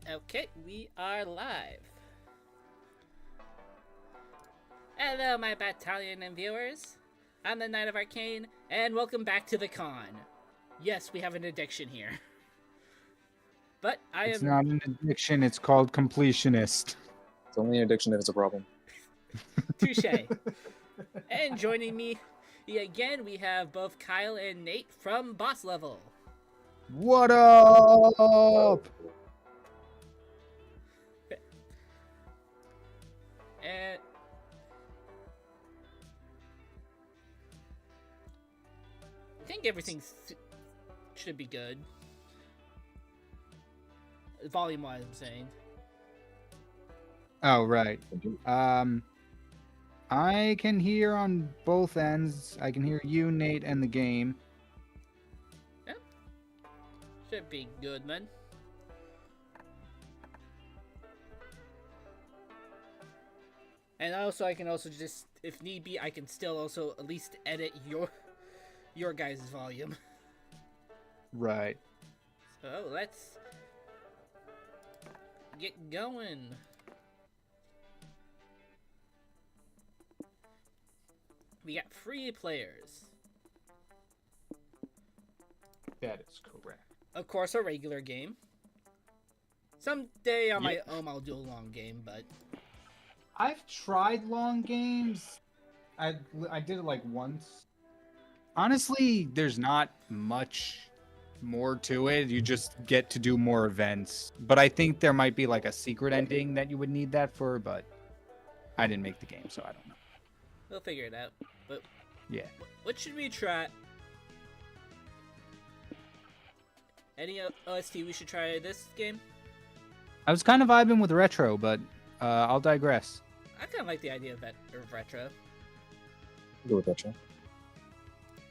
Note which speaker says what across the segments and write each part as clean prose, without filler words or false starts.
Speaker 1: Okay, we are live. Hello, my battalion and viewers. I'm the Knight of Arcane, and welcome back to the con. Yes, we have an addiction here. But
Speaker 2: It's not an addiction, it's called completionist.
Speaker 3: It's only an addiction if it's a problem.
Speaker 1: Touche. And joining me again, we have both Kyle and Nate from Boss Level.
Speaker 2: What up?
Speaker 1: And I think everything should be good. Volume-wise, I'm saying.
Speaker 2: Oh, right. I can hear on both ends. I can hear you, Nate, and the game.
Speaker 1: Yep. Should be good, man. And also, I can also just, if need be, I can still also at least edit your guys' volume.
Speaker 2: Right.
Speaker 1: So let's get going. We got 3 players.
Speaker 2: That is correct.
Speaker 1: Of course, a regular game. Someday on my own, I'll do a long game, but
Speaker 2: I've tried long games. I did it like once. Honestly, there's not much more to it. You just get to do more events. But I think there might be like a secret ending that you would need that for, but I didn't make the game, so I don't know.
Speaker 1: we'll figure it out. But
Speaker 2: Yeah.
Speaker 1: what should we try? Any OST we should try this game?
Speaker 2: I was kind of vibing with retro, but I'll digress.
Speaker 1: I kind of like the idea of retro.
Speaker 3: Go with that, Joe.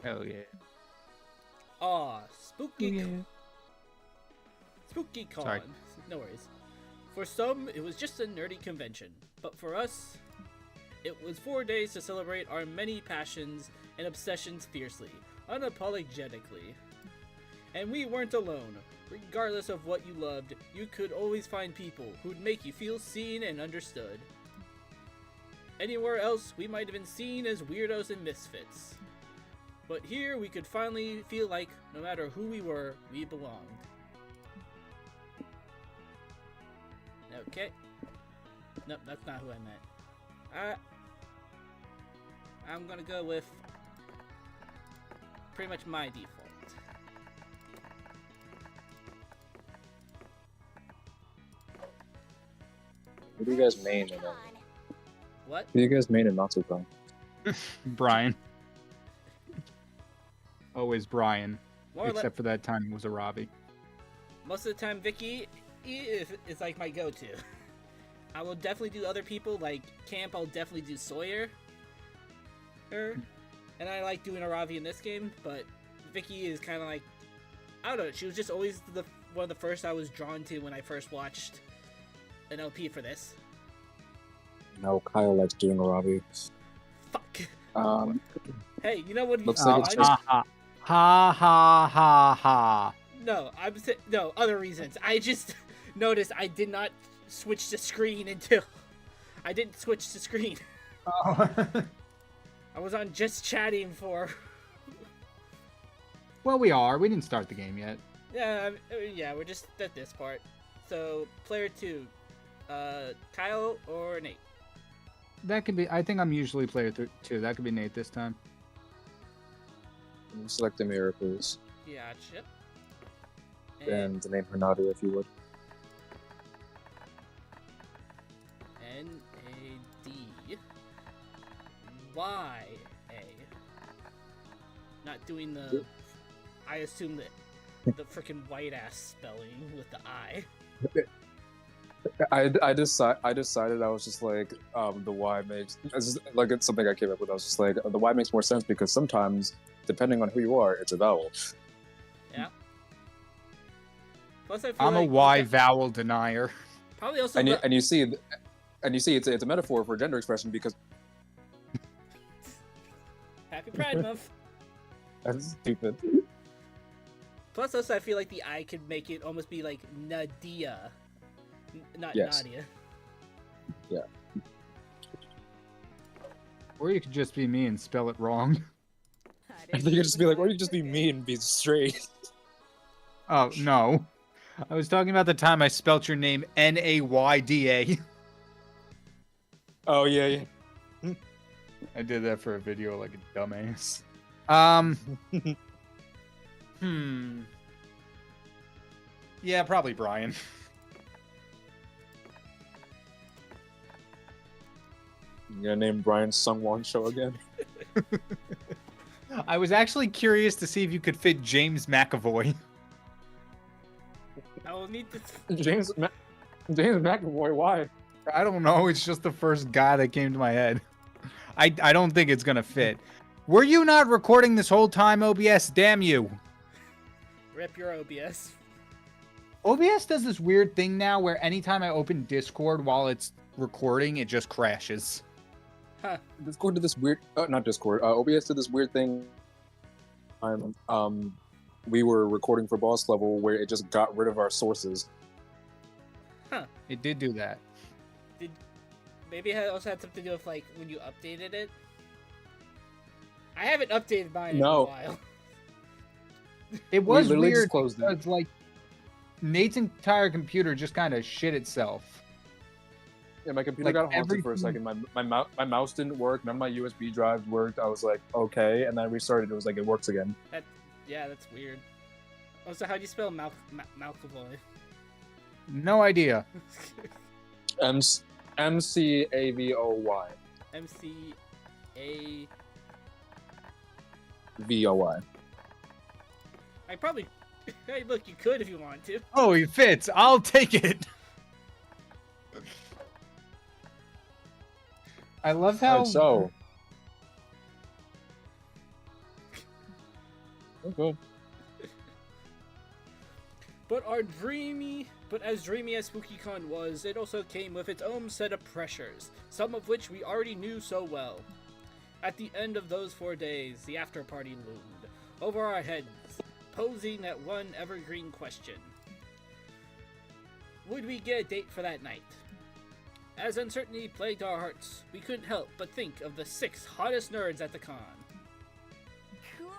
Speaker 2: Oh, yeah.
Speaker 1: Aw, spooky.
Speaker 2: Yeah.
Speaker 1: Spooky con.
Speaker 2: Sorry.
Speaker 1: No worries. For some, it was just a nerdy convention. But for us, it was 4 days to celebrate our many passions and obsessions fiercely, unapologetically. And we weren't alone. Regardless of what you loved, you could always find people who'd make you feel seen and understood. Anywhere else, we might have been seen as weirdos and misfits. But here, we could finally feel like, no matter who we were, we belonged. Okay. Nope, that's not who I meant. I'm gonna go with pretty much my default.
Speaker 3: Who do you guys main in
Speaker 1: What?
Speaker 3: Who do you guys main in Natsuko?
Speaker 2: Brian. Always Brian.
Speaker 1: More or less,
Speaker 2: Except for that time it was Arabi.
Speaker 1: most of the time, Vicky is like my go-to. I will definitely do other people, like Camp, I'll definitely do Sawyer. And I like doing Aravi in this game, but Vicky is kind of like, I don't know, she was just always one of the first I was drawn to when I first watched an LP for this.
Speaker 3: No, Kyle likes doing Arabi.
Speaker 1: Fuck.
Speaker 3: Um,
Speaker 1: Hey, you know what?
Speaker 3: Looks like it's just-
Speaker 2: Ha ha.
Speaker 1: No, no, other reasons. I just noticed I did not switch the screen until I didn't switch the screen.
Speaker 2: Oh.
Speaker 1: I was on just chatting for.
Speaker 2: Well, we are. We didn't start the game yet.
Speaker 1: Yeah, we're just at this part. So, player 2, Kyle or Nate?
Speaker 2: That could be. I think I'm usually player 2. That could be Nate this time.
Speaker 3: select the mirror, please.
Speaker 1: Gotcha.
Speaker 3: And the name her Nadia, if you would.
Speaker 1: N-A-D-Y-A. Not doing the... I assume the freaking white ass spelling with the I.
Speaker 3: I decided I was just like the Y makes like it's something I came up with. I was just like the Y makes more sense because sometimes depending on who you are, it's a vowel.
Speaker 1: Yeah. Plus, I feel
Speaker 2: I'm a
Speaker 1: like
Speaker 2: Y vowel denier.
Speaker 1: probably also
Speaker 3: And you see it's a metaphor for gender expression because
Speaker 1: Happy Pride Month.
Speaker 3: that's stupid.
Speaker 1: Plus, also, I feel like the I could make it almost be like Nadia. Not
Speaker 3: Yes.
Speaker 1: Nadia.
Speaker 2: Or you could just be me and spell it wrong.
Speaker 3: I think you'd just be like, or you just be me and be straight.
Speaker 2: Oh, no. I was talking about the time I spelt your name Nayda.
Speaker 3: Oh yeah.
Speaker 2: I did that for a video like a dumbass. Yeah, probably Brian.
Speaker 3: You gonna name Brian Sungwon Show again?
Speaker 2: I was actually curious to see if you could fit James McAvoy.
Speaker 1: I will need to.
Speaker 3: James McAvoy, why?
Speaker 2: I don't know. It's just the first guy that came to my head. I don't think it's gonna fit. Were you not recording this whole time, OBS? Damn you.
Speaker 1: Rip your OBS.
Speaker 2: OBS does this weird thing now where anytime I open Discord while it's recording, it just crashes.
Speaker 1: Huh.
Speaker 3: Discord did this weird, not Discord. OBS did this weird thing. We were recording for boss level where it just got rid of our sources.
Speaker 1: Huh.
Speaker 2: It did do that.
Speaker 1: Maybe it also had something to do with like when you updated it. I haven't updated mine in a while.
Speaker 2: It was
Speaker 3: literally
Speaker 2: weird
Speaker 3: just closed it.
Speaker 2: because like Nate's entire computer just kind of shit itself.
Speaker 3: Yeah, my computer
Speaker 2: Like,
Speaker 3: got haunted for a second. My mouse didn't work. None of my USB drives worked. I was like, okay, and then I restarted. It was like it works again.
Speaker 1: Yeah, that's weird. Oh, so how do you spell McAvoy?
Speaker 2: No idea.
Speaker 3: MCAVOY.
Speaker 1: MCA.
Speaker 3: VOY.
Speaker 1: I probably. Hey, look, you could if you wanted to.
Speaker 2: Oh, he fits. I'll take it. I love how.
Speaker 3: Alright, so. Okay.
Speaker 1: But as dreamy as SpookyCon was, it also came with its own set of pressures, some of which we already knew so well. At the end of those 4 days, the after party loomed over our heads, posing that one evergreen question. Would we get a date for that night? As uncertainty plagued our hearts, we couldn't help but think of the 6 hottest nerds at the con.
Speaker 4: Cool.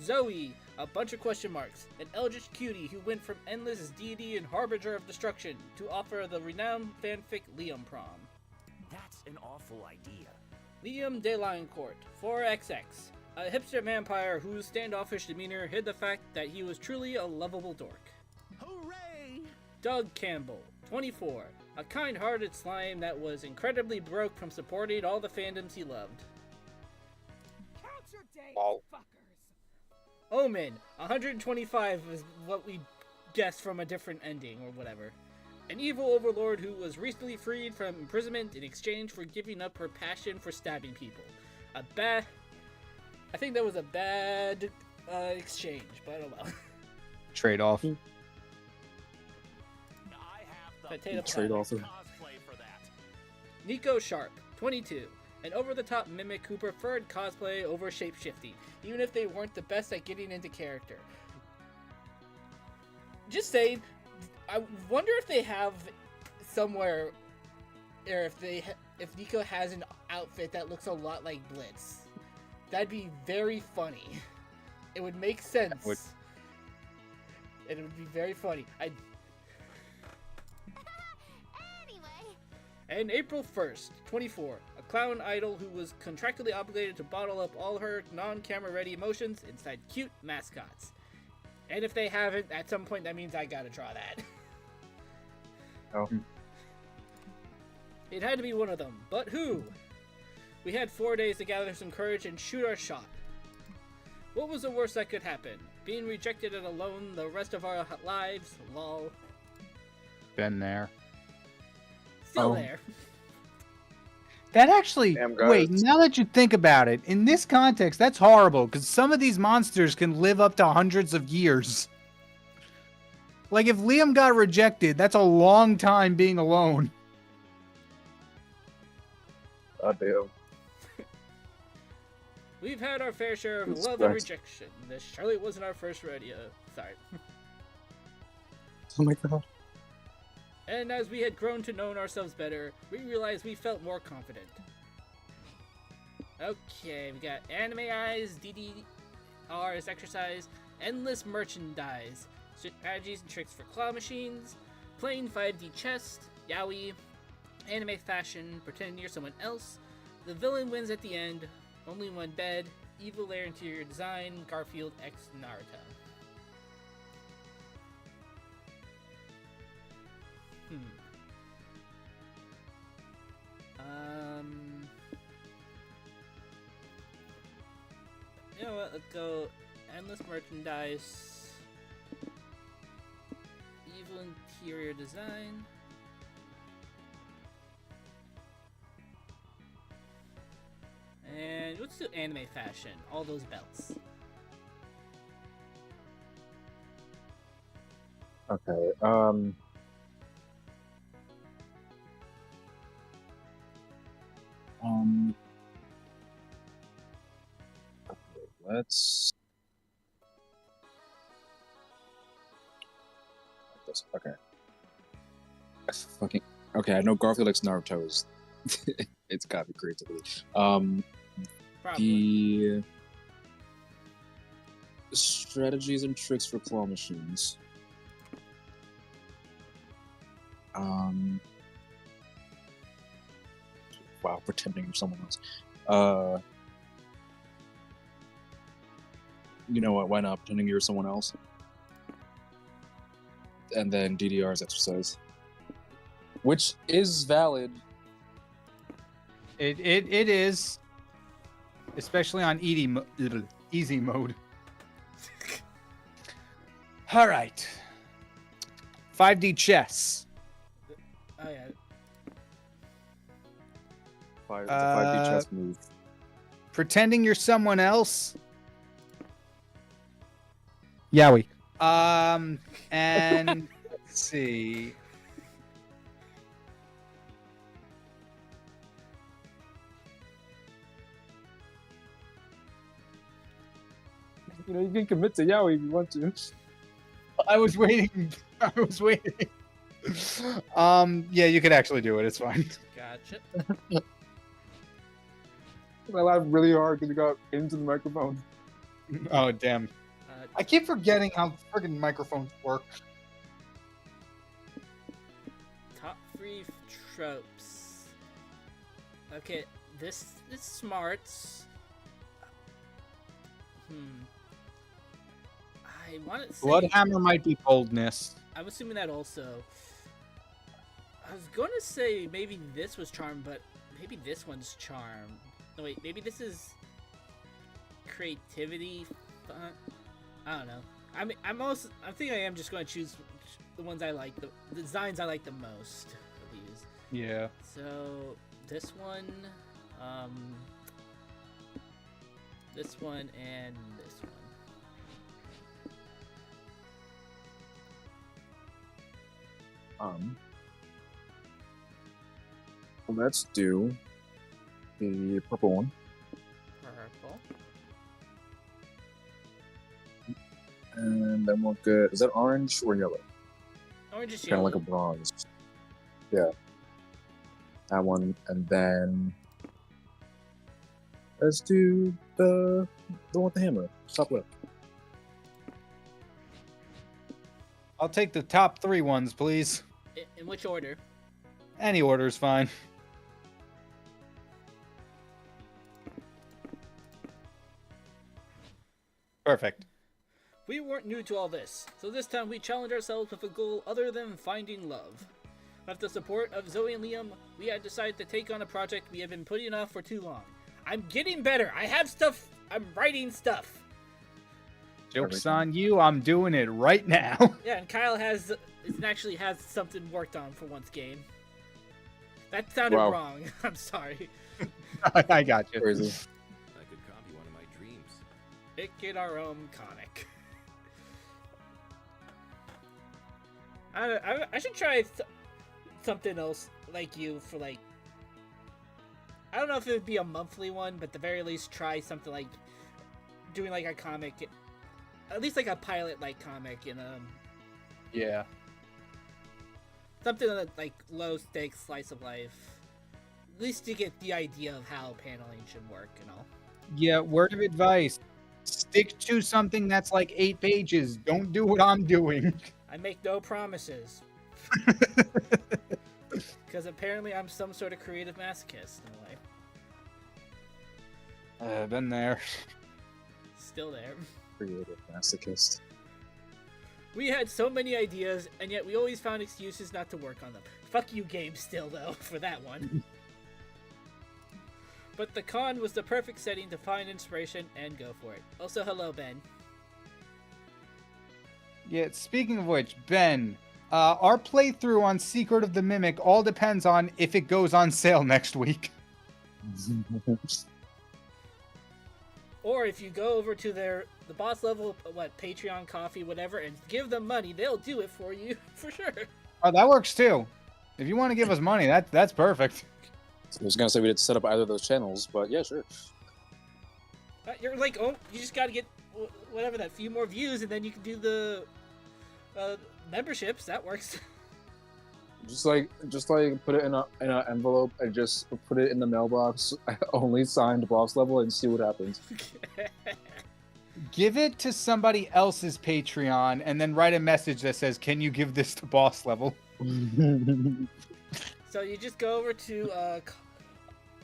Speaker 1: Zoe, a bunch of question marks, an eldritch cutie who went from endless deity and harbinger of destruction to offer the renowned fanfic Liam prom.
Speaker 5: That's an awful idea.
Speaker 1: Liam de Lioncourt, 4XX, a hipster vampire whose standoffish demeanor hid the fact that he was truly a lovable dork.
Speaker 5: Hooray!
Speaker 1: Doug Campbell, 24, a kind-hearted slime that was incredibly broke from supporting all the fandoms he loved.
Speaker 4: Count your days,
Speaker 3: Wow.
Speaker 4: fuckers.
Speaker 1: Omen, 125 is what we guessed from a different ending or whatever. An evil overlord who was recently freed from imprisonment in exchange for giving up her passion for stabbing people. I think that was a bad exchange, but oh well.
Speaker 2: Trade-off.
Speaker 5: I have the
Speaker 1: Potato
Speaker 3: Trade-off.
Speaker 5: cosplay for that.
Speaker 1: Nico Sharp, 22, an over-the-top mimic who preferred cosplay over shapeshifting, even if they weren't the best at getting into character. Just saying, I wonder if they have somewhere, or if Nico has an outfit that looks a lot like Blitz. That'd be very funny. It would make sense. It would be very funny.
Speaker 4: Anyway.
Speaker 1: And April 1st, 24, a clown idol who was contractually obligated to bottle up all her non-camera ready emotions inside cute mascots. And if they haven't, at some point that means I gotta draw that.
Speaker 3: Oh.
Speaker 1: It had to be one of them, but who? We had 4 days to gather some courage and shoot our shot. What was the worst that could happen? Being rejected and alone the rest of our lives? Lol.
Speaker 2: Been there.
Speaker 1: Still
Speaker 3: Oh.
Speaker 1: there.
Speaker 2: That actually,
Speaker 3: Damn, guys.
Speaker 2: wait, now that you think about it, in this context, that's horrible, because some of these monsters can live up to hundreds of years. Like, if Liam got rejected, that's a long time being alone.
Speaker 3: God damn.
Speaker 1: We've had our fair share of
Speaker 3: Jesus
Speaker 1: love and
Speaker 3: Christ.
Speaker 1: rejection. This surely wasn't our first rodeo. Sorry.
Speaker 3: Oh my god.
Speaker 1: And as we had grown to know ourselves better, we realized we felt more confident. Okay, we got anime eyes, DDR as exercise, endless merchandise, strategies and tricks for claw machines, playing 5D chess, yaoi, anime fashion, pretending you're someone else, the villain wins at the end, only one bed, evil lair interior design, Garfield x Naruto. You know what? Let's go endless merchandise, evil interior design. And let's do anime fashion. All those belts.
Speaker 3: Okay. Okay, let's. Okay. Fucking. Okay, I know Garfield X Naruto is. It's gotta be creativity.
Speaker 1: Probably.
Speaker 3: The strategies and tricks for claw machines. Wow, pretending you're someone else. You know what? Why not pretending you're someone else? And then DDR's exercise, which is valid.
Speaker 2: It is, especially on easy mode. All right. 5D chess.
Speaker 1: Oh yeah.
Speaker 3: It's a 5D chess move.
Speaker 2: Pretending you're someone else. Yowie. And let's see.
Speaker 3: You know, you can commit to yaoi if you want to.
Speaker 2: I was waiting. Yeah, you could actually do it. It's fine.
Speaker 1: Gotcha.
Speaker 3: I laughed really hard because you got into the microphone.
Speaker 2: Oh, damn. I keep forgetting how friggin' microphones work.
Speaker 1: Top 3 tropes. Okay, this is smart. I want to say...
Speaker 2: Bloodhammer might be boldness.
Speaker 1: I'm assuming that also. I was going to say maybe this was charm, but maybe this one's charm. No, wait, maybe this is creativity. I don't know. I think I am just going to choose the ones I like, the designs I like the most of these.
Speaker 2: Yeah.
Speaker 1: So this one, this one, and this one.
Speaker 3: Let's do the purple one.
Speaker 1: Purple.
Speaker 3: And then we'll get, is that orange or yellow?
Speaker 1: Orange is
Speaker 3: Kind
Speaker 1: yellow.
Speaker 3: of like a bronze. Yeah. That one, and then let's do the one with the hammer. Top left.
Speaker 2: I'll take the top 3 ones, please.
Speaker 1: In which order?
Speaker 2: Any order's fine. Perfect.
Speaker 1: We weren't new to all this, so this time we challenged ourselves with a goal other than finding love. With the support of Zoe and Liam, we had decided to take on a project we have been putting off for too long. I'm getting better. I have stuff. I'm writing stuff.
Speaker 2: Joke's on you. I'm doing it right now.
Speaker 1: Yeah, and Kyle actually has something worked on for once game. That sounded
Speaker 3: Wow.
Speaker 1: wrong. I'm sorry.
Speaker 2: I got you.
Speaker 3: Crazy.
Speaker 5: I could copy one of my dreams.
Speaker 1: Make our own comic. I should try something else like you for like. I don't know if it would be a monthly one, but at the very least try something like doing like a comic, at least like a pilot like comic in
Speaker 2: Yeah.
Speaker 1: something like low stakes slice of life. At least to get the idea of how paneling should work and all.
Speaker 2: Yeah, word of advice. Stick to something that's like 8 pages. Don't do what I'm doing.
Speaker 1: I make no promises. Because apparently I'm some sort of creative masochist in a way.
Speaker 2: Been there.
Speaker 1: Still there.
Speaker 3: Creative masochist.
Speaker 1: We had so many ideas, and yet we always found excuses not to work on them. Fuck you, Gabe, still, though, for that one. But the con was the perfect setting to find inspiration and go for it. Also, hello, Ben.
Speaker 2: Yeah, speaking of which, Ben, our playthrough on Secret of the Mimic all depends on if it goes on sale next week.
Speaker 1: Or if you go over to the boss level, Patreon, coffee, whatever, and give them money, they'll do it for you, for sure.
Speaker 2: Oh, that works too. If you want to give us money, that's perfect.
Speaker 3: I was gonna say we didn't set up either of those channels, but yeah, sure.
Speaker 1: You're like, oh, you just gotta get whatever that few more views, and then you can do the memberships. That works.
Speaker 3: Just like put it in an envelope and just put it in the mailbox, only signed boss level, and see what happens.
Speaker 2: Give it to somebody else's Patreon and then write a message that says, "Can you give this to boss level?"
Speaker 1: So you just go over to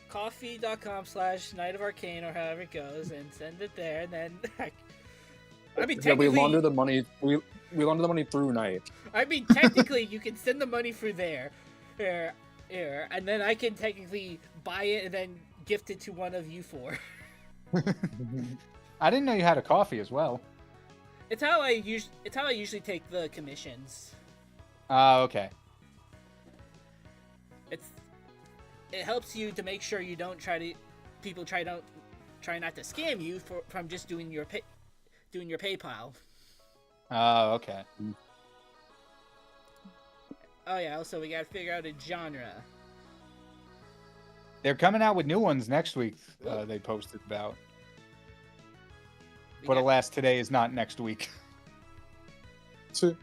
Speaker 1: coffee.com/Night of Arcane or however it goes and send it there, and then I mean,
Speaker 3: yeah, we
Speaker 1: technically,
Speaker 3: launder the money. We launder the money through Night.
Speaker 1: I mean, technically, you can send the money through there, and then I can technically buy it and then gift it to one of you four.
Speaker 2: I didn't know you had a coffee as well.
Speaker 1: It's how I usually take the commissions.
Speaker 2: Okay.
Speaker 1: It helps you to make sure you don't try not to scam you from just doing your PayPal.
Speaker 2: Oh, okay.
Speaker 1: Oh yeah, also we gotta figure out a genre.
Speaker 2: They're coming out with new ones next week. They posted about. But alas, today is not next week.
Speaker 1: We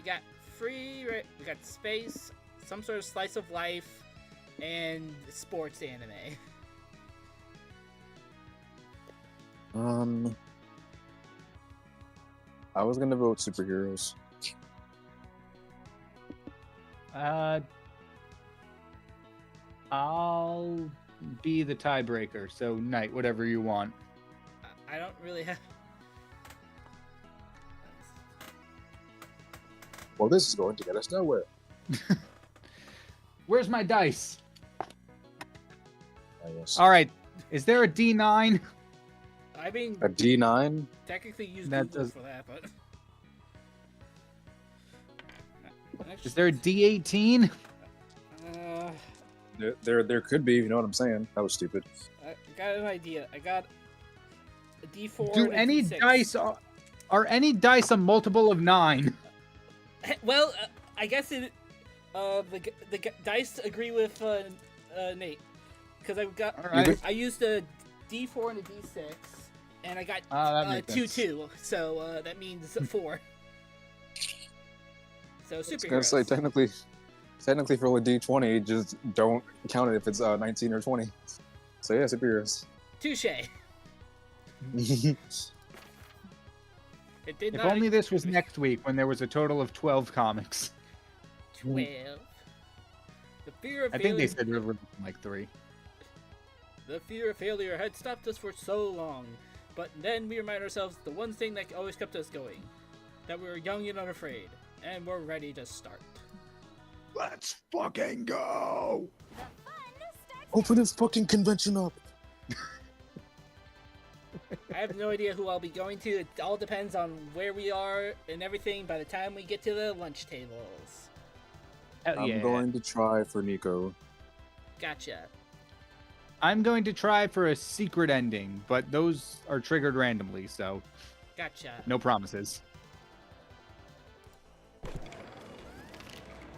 Speaker 1: got we got space, some sort of slice of life, and sports anime.
Speaker 3: I was gonna vote superheroes.
Speaker 2: I'll be the tiebreaker. So, Knight, whatever you want.
Speaker 1: I don't really have.
Speaker 3: Well, this is going to get us nowhere.
Speaker 2: Where's my dice?
Speaker 3: Yes.
Speaker 2: All right. Is there a D9?
Speaker 1: I mean,
Speaker 3: A D9?
Speaker 1: technically use
Speaker 2: That
Speaker 1: Google
Speaker 2: does-
Speaker 1: for that, but.
Speaker 2: Is there a D18?
Speaker 3: There could be. You know what I'm saying? That was stupid.
Speaker 1: I got an idea. I got a D4.
Speaker 2: Do
Speaker 1: and a
Speaker 2: any
Speaker 1: D6.
Speaker 2: dice are any dice a multiple of 9?
Speaker 1: Well, I guess the dice agree with Nate, because I used a D4 and a D6, and I got
Speaker 2: that makes
Speaker 1: 2
Speaker 2: sense.
Speaker 1: 2, so that means 4. So
Speaker 3: I was
Speaker 1: superheroes.
Speaker 3: gonna say technically for a D20, just don't count it if it's 19 or 20. So yeah, superheroes.
Speaker 1: Touche. It did
Speaker 2: If
Speaker 1: not.
Speaker 2: only this was next week when there was a total of 12 comics.
Speaker 1: 12. The fear of
Speaker 2: I think they
Speaker 1: failure.
Speaker 2: said there were like 3.
Speaker 1: The fear of failure had stopped us for so long, but then we remind ourselves the one thing that always kept us going, that we were young and unafraid, and we're ready to start.
Speaker 2: Let's fucking go!
Speaker 4: The fun starts.
Speaker 3: Open this fucking convention up.
Speaker 1: I have no idea who I'll be going to. It all depends on where we are and everything by the time we get to the lunch tables.
Speaker 3: I'm going to try for Nico.
Speaker 1: Gotcha.
Speaker 2: I'm going to try for a secret ending, but those are triggered randomly, so
Speaker 1: Gotcha.
Speaker 2: no promises.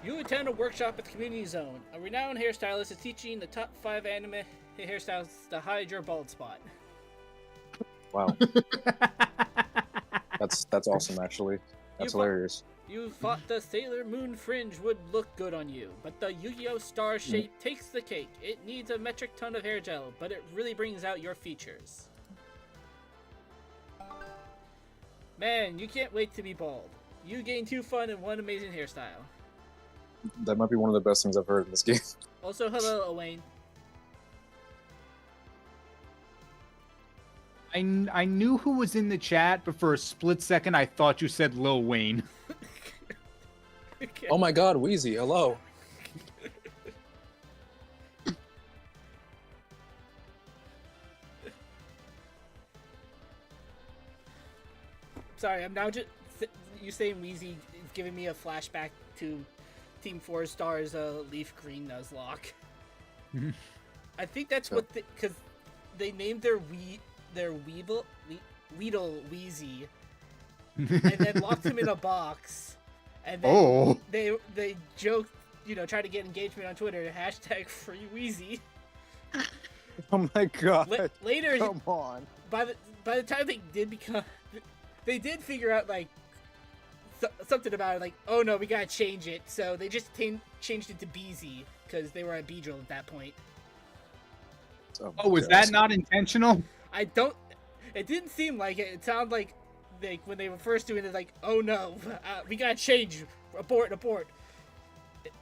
Speaker 1: You attend a workshop at the Community Zone. A renowned hairstylist is teaching the top 5 anime hairstylists to hide your bald spot.
Speaker 3: Wow. That's awesome, actually. That's
Speaker 1: You pro-
Speaker 3: hilarious.
Speaker 1: You thought the Sailor Moon fringe would look good on you, but the Yu-Gi-Oh! Star shape takes the cake. It needs a metric ton of hair gel, but it really brings out your features. Man, you can't wait to be bald. You gain 2 fun and 1 amazing hairstyle.
Speaker 3: That might be one of the best things I've heard in this game.
Speaker 1: Also, hello, Owain.
Speaker 2: I knew who was in the chat, but for a split second, I thought you said Lil Wayne.
Speaker 1: Okay.
Speaker 3: Oh my god, Wheezy, hello.
Speaker 1: Sorry, I'm now just... You saying Wheezy is giving me a flashback to Team 4 Star's Leaf Green Nuzlocke. I think that's what... Because they named their Weedle Wheezy, and then locked him in a box, and then they joked, tried to get engagement on Twitter, hashtag free Wheezy.
Speaker 3: Oh my god.
Speaker 1: Later,
Speaker 3: come on.
Speaker 1: By the time they did figure out like something about it, like, oh no, we gotta change it. So they just changed it to BZ because they were at B-Drill at that point.
Speaker 2: Oh, was that not intentional?
Speaker 1: It didn't seem like it. It sounded like when they were first doing it, like, oh no, we gotta change, abort.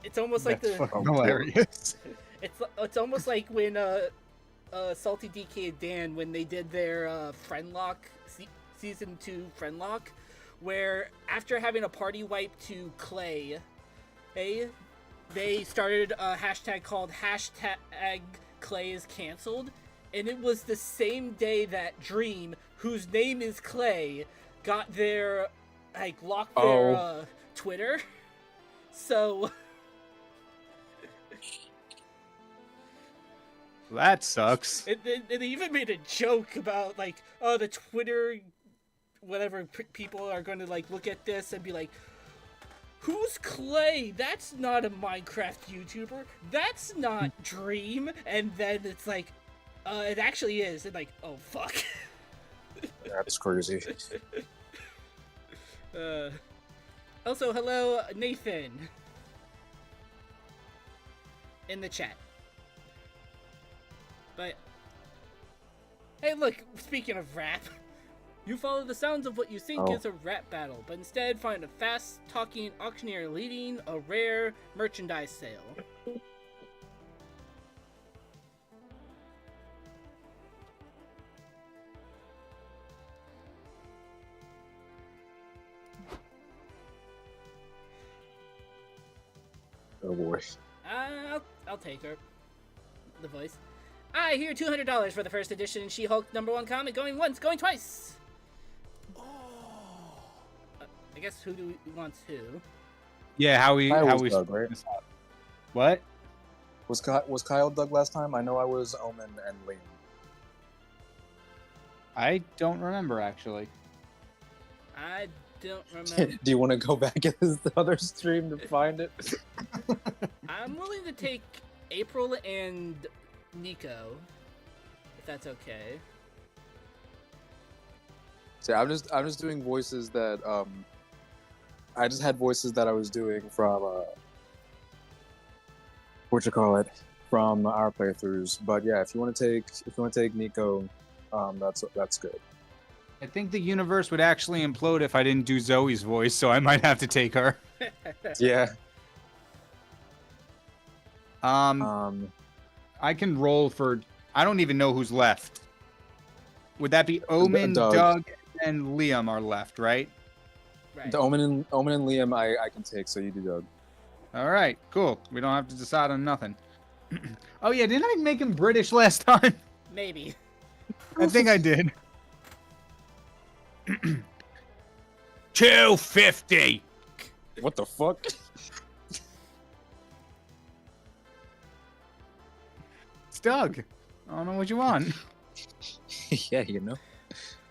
Speaker 1: It's almost like
Speaker 2: That's fucking hilarious.
Speaker 1: It's almost like when Salty DK and Dan, when they did their Friendlock season 2 Friendlock, where after having a party wipe to Clay, they started a hashtag called hashtag Clay is canceled, and it was the same day that Dream, whose name is Clay, got their locked their Twitter. So
Speaker 2: that sucks.
Speaker 1: they even made a joke about the Twitter whatever people are going to look at this and be like, who's Clay? That's not a Minecraft YouTuber. That's not Dream. And then it's like, it actually is. And oh fuck.
Speaker 3: That's crazy.
Speaker 1: Also, hello, Nathan. In the chat. But, hey look, speaking of rap, you follow the sounds of what you think is a rap battle, but instead find a fast-talking auctioneer leading a rare merchandise sale.
Speaker 3: Oh boy.
Speaker 1: I'll take her. The voice. I hear $200 for the first edition She-Hulk #1 comic, going once, going twice. I guess who wants who?
Speaker 2: Yeah, how we
Speaker 3: Doug, right?
Speaker 2: What?
Speaker 3: Was Kyle Doug last time? I know I was Omen and Liam.
Speaker 2: I don't remember actually.
Speaker 1: I don't remember.
Speaker 3: Do you want to go back in the other stream to find it?
Speaker 1: I'm willing to take April and Nico, if that's okay.
Speaker 3: See, I'm just doing voices that I just had voices that I was doing from from our playthroughs. But yeah, if you want to take Nico, that's good.
Speaker 2: I think the universe would actually implode if I didn't do Zoe's voice, so I might have to take her.
Speaker 3: Yeah.
Speaker 2: I can roll for... I don't even know who's left. Would that be Omen,
Speaker 3: Doug.
Speaker 2: Doug, and Liam are left, right?
Speaker 1: Right.
Speaker 3: The Omen and Liam I can take, so you do Doug.
Speaker 2: All right, cool. We don't have to decide on nothing. Oh yeah, didn't I make him British last time?
Speaker 1: Maybe.
Speaker 2: I think I did. 250.
Speaker 3: What the fuck?
Speaker 2: It's Doug. I don't know what you want.
Speaker 3: Yeah, you know.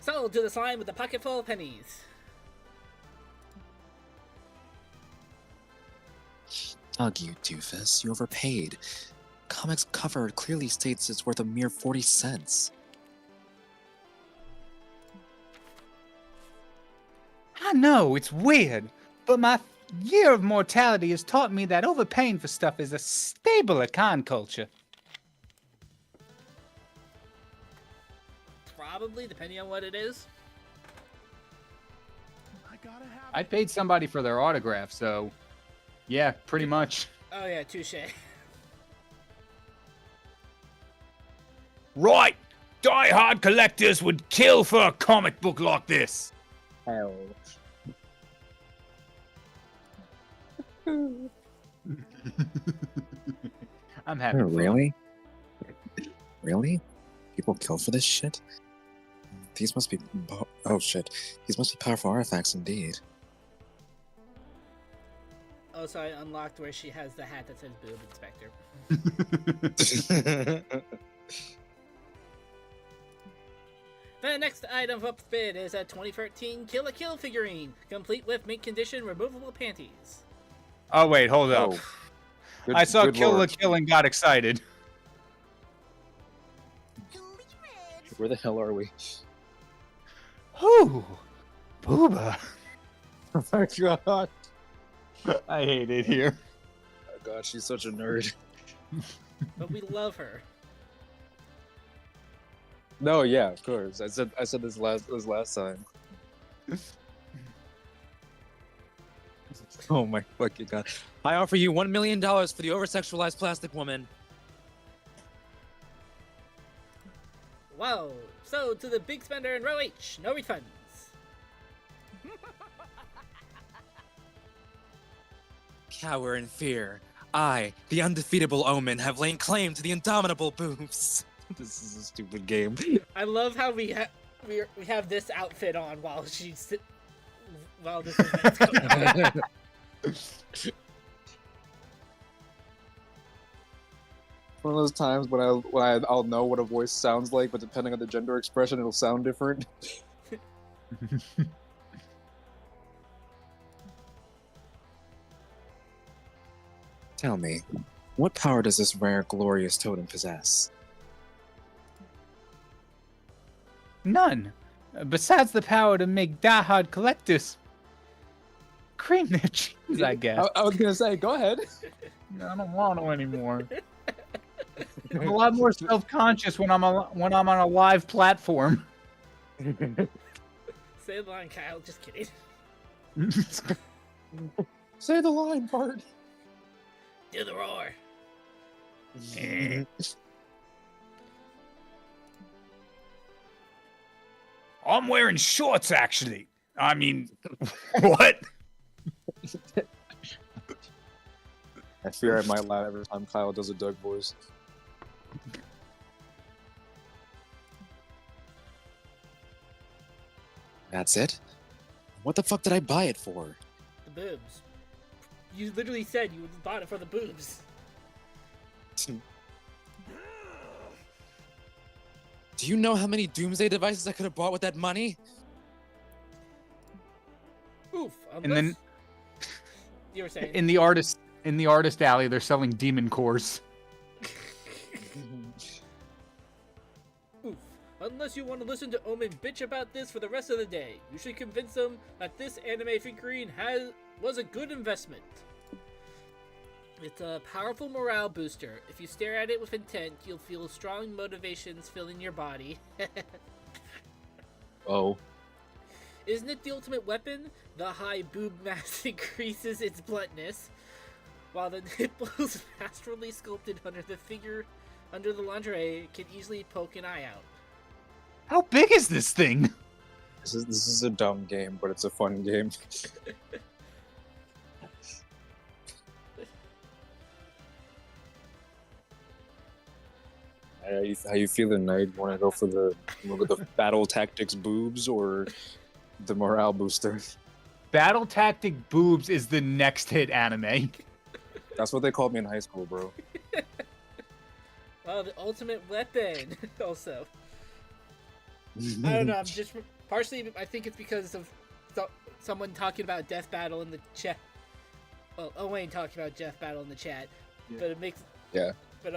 Speaker 1: Sold to the slime with a pocket full of pennies.
Speaker 6: Doug, you doofus, you overpaid. Comics cover clearly states it's worth a mere 40 cents.
Speaker 2: I know, it's weird. But my year of mortality has taught me that overpaying for stuff is a stable Arcane culture.
Speaker 1: Probably, depending on what it is.
Speaker 2: I paid somebody for their autograph, so yeah, pretty much.
Speaker 1: Oh yeah, touche.
Speaker 2: Right! Die-hard collectors would kill for a comic book like this.
Speaker 3: Hell.
Speaker 2: I'm having fun.
Speaker 6: Really? Really? People kill for this shit? These must be... Oh shit. These must be powerful artifacts indeed.
Speaker 1: Oh, so I unlocked where she has the hat that says Boob Inspector. The next item up for bid is a 2013 Kill a Kill figurine, complete with mint condition removable panties.
Speaker 2: Oh wait, hold up.
Speaker 3: Oh. Good-
Speaker 2: I saw
Speaker 3: good
Speaker 2: Kill
Speaker 3: lord.
Speaker 2: the Kill and got excited.
Speaker 4: Cleavage.
Speaker 3: Where the hell are we?
Speaker 2: Ooh, booba.
Speaker 3: Oh my god.
Speaker 2: I hate it here.
Speaker 3: Oh god, she's such a nerd.
Speaker 1: But we love her.
Speaker 3: No, yeah, of course. I said this last time. Oh my fucking god.
Speaker 6: I offer you $1 million for the over-sexualized plastic woman.
Speaker 1: Wow. So, to the big spender in row H, no refunds.
Speaker 6: Cower in fear. I, the undefeatable Omen, have laid claim to the indomitable boobs.
Speaker 3: This is a stupid game.
Speaker 1: I love how we have this outfit on while while this event's going on.
Speaker 3: One of those times when I'll know what a voice sounds like, but depending on the gender expression, it'll sound different.
Speaker 6: Tell me, what power does this rare, glorious totem possess?
Speaker 2: None. Besides the power to make die-hard collectors cream their cheese, I guess.
Speaker 3: I was gonna say, go ahead.
Speaker 2: I don't want to anymore. I'm a lot more self-conscious when I'm on a live platform.
Speaker 1: Say the line, Kyle. Just kidding.
Speaker 3: Say the line, Bart.
Speaker 1: Do the roar.
Speaker 2: I'm wearing shorts, actually. I mean, what?
Speaker 3: I fear I might laugh every time Kyle does a Doug voice.
Speaker 6: That's it? What the fuck did I buy it for?
Speaker 1: The boobs. You literally said you bought it for the boobs.
Speaker 6: Do you know how many doomsday devices I could have bought with that money?
Speaker 1: Oof.
Speaker 2: And then
Speaker 1: You were saying.
Speaker 2: in the artist alley, they're selling demon cores.
Speaker 1: Oof. Unless you want to listen to Omen bitch about this for the rest of the day, you should convince them that this anime figurine was a good investment. It's a powerful morale booster. If you stare at it with intent, you'll feel strong motivations filling your body.
Speaker 3: Oh.
Speaker 1: Isn't it the ultimate weapon? The high boob mass increases its bluntness, while the nipples pastorally sculpted under the lingerie can easily poke an eye out.
Speaker 2: How big is this thing?
Speaker 3: This is a dumb game, but it's a fun game. How you feeling, Knight? Want to go for the battle tactics boobs or the morale booster?
Speaker 2: Battle Tactic Boobs is the next hit anime.
Speaker 3: That's what they called me in high school, bro.
Speaker 1: Oh, the ultimate weapon. Also, I don't know. I'm just partially. I think it's because of someone talking about Death Battle in the chat. Well, Owain talking about Death Battle in the chat, but it makes.
Speaker 3: Yeah.
Speaker 1: But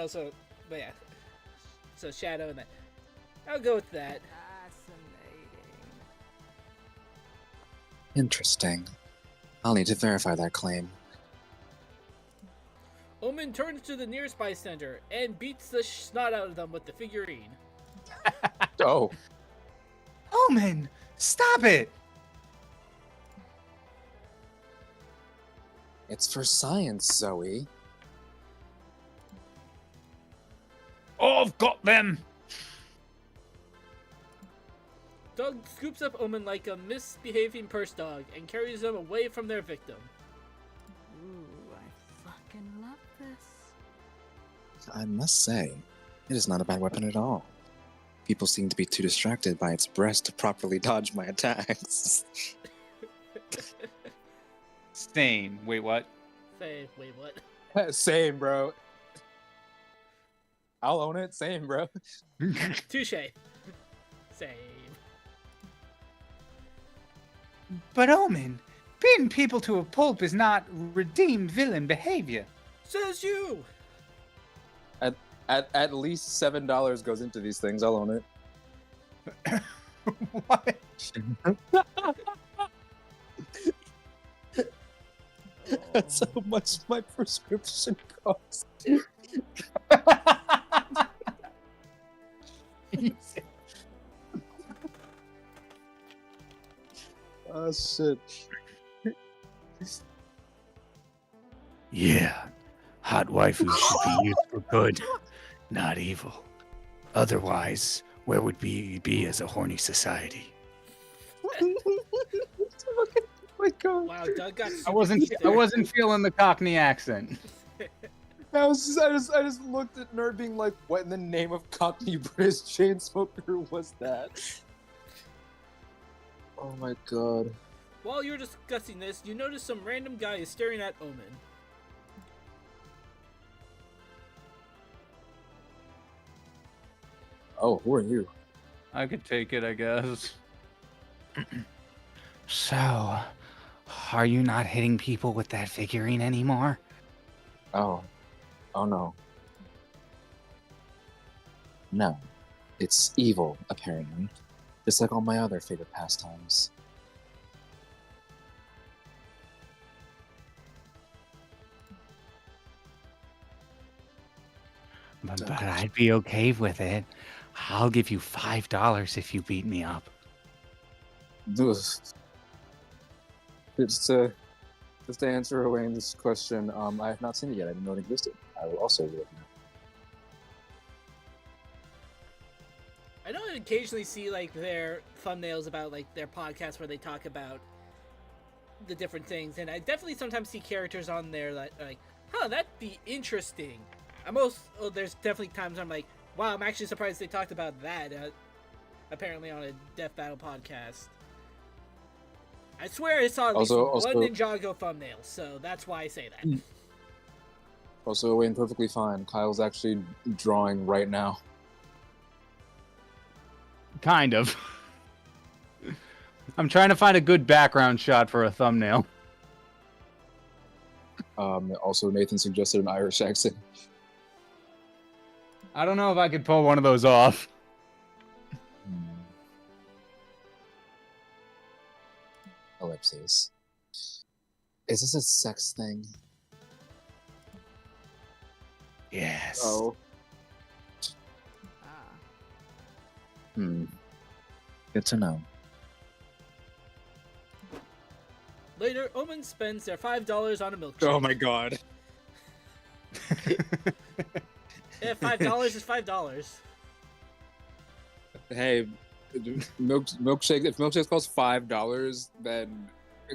Speaker 1: yeah. So Shadow and that. I'll go with that.
Speaker 4: Fascinating.
Speaker 6: Interesting. I'll need to verify that claim.
Speaker 1: Omen turns to the nearest bystander and beats the snot out of them with the figurine.
Speaker 3: Oh,
Speaker 2: Omen, stop it!
Speaker 6: It's for science, Zoe.
Speaker 2: Oh, I've got them!
Speaker 1: Doug scoops up Omen like a misbehaving purse dog and carries them away from their victim.
Speaker 4: Ooh, I fucking love this.
Speaker 6: I must say, it is not a bad weapon at all. People seem to be too distracted by its breast to properly dodge my attacks.
Speaker 2: Same. Wait, what?
Speaker 1: Say, wait, what?
Speaker 3: same, bro. I'll own it. Same, bro.
Speaker 1: Touche. Same.
Speaker 2: But Omen, beating people to a pulp is not redeemed villain behavior.
Speaker 1: Says you!
Speaker 3: At least $7 goes into these things. I'll own it.
Speaker 2: What?
Speaker 3: That's how much my prescription costs. Oh shit.
Speaker 7: Yeah, hot waifus should be used for good, not evil. Otherwise, where would we be as a horny society?
Speaker 3: My God.
Speaker 1: Wow, Doug got super
Speaker 2: I wasn't.
Speaker 1: deep
Speaker 2: I
Speaker 1: there.
Speaker 2: wasn't feeling the Cockney accent.
Speaker 3: I just looked at Nerd being like, what in the name of Cockney British chain smoker was that? Oh my God.
Speaker 1: While you're discussing this, you notice some random guy is staring at Omen.
Speaker 3: Oh, who are you?
Speaker 2: I could take it, I guess.
Speaker 7: So, are you not hitting people with that figurine anymore?
Speaker 6: Oh. Oh no. No. It's evil, apparently. Just like all my other favorite pastimes.
Speaker 7: But I'd be okay with it. I'll give you $5 if you beat me up.
Speaker 3: Ugh. Just to answer Wayne's question, I have not seen it yet. I didn't know it existed. I will also look now.
Speaker 1: I know I occasionally see like their thumbnails about like their podcasts where they talk about the different things, and I definitely sometimes see characters on there that like, huh, that'd be interesting. There's definitely times I'm like, wow, I'm actually surprised they talked about that. Apparently on a Death Battle podcast. I swear I saw at least one Ninjago thumbnail, so that's why I say that.
Speaker 3: Also, Wayne, perfectly fine. Kyle's actually drawing right now.
Speaker 2: Kind of. I'm trying to find a good background shot for a thumbnail.
Speaker 3: Also, Nathan suggested an Irish accent.
Speaker 2: I don't know if I could pull one of those off.
Speaker 6: Ellipses. Is this a sex thing?
Speaker 7: Yes.
Speaker 3: Oh.
Speaker 4: Ah.
Speaker 6: Good to know.
Speaker 1: Later, Omen spends their $5 on a milkshake.
Speaker 3: Oh my God.
Speaker 1: Yeah, $5 is $5.
Speaker 3: Hey, milkshake. If milkshakes cost $5, then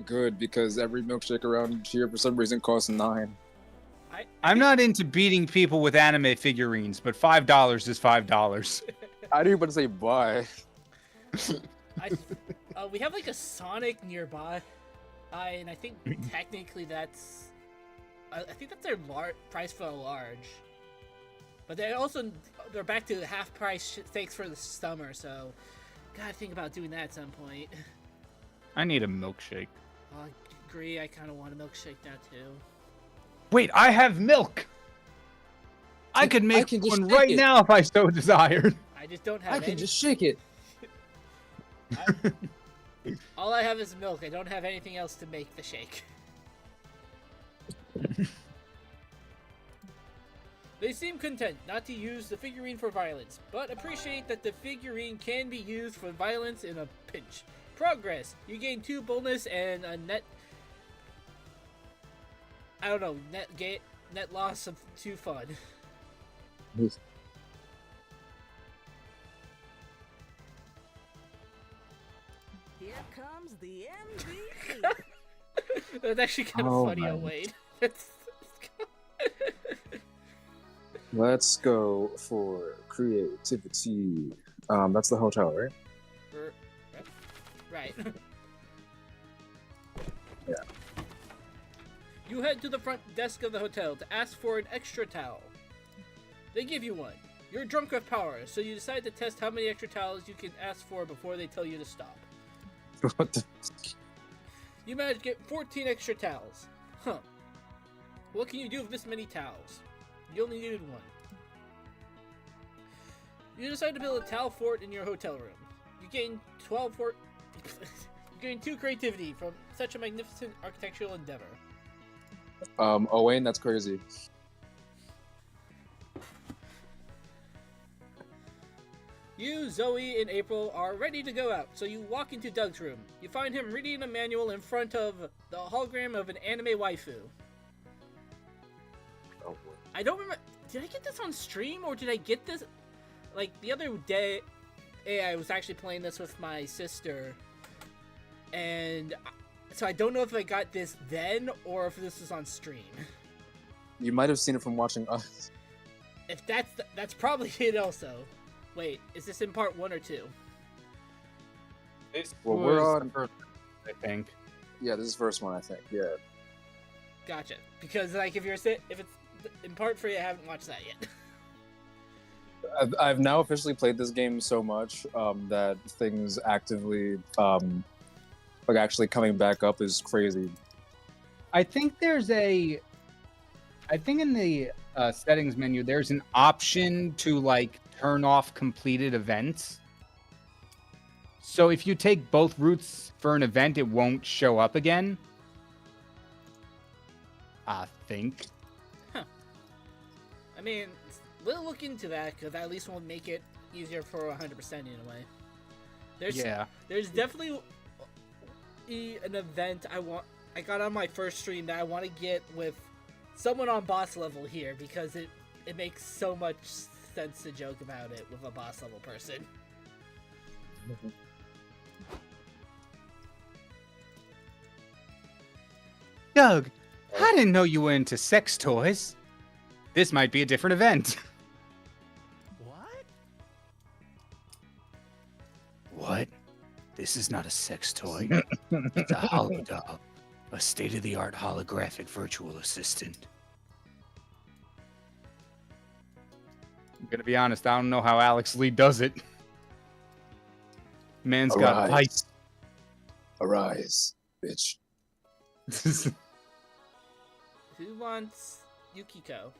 Speaker 3: good, because every milkshake around here for some reason costs $9.
Speaker 2: I'm not into beating people with anime figurines, but $5 is $5.
Speaker 3: I didn't even say buy.
Speaker 1: We have like a Sonic nearby, and I think technically that's, I think that's their price for a large. But they're back to half price steaks for the summer, so gotta think about doing that at some point.
Speaker 2: I need a milkshake.
Speaker 1: I agree. I kind of want a milkshake now too.
Speaker 2: Wait, I have milk. I could make
Speaker 3: can just
Speaker 2: one
Speaker 3: shake
Speaker 2: right
Speaker 3: it.
Speaker 2: now if I so desired.
Speaker 1: I just don't have.
Speaker 3: I can
Speaker 1: any.
Speaker 3: just shake it.
Speaker 1: All I have is milk. I don't have anything else to make the shake. They seem content not to use the figurine for violence, but appreciate that the figurine can be used for violence in a pinch. Progress. You gain 2 bonus and a net... I don't know, net loss of 2 fun.
Speaker 4: Here comes the MVP.
Speaker 1: That's actually kind of funny,
Speaker 3: my.
Speaker 1: oh wait.
Speaker 3: Let's go for creativity. That's the hotel, right?
Speaker 1: Right.
Speaker 3: Yeah.
Speaker 1: You head to the front desk of the hotel to ask for an extra towel. They give you one. You're drunk with power, so you decide to test how many extra towels you can ask for before they tell you to stop.
Speaker 3: What the?
Speaker 1: You manage to get 14 extra towels. Huh. What can you do with this many towels? You only needed one. You decide to build a towel fort in your hotel room. You gain 2 creativity from such a magnificent architectural endeavor.
Speaker 3: Owain, that's crazy.
Speaker 1: You, Zoe, and April are ready to go out, so you walk into Doug's room. You find him reading a manual in front of the hologram of an anime waifu.
Speaker 3: Oh,
Speaker 1: I don't remember. Did I get this on stream, or did I get this... Like, the other day, I was actually playing this with my sister, and so I don't know if I got this then, or if this was on stream.
Speaker 3: you might have seen it from watching us.
Speaker 1: If that's probably it also. Wait, is this in part 1 or 2?
Speaker 2: This
Speaker 3: Well,
Speaker 2: was
Speaker 3: we're
Speaker 2: the
Speaker 3: on-
Speaker 2: first, I think.
Speaker 3: Yeah, this is the first one, I think. Yeah.
Speaker 1: Gotcha. Because like if it's in part 3, I haven't watched that yet.
Speaker 3: I've now officially played this game so much that things actively, like actually coming back up is crazy.
Speaker 2: I think in the settings menu, there's an option to like turn off completed events. So if you take both routes for an event, it won't show up again. I think.
Speaker 1: I mean, we'll look into that because that at least will make it easier for 100% in a way. There's definitely an event I got on my first stream that I want to get with someone on boss level here because it makes so much sense to joke about it with a boss level person.
Speaker 2: Doug, I didn't know you were into sex toys. This might be a different event.
Speaker 5: What?
Speaker 7: What? This is not a sex toy. It's a holodoll, a state-of-the-art holographic virtual assistant.
Speaker 2: I'm gonna be honest, I don't know how Alex Lee does it. Man's got
Speaker 3: Arise. Arise, bitch.
Speaker 2: pipes.
Speaker 1: Who wants Yukiko?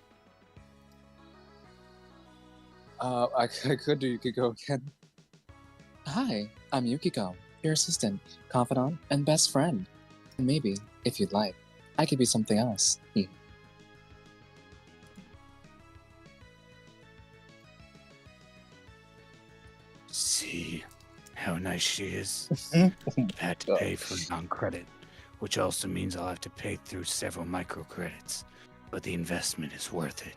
Speaker 3: I could do Yukiko again.
Speaker 6: Hi, I'm Yukiko, your assistant, confidant, and best friend. And maybe, if you'd like, I could be something else.
Speaker 7: See how nice she is. I've had to pay for non-credit, which also means I'll have to pay through several microcredits, but the investment is worth it.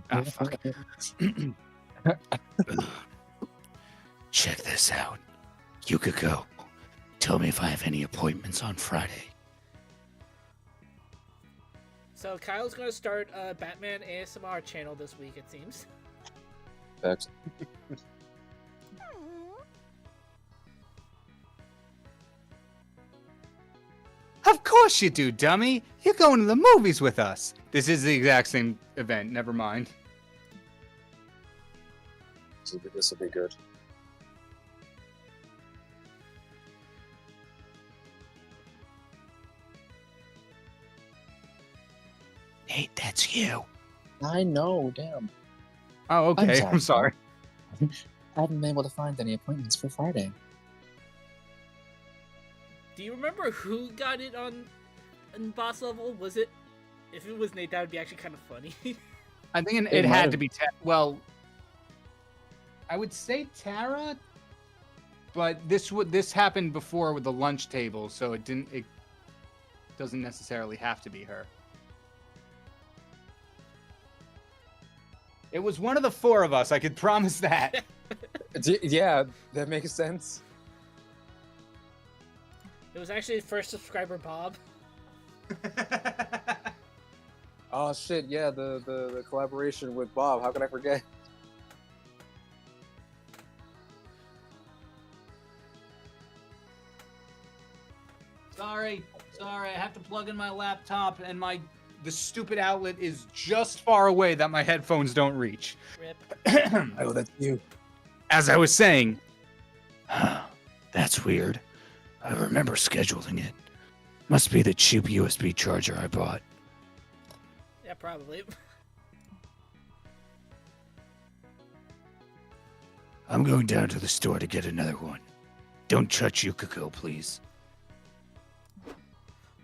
Speaker 7: Ah, fuck. Check this out. Yukiko, tell me if I have any appointments on Friday.
Speaker 1: So Kyle's gonna start a Batman ASMR channel this week, it seems.
Speaker 3: Facts.
Speaker 2: Of course you do, dummy. You're going to the movies with us. This is the exact same event. Never mind.
Speaker 3: This will be good.
Speaker 7: Nate, that's you.
Speaker 6: I know, damn.
Speaker 2: Oh, okay.
Speaker 6: I'm
Speaker 2: I'm sorry.
Speaker 6: I haven't been able to find any appointments for Friday.
Speaker 1: Do you remember who got it on boss level? Was it? If it was Nate, that would be actually kind of funny.
Speaker 2: I think
Speaker 3: It
Speaker 2: it
Speaker 3: might
Speaker 2: had
Speaker 3: have-
Speaker 2: to be well. I would say Tara, but this happened before with the lunch table, so it doesn't necessarily have to be her. It was one of the four of us. I could promise that.
Speaker 3: Yeah, that makes sense.
Speaker 1: It was actually first subscriber Bob.
Speaker 3: Oh shit, yeah, the collaboration with Bob. How can I forget?
Speaker 2: Sorry, I have to plug in my laptop, and the stupid outlet is just far away that my headphones don't reach.
Speaker 1: Rip.
Speaker 3: Oh, that's you.
Speaker 7: As I was saying, that's weird. I remember scheduling it. Must be the cheap USB charger I bought.
Speaker 1: Yeah, probably.
Speaker 7: I'm going down to the store to get another one. Don't touch Yukiko, please.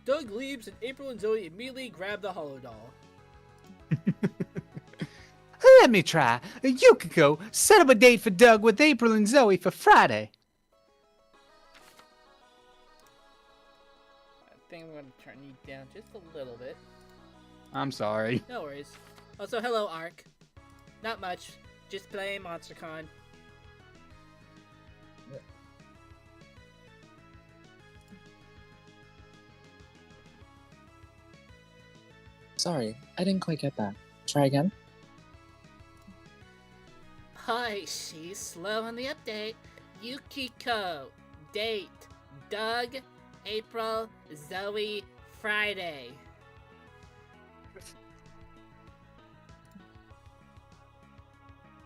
Speaker 1: Doug leaves, and April and Zoe immediately grab the hollow doll.
Speaker 2: Let me try. Yukiko, set up a date for Doug with April and Zoe for Friday.
Speaker 1: I think I'm gonna turn you down just a little bit.
Speaker 2: I'm sorry.
Speaker 1: No worries. Also, hello, Ark. Not much. Just playing MonsterCon.
Speaker 6: Sorry, I didn't quite get that. Try again.
Speaker 1: Hi, she's slow on the update. Yukiko. Date. Doug. April. Zoe. Friday.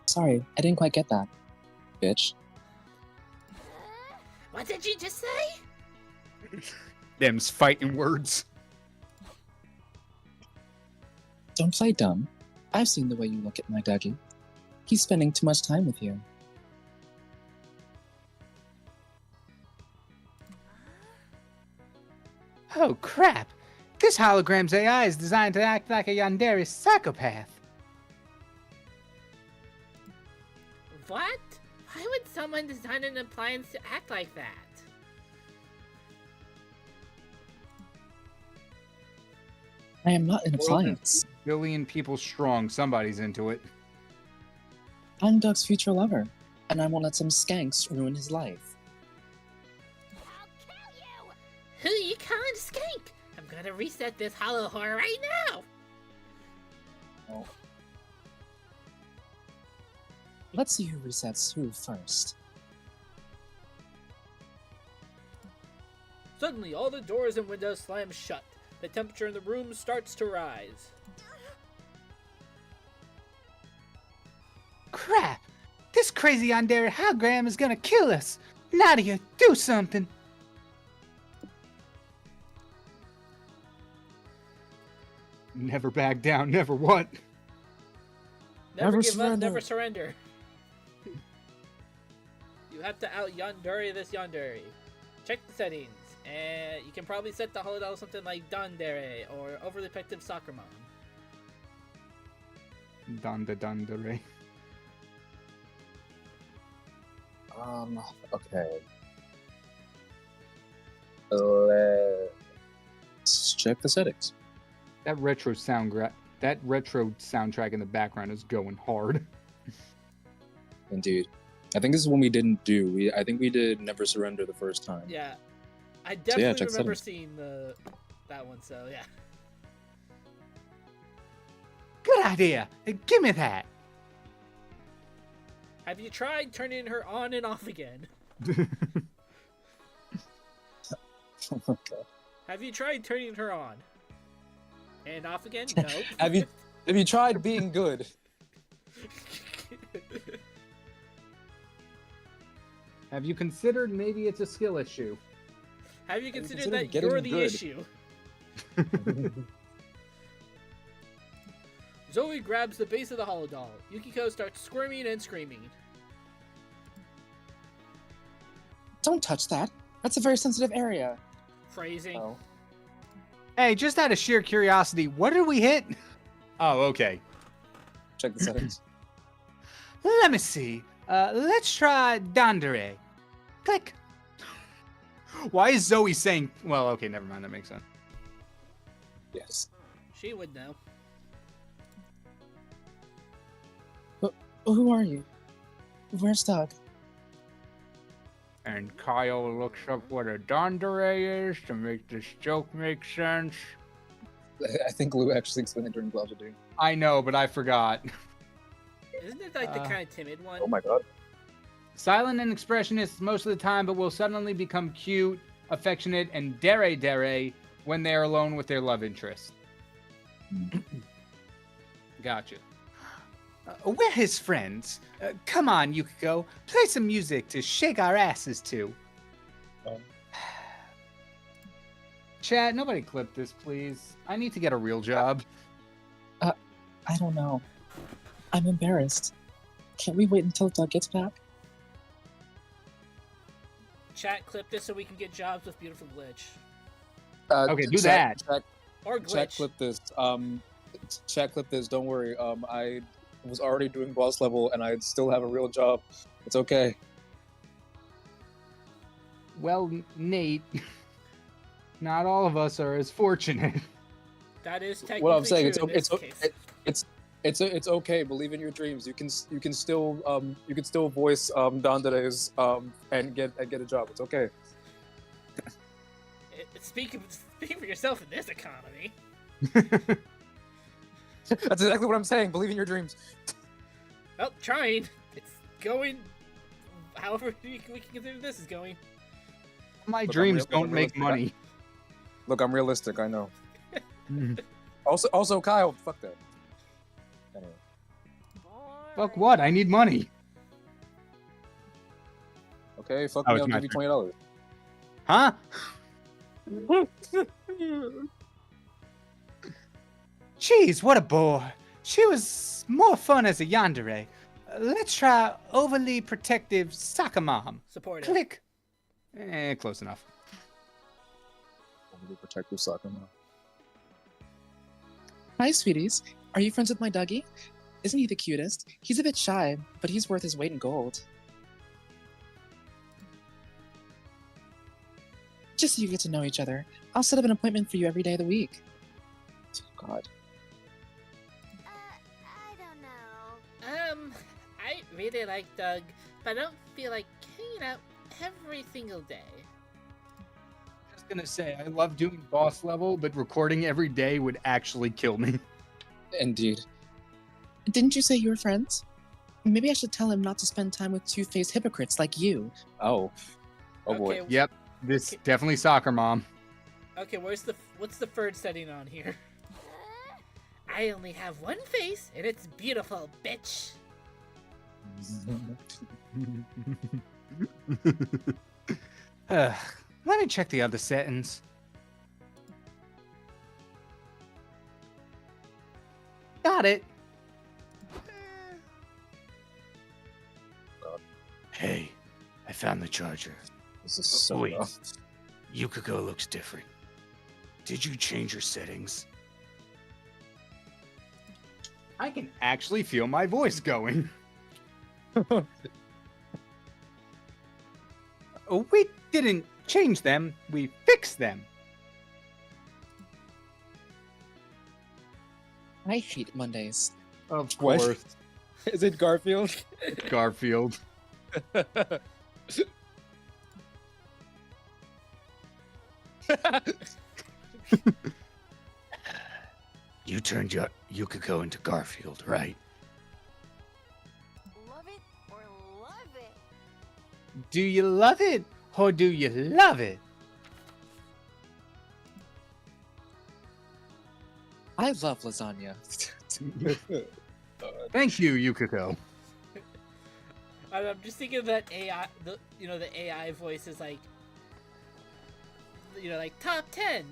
Speaker 6: Sorry, I didn't quite get that. Bitch.
Speaker 1: What did you just say?
Speaker 2: Them's fighting words.
Speaker 6: Don't play dumb. I've seen the way you look at my Dougie. He's spending too much time with you.
Speaker 2: Oh, crap. This hologram's AI is designed to act like a yandere psychopath.
Speaker 1: What? Why would someone design an appliance to act like that?
Speaker 6: I am not an
Speaker 2: World
Speaker 6: appliance.
Speaker 2: Billion people strong. Somebody's into it.
Speaker 6: I'm Doug's future lover, and I won't let some skanks ruin his life.
Speaker 1: I'll kill you! Who you calling skank? I'm gonna reset this hollow whore right now!
Speaker 6: Let's see who resets who first.
Speaker 1: Suddenly, all the doors and windows slam shut. The temperature in the room starts to rise.
Speaker 2: Crap! This crazy yandere hologram is gonna kill us! Nadia, do something! Never back down, never what?
Speaker 1: Never
Speaker 6: Never
Speaker 1: give up,
Speaker 6: surrender.
Speaker 1: never surrender. You have to out yandere this yandere. Check the settings, and you can probably set the holodoll something like Dandere or Overly Effective Soccer Mom.
Speaker 2: Dundere.
Speaker 3: Okay.
Speaker 6: Let's check the settings.
Speaker 2: That retro soundtrack in the background is going hard.
Speaker 3: Indeed. I think this is one we didn't do. I think we did Never Surrender the first time.
Speaker 1: Yeah, I
Speaker 3: yeah,
Speaker 1: definitely
Speaker 3: check
Speaker 1: remember
Speaker 3: settings.
Speaker 1: seeing that one. So yeah.
Speaker 2: Good idea! Give me that!
Speaker 1: Have you tried turning her on and off again?
Speaker 3: Oh my god.
Speaker 1: Have you tried turning her on and off again? No.
Speaker 3: Have you tried being good?
Speaker 2: Have you considered maybe it's a skill issue?
Speaker 1: Have you considered
Speaker 3: considered
Speaker 1: that
Speaker 3: getting
Speaker 1: you're the
Speaker 3: good?
Speaker 1: issue? Zoe grabs the base of the holodoll. Yukiko starts squirming and screaming.
Speaker 6: Don't touch that. That's a very sensitive area.
Speaker 1: Phrasing.
Speaker 3: Oh.
Speaker 2: Hey, just out of sheer curiosity, what did we hit? Oh, okay.
Speaker 3: Check the settings.
Speaker 2: Let me see. Let's try Dandere. Click. Why is Zoe saying... Well, okay, never mind. That makes sense.
Speaker 3: Yes.
Speaker 1: She would know.
Speaker 6: Who are you? Where's Doug?
Speaker 2: And Kyle looks up what a Dandere is to make this joke make sense.
Speaker 3: I think Lou actually explained it during Blah-Blah-Doo.
Speaker 2: I know, but I forgot.
Speaker 1: Isn't it like the kind of timid one?
Speaker 3: Oh my god.
Speaker 2: Silent and expressionist most of the time, but will suddenly become cute, affectionate, and dere when they are alone with their love interest. Gotcha. We're his friends. Come on, Yukiko. Play some music to shake our asses to. Chat, nobody clip this, please. I need to get a real job.
Speaker 6: I don't know. I'm embarrassed. Can't we wait until Doug gets back?
Speaker 1: Chat, clip this so we can get jobs with Beautiful Glitch.
Speaker 2: Okay, do that.
Speaker 1: Or Glitch.
Speaker 3: Chat clip this. Chat clip this. Don't worry. I was already doing boss level, and I still have a real job. It's okay.
Speaker 2: Well, Nate, not all of us are as fortunate.
Speaker 1: That is technically
Speaker 3: What I'm saying,
Speaker 1: true in this case.
Speaker 3: it's okay. Believe in your dreams. You can still voice Dandare's and get a job. It's okay.
Speaker 1: Speak for yourself in this economy.
Speaker 3: That's exactly what I'm saying. Believe in your dreams.
Speaker 1: Well, trying. It's going. However we can consider this is going.
Speaker 2: My
Speaker 3: Look,
Speaker 2: dreams
Speaker 3: I'm
Speaker 2: don't make
Speaker 3: realistic.
Speaker 2: money.
Speaker 3: Look, I'm realistic. I know. Also, Kyle, fuck that. Anyway.
Speaker 2: Fuck what? I need money.
Speaker 3: Okay, fuck
Speaker 2: Oh,
Speaker 3: me.
Speaker 2: it's
Speaker 3: I'll
Speaker 2: my
Speaker 3: give you $20.
Speaker 2: Huh? Jeez, what a bore. She was more fun as a yandere. Let's try overly protective soccer mom.
Speaker 1: Supportive.
Speaker 2: Click. Close enough.
Speaker 3: Overly protective soccer mom.
Speaker 6: Hi, sweeties. Are you friends with my Dougie? Isn't he the cutest? He's a bit shy, but he's worth his weight in gold. Just so you get to know each other, I'll set up an appointment for you every day of the week.
Speaker 3: Oh, God.
Speaker 4: I don't know.
Speaker 1: I really like Doug, but I don't feel like hanging out every single day.
Speaker 2: Just gonna say, I love doing boss level, but recording every day would actually kill me.
Speaker 3: Indeed.
Speaker 6: Didn't you say you were friends? Maybe I should tell him not to spend time with two-faced hypocrites like you.
Speaker 3: Oh. Oh boy.
Speaker 1: Okay,
Speaker 2: Yep, this
Speaker 1: Okay.
Speaker 2: definitely soccer mom.
Speaker 1: Okay, what's the third setting on here? I only have one face, and it's beautiful, bitch.
Speaker 2: Let me check the other settings. Got it.
Speaker 7: Hey, I found the charger.
Speaker 3: This is so
Speaker 7: Wait.
Speaker 3: rough.
Speaker 7: Yukiko looks different. Did you change your settings?
Speaker 2: I can actually feel my voice going. Oh, we didn't change them, we fixed them.
Speaker 6: I hate Mondays.
Speaker 2: Of
Speaker 3: What?
Speaker 2: course.
Speaker 3: Is it Garfield?
Speaker 2: Garfield.
Speaker 7: You turned your Yukiko into Garfield, right?
Speaker 4: Love it or love it.
Speaker 2: Do you love it or do you love it?
Speaker 6: I love lasagna.
Speaker 2: Thank you, Yukiko.
Speaker 1: I'm just thinking of that AI, the AI voice is like, like top 10,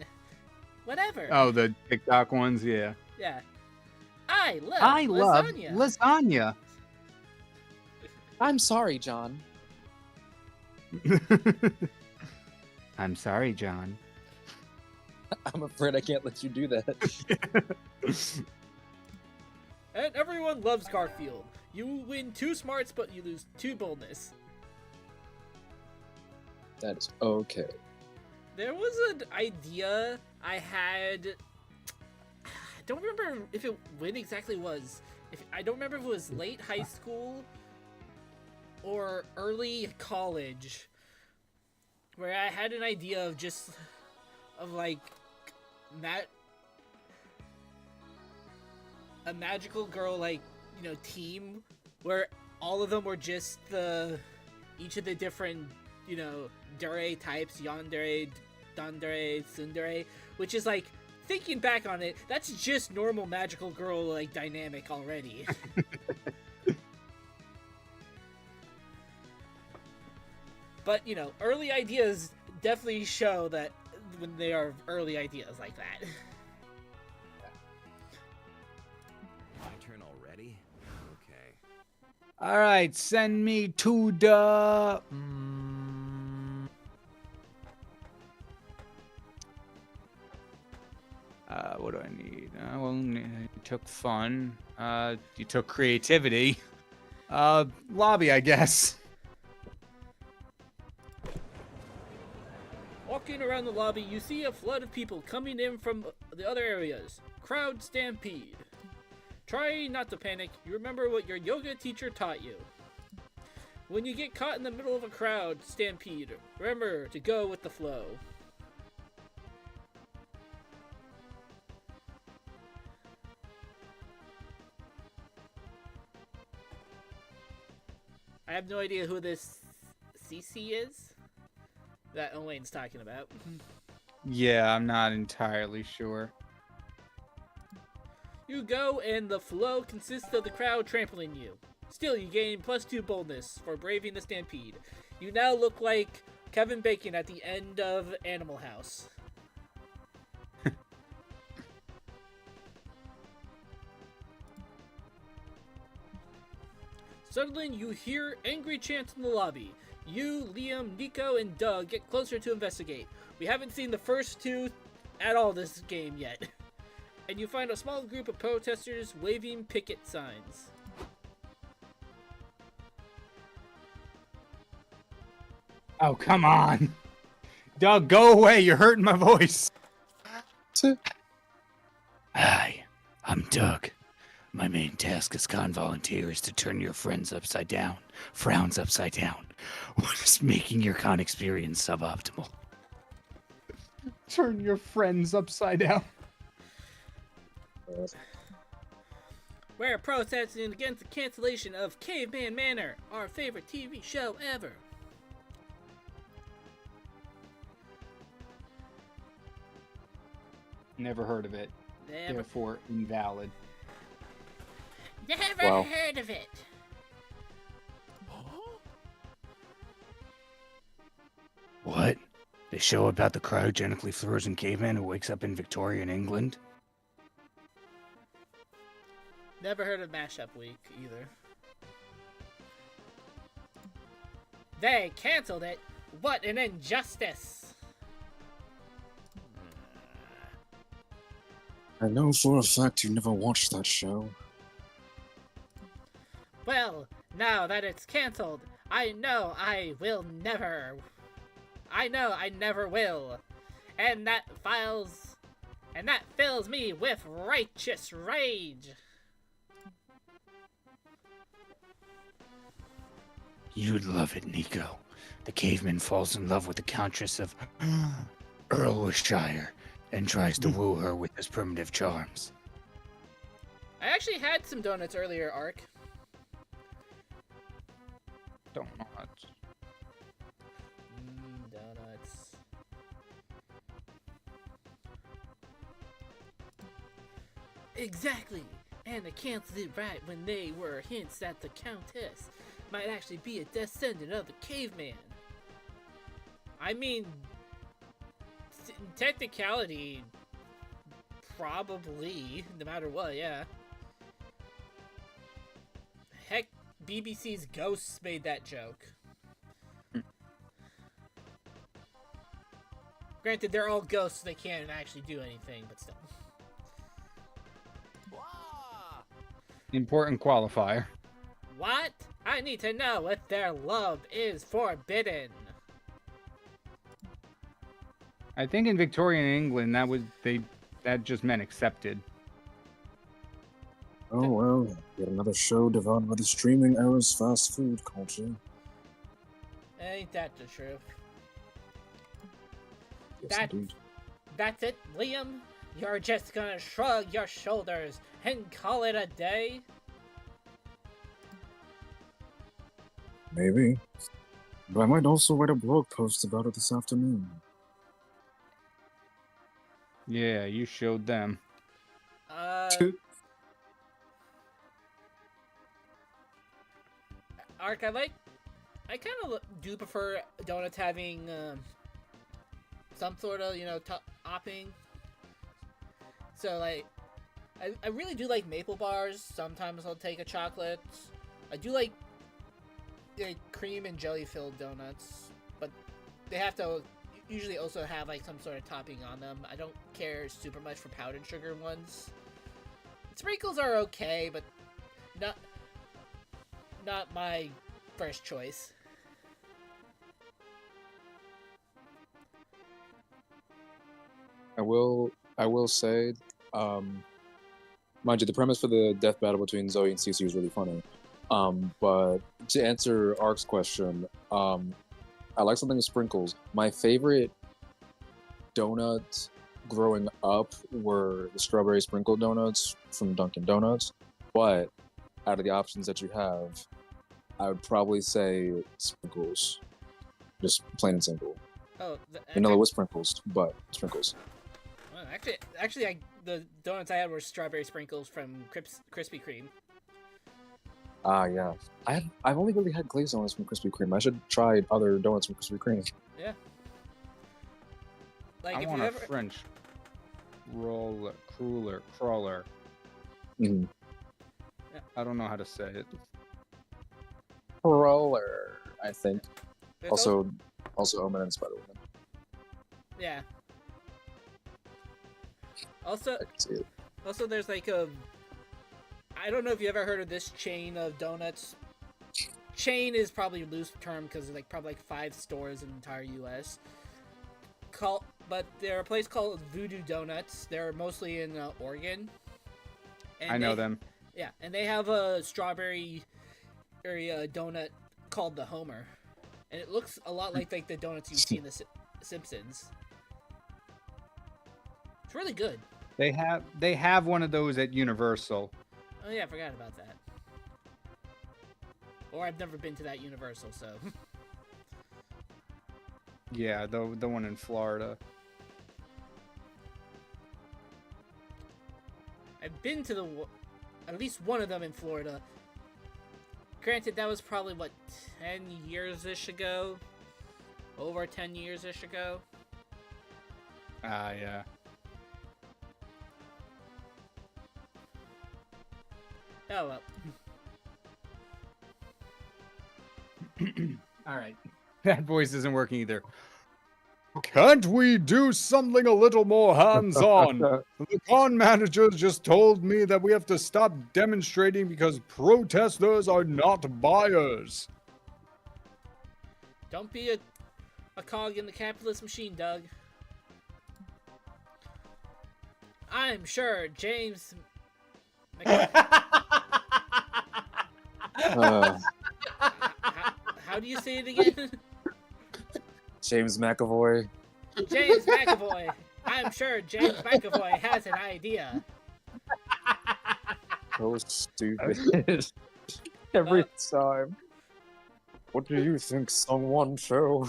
Speaker 1: whatever.
Speaker 2: Oh, the TikTok ones, yeah.
Speaker 1: Yeah. I love lasagna.
Speaker 2: lasagna.
Speaker 6: I'm sorry, John.
Speaker 2: I'm sorry, John.
Speaker 3: I'm afraid I can't let you do that.
Speaker 1: And everyone loves Garfield. You win 2 smarts, but you lose 2 boldness.
Speaker 3: That is okay.
Speaker 1: There was an idea I had. I don't remember when exactly was. I don't remember if it was late high school or early college, where I had an idea of like a magical girl, like, you know, team where all of them were just each of the different, you know, dere types, yandere, dandere, tsundere, which is like, thinking back on it, that's just normal magical girl like dynamic already. But, you know, early ideas definitely show that when they are early ideas like that.
Speaker 5: My turn already? Okay.
Speaker 2: All right, send me to the. What do I need? Well, you took fun. You took creativity. Lobby, I guess.
Speaker 1: Walking around the lobby, you see a flood of people coming in from the other areas. Crowd stampede. Try not to panic. You remember what your yoga teacher taught you. When you get caught in the middle of a crowd stampede, remember to go with the flow. I have no idea who this CC is that Owain's talking about.
Speaker 2: Yeah, I'm not entirely sure.
Speaker 1: You go, and the flow consists of the crowd trampling you. Still, you gain +2 boldness for braving the stampede. You now look like Kevin Bacon at the end of Animal House. Suddenly, you hear angry chants in the lobby. You, Liam, Nico, and Doug get closer to investigate. We haven't seen the first 2 at all this game yet. And you find a small group of protesters waving picket signs.
Speaker 2: Oh, come on. Doug, go away. You're hurting my voice.
Speaker 7: Hi, I'm Doug. My main task as con volunteer is to turn your frowns upside down, what is making your con experience suboptimal.
Speaker 2: Turn your friends upside down.
Speaker 1: We're protesting against the cancellation of Caveman Manor, our favorite TV show ever.
Speaker 2: Never heard of it.
Speaker 1: Never
Speaker 2: Therefore, invalid.
Speaker 1: Never heard of it.
Speaker 7: What? The show about the cryogenically frozen caveman who wakes up in Victorian England?
Speaker 1: Never heard of Mashup Week either. They canceled it. What an injustice.
Speaker 6: I know for a fact you never watched that show.
Speaker 1: Well, now that it's canceled, I know I never will. And that fills me with righteous rage.
Speaker 7: You'd love it, Nico. The caveman falls in love with the Countess of Earlshire and tries to woo her with his primitive charms.
Speaker 1: I actually had some donuts earlier, Ark.
Speaker 2: Donuts.
Speaker 1: Donuts. Exactly! And they canceled it right when they were hints that the Countess might actually be a descendant of the caveman. I mean, in technicality, probably, no matter what, yeah. Heck, BBC's Ghosts made that joke. Granted, they're all ghosts, so they can't actually do anything, but still.
Speaker 2: Important qualifier.
Speaker 1: What? I need to know if their love is forbidden.
Speaker 2: I think in Victorian England that just meant accepted.
Speaker 6: Oh well, yet another show devoured by the streaming era's fast food culture.
Speaker 1: Ain't that the truth?
Speaker 6: Yes, indeed.
Speaker 1: That's it, Liam? You're just gonna shrug your shoulders and call it a day?
Speaker 6: Maybe. But I might also write a blog post about it this afternoon.
Speaker 2: Yeah, you showed them.
Speaker 1: Ark, I kind of do prefer donuts having some sort of, topping. So, like, I really do like maple bars. Sometimes I'll take a chocolate. I do like cream and jelly filled donuts, but they have to usually also have like some sort of topping on them. I don't care super much for powdered sugar ones. Sprinkles are okay, but not my first choice.
Speaker 3: I will say, mind you, the premise for the death battle between Zoe and Cece is really funny. But to answer Ark's question, I like something with sprinkles. My favorite donuts growing up were the strawberry sprinkle donuts from Dunkin' Donuts. But out of the options that you have, I would probably say sprinkles. Just plain and simple.
Speaker 1: Oh,
Speaker 3: Vanilla with sprinkles, but sprinkles.
Speaker 1: Well, actually, the donuts I had were strawberry sprinkles from Krispy Kreme.
Speaker 3: Ah, yeah. I've only really had glazed donuts from Krispy Kreme. I should try other donuts from Krispy Kreme.
Speaker 1: Yeah. Like
Speaker 2: I
Speaker 1: if
Speaker 2: want
Speaker 1: you
Speaker 2: a
Speaker 1: ever
Speaker 2: French crawler.
Speaker 3: Mm-hmm.
Speaker 1: Yeah.
Speaker 2: I don't know how to say it.
Speaker 3: Roller, I think.
Speaker 1: there's
Speaker 3: Also Omen and Spider-Woman.
Speaker 1: yeah. Also,
Speaker 3: I can see it.
Speaker 1: Also, there's like I don't know if you ever heard of this chain of donuts. Chain is probably a loose term because there's probably 5 stores in the entire U.S. But they're a place called Voodoo Donuts. They're mostly in Oregon. And
Speaker 2: I know them.
Speaker 1: Yeah, and they have a strawberry area donut called the Homer, and it looks a lot like the donuts you see in the Simpsons. It's really good.
Speaker 2: They have one of those at Universal.
Speaker 1: Oh yeah, I forgot about that. Or I've never been to that Universal, so.
Speaker 2: Yeah, the one in Florida.
Speaker 1: I've been to at least one of them in Florida. Granted, that was probably 10 years-ish ago, over 10 years-ish ago.
Speaker 2: Ah, yeah.
Speaker 1: Oh well.
Speaker 2: All right. That voice isn't working either. Can't we do something a little more hands-on? The con managers just told me that we have to stop demonstrating because protesters are not buyers.
Speaker 1: Don't be a cog in the capitalist machine, Doug. I'm sure James... How do you say it again?
Speaker 3: James McAvoy.
Speaker 1: James McAvoy. I'm sure James McAvoy has an idea.
Speaker 3: So stupid. Every time. What do you think, someone show?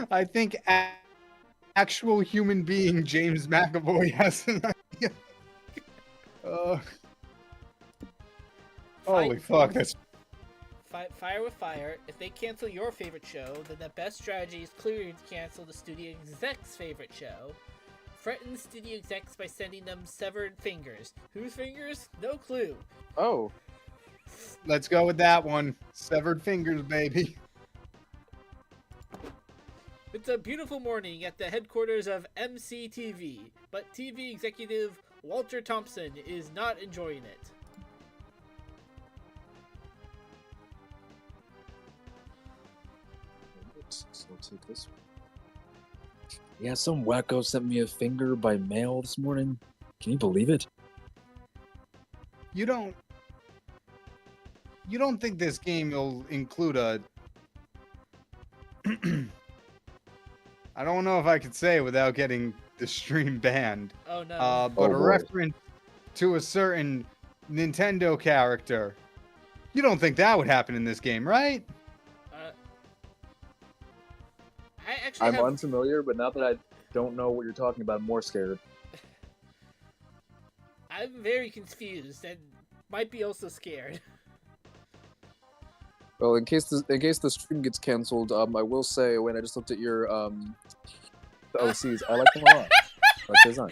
Speaker 2: I think actual human being James McAvoy has an idea. Holy fuck, that's...
Speaker 1: Fire with fire. If they cancel your favorite show, then the best strategy is clearly to cancel the studio exec's favorite show. Threaten studio execs by sending them severed fingers. Whose fingers? No clue.
Speaker 3: Oh.
Speaker 2: Let's go with that one. Severed fingers, baby.
Speaker 1: But It's a beautiful morning at the headquarters of MCTV, but TV executive Walter Thompson is not enjoying it.
Speaker 3: So I'll take this one. Yeah, some wacko sent me a finger by mail this morning. Can you believe it?
Speaker 2: You don't think this game will include a I don't know if I could say it without getting the stream banned.
Speaker 1: Oh no.
Speaker 2: But
Speaker 3: Oh,
Speaker 2: a
Speaker 3: boy.
Speaker 2: reference to a certain Nintendo character. You don't think that would happen in this game, right?
Speaker 1: I actually
Speaker 3: I'm
Speaker 1: have...
Speaker 3: unfamiliar, but now that I don't know what you're talking about, I'm more scared.
Speaker 1: I'm very confused and might be also scared.
Speaker 3: Well, in case the stream gets canceled, I will say when I just looked at your the OCs, I like them a lot. I like design.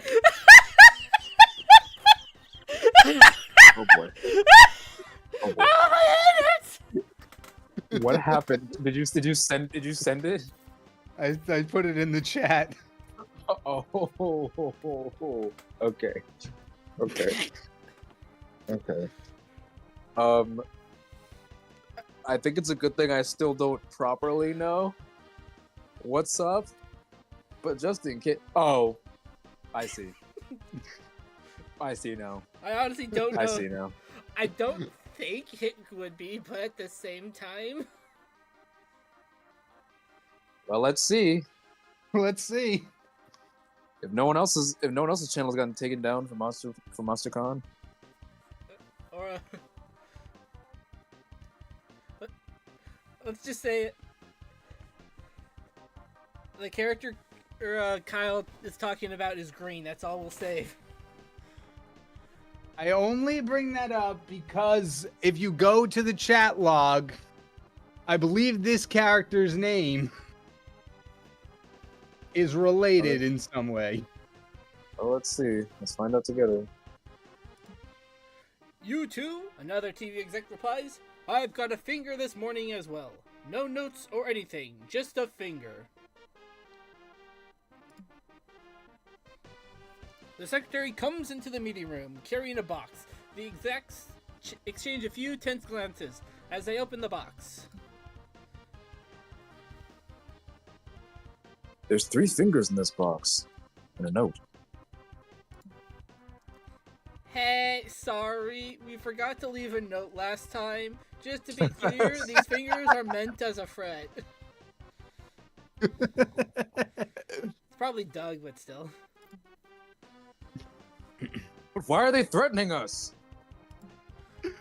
Speaker 3: Oh boy. Oh boy.
Speaker 1: Oh, my head hurts!
Speaker 3: What happened? Did you send it?
Speaker 2: I put it in the chat.
Speaker 3: Oh. Okay. I think it's a good thing I still don't properly know what's up, but just in case. Oh, I see. I see now.
Speaker 1: I honestly don't know.
Speaker 3: I see now.
Speaker 1: I don't think it would be, but at the same time...
Speaker 3: Well, let's see.
Speaker 2: Let's see.
Speaker 3: If no one else's channel's gotten taken down from MonsterCon.
Speaker 1: Or let's just say the character Kyle is talking about is green. That's all we'll say.
Speaker 2: I only bring that up because if you go to the chat log, I believe this character's name is related in some way.
Speaker 3: Oh, let's see. Let's find out together.
Speaker 1: You too? Another TV exec replies, I've got a finger this morning as well. No notes or anything, just a finger. The secretary comes into the meeting room, carrying a box. The execs exchange a few tense glances as they open the box.
Speaker 3: There's 3 fingers in this box. And a note.
Speaker 1: Hey, sorry, we forgot to leave a note last time. Just to be clear, these fingers are meant as a threat. It's probably Doug, but still.
Speaker 3: But why are they threatening us?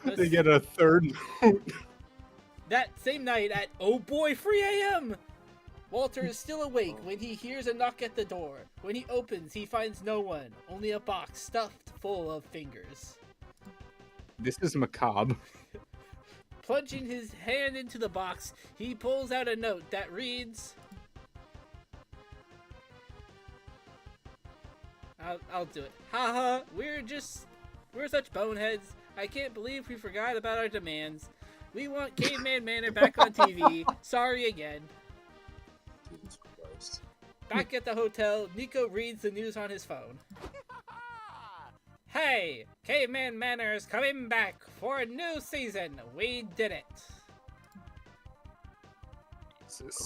Speaker 2: They get a third note.
Speaker 1: That same night at, oh boy, 3 a.m., Walter is still awake when he hears a knock at the door. When he opens, he finds no one, only a box stuffed full of fingers.
Speaker 2: This is macabre.
Speaker 1: Plunging his hand into the box, he pulls out a note that reads... I'll do it. Haha, we're such boneheads. I can't believe we forgot about our demands. We want Caveman Manor back on TV. Sorry again.
Speaker 3: Jesus Christ.
Speaker 1: Back at the hotel, Nico reads the news on his phone. Hey, Caveman Manor is coming back for a new season. We did it.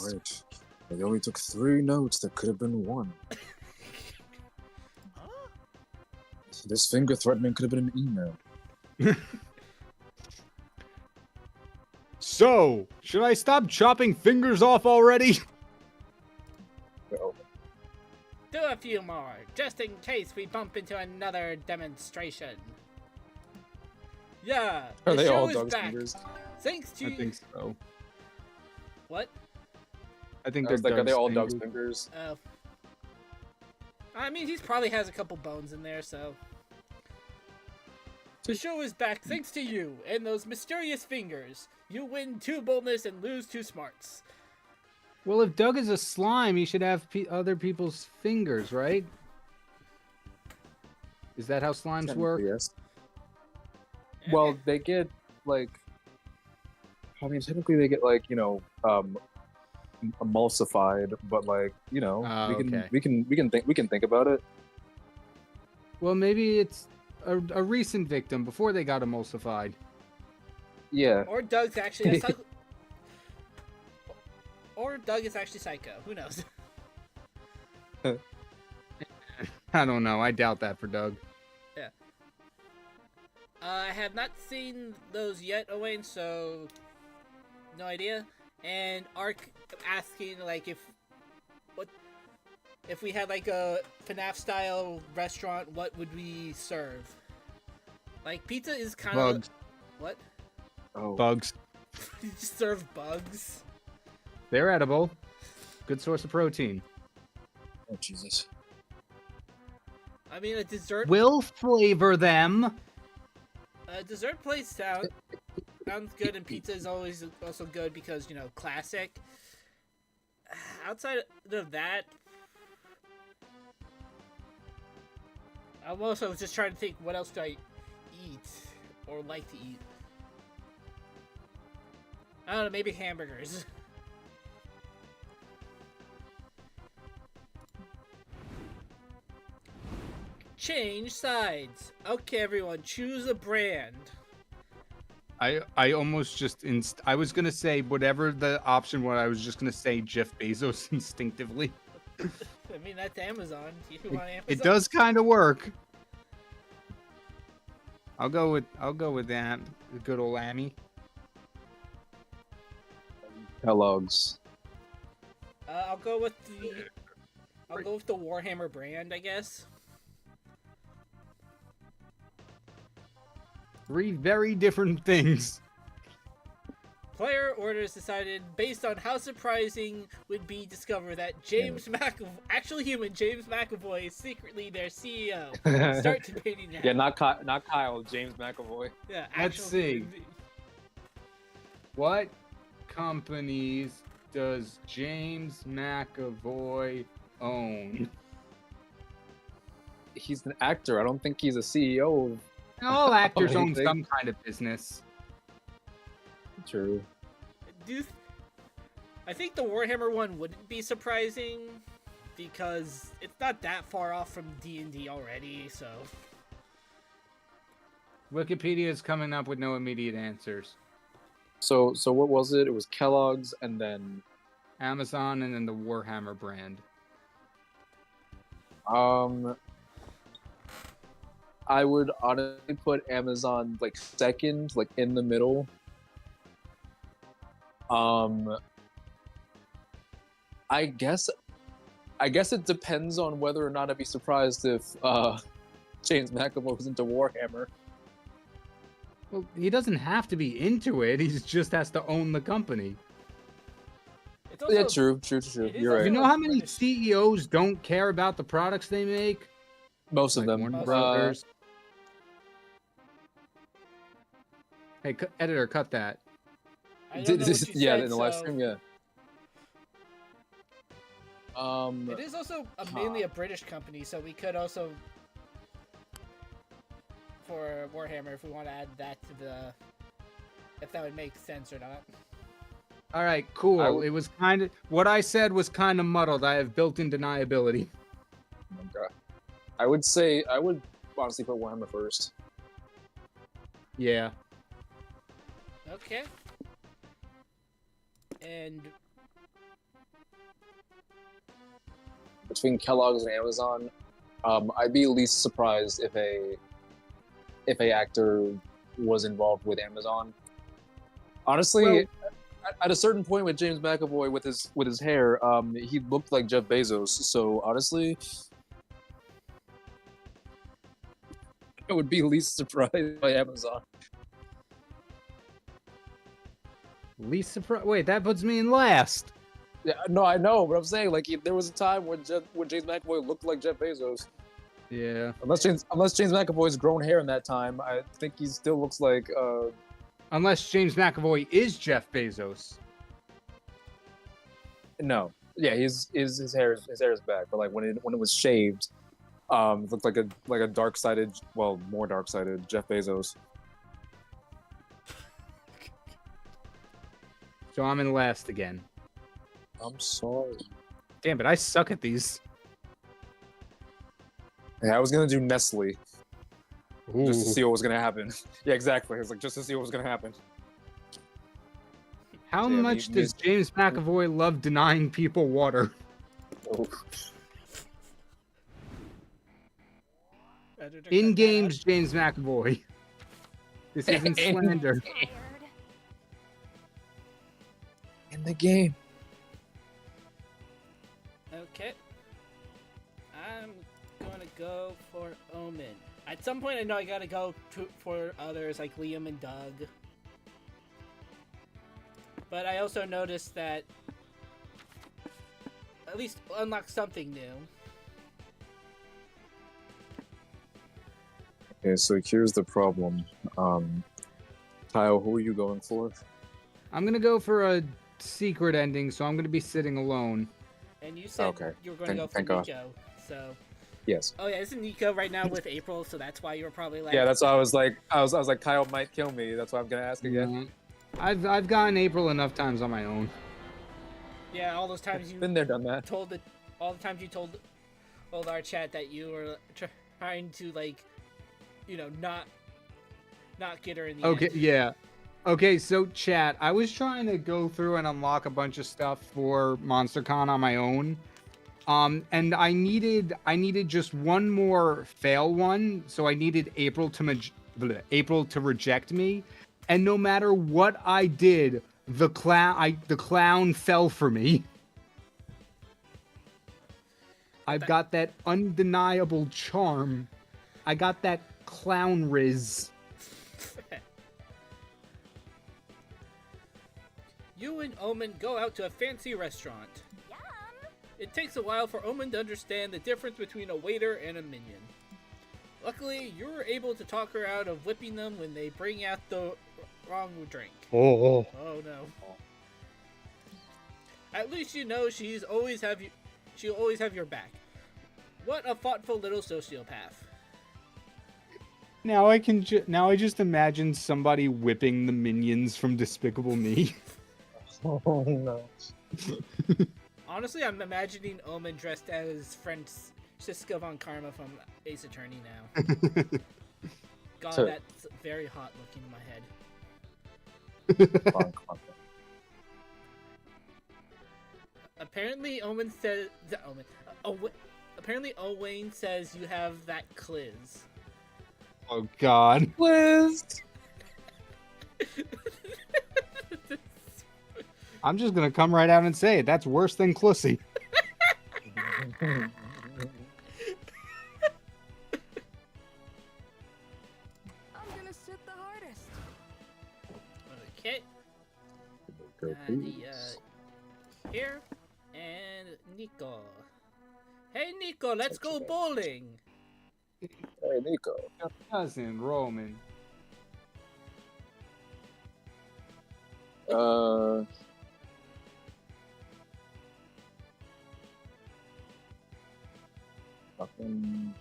Speaker 3: Great. They only took 3 notes that could have been 1. This finger threatening could have been an email.
Speaker 2: So, should I stop chopping fingers off already?
Speaker 3: Oh.
Speaker 1: Do a few more, just in case we bump into another demonstration. Yeah, the
Speaker 3: Are they
Speaker 1: show
Speaker 3: all
Speaker 1: is
Speaker 3: Doug's
Speaker 1: back.
Speaker 3: fingers?
Speaker 1: Thanks to...
Speaker 2: I think so.
Speaker 1: What?
Speaker 2: I think
Speaker 3: I was like, are they all Doug's
Speaker 2: Doug's
Speaker 3: fingers?
Speaker 1: I mean, he probably has a couple bones in there, so... The show is back thanks to you and those mysterious fingers. You win 2 boldness and lose 2 smarts.
Speaker 2: Well, if Doug is a slime, he should have other people's fingers, right? Is that how slimes work?
Speaker 3: Yes. Well, they get, like... I mean, technically they get, like, emulsified, but like you know,
Speaker 2: Oh, okay.
Speaker 3: we can think about it.
Speaker 2: Well, maybe it's a recent victim before they got emulsified.
Speaker 3: Yeah,
Speaker 1: Or Doug's actually or Doug is actually psycho. Who knows?
Speaker 2: I don't know. I doubt that for Doug.
Speaker 1: Yeah. I have not seen those yet, Owain, so no idea. And Ark asking like if we had like a FNAF style restaurant, what would we serve? Like pizza is kind of
Speaker 2: Bugs.
Speaker 1: what?
Speaker 3: oh,
Speaker 2: Bugs.
Speaker 1: You just serve bugs.
Speaker 2: They're edible. Good source of protein.
Speaker 3: oh Jesus.
Speaker 1: I mean, a dessert.
Speaker 2: We'll flavor them.
Speaker 1: A dessert place sounds good, and pizza is always also good because, you know, classic. Outside of that, I'm also just trying to think, what else do I eat or like to eat? I don't know, maybe hamburgers. Change sides. Okay, everyone, choose a brand.
Speaker 2: I almost just I was gonna say whatever the option was. I was just gonna say Jeff Bezos instinctively.
Speaker 1: I mean, that's Amazon. You want Amazon?
Speaker 2: It does kind of work. I'll go with that. The good old Lammy.
Speaker 3: Kellogg's.
Speaker 1: I'll go with the Warhammer brand, I guess.
Speaker 2: Three very different things.
Speaker 1: Player orders decided based on how surprising would be discover that James actual human James McAvoy is secretly their CEO. Start debating now.
Speaker 3: Yeah, not Kyle, James McAvoy.
Speaker 1: Yeah,
Speaker 2: Let's
Speaker 1: actual
Speaker 2: see.
Speaker 1: human being.
Speaker 2: What companies does James McAvoy own?
Speaker 3: He's an actor. I don't think he's a CEO of.
Speaker 2: All actors own
Speaker 3: Anything.
Speaker 2: some kind of business.
Speaker 3: True.
Speaker 1: I think the Warhammer one wouldn't be surprising because it's not that far off from D&D already, so.
Speaker 2: Wikipedia is coming up with no immediate answers.
Speaker 3: So what was it? It was Kellogg's and then
Speaker 2: Amazon and then the Warhammer brand.
Speaker 3: I would honestly put Amazon like second, like in the middle. I guess it depends on whether or not I'd be surprised if James McAvoy was into Warhammer.
Speaker 2: Well, he doesn't have to be into it. He just has to own the company.
Speaker 1: It's also,
Speaker 3: Yeah, true.
Speaker 1: it is
Speaker 3: You're
Speaker 1: also-
Speaker 2: You
Speaker 3: right.
Speaker 2: know how many
Speaker 1: British.
Speaker 2: CEOs don't care about the products they make?
Speaker 3: Most of
Speaker 2: Like
Speaker 3: them.
Speaker 2: Warner
Speaker 1: Most-
Speaker 2: Brothers. Hey, editor, cut that.
Speaker 1: I don't know what you
Speaker 3: yeah,
Speaker 1: said,
Speaker 3: in the live
Speaker 1: so-
Speaker 3: stream, yeah.
Speaker 1: It is also mainly a British company, so we could also, for Warhammer, if we want to add that to the, if that would make sense or not.
Speaker 2: All right, cool.
Speaker 3: I-
Speaker 2: It was kind of what I said was kind of muddled. I have built-in deniability.
Speaker 3: Okay. I would honestly put Warhammer first.
Speaker 2: Yeah.
Speaker 1: Okay. And
Speaker 3: Between Kellogg's and Amazon, I'd be least surprised if a actor was involved with Amazon. Honestly, at a certain point with James McAvoy with his hair, he looked like Jeff Bezos. So honestly, I would be least surprised by Amazon.
Speaker 2: Least surprise. Wait, that puts me in last.
Speaker 3: Yeah, no, I know, but I'm saying like there was a time when James McAvoy looked like Jeff Bezos.
Speaker 2: Yeah.
Speaker 3: Unless James McAvoy's grown hair in that time, I think he still looks like.
Speaker 2: Unless James McAvoy is Jeff Bezos.
Speaker 3: No, yeah, his hair is back, but like when it was shaved, it looked like a dark-sided, well, more dark-sided Jeff Bezos.
Speaker 2: So I'm in last again.
Speaker 3: I'm sorry.
Speaker 2: Damn it, I suck at these.
Speaker 3: Hey, I was gonna do Nestle just to
Speaker 2: Ooh.
Speaker 3: see what was gonna happen. Yeah, exactly. It's like just to see what was gonna happen.
Speaker 2: How
Speaker 3: So, yeah,
Speaker 2: much does James McAvoy love denying people water?
Speaker 3: Oh.
Speaker 1: Editor, cut
Speaker 2: In
Speaker 1: that
Speaker 2: games, James McAvoy. This isn't slander.
Speaker 4: Tired.
Speaker 6: In the game.
Speaker 1: out. Okay. I'm gonna go for Omen. At some point, I know I gotta go for others like Liam and Doug. But I also noticed that at least unlock something new.
Speaker 3: Okay, so here's the problem. Kyle, who are you going for?
Speaker 2: I'm gonna go for a secret ending, so I'm gonna be sitting alone.
Speaker 1: And you said
Speaker 3: Okay.
Speaker 1: you were going to go for
Speaker 3: Thank God.
Speaker 1: Nico. So,
Speaker 3: Yes.
Speaker 1: oh yeah, isn't Nico right now with April? So that's why you were probably like,
Speaker 3: Yeah, that's why I was like, Kyle might kill me. That's why I'm gonna ask again.
Speaker 2: I've gotten April enough times on my own.
Speaker 1: yeah, all those times you
Speaker 3: Been there, done that.
Speaker 1: all the times you told our chat that you were trying to like, you know, not get her in the
Speaker 2: Okay,
Speaker 1: end.
Speaker 2: yeah. Okay, so chat, I was trying to go through and unlock a bunch of stuff for MonsterCon on my own. And I needed just one more fail one, so I needed April to reject me. And no matter what I did, the clown fell for me. I've got that undeniable charm. I got that clown riz.
Speaker 1: You and Omen go out to a fancy restaurant.
Speaker 4: Yum.
Speaker 1: It takes a while for Omen to understand the difference between a waiter and a minion. Luckily, you were able to talk her out of whipping them when they bring out the wrong drink.
Speaker 2: Oh.
Speaker 1: Oh no. At least you know she'll always have your back. What a thoughtful little sociopath.
Speaker 2: Now I just imagine somebody whipping the minions from Despicable Me.
Speaker 3: Oh no.
Speaker 1: Honestly, I'm imagining Omen dressed as Francisca von Karma from Ace Attorney now. God,
Speaker 3: So-
Speaker 1: that's very hot looking in my head. Apparently, Owen says apparently Owain says you have that cliz.
Speaker 2: Oh God.
Speaker 3: Liz.
Speaker 2: I'm just gonna come right out and say it. That's worse than Clussy.
Speaker 4: I'm gonna sit the hardest.
Speaker 1: Okay.
Speaker 3: Go, please.
Speaker 1: Here and Nico. Hey Nico, let's go bowling.
Speaker 3: Hey, Nico.
Speaker 2: Your cousin Roman.
Speaker 3: Fucking.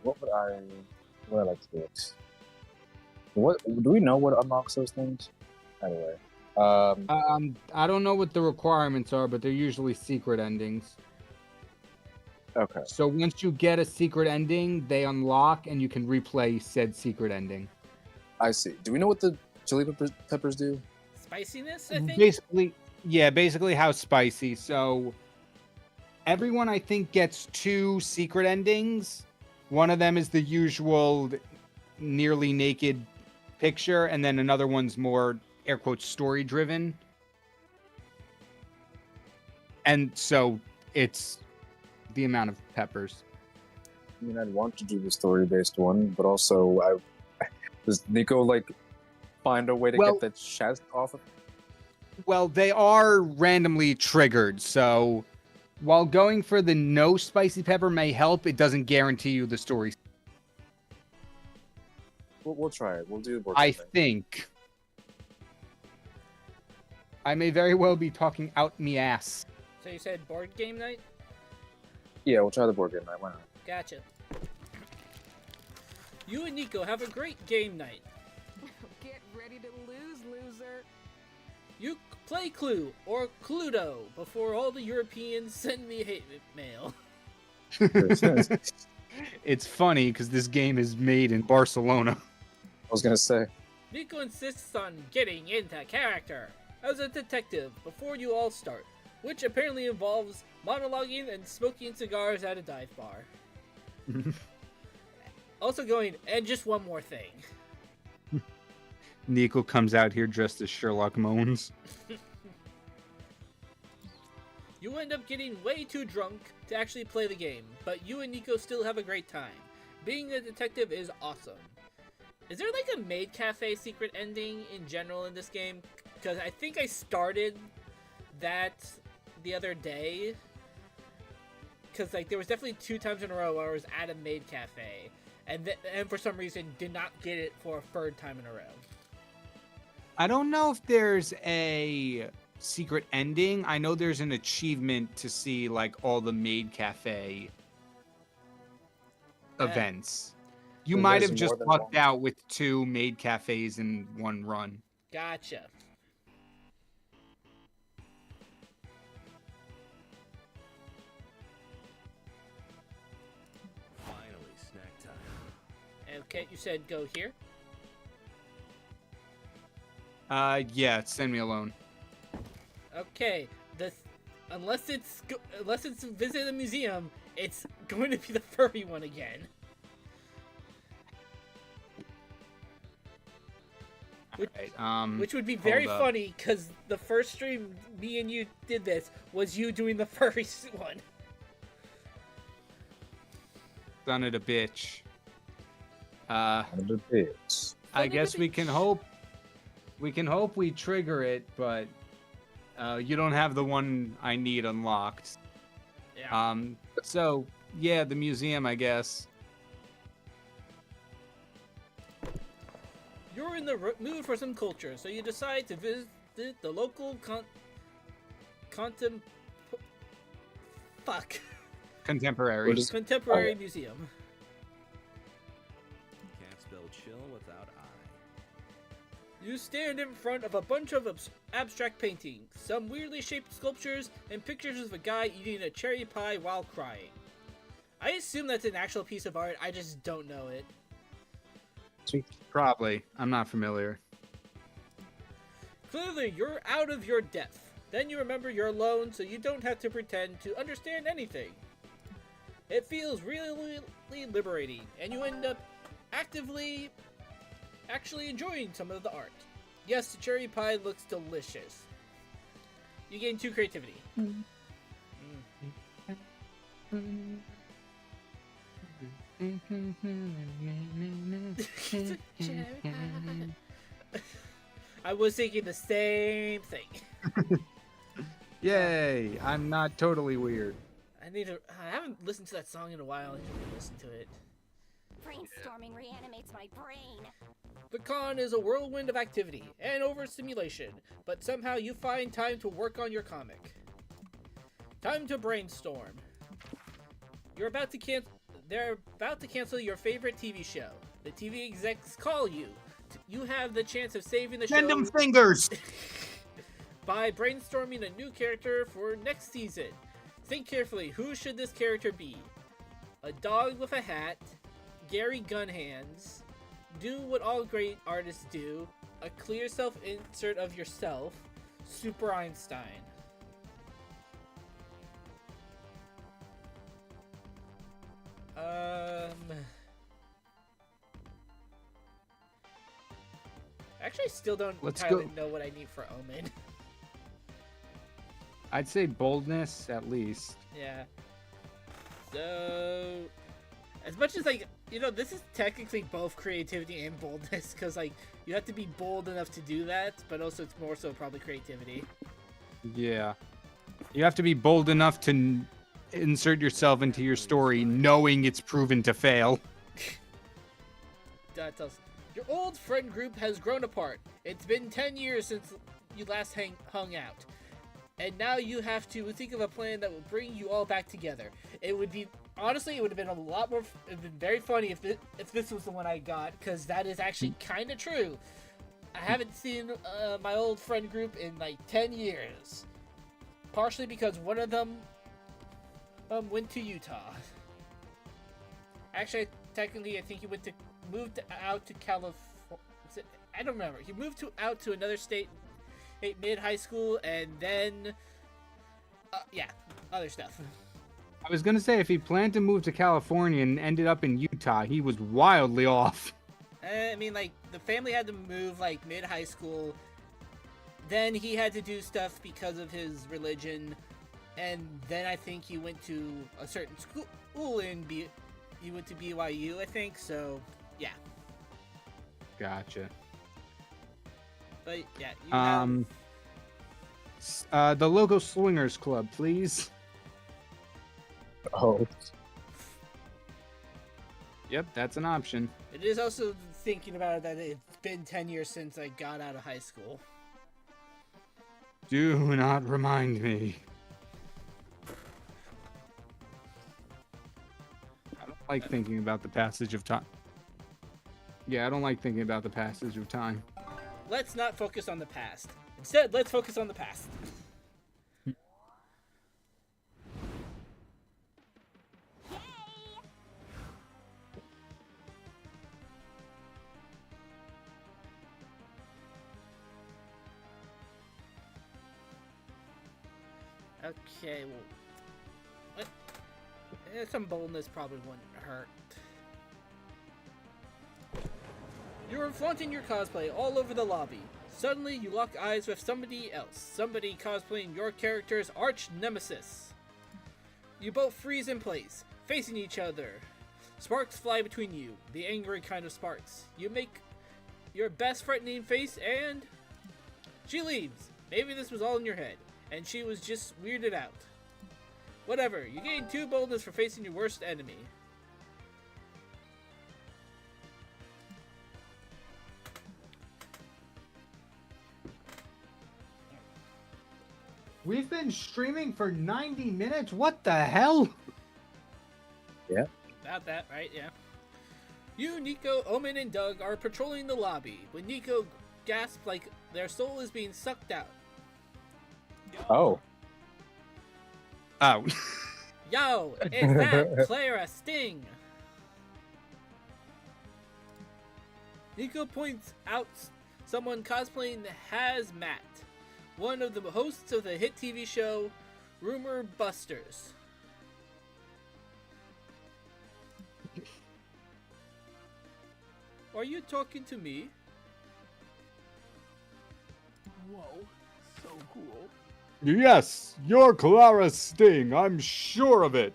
Speaker 3: What would I like to do? What do we know what unlocks those things? Anyway,
Speaker 2: I don't know what the requirements are, but they're usually secret endings.
Speaker 3: okay.
Speaker 2: So once you get a secret ending, they unlock and you can replay said secret ending.
Speaker 3: I see. Do we know what the chili peppers do?
Speaker 1: Spiciness, I think.
Speaker 2: Basically how spicy. So everyone I think gets 2 secret endings. One of them is the usual nearly naked picture, and then another one's more air quotes story driven. And so it's the amount of peppers.
Speaker 3: I mean, I'd want to do the story-based one, but also, does Nico like find a way to
Speaker 2: Well-
Speaker 3: get the chest off of?
Speaker 2: Well, they are randomly triggered, so while going for the no spicy pepper may help, it doesn't guarantee you the story.
Speaker 3: We'll try it. We'll do the board
Speaker 2: I
Speaker 3: game thing.
Speaker 2: think. I may very well be talking out me ass.
Speaker 1: So you said board game night?
Speaker 3: Yeah, we'll try the board game night. Why not?
Speaker 1: Gotcha. You and Nico have a great game night.
Speaker 4: Get ready to lose, loser.
Speaker 1: You play Clue or Cluedo before all the Europeans send me hate mail.
Speaker 2: It's funny because this game is made in Barcelona.
Speaker 3: I was gonna say.
Speaker 1: Nico insists on getting into character as a detective before you all start, which apparently involves monologuing and smoking cigars at a dive bar. Also going, and just one more thing.
Speaker 2: Nico comes out here dressed as Sherlock Moans.
Speaker 1: You end up getting way too drunk to actually play the game, but you and Nico still have a great time. Being a detective is awesome. Is there like a maid cafe secret ending in general in this game? Because I think I started that the other day. Because like there was definitely 2 times in a row where I was at a maid cafe, and for some reason did not get it for a 3rd time in a row.
Speaker 2: I don't know if there's a secret ending. I know there's an achievement to see like all the maid cafe events. You
Speaker 3: Well,
Speaker 2: might
Speaker 3: there's
Speaker 2: have just
Speaker 3: more than
Speaker 2: lucked
Speaker 3: one.
Speaker 2: out with 2 maid cafes in one run.
Speaker 1: Gotcha.
Speaker 5: Finally, snack time.
Speaker 1: Okay, you said go here.
Speaker 2: Yeah, send me alone.
Speaker 1: Okay, unless it's visit a museum, it's going to be the furry one again. Which would be very
Speaker 2: hold up.
Speaker 1: funny, because the first stream me and you did this was you doing the furry one.
Speaker 2: Son of a bitch.
Speaker 3: And a bit.
Speaker 2: I guess we can hope. We can hope we trigger it, but you don't have the one I need unlocked.
Speaker 1: Yeah.
Speaker 2: So yeah, the museum, I guess.
Speaker 1: You're in the mood for some culture, so you decide to visit the local
Speaker 2: Contemporary.
Speaker 1: contemporary museum.
Speaker 5: Can't spell chill without I.
Speaker 1: You stand in front of a bunch of abstract paintings, some weirdly shaped sculptures, and pictures of a guy eating a cherry pie while crying. I assume that's an actual piece of art, I just don't know it.
Speaker 2: Probably. I'm not familiar.
Speaker 1: Clearly, you're out of your depth. Then you remember you're alone, so you don't have to pretend to understand anything. It feels really liberating, and you end up actually enjoying some of the art. Yes, the cherry pie looks delicious. You gain 2 creativity. I was thinking the same thing.
Speaker 2: Yay! I'm not totally weird.
Speaker 1: I haven't listened to that song in a while. I need to listen to it.
Speaker 8: Brainstorming reanimates my brain.
Speaker 1: The con is a whirlwind of activity and overstimulation, but somehow you find time to work on your comic. Time to brainstorm. They're about to cancel your favorite TV show. The TV execs call you. You have the chance of saving the
Speaker 2: Send
Speaker 1: show
Speaker 2: them fingers!
Speaker 1: by brainstorming a new character for next season. Think carefully, who should this character be? A dog with a hat, Gary Gunhands, do what all great artists do, a clear self-insert of yourself, Super Einstein. Actually, I still don't entirely know what I need for Omen.
Speaker 2: I'd say boldness, at least.
Speaker 1: Yeah. So, as much as, like, you know, this is technically both creativity and boldness, because, like, you have to be bold enough to do that, but also it's more so probably creativity.
Speaker 2: Yeah. You have to be bold enough to insert yourself into your story knowing it's proven to fail.
Speaker 1: That tells. Your old friend group has grown apart. It's been 10 years since you last hung out. And now you have to think of a plan that will bring you all back together. It would be honestly, it would have been a lot more. It'd been very funny if this was the one I got, because that is actually kind of true. I haven't seen my old friend group in like 10 years, partially because one of them went to Utah. Actually, technically, I think he moved out to California. I don't remember. He moved out to another state mid high school, and then other stuff.
Speaker 2: I was gonna say if he planned to move to California and ended up in Utah, he was wildly off.
Speaker 1: I mean, like, the family had to move like mid high school. Then he had to do stuff because of his religion, and then I think he went to a certain school he went to BYU, I think. So, yeah.
Speaker 2: Gotcha.
Speaker 1: But yeah, you have...
Speaker 2: the local swingers club, please.
Speaker 3: Oh.
Speaker 2: Yep, that's an option.
Speaker 1: It is also thinking about it that it's been 10 years since I got out of high school.
Speaker 2: Do not remind me. I don't like thinking about the passage of time. Yeah, I don't like thinking about the passage of time.
Speaker 1: Let's not focus on the past. Instead, let's focus on the past. Okay, well, some boldness probably wouldn't hurt. You are flaunting your cosplay all over the lobby. Suddenly, you lock eyes with somebody else. Somebody cosplaying your character's arch nemesis. You both freeze in place, facing each other. Sparks fly between you, the angry kind of sparks. You make your best threatening face and... she leaves. Maybe this was all in your head, and she was just weirded out. Whatever, you gain 2 boldness for facing your worst enemy.
Speaker 2: We've been streaming for 90 minutes? What the hell?
Speaker 3: Yeah.
Speaker 1: About that, right? Yeah. You, Nico, Omen, and Doug are patrolling the lobby when Nico gasps like their soul is being sucked out.
Speaker 3: Oh.
Speaker 2: Out.
Speaker 1: Yo, it's that Clara Sting! Nico points out someone cosplaying the Hazmat, one of the hosts of the hit TV show Rumor Busters. Are you talking to me?
Speaker 4: Whoa, so cool.
Speaker 2: Yes, you're Clara Sting. I'm sure of it.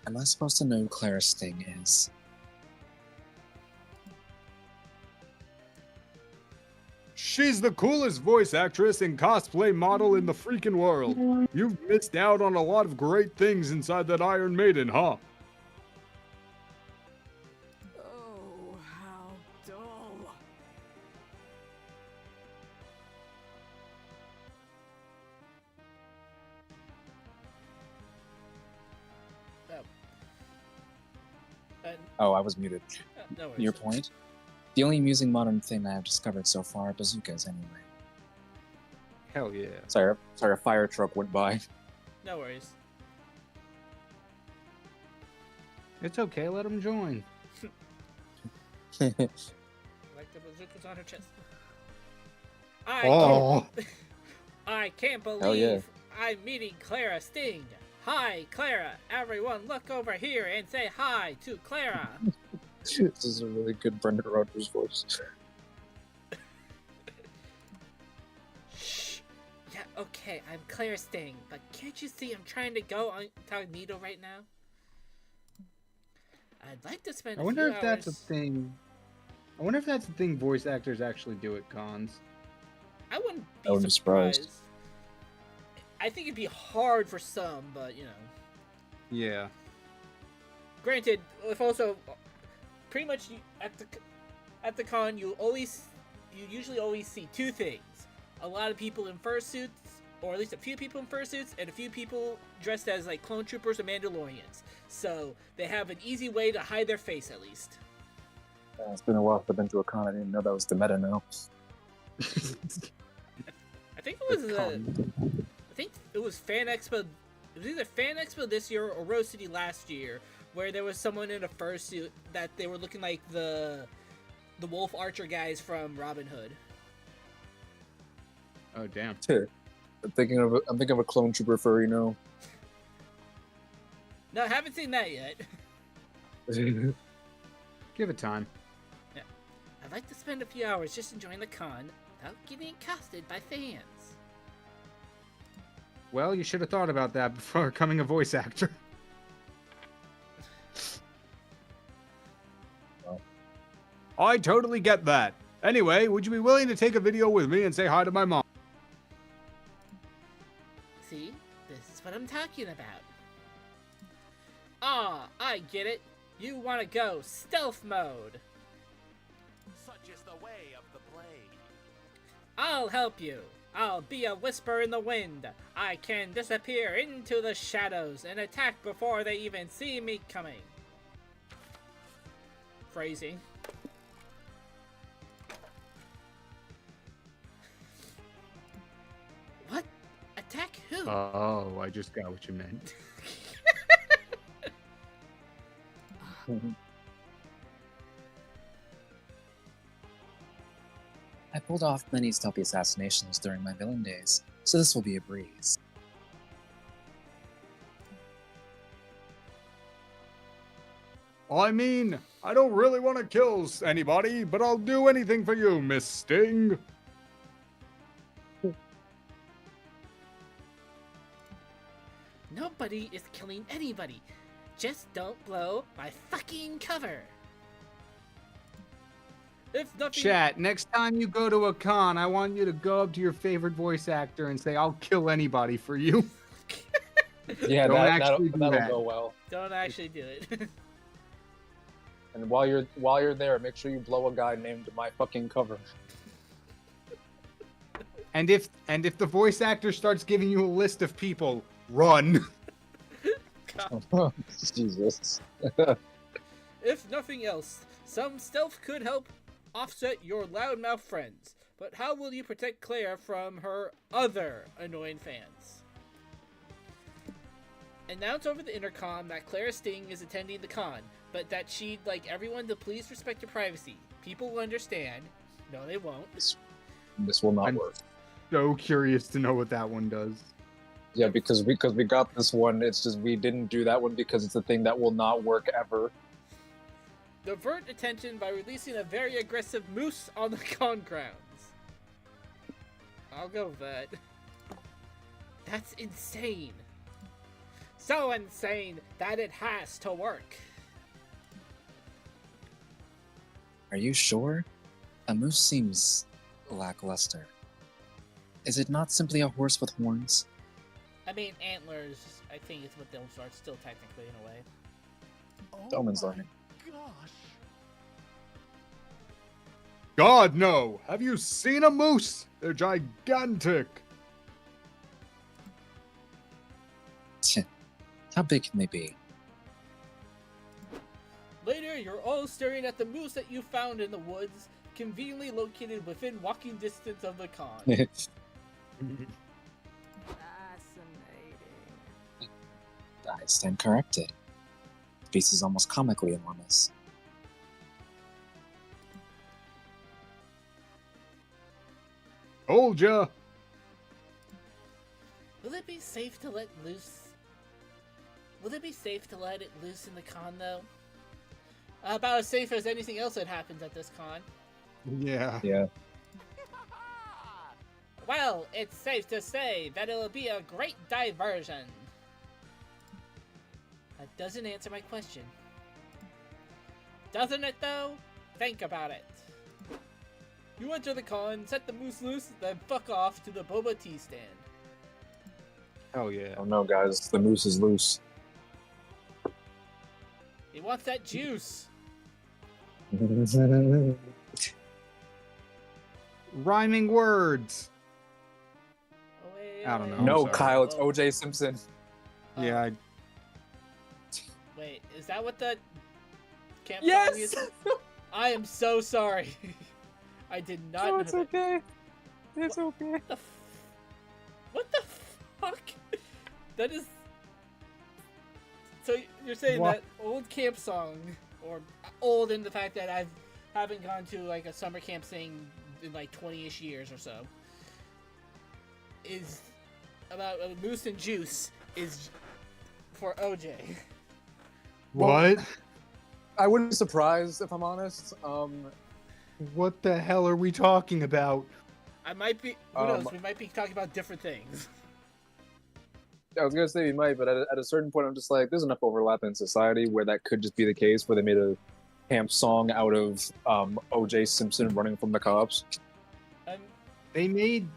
Speaker 6: Am I supposed to know who Clara Sting is?
Speaker 2: She's the coolest voice actress and cosplay model in the freaking world. You've missed out on a lot of great things inside that Iron Maiden, huh?
Speaker 4: Oh, how dull.
Speaker 3: Oh, I was muted.
Speaker 1: No worries.
Speaker 6: Your point? The only amusing modern thing I have discovered so far are bazookas, anyway.
Speaker 2: Hell yeah.
Speaker 3: Sorry, a fire truck went by.
Speaker 1: No worries.
Speaker 2: It's okay, let him join.
Speaker 1: Like the bazookas on her chest. I can't
Speaker 3: Hell yeah.
Speaker 1: believe I'm meeting Clara Sting. Hi, Clara. Everyone look over here and say hi to Clara.
Speaker 3: This is a really good Brendan Rodgers voice.
Speaker 1: Shh. Yeah, okay, I'm Clara Sting, but can't you see I'm trying to go incognito right now? I'd like to spend
Speaker 2: I
Speaker 1: a
Speaker 2: wonder
Speaker 1: few
Speaker 2: if that's a
Speaker 1: hours-
Speaker 2: thing. I wonder if that's a thing voice actors actually do at cons.
Speaker 1: I wouldn't be
Speaker 3: I wouldn't be surprised.
Speaker 1: surprised. I think it'd be hard for some, but you know.
Speaker 2: Yeah.
Speaker 1: Granted, if also pretty much at the con you usually always see 2 things: a lot of people in fursuits or at least a few people in fursuits, and a few people dressed as like clone troopers or Mandalorians. So they have an easy way to hide their face at least.
Speaker 3: It's been a while since I've been to a con. I didn't know that was the meta now.
Speaker 1: I think it was I think it was Fan Expo. It was either Fan Expo this year or Rose City last year, where there was someone in a fursuit that they were looking like the Wolf Archer guys from Robin Hood.
Speaker 2: Oh damn.
Speaker 3: I'm thinking of a clone trooper furry now.
Speaker 1: No, I haven't seen that yet.
Speaker 2: Give it time.
Speaker 1: Yeah. I'd like to spend a few hours just enjoying the con without getting accosted by fans.
Speaker 2: Well, you should have thought about that before becoming a voice actor. I totally get that. Anyway, would you be willing to take a video with me and say hi to my mom?
Speaker 1: See? This is what I'm talking about. Ah, I get it. You want to go stealth mode.
Speaker 5: Such is the way of the blade.
Speaker 1: I'll help you. I'll be a whisper in the wind. I can disappear into the shadows and attack before they even see me coming. Phrasing. What? Attack who?
Speaker 2: Oh, I just got what you meant.
Speaker 6: I pulled off many stealthy assassinations during my villain days, so this will be a breeze.
Speaker 2: I mean, I don't really want to kill anybody, but I'll do anything for you, Miss Sting.
Speaker 1: Nobody is killing anybody. Just don't blow my fucking cover. If nothing...
Speaker 2: Chat, next time you go to a con, I want you to go up to your favorite voice actor and say, I'll kill anybody for you.
Speaker 3: Yeah, that'll
Speaker 2: that.
Speaker 3: go well.
Speaker 1: Don't actually do it.
Speaker 3: And while you're there, make sure you blow a guy named My Fucking Cover.
Speaker 2: And if the voice actor starts giving you a list of people, run.
Speaker 3: Jesus.
Speaker 1: If nothing else, some stealth could help offset your loudmouth friends. But how will you protect Claire from her other annoying fans? Announce over the intercom that Clara Sting is attending the con, but that she'd like everyone to please respect her privacy. People will understand. No, they won't.
Speaker 3: This will not work.
Speaker 2: So curious to know what that one does.
Speaker 3: Yeah, because we got this one. It's just we didn't do that one because it's a thing that will not work ever.
Speaker 1: Divert attention by releasing a very aggressive moose on the con grounds. I'll go with that. That's insane. So insane that it has to work.
Speaker 6: Are you sure? A moose seems lackluster. Is it not simply a horse with horns?
Speaker 1: I mean, antlers, I think is what those are still technically in a way.
Speaker 3: Oh Omen's learning.
Speaker 5: Gosh.
Speaker 2: God, no! Have you seen a moose? They're gigantic!
Speaker 6: Tch, how big can they be?
Speaker 1: Later, you're all staring at the moose that you found in the woods, conveniently located within walking distance of the con.
Speaker 4: Fascinating.
Speaker 6: I stand corrected. The beast is almost comically enormous.
Speaker 2: Told ya!
Speaker 1: Will it be safe to let loose? Will it be safe to let it loose in the con, though? About as safe as anything else that happens at this con.
Speaker 2: Yeah.
Speaker 3: Yeah.
Speaker 1: Well, it's safe to say that it'll be a great diversion. That doesn't answer my question. Doesn't it, though? Think about it. You enter the con, set the moose loose, then fuck off to the boba tea stand.
Speaker 2: Hell yeah.
Speaker 3: Oh no, guys, the moose is loose.
Speaker 1: He wants that juice.
Speaker 2: Rhyming words.
Speaker 1: Away
Speaker 2: I don't know. I'm
Speaker 3: No,
Speaker 2: sorry.
Speaker 3: Kyle, it's
Speaker 1: Oh.
Speaker 3: O.J. Simpson.
Speaker 2: Yeah,
Speaker 1: Wait, is that what that camp
Speaker 3: Yes!
Speaker 1: song is? I am so sorry. I did not
Speaker 3: No,
Speaker 1: know
Speaker 3: it's
Speaker 1: that.
Speaker 3: okay. It's okay.
Speaker 1: What the fuck? That is. So you're saying
Speaker 2: What?
Speaker 1: that old camp song, or old in the fact that I haven't gone to like a summer camp thing in like 20-ish years or so, is about Moose and Juice is for OJ.
Speaker 2: what?
Speaker 3: I wouldn't be surprised if I'm honest.
Speaker 2: What the hell are we talking about?
Speaker 1: I might be. Who knows? We might be talking about different things.
Speaker 3: I was gonna say we might, but at a certain point, I'm just like, there's enough overlap in society where that could just be the case, where they made a camp song out of O.J. Simpson running from the cops.
Speaker 2: They made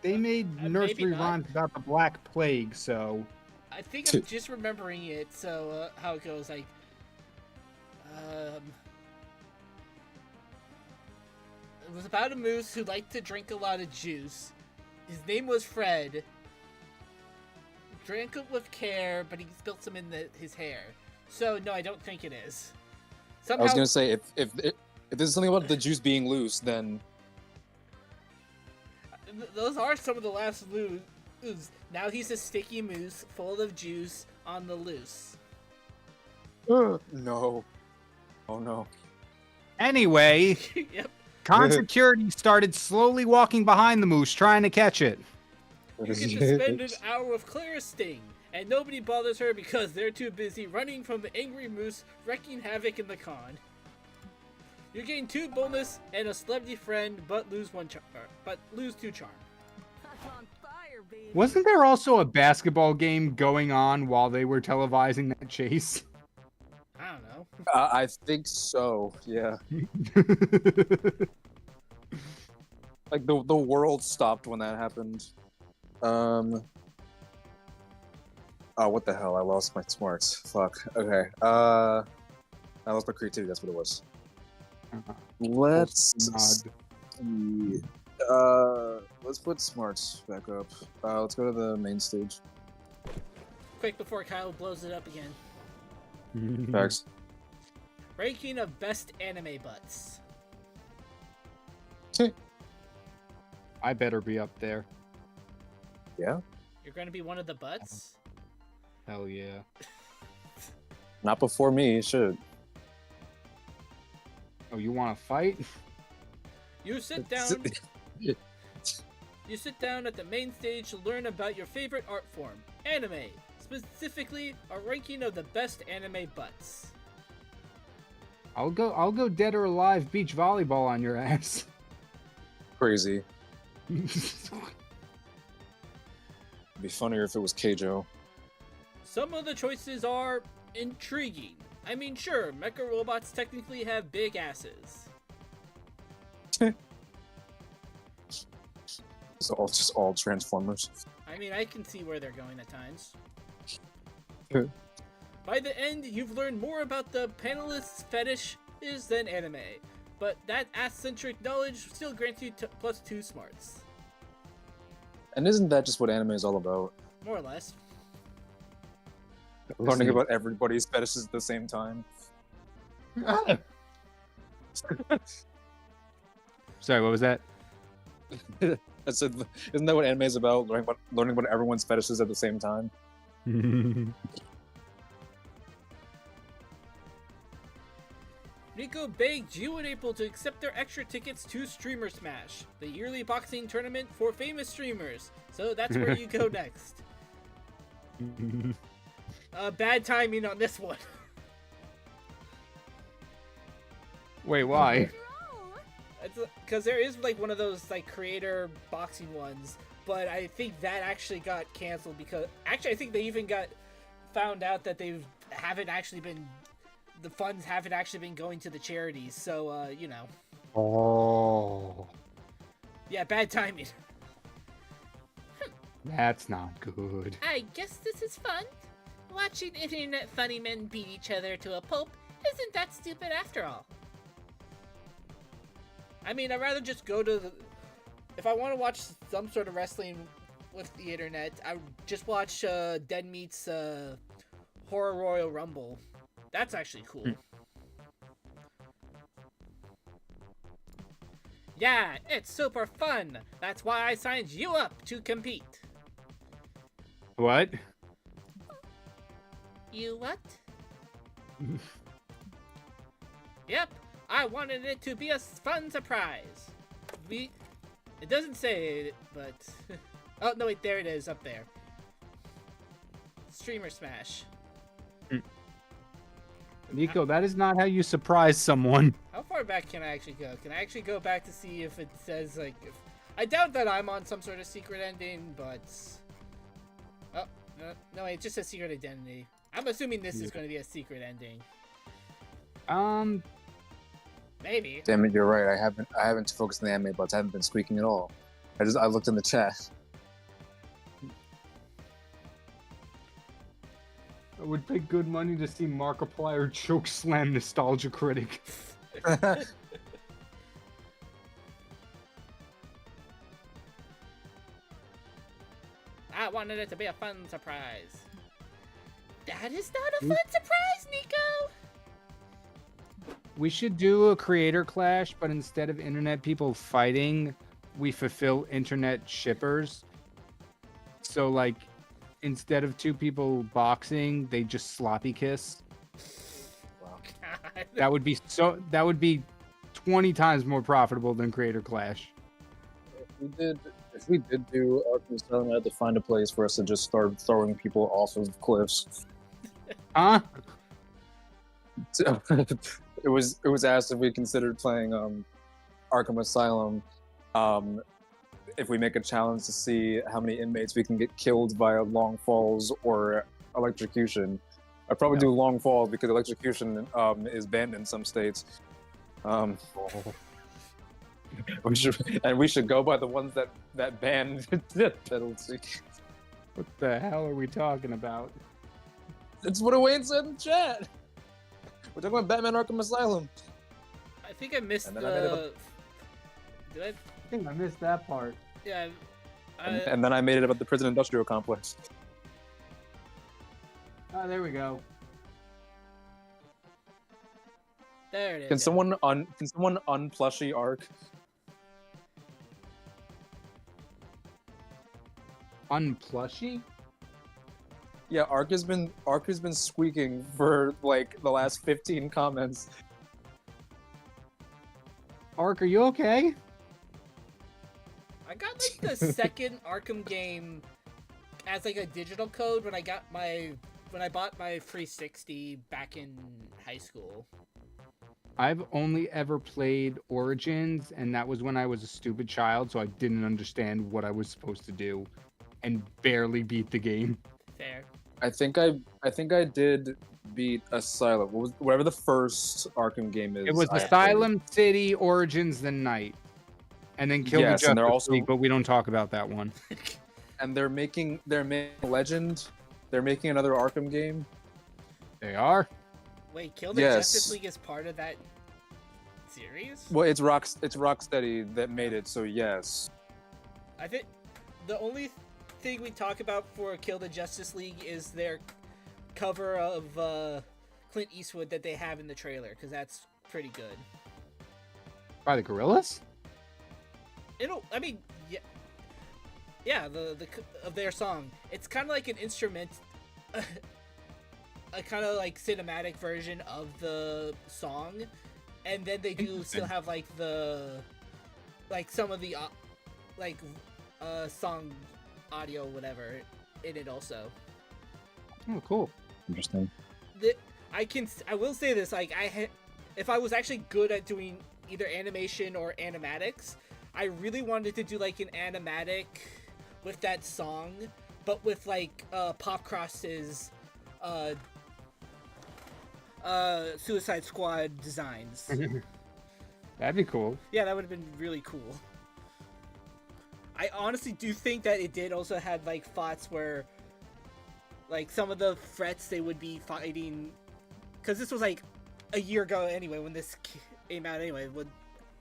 Speaker 1: maybe
Speaker 2: nursery
Speaker 1: not.
Speaker 2: rhymes about the Black Plague, so
Speaker 1: I think I'm just remembering it. So how it goes, like, it was about a moose who liked to drink a lot of juice. His name was Fred. Drank it with care, but he spilled some in his hair. So no, I don't think it is. Somehow,
Speaker 3: I was gonna say if there's something about the juice being loose, then
Speaker 1: those are some of the last loose. Now he's a sticky moose full of juice on the loose.
Speaker 3: no, oh no.
Speaker 2: anyway,
Speaker 1: Yep.
Speaker 2: con security started slowly walking behind the moose, trying to catch it.
Speaker 1: You get to spend an hour with Claire Sting, and nobody bothers her because they're too busy running from the angry moose, wreaking havoc in the con. You gain 2 bonus and a celebrity friend, but lose 2 charm.
Speaker 4: On fire, baby.
Speaker 2: Wasn't there also a basketball game going on while they were televising that chase?
Speaker 1: I don't know.
Speaker 3: I think so. Yeah, like the world stopped when that happened. Oh, what the hell? I lost my smarts. Fuck. Okay. I lost my creativity. That's what it was. Let's see. Let's put smarts back up. Let's go to the main stage.
Speaker 1: Quick before Kyle blows it up again.
Speaker 3: Facts.
Speaker 1: Ranking of best anime butts.
Speaker 2: I better be up there.
Speaker 3: Yeah.
Speaker 1: You're going to be one of the butts?
Speaker 2: Hell yeah.
Speaker 3: Not before me. Shit.
Speaker 2: Oh, you want to fight?
Speaker 1: You sit down. You sit down at the main stage to learn about your favorite art form, anime. Specifically, a ranking of the best anime butts.
Speaker 2: I'll go dead or alive beach volleyball on your ass.
Speaker 3: Crazy. It'd be funnier if it was Keijo.
Speaker 1: Some of the choices are intriguing. I mean, sure, mecha robots technically have big asses.
Speaker 3: It's all Transformers.
Speaker 1: I mean, I can see where they're going at times.
Speaker 3: Sure.
Speaker 1: By the end, you've learned more about the panelists' fetishes than anime, but that ass-centric knowledge still grants you plus 2 smarts.
Speaker 3: And isn't that just what anime is all about?
Speaker 1: More or less.
Speaker 3: Learning about everybody's fetishes at the same time.
Speaker 2: Sorry, what was that?
Speaker 3: I said, isn't that what anime is about? Learning about everyone's fetishes at the same time.
Speaker 1: Rico begged you and April to accept their extra tickets to Streamer Smash, the yearly boxing tournament for famous streamers. So that's where you go next. Bad timing on this one.
Speaker 2: Wait, why?
Speaker 1: Because there is like one of those like creator boxing ones, but I think that actually got canceled because actually I think they even got found out that the funds haven't actually been going to the charities. So you know.
Speaker 2: Oh,
Speaker 1: Yeah, bad timing.
Speaker 2: that's not good.
Speaker 1: I guess this is fun. Watching internet funny men beat each other to a pulp isn't that stupid after all. I mean, I'd rather just go to the... If I want to watch some sort of wrestling with the internet. I just watched Dead Meat's Horror Royal Rumble. That's actually cool. Yeah, it's super fun. That's why I signed you up to compete.
Speaker 2: What?
Speaker 1: You what? Yep, I wanted it to be a fun surprise. It doesn't say it, but... oh, no, wait, there it is, up there. Streamer Smash.
Speaker 2: Nico, that is not how you surprise someone.
Speaker 1: How far back can I actually go? Can I actually go back to see if it says, like... I doubt that I'm on some sort of secret ending, but... oh, no, it just says secret identity. I'm assuming this is going to be a secret ending. Maybe.
Speaker 3: Damn it, you're right. I haven't focused on the anime buds. I haven't been squeaking at all. I looked in the chat.
Speaker 2: I would pay good money to see Markiplier choke slam Nostalgia Critic.
Speaker 1: I wanted it to be a fun surprise. That is not a fun surprise, Nico!
Speaker 2: We should do a creator clash, but instead of internet people fighting, we fulfill internet shippers. So, like, instead of two people boxing, they just sloppy kiss.
Speaker 1: Wow. God.
Speaker 2: That would be 20 times more profitable than creator clash.
Speaker 3: If we did do Arcane Asylum, I had to find a place for us to just start throwing people off of cliffs.
Speaker 2: Huh?
Speaker 3: It was asked if we considered playing Arkham Asylum, if we make a challenge to see how many inmates we can get killed via long falls or electrocution. I'd probably do long falls because electrocution is banned in some states. We should go by the ones that ban death penalty.
Speaker 2: What the hell are we talking about?
Speaker 3: That's what Wayne said in chat. We're talking about Batman Arkham Asylum.
Speaker 1: I think I missed
Speaker 3: And then I made
Speaker 1: the... Did I?
Speaker 2: I think I missed that part.
Speaker 1: Yeah.
Speaker 3: And then I made it about the prison industrial complex.
Speaker 2: Oh, there we go.
Speaker 1: There it is.
Speaker 3: Can someone unplushie Ark?
Speaker 2: Unplushie?
Speaker 3: Yeah, Ark has been squeaking for like the last 15 comments.
Speaker 2: Ark, are you okay?
Speaker 1: I got like the second Arkham game as like a digital code when I bought my 360 back in high school.
Speaker 2: I've only ever played Origins, and that was when I was a stupid child, so I didn't understand what I was supposed to do, and barely beat the game.
Speaker 1: Fair.
Speaker 3: I think I did beat Asylum. Whatever the first Arkham game is.
Speaker 2: It was Asylum, City, Origins, then Night, and then Kill the
Speaker 3: Yes, and they're
Speaker 2: Justice
Speaker 3: also-
Speaker 2: League, but we don't talk about that one.
Speaker 3: And they're making Legend. They're making another Arkham game.
Speaker 2: They are?
Speaker 1: Wait, Kill the
Speaker 3: Yes.
Speaker 1: Justice League is part of that series?
Speaker 3: Well, it's Rocksteady that made it, so yes.
Speaker 1: I think the only thing we talk about for Kill the Justice League is their cover of Clint Eastwood that they have in the trailer, because that's pretty good.
Speaker 2: By the Gorillas?
Speaker 1: Yeah, the of their song. It's kind of like an instrument, a kind of like cinematic version of the song, and then they do still have like some of the song audio whatever in it also.
Speaker 2: Oh, cool.
Speaker 3: Interesting.
Speaker 1: I will say this, like if I was actually good at doing either animation or animatics, I really wanted to do like an animatic with that song, but with like Pop Cross's Suicide Squad designs.
Speaker 2: That'd be cool.
Speaker 1: Yeah, that would have been really cool. I honestly do think that it did also have like thoughts where like some of the threats they would be fighting, because this was like a year ago anyway when this came out anyway, would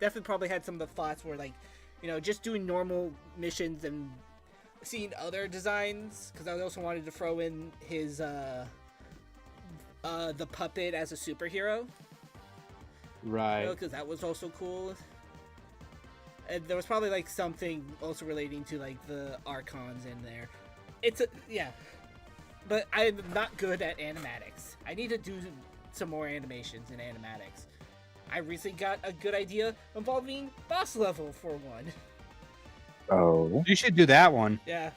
Speaker 1: definitely probably had some of the thoughts where like, you know, just doing normal missions and seen other designs because I also wanted to throw in his the puppet as a superhero.
Speaker 2: Right.
Speaker 1: Because that was also cool. And there was probably like something also relating to like the Archons in there. But I'm not good at animatics. I need to do some more animations in animatics. I recently got a good idea involving boss level for one.
Speaker 3: Oh,
Speaker 2: You should do that one.
Speaker 1: Yeah,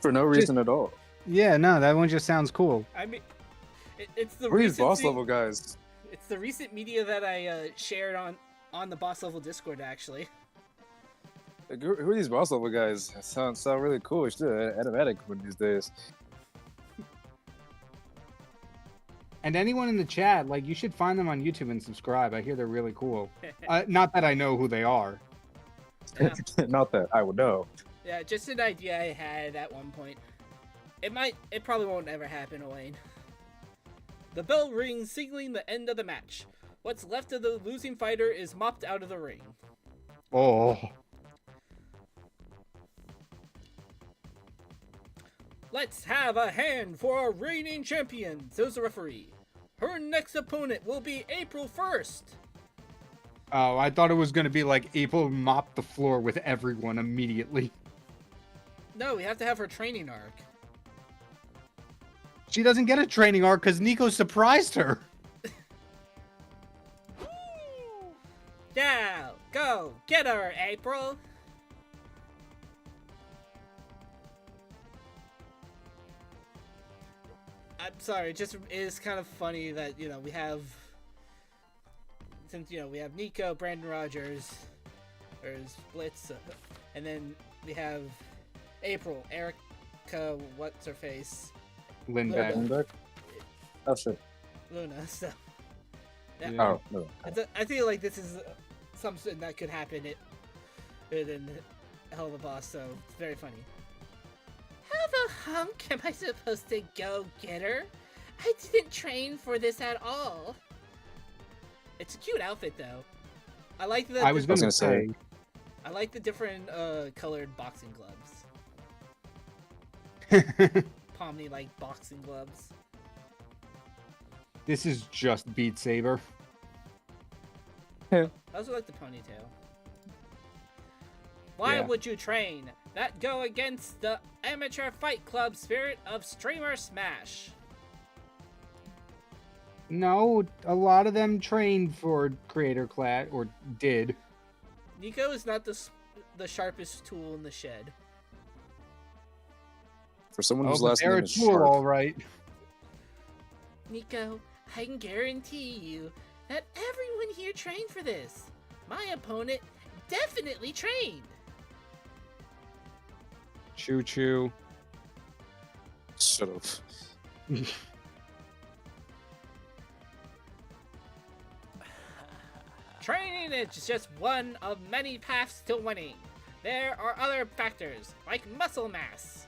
Speaker 3: for no reason at all.
Speaker 2: Yeah, no, that one just sounds cool.
Speaker 1: I mean, it's the
Speaker 3: Who are these
Speaker 1: recent
Speaker 3: boss level guys?
Speaker 1: It's the recent media that I shared on the boss level Discord actually.
Speaker 3: Like, who are these boss level guys? That sound really cool. We should do an animatic one these days.
Speaker 2: And anyone in the chat, like, you should find them on YouTube and subscribe. I hear they're really cool. Not that I know who they are.
Speaker 1: Yeah.
Speaker 3: Not that I would know.
Speaker 1: Yeah, just an idea I had at one point. It probably won't ever happen, Elaine. The bell rings, signaling the end of the match. What's left of the losing fighter is mopped out of the ring.
Speaker 2: Oh.
Speaker 1: Let's have a hand for our reigning champion, says the referee. Her next opponent will be April 1st.
Speaker 2: Oh, I thought it was going to be like April mopped the floor with everyone immediately.
Speaker 1: No, we have to have her training arc.
Speaker 2: She doesn't get a training arc because Nico surprised her.
Speaker 1: Now, go, get her, April. I'm sorry, it just is kind of funny that, we have... Since, we have Nico, Brandon Rogers, there's Blitz, and then we have April, Erica, what's-her-face?
Speaker 2: Lindbeck.
Speaker 3: Lindbeck? Oh, shit.
Speaker 1: Luna, so...
Speaker 2: Yeah.
Speaker 3: Oh, no.
Speaker 1: I feel like this is something that could happen in Hell of a Boss, so it's very funny. How the hunk am I supposed to go get her? I didn't train for this at all. It's a cute outfit, though. I like the.
Speaker 2: I was going to say.
Speaker 1: I like the different colored boxing gloves. Pomni like boxing gloves.
Speaker 2: This is just Beat Saber.
Speaker 1: I also like the ponytail. Why
Speaker 2: Yeah.
Speaker 1: would you train? That go against the amateur fight club spirit of Streamer Smash.
Speaker 2: No, a lot of them trained for Creator Class, or did.
Speaker 1: Nico is not the sharpest tool in the shed.
Speaker 3: For someone
Speaker 2: Oh,
Speaker 3: whose
Speaker 2: but
Speaker 3: last
Speaker 2: they're
Speaker 3: name
Speaker 2: a
Speaker 3: is
Speaker 2: tool,
Speaker 3: Sharp.
Speaker 2: all right.
Speaker 1: Nico, I can guarantee you that everyone here trained for this. My opponent definitely trained.
Speaker 2: Choo choo.
Speaker 3: Shut up.
Speaker 1: Training is just one of many paths to winning. There are other factors, like muscle mass.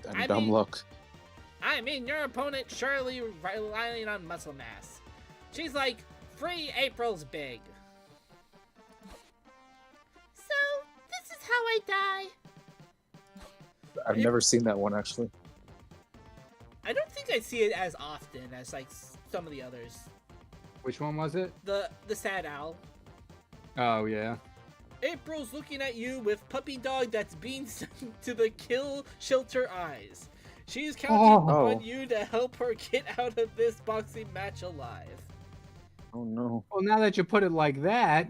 Speaker 3: And dumb luck.
Speaker 1: I mean, your opponent surely relying on muscle mass. She's like, free April's big. So, this is how I die.
Speaker 3: I've never seen that one, actually.
Speaker 1: I don't think I see it as often as, like, some of the others.
Speaker 2: Which one was it?
Speaker 1: The sad owl.
Speaker 2: Oh, yeah.
Speaker 1: April's looking at you with puppy dog that's being sent to the kill shelter eyes. She's counting
Speaker 3: Oh.
Speaker 1: on you to help her get out of this boxing match alive.
Speaker 3: Oh, no.
Speaker 2: Well, now that you put it like that.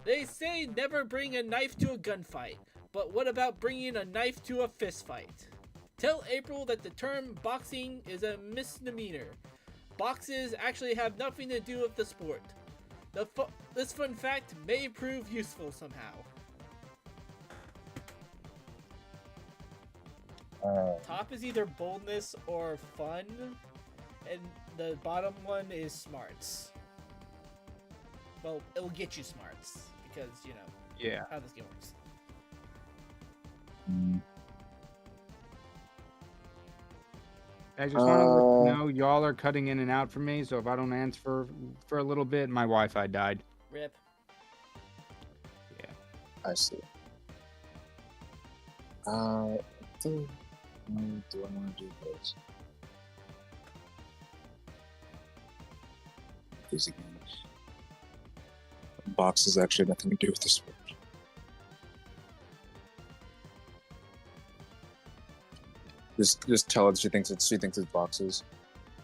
Speaker 1: They say never bring a knife to a gunfight, but what about bringing a knife to a fistfight? Tell April that the term boxing is a misdemeanor. Boxes actually have nothing to do with the sport. This fun fact may prove useful somehow. Top is either boldness or fun, and the bottom one is smarts. Well, it'll get you smarts, because,
Speaker 2: Yeah.
Speaker 1: how this game works.
Speaker 2: I just want to let you know, y'all are cutting in and out for me, so if I don't answer for a little bit, my Wi-Fi died.
Speaker 1: Rip.
Speaker 3: I see. Do I want to do this? This again. Boxes actually have nothing to do with this one. Just tell her she thinks it's boxes.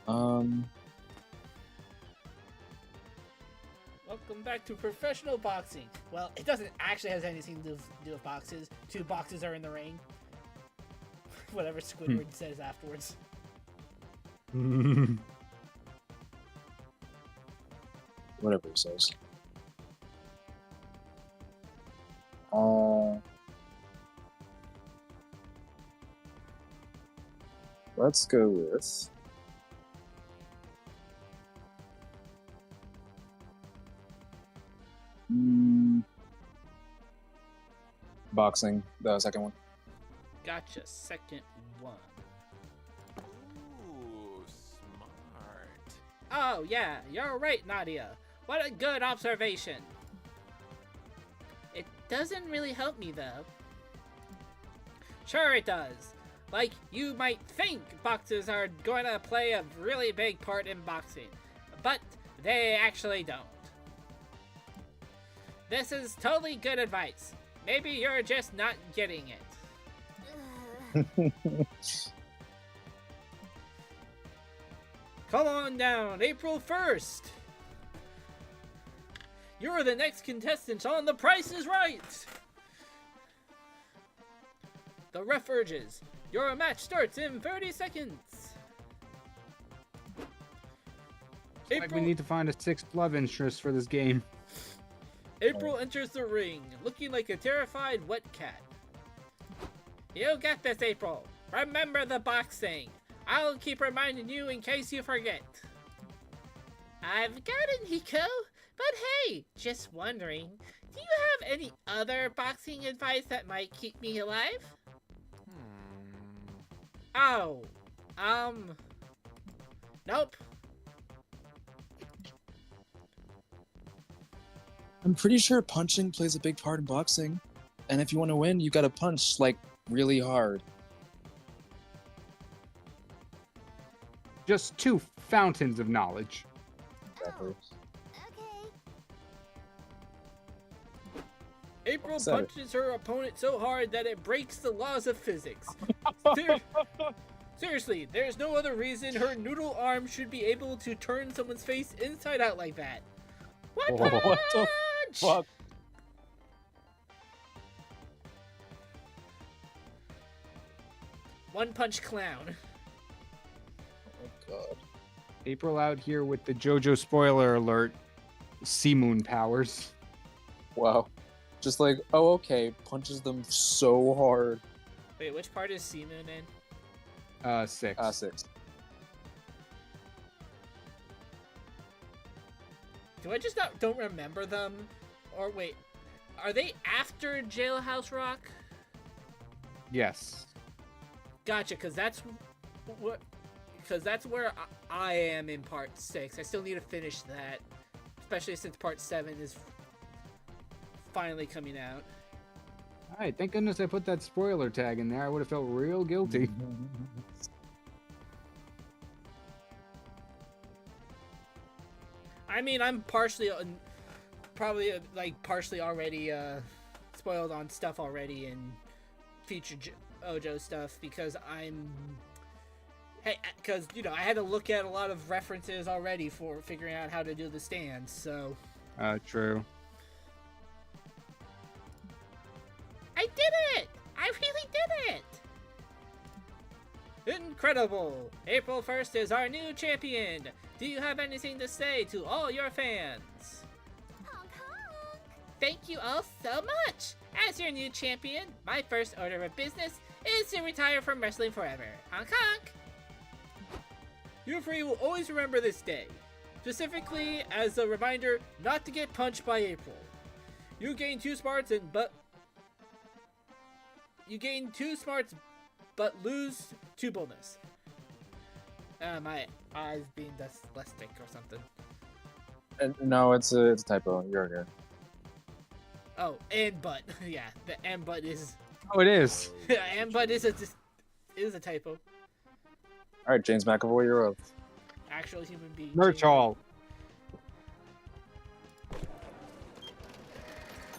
Speaker 1: Welcome back to professional boxing. Well, it doesn't actually have anything to do with boxes. 2 boxes are in the ring. Whatever Squidward says afterwards.
Speaker 3: Whatever he says. Let's go with boxing, the second one.
Speaker 1: Gotcha, second one.
Speaker 5: Ooh, smart.
Speaker 1: Oh, yeah, you're right, Nadia. What a good observation. It doesn't really help me, though. Sure it does. Like, you might think boxes are going to play a really big part in boxing, but they actually don't. This is totally good advice. Maybe you're just not getting it. Come on down, April 1st. You're the next contestant on The Price is Right. The ref urges. Your match starts in 30 seconds.
Speaker 2: Like we need to find a 6th love interest for this game.
Speaker 1: April enters the ring, looking like a terrified wet cat. You got this, April. Remember the boxing. I'll keep reminding you in case you forget. I've got it, Nico. But hey, just wondering, do you have any other boxing advice that might keep me alive? Oh, nope.
Speaker 3: I'm pretty sure punching plays a big part in boxing, and if you want to win, you gotta punch like really hard.
Speaker 2: Just 2 fountains of knowledge.
Speaker 3: Exactly.
Speaker 8: Okay.
Speaker 1: April
Speaker 3: Said it.
Speaker 1: punches her opponent so hard that it breaks the laws of physics. Seriously, there's no other reason her noodle arm should be able to turn someone's face inside out like that. What punch?
Speaker 3: What the fuck?
Speaker 1: One punch clown.
Speaker 3: Oh god.
Speaker 2: April out here with the JoJo spoiler alert. Sea Moon powers.
Speaker 3: Wow. Just like, oh okay, punches them so hard.
Speaker 1: Wait, which part is Seamoon in?
Speaker 2: 6.
Speaker 3: 6.
Speaker 1: Do I just don't remember them? Or wait, are they after Jailhouse Rock?
Speaker 2: Yes.
Speaker 1: Gotcha, because that's where I am in part 6. I still need to finish that, especially since part 7 is finally coming out.
Speaker 2: Alright, thank goodness I put that spoiler tag in there. I would have felt real guilty.
Speaker 1: I mean, I'm partially already spoiled on stuff already in future Ojo stuff because I had to look at a lot of references already for figuring out how to do the stands. So
Speaker 2: True.
Speaker 1: I did it! I really did it! Incredible! April 1st is our new champion! Do you have anything to say to all your fans?
Speaker 8: Honk honk.
Speaker 1: Thank you all so much! As your new champion, my first order of business is to retire from wrestling forever. Honk honk! You three will always remember this day, specifically as a reminder not to get punched by April. You gain 2 smarts but lose 2 bonus. My eyes being dyslexic or something.
Speaker 3: No, it's a typo. You're here.
Speaker 1: Oh, and but. Yeah, the and but is
Speaker 2: Oh, it is.
Speaker 1: And but is a typo.
Speaker 3: All right, James McAvoy, you're up.
Speaker 1: Actual human being.
Speaker 2: Merch Hall.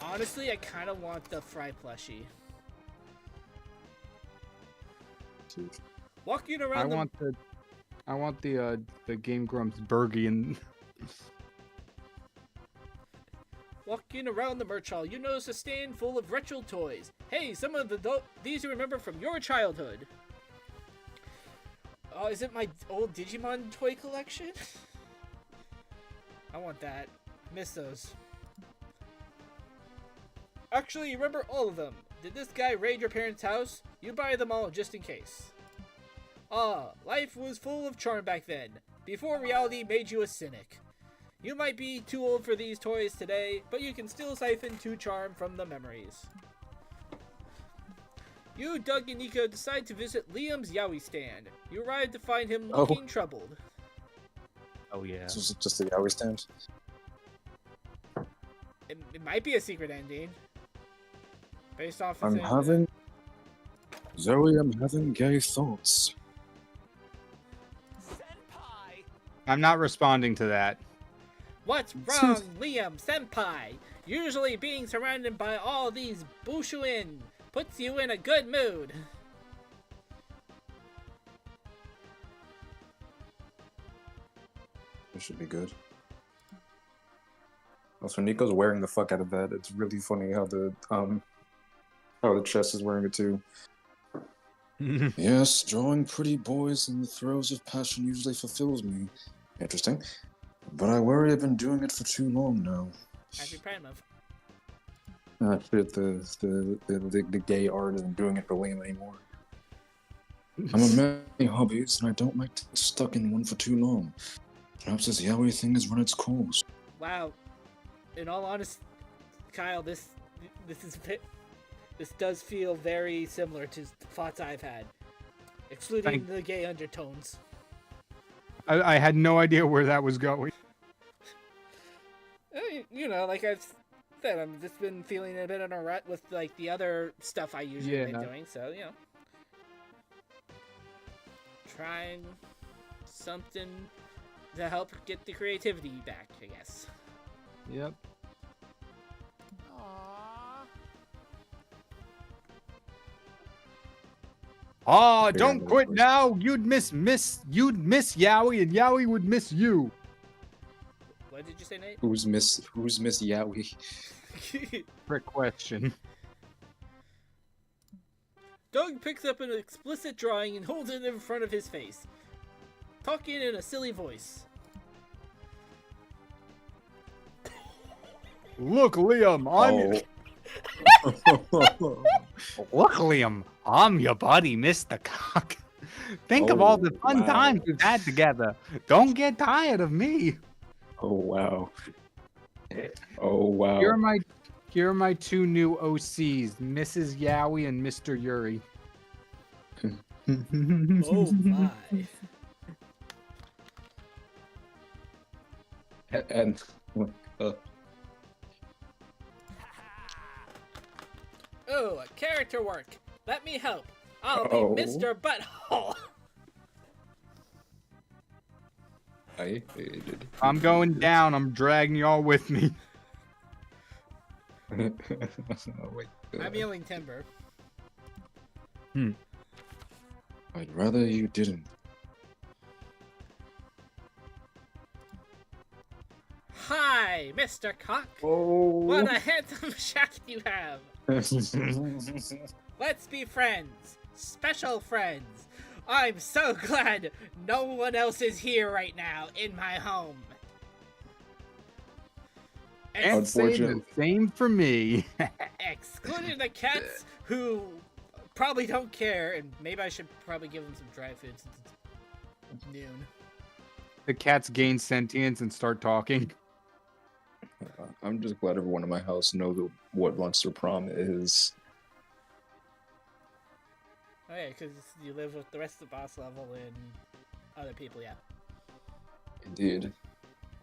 Speaker 1: Honestly, I kind of want the Fry plushie. Walking around.
Speaker 2: I want the Game Grumps Bergie and
Speaker 1: Walking around the merch hall, you notice a stand full of retro toys. Hey, some of these you remember from your childhood. Oh, is it my old Digimon toy collection? I want that. Miss those. Actually, you remember all of them. Did this guy raid your parents' house? You buy them all just in case. Ah, life was full of charm back then, before reality made you a cynic. You might be too old for these toys today, but you can still siphon 2 charm from the memories. You, Doug, and Nico decide to visit Liam's Yowie stand. You arrive to find him looking troubled.
Speaker 7: Oh yeah.
Speaker 3: This is just a Yowie stand.
Speaker 1: It might be a secret ending. Based off of
Speaker 3: Zoe, I'm having gay thoughts.
Speaker 5: Senpai!
Speaker 2: I'm not responding to that.
Speaker 1: What's wrong, Liam Senpai? Usually being surrounded by all these Bushuin puts you in a good mood.
Speaker 3: This should be good. Also, Nico's wearing the fuck out of that. It's really funny how the chest is wearing it too. Yes, drawing pretty boys in the throes of passion usually fulfills me. Interesting. But I worry I've been doing it for too long now.
Speaker 1: Happy Prime Month.
Speaker 3: Shit, the gay art isn't doing it for Liam anymore. I'm a man of many hobbies, and I don't like to get stuck in one for too long. Perhaps this yaoi thing has run its course.
Speaker 1: Wow. In all honesty, Kyle, this does feel very similar to thoughts I've had, excluding the gay undertones.
Speaker 2: I had no idea where that was going.
Speaker 1: You know, like I've said, I've just been feeling a bit in a rut with like the other stuff I usually been doing. So you know, trying something to help get the creativity back, I guess.
Speaker 2: Yep. Oh, don't quit now. You'd miss Yowie, and Yowie would miss you.
Speaker 1: What did you say, Nate?
Speaker 3: Who's Miss Yowie?
Speaker 2: Trick question.
Speaker 1: Doug picks up an explicit drawing and holds it in front of his face, talking in a silly voice.
Speaker 2: Look, Liam, Look, Liam, I'm your buddy, Mr. Cock. Think of all the fun times we've had together. Don't get tired of me.
Speaker 3: Oh wow. Oh wow.
Speaker 2: Here are my 2 new OCs, Mrs. Yowie and Mr. Yuri.
Speaker 1: Oh my.
Speaker 3: And
Speaker 1: Oh, character work. Let me help. I'll be Mr. Butthole.
Speaker 3: I hated.
Speaker 2: I'm going down. I'm dragging y'all with me.
Speaker 3: Wait,
Speaker 1: I'm yelling timber.
Speaker 3: I'd rather you didn't.
Speaker 1: Hi, Mr. Cock.
Speaker 3: Oh.
Speaker 1: What a handsome shaft you have. Let's be friends. Special friends. I'm so glad no one else is here right now in my home.
Speaker 2: And say the same for me.
Speaker 1: Excluding the cats who probably don't care, and maybe I should probably give them some dry food since it's noon.
Speaker 2: The cats gain sentience and start talking.
Speaker 3: I'm just glad everyone in my house knows what Monster Prom is.
Speaker 1: Oh yeah, because you live with the rest of the boss level and other people, yeah.
Speaker 3: Indeed.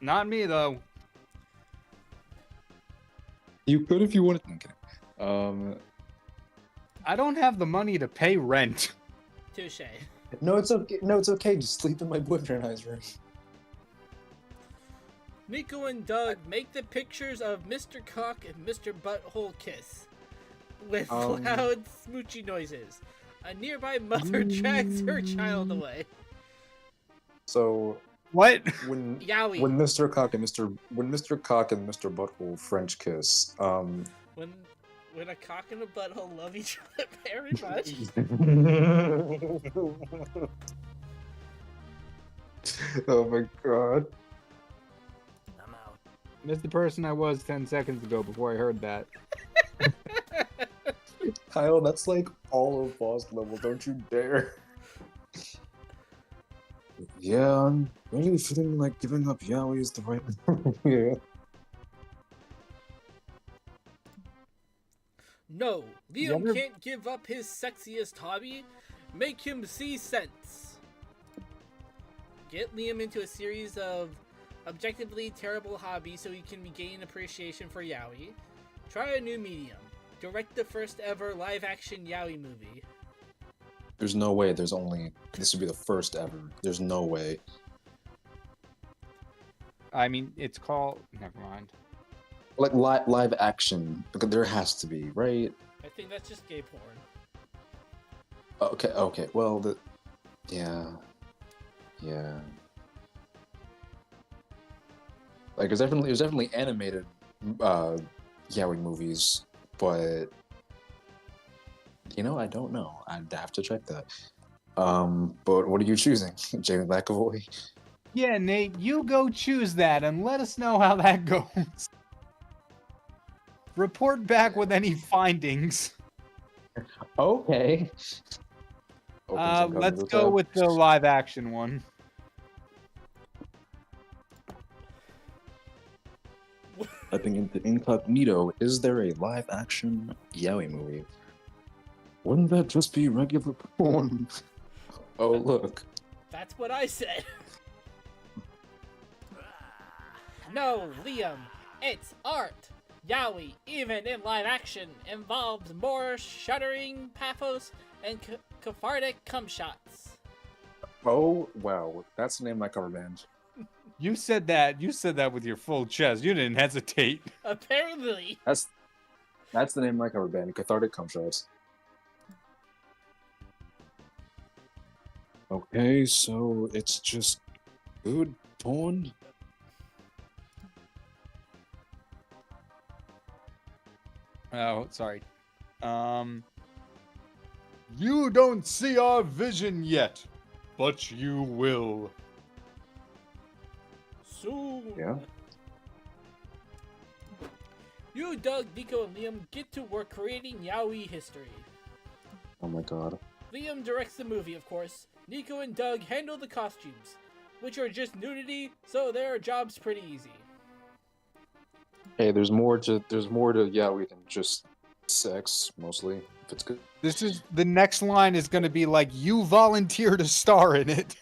Speaker 2: Not me, though.
Speaker 3: You could if you wanted. Okay.
Speaker 2: I don't have the money to pay rent.
Speaker 1: Touche.
Speaker 3: No, it's okay. No, it's okay. Just sleep in my boyfriend and I's room.
Speaker 1: Nico and Doug make the pictures of Mr. Cock and Mr. Butthole kiss with loud smoochy noises. A nearby mother drags her child away.
Speaker 3: So
Speaker 2: What?
Speaker 3: when
Speaker 1: Yowie.
Speaker 3: when Mr. Cock and Mr. Butthole French kiss,
Speaker 1: When a cock and a butthole love each other very much.
Speaker 3: Oh my god.
Speaker 5: I'm out.
Speaker 2: That's the person I was 10 seconds ago before I heard that.
Speaker 3: Kyle, that's like all of boss level. Don't you dare. Yeah, I'm really feeling like giving up Yaoi is the right yeah.
Speaker 1: No, Liam
Speaker 2: Never-
Speaker 1: can't give up his sexiest hobby. Make him see sense. Get Liam into a series of objectively terrible hobbies so he can regain appreciation for yaoi. Try a new medium. Direct the first ever live-action yaoi movie.
Speaker 3: There's no way. This would be the first ever. There's no way.
Speaker 2: I mean, it's called. Never mind.
Speaker 3: Like live action. Because there has to be, right?
Speaker 1: I think that's just gay porn.
Speaker 3: Okay. Well, yeah. Like there's definitely animated yaoi movies, but I don't know. I'd have to check that. But what are you choosing, Jamie McAvoy?
Speaker 2: Yeah, Nate, you go choose that and let us know how that goes. Report back with any findings.
Speaker 3: Okay.
Speaker 2: Let's go with the live action one.
Speaker 3: Typing into incognito, is there a live action yaoi movie? Wouldn't that just be regular porn? Oh, look.
Speaker 1: That's what I said. No, Liam, it's art. Yaoi, even in live action, involves more shuddering pathos and cathartic cum shots.
Speaker 3: Oh, wow. That's the name of my cover band.
Speaker 2: You said that with your full chest. You didn't hesitate.
Speaker 1: Apparently.
Speaker 3: That's the name of my cover band, Cathartic Cum Shots. Okay, so it's just good porn?
Speaker 2: Oh, sorry. You don't see our vision yet, but you will.
Speaker 1: Soon.
Speaker 3: Yeah.
Speaker 1: You, Doug, Nico, and Liam get to work creating yaoi history.
Speaker 3: Oh my god.
Speaker 1: Liam directs the movie, of course. Nico and Doug handle the costumes, which are just nudity, so their job's pretty easy.
Speaker 3: Hey, there's more to yaoi than just sex, mostly, if it's good.
Speaker 2: The next line is going to be like, you volunteer to star in it.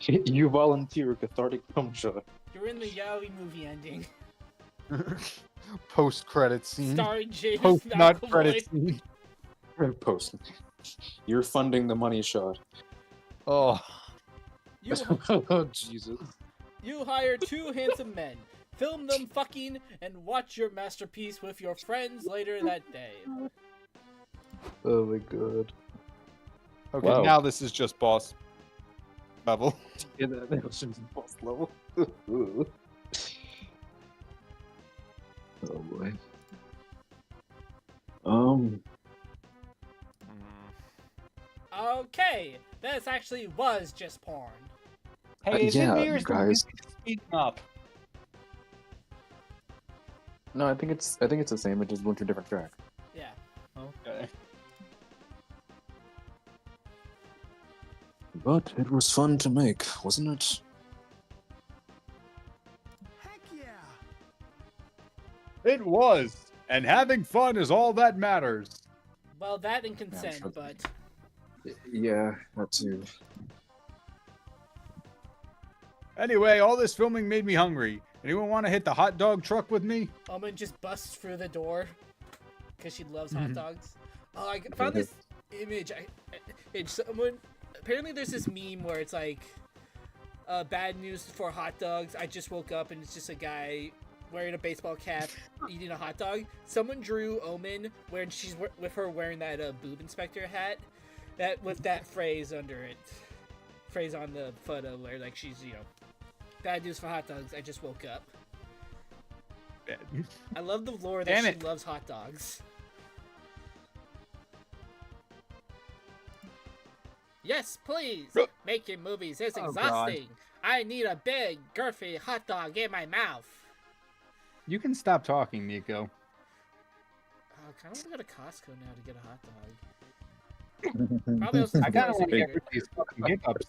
Speaker 3: You volunteer Cathartic Cum Shot.
Speaker 1: You're in the yaoi movie ending.
Speaker 2: Post-credit scene.
Speaker 1: Starring James
Speaker 2: Post-nut
Speaker 1: McAvoy.
Speaker 2: credit scene.
Speaker 3: Post. You're funding the money shot.
Speaker 2: Oh.
Speaker 1: You,
Speaker 3: Oh, Jesus.
Speaker 1: you hire two handsome men, film them fucking, and watch your masterpiece with your friends later that day.
Speaker 3: Oh my god.
Speaker 2: Okay,
Speaker 3: Wow.
Speaker 2: now this is just boss level.
Speaker 3: Yeah, that was just boss level. Oh boy.
Speaker 1: Okay, this actually was just porn.
Speaker 2: Hey, is
Speaker 3: yeah,
Speaker 2: it me or is the
Speaker 3: guys.
Speaker 2: music speeding up?
Speaker 3: No, I think it's the same. It just went to a different track.
Speaker 1: Yeah.
Speaker 2: Okay.
Speaker 3: But it was fun to make, wasn't it?
Speaker 5: Heck yeah!
Speaker 2: It was. And having fun is all that matters.
Speaker 1: Well, that and consent,
Speaker 3: sure.
Speaker 1: but
Speaker 3: Yeah, that too.
Speaker 2: Anyway, all this filming made me hungry. Anyone want to hit the hot dog truck with me?
Speaker 1: Omen just busts through the door because she loves hot dogs. Oh, I found this image. It's someone. Apparently, there's this meme where it's like, bad news for hot dogs. I just woke up and it's just a guy wearing a baseball cap eating a hot dog. Someone drew Omen when she's with her wearing that boob inspector hat, that with that phrase under it, phrase on the photo where like she's bad news for hot dogs. I just woke up. I love the lore that she loves hot dogs. Yes, please. Making movies is exhausting. I need a big, girthy hot dog in my mouth.
Speaker 2: You can stop talking, Nico.
Speaker 1: I kind of want to go to Costco now to get a hot dog. Probably also
Speaker 2: I kind of want to get rid of these fucking hiccups.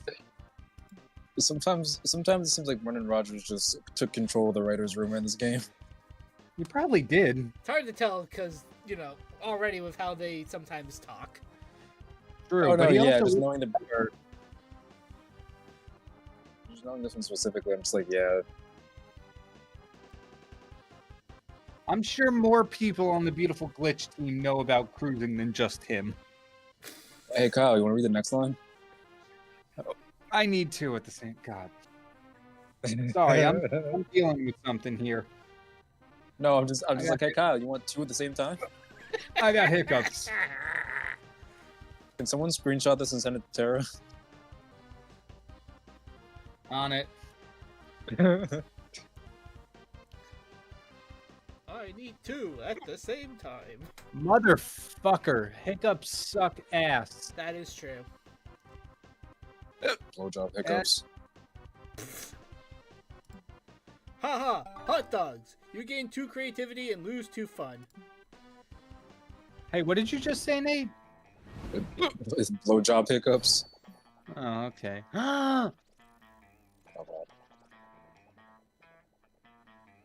Speaker 3: Sometimes it seems like Brendan Rodgers just took control of the writer's room in this game.
Speaker 2: You probably did.
Speaker 1: It's hard to tell because, already with how they sometimes talk.
Speaker 2: True,
Speaker 3: Oh,
Speaker 2: but
Speaker 3: no,
Speaker 2: he
Speaker 3: yeah,
Speaker 2: also...
Speaker 3: just knowing just knowing this one specifically, I'm just like, yeah.
Speaker 2: I'm sure more people on the Beautiful Glitch team know about cruising than just him.
Speaker 3: Hey, Kyle, you want to read the next line?
Speaker 2: I need to at the same... God. Sorry, I'm dealing with something here.
Speaker 3: No, I'm just like, hey, Kyle, you want two at the same time?
Speaker 2: I got hiccups.
Speaker 3: Can someone screenshot this and send it to Tara?
Speaker 2: On it.
Speaker 1: I need two at the same time.
Speaker 2: Motherfucker. Hiccups suck ass.
Speaker 1: That is true.
Speaker 3: Blowjob hiccups.
Speaker 1: Haha, hot dogs. You gain 2 creativity and lose 2 fun.
Speaker 2: Hey, what did you just say, Nate?
Speaker 3: It's blowjob hiccups.
Speaker 2: Oh, okay.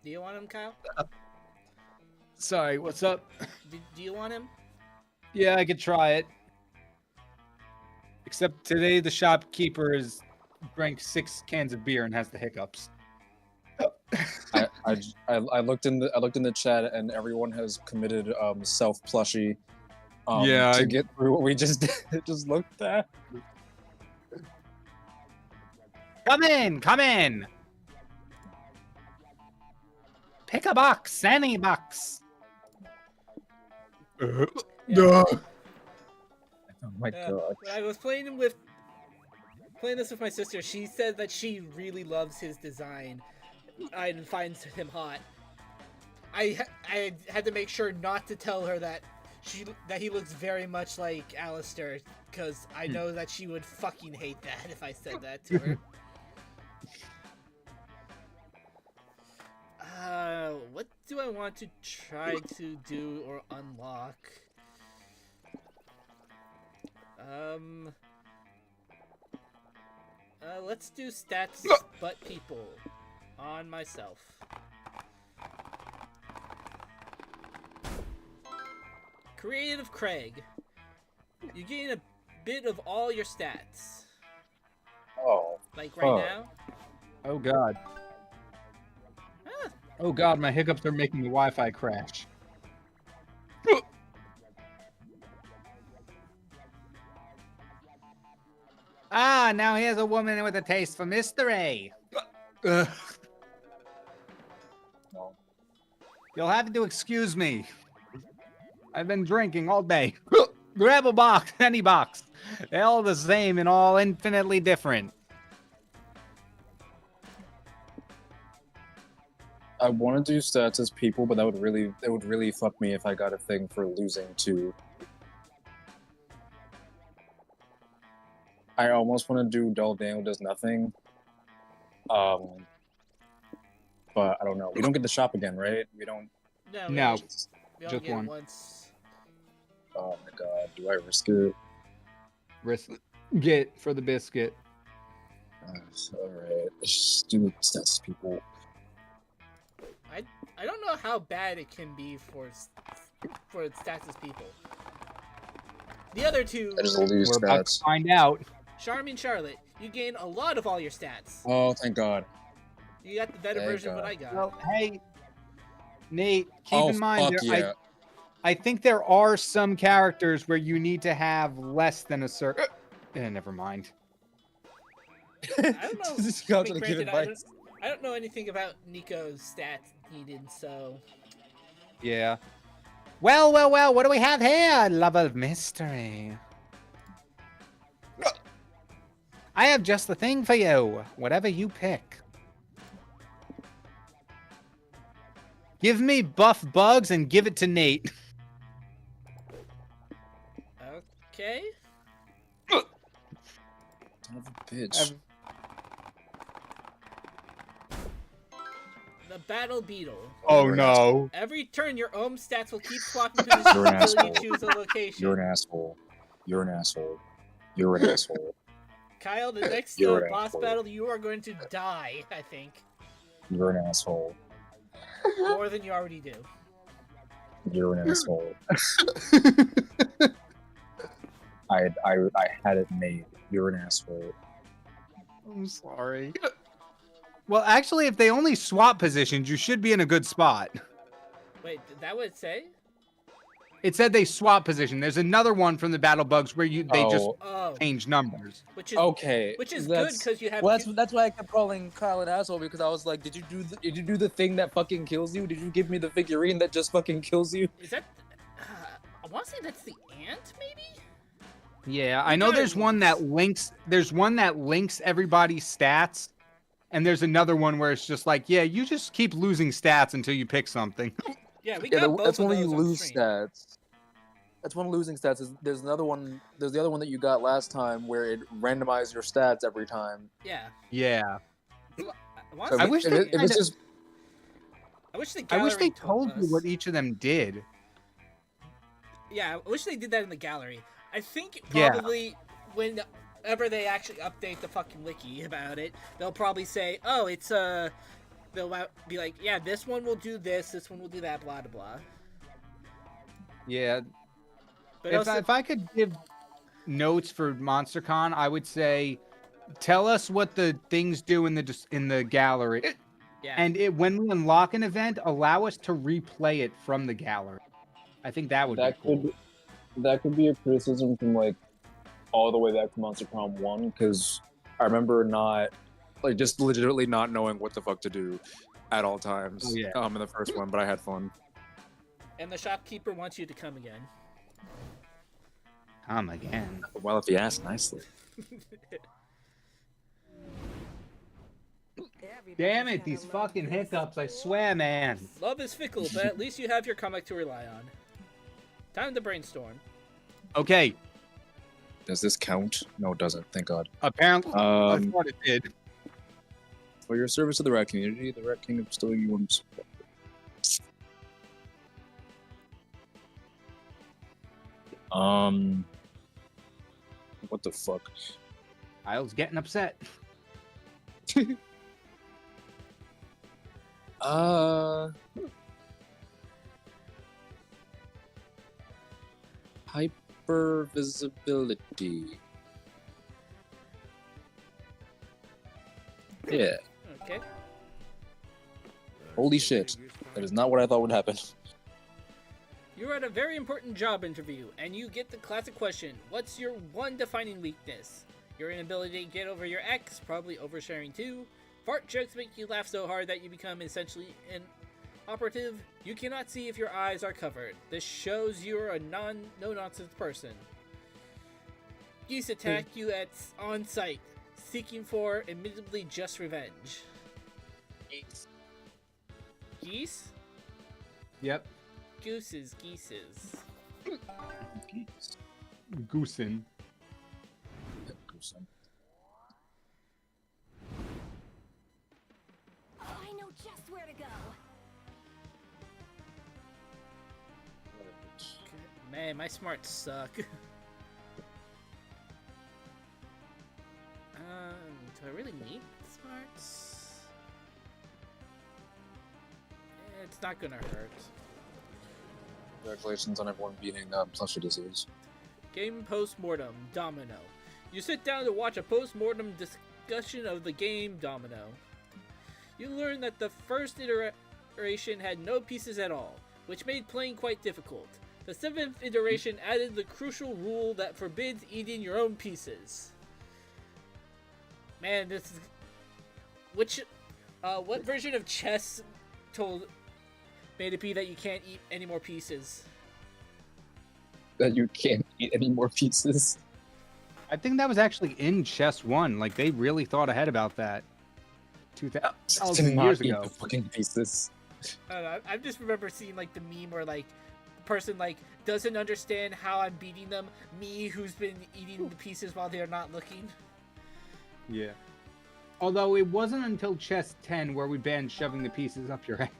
Speaker 1: Do you want him, Kyle?
Speaker 2: Sorry, what's up?
Speaker 1: Do you want him?
Speaker 2: Yeah, I could try it. Except today the shopkeeper has drank 6 cans of beer and has the hiccups.
Speaker 3: I looked in the chat and everyone has committed self plushie to get through what we just just looked at.
Speaker 2: Come in. Pick a box, any box.
Speaker 3: Oh my god.
Speaker 1: When I was playing this with my sister, she said that she really loves his design and finds him hot. I had to make sure not to tell her that he looks very much like Alistair, because I know that she would fucking hate that if I said that to her. What do I want to try to do or unlock? Let's do stats but people on myself. Creative Craig. You gain a bit of all your stats.
Speaker 3: Oh.
Speaker 1: Like right now?
Speaker 2: Oh god.
Speaker 1: Ah.
Speaker 2: Oh god, my hiccups are making the Wi-Fi crash. Ah, now here's a woman with a taste for mystery.
Speaker 3: No.
Speaker 2: You'll have to excuse me. I've been drinking all day. Grab a box, any box. They're all the same and all infinitely different.
Speaker 3: I want to do stats as people, but that would really fuck me if I got a thing for losing to. I almost want to do Dull Daniel does nothing. But I don't know. We don't get the shop again, right? We don't.
Speaker 2: No.
Speaker 1: We only
Speaker 2: just
Speaker 1: get
Speaker 2: one.
Speaker 1: it once.
Speaker 3: Oh my god, do I risk it?
Speaker 2: Risk get for the biscuit.
Speaker 3: Alright, let's just do stats people.
Speaker 1: I don't know how bad it can be for stats as people. The other two,
Speaker 3: I just lose
Speaker 2: We're about to
Speaker 3: stats.
Speaker 2: find out.
Speaker 1: Charmin Charlotte, you gain a lot of all your stats.
Speaker 3: Oh, thank god.
Speaker 1: You got the better
Speaker 3: Thank
Speaker 1: version of what
Speaker 3: God.
Speaker 1: I got.
Speaker 2: Well, hey, Nate, keep in mind
Speaker 3: fuck
Speaker 2: there,
Speaker 3: yeah.
Speaker 2: I think there are some characters where you need to have less than a certain. Never mind.
Speaker 1: I don't know.
Speaker 3: This is
Speaker 1: I,
Speaker 3: how
Speaker 1: mean,
Speaker 3: to give
Speaker 1: granted,
Speaker 3: advice.
Speaker 1: I don't know anything about Nico's stats needed, so
Speaker 2: Yeah. Well, well, well. What do we have here? Love of mystery. I have just the thing for you. Whatever you pick. Give me buff bugs and give it to Nate.
Speaker 1: okay.
Speaker 3: Son of a bitch.
Speaker 1: The Battle Beetle.
Speaker 2: Oh
Speaker 3: You're an
Speaker 2: no.
Speaker 1: Every turn, your ohm stats will keep swapping positions
Speaker 3: You're an
Speaker 1: until you
Speaker 3: asshole.
Speaker 1: choose a location.
Speaker 3: You're an asshole. You're an asshole. You're an asshole.
Speaker 1: Kyle, the next
Speaker 3: You're an
Speaker 1: boss
Speaker 3: asshole.
Speaker 1: battle, you are going to die, I think.
Speaker 3: You're an asshole.
Speaker 1: More than you already do.
Speaker 3: You're an asshole. I had it made. You're an asshole.
Speaker 2: I'm sorry. Well, actually, if they only swap positions, you should be in a good spot.
Speaker 1: Wait, that would say?
Speaker 2: It said they swap position. There's another one from the battle bugs where they just
Speaker 1: Oh,
Speaker 2: change numbers.
Speaker 1: which is
Speaker 3: Okay.
Speaker 1: which is good
Speaker 3: that's-
Speaker 1: because you have.
Speaker 3: Well,
Speaker 1: two-
Speaker 3: that's why I kept calling Kyle an asshole, because I was like, did you do the thing that fucking kills you? Did you give me the figurine that just fucking kills you?
Speaker 1: Is that? I want to say that's the ant, maybe.
Speaker 2: Yeah, I
Speaker 1: You
Speaker 2: know
Speaker 1: got it
Speaker 2: there's one that
Speaker 1: once.
Speaker 2: links. There's one that links everybody's stats, and there's another one where it's just like, yeah, you just keep losing stats until you pick something.
Speaker 1: Yeah, we
Speaker 3: Yeah,
Speaker 1: got both
Speaker 3: that's
Speaker 1: of
Speaker 3: one of
Speaker 1: those
Speaker 3: you
Speaker 1: on
Speaker 3: lose
Speaker 1: stream.
Speaker 3: stats. That's one losing stats. There's another one. There's the other one that you got last time where it randomized your stats every time.
Speaker 1: Yeah.
Speaker 2: Yeah,
Speaker 1: I, wanna
Speaker 3: So
Speaker 1: say
Speaker 2: I wish
Speaker 3: if,
Speaker 2: they
Speaker 3: it, if it's
Speaker 2: kinda-
Speaker 3: just
Speaker 1: I wish the
Speaker 2: I
Speaker 1: gallery
Speaker 2: wish they told you
Speaker 1: us.
Speaker 2: what each of them did.
Speaker 1: Yeah, I wish they did that in the gallery. I think
Speaker 2: Yeah.
Speaker 1: probably whenever they actually update the fucking wiki about it, they'll probably say, "Oh, it's they'll be like, yeah, this one will do this one will do that, blah blah blah."
Speaker 2: Yeah,
Speaker 1: But
Speaker 2: if,
Speaker 1: also,
Speaker 2: if I could give notes for MonsterCon, I would say, tell us what the things do in the gallery,
Speaker 1: yeah,
Speaker 2: and when we unlock an event, allow us to replay it from the gallery. I think that would be cool.
Speaker 3: that could be a criticism from like all the way back to MonsterCon 1, because I remember not like just legitimately not knowing what the fuck to do at all times.
Speaker 2: Oh, yeah.
Speaker 3: In the first one, but I had fun.
Speaker 1: and the shopkeeper wants you to come again.
Speaker 2: Come again.
Speaker 3: Well, if you ask nicely.
Speaker 2: Damn it, these fucking hiccups, I swear, man.
Speaker 1: Love is fickle, but at least you have your comic to rely on. Time to brainstorm.
Speaker 2: Okay,
Speaker 3: Does this count? No, it doesn't. Thank God.
Speaker 2: apparently, I
Speaker 3: Um,
Speaker 2: thought it did.
Speaker 3: For your service to the rat community, the rat kingdom still you want to. What the fuck?
Speaker 2: I was getting upset.
Speaker 3: Hyper visibility. Yeah.
Speaker 1: Okay.
Speaker 3: Holy shit. That is not what I thought would happen.
Speaker 1: You're at a very important job interview, and you get the classic question, what's your one defining weakness? Your inability to get over your ex, probably oversharing too. Fart jokes make you laugh so hard that you become essentially an operative. You cannot see if your eyes are covered. This shows you're a no-nonsense person. Geese attack you on sight, seeking for, admittedly, just revenge. Geese?
Speaker 2: Yep.
Speaker 1: Geeses.
Speaker 2: Goosen.
Speaker 8: Oh, I know just where to go.
Speaker 1: Man, my smarts suck. Do I really need smarts? It's not gonna hurt.
Speaker 3: Congratulations on everyone beating Plushie Disease.
Speaker 1: Game Postmortem, Domino. You sit down to watch a postmortem discussion of the game Domino. You learn that the first iteration had no pieces at all, which made playing quite difficult. The 7th iteration added the crucial rule that forbids eating your own pieces. Man, this is... what version of chess made it be that you can't eat any more pieces?
Speaker 3: That you can't eat any more pieces.
Speaker 2: I think that was actually in Chess 1. Like, they really thought ahead about that. 2,000 years
Speaker 3: eat
Speaker 2: ago.
Speaker 3: the fucking pieces.
Speaker 1: I don't know, I just remember seeing, like, the meme where, like, the person, like, doesn't understand how I'm beating them. Me, who's been eating the pieces while they're not looking.
Speaker 2: Yeah. Although it wasn't until Chess 10 where we banned shoving the pieces up your ass.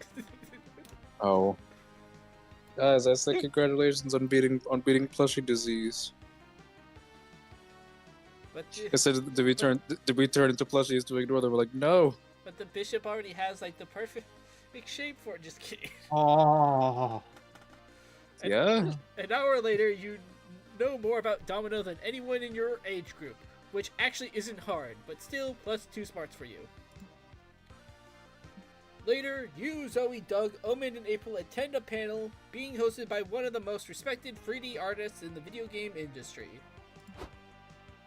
Speaker 3: Oh. Guys, I say congratulations on beating plushie disease.
Speaker 1: But
Speaker 3: I said, did we turn into plushies to ignore them? We're like, no.
Speaker 1: But the bishop already has, like, the perfect shape for it. Just kidding.
Speaker 2: Oh.
Speaker 3: Yeah.
Speaker 1: An hour later, you know more about Domino than anyone in your age group, which actually isn't hard, but still plus 2 smarts for you. Later, you, Zoe, Doug, Omen, and April attend a panel being hosted by one of the most respected 3D artists in the video game industry.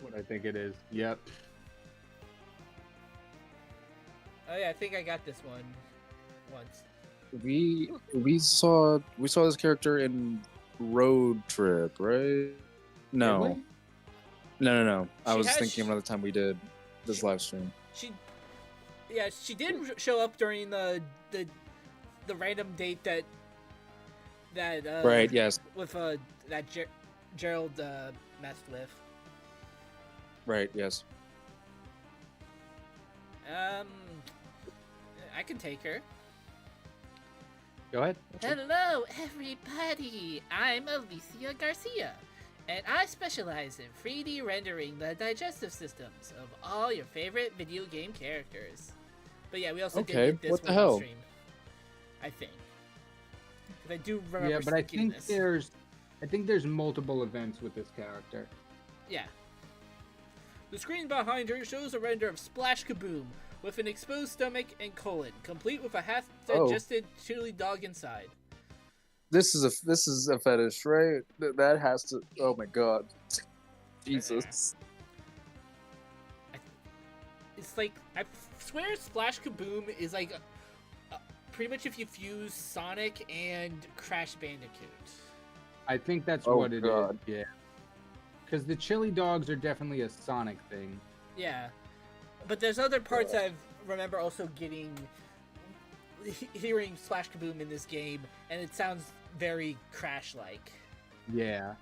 Speaker 2: What I think it is. Yep.
Speaker 1: Oh yeah, I think I got this one once.
Speaker 3: We saw this character in Road Trip, right? No.
Speaker 2: Really?
Speaker 3: No. I
Speaker 1: She
Speaker 3: was
Speaker 1: has-
Speaker 3: thinking another time we did this live stream.
Speaker 1: She did show up during the random date that
Speaker 3: Right, yes.
Speaker 1: with that Gerald messed with.
Speaker 3: Right, yes.
Speaker 1: I can take her.
Speaker 2: Go ahead.
Speaker 1: Hello, everybody! I'm Alicia Garcia, and I specialize in 3D rendering the digestive systems of all your favorite video game characters. But yeah, we also
Speaker 3: Okay,
Speaker 1: did get this
Speaker 3: what the
Speaker 1: one
Speaker 3: hell?
Speaker 1: on stream. I think. 'Cause I do remember
Speaker 2: Yeah, but I
Speaker 1: thinking
Speaker 2: think
Speaker 1: this.
Speaker 2: there's multiple events with this character.
Speaker 1: Yeah. The screen behind her shows a render of Splash Kaboom with an exposed stomach and colon, complete with a half-digested chili dog inside.
Speaker 3: This is a fetish, right? That has to. Oh my god, Jesus!
Speaker 1: It's like, I swear Splash Kaboom is like pretty much if you fuse Sonic and Crash Bandicoot.
Speaker 2: I think that's
Speaker 3: Oh,
Speaker 2: what it is.
Speaker 3: God.
Speaker 2: Yeah. Because the chili dogs are definitely a Sonic thing.
Speaker 1: Yeah. But there's other parts I remember also hearing Splash Kaboom in this game, and it sounds very Crash-like.
Speaker 2: Yeah.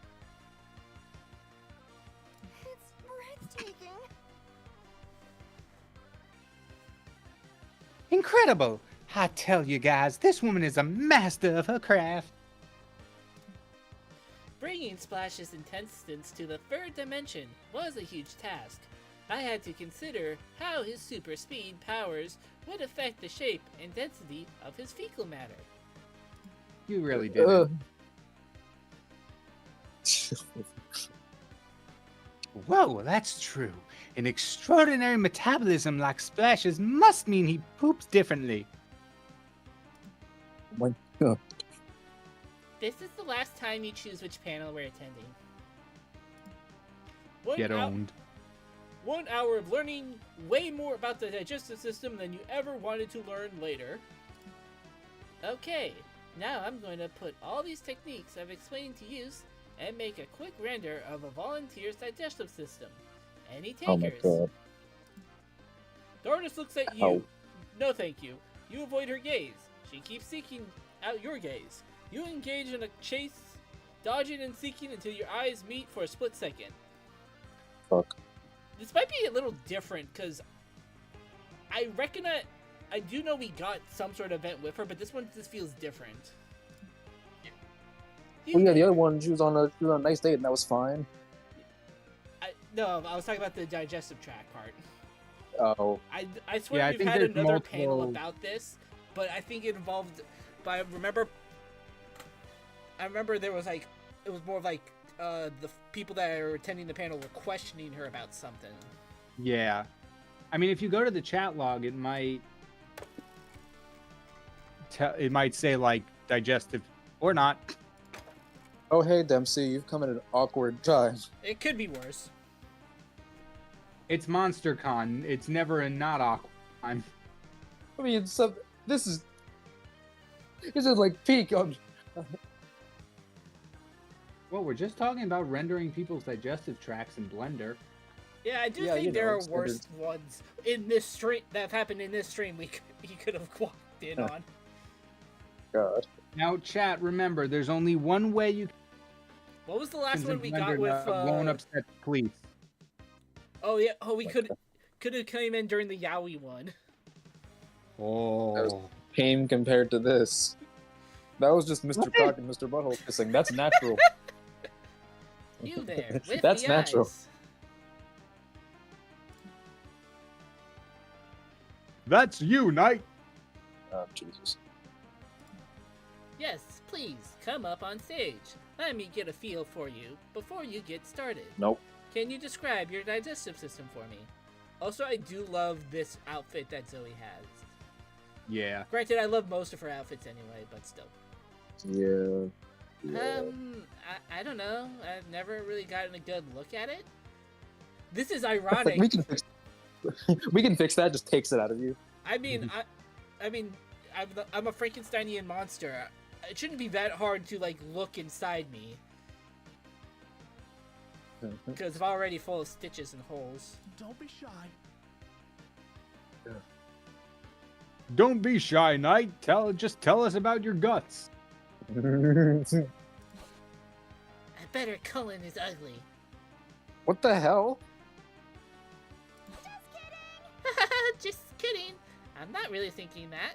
Speaker 8: It's breathtaking.
Speaker 7: Incredible! I tell you guys, this woman is a master of her craft.
Speaker 1: Bringing Splash's intestines to the 3rd dimension was a huge task. I had to consider how his super speed powers would affect the shape and density of his fecal matter.
Speaker 2: You really did.
Speaker 7: Whoa, that's true. An extraordinary metabolism like Splash's must mean he poops differently.
Speaker 3: Oh my god.
Speaker 1: This is the last time you choose which panel we're attending.
Speaker 2: Get owned.
Speaker 1: 1 hour of learning way more about the digestive system than you ever wanted to learn later. Okay, now I'm going to put all these techniques I've explained to use and make a quick render of a volunteer's digestive system. Any takers?
Speaker 3: Oh my god.
Speaker 1: The artist looks at you.
Speaker 3: Ow.
Speaker 1: No thank you. You avoid her gaze. She keeps seeking out your gaze. You engage in a chase, dodging and seeking until your eyes meet for a split second.
Speaker 3: Fuck.
Speaker 1: This might be a little different, because I do know we got some sort of event with her, but this one just feels different.
Speaker 3: Well, yeah, the other one, she was on a nice date, and that was fine.
Speaker 1: No, I was talking about the digestive tract part.
Speaker 3: Oh.
Speaker 1: I swear
Speaker 2: Yeah, I
Speaker 1: we've
Speaker 2: think
Speaker 1: had
Speaker 2: there's
Speaker 1: another panel
Speaker 2: multiple-
Speaker 1: about this, but I think it involved. But I remember there was like, it was more of like the people that are attending the panel were questioning her about something.
Speaker 2: Yeah. I mean, if you go to the chat log, it might say like digestive or not.
Speaker 3: Oh, hey, Dempsey, you've come at an awkward time.
Speaker 1: It could be worse.
Speaker 2: It's MonsterCon. It's never a not awkward time.
Speaker 3: I mean, this is like peak on.
Speaker 2: Well, we're just talking about rendering people's digestive tracts in Blender.
Speaker 1: Yeah, I do
Speaker 3: Yeah,
Speaker 1: think
Speaker 3: you
Speaker 1: there
Speaker 3: know,
Speaker 1: are
Speaker 3: it's
Speaker 1: worse ones in this stream that have happened in this stream. He could have walked in on.
Speaker 3: God.
Speaker 2: Now, chat, remember, there's only one way you
Speaker 1: What was the last
Speaker 2: can
Speaker 1: one we
Speaker 2: Blender
Speaker 1: got with?
Speaker 2: won't upset the police.
Speaker 1: Oh yeah. Oh, we could have came in during the Yowie one.
Speaker 2: Oh.
Speaker 3: Tame compared to this. That was just Mr. Cock and Mr. Butthole kissing. That's natural.
Speaker 1: You there? With
Speaker 3: That's
Speaker 1: the
Speaker 3: natural.
Speaker 1: eyes.
Speaker 2: That's you, Knight.
Speaker 3: Oh, Jesus.
Speaker 1: Yes, please come up on stage. Let me get a feel for you before you get started.
Speaker 3: Nope.
Speaker 1: Can you describe your digestive system for me? Also, I do love this outfit that Zoe has.
Speaker 2: Yeah.
Speaker 1: Granted, I love most of her outfits anyway, but still.
Speaker 3: Yeah.
Speaker 1: I don't know. I've never really gotten a good look at it. This is ironic.
Speaker 3: We can fix that. Just takes it out of you.
Speaker 1: I mean, I'm a Frankensteinian monster. It shouldn't be that hard to like look inside me because I'm already full of stitches and holes.
Speaker 5: Don't be shy.
Speaker 2: Don't be shy, Knight. Just tell us about your guts.
Speaker 1: I better Cullen is ugly.
Speaker 3: What the hell?
Speaker 1: Just kidding. I'm not really thinking that.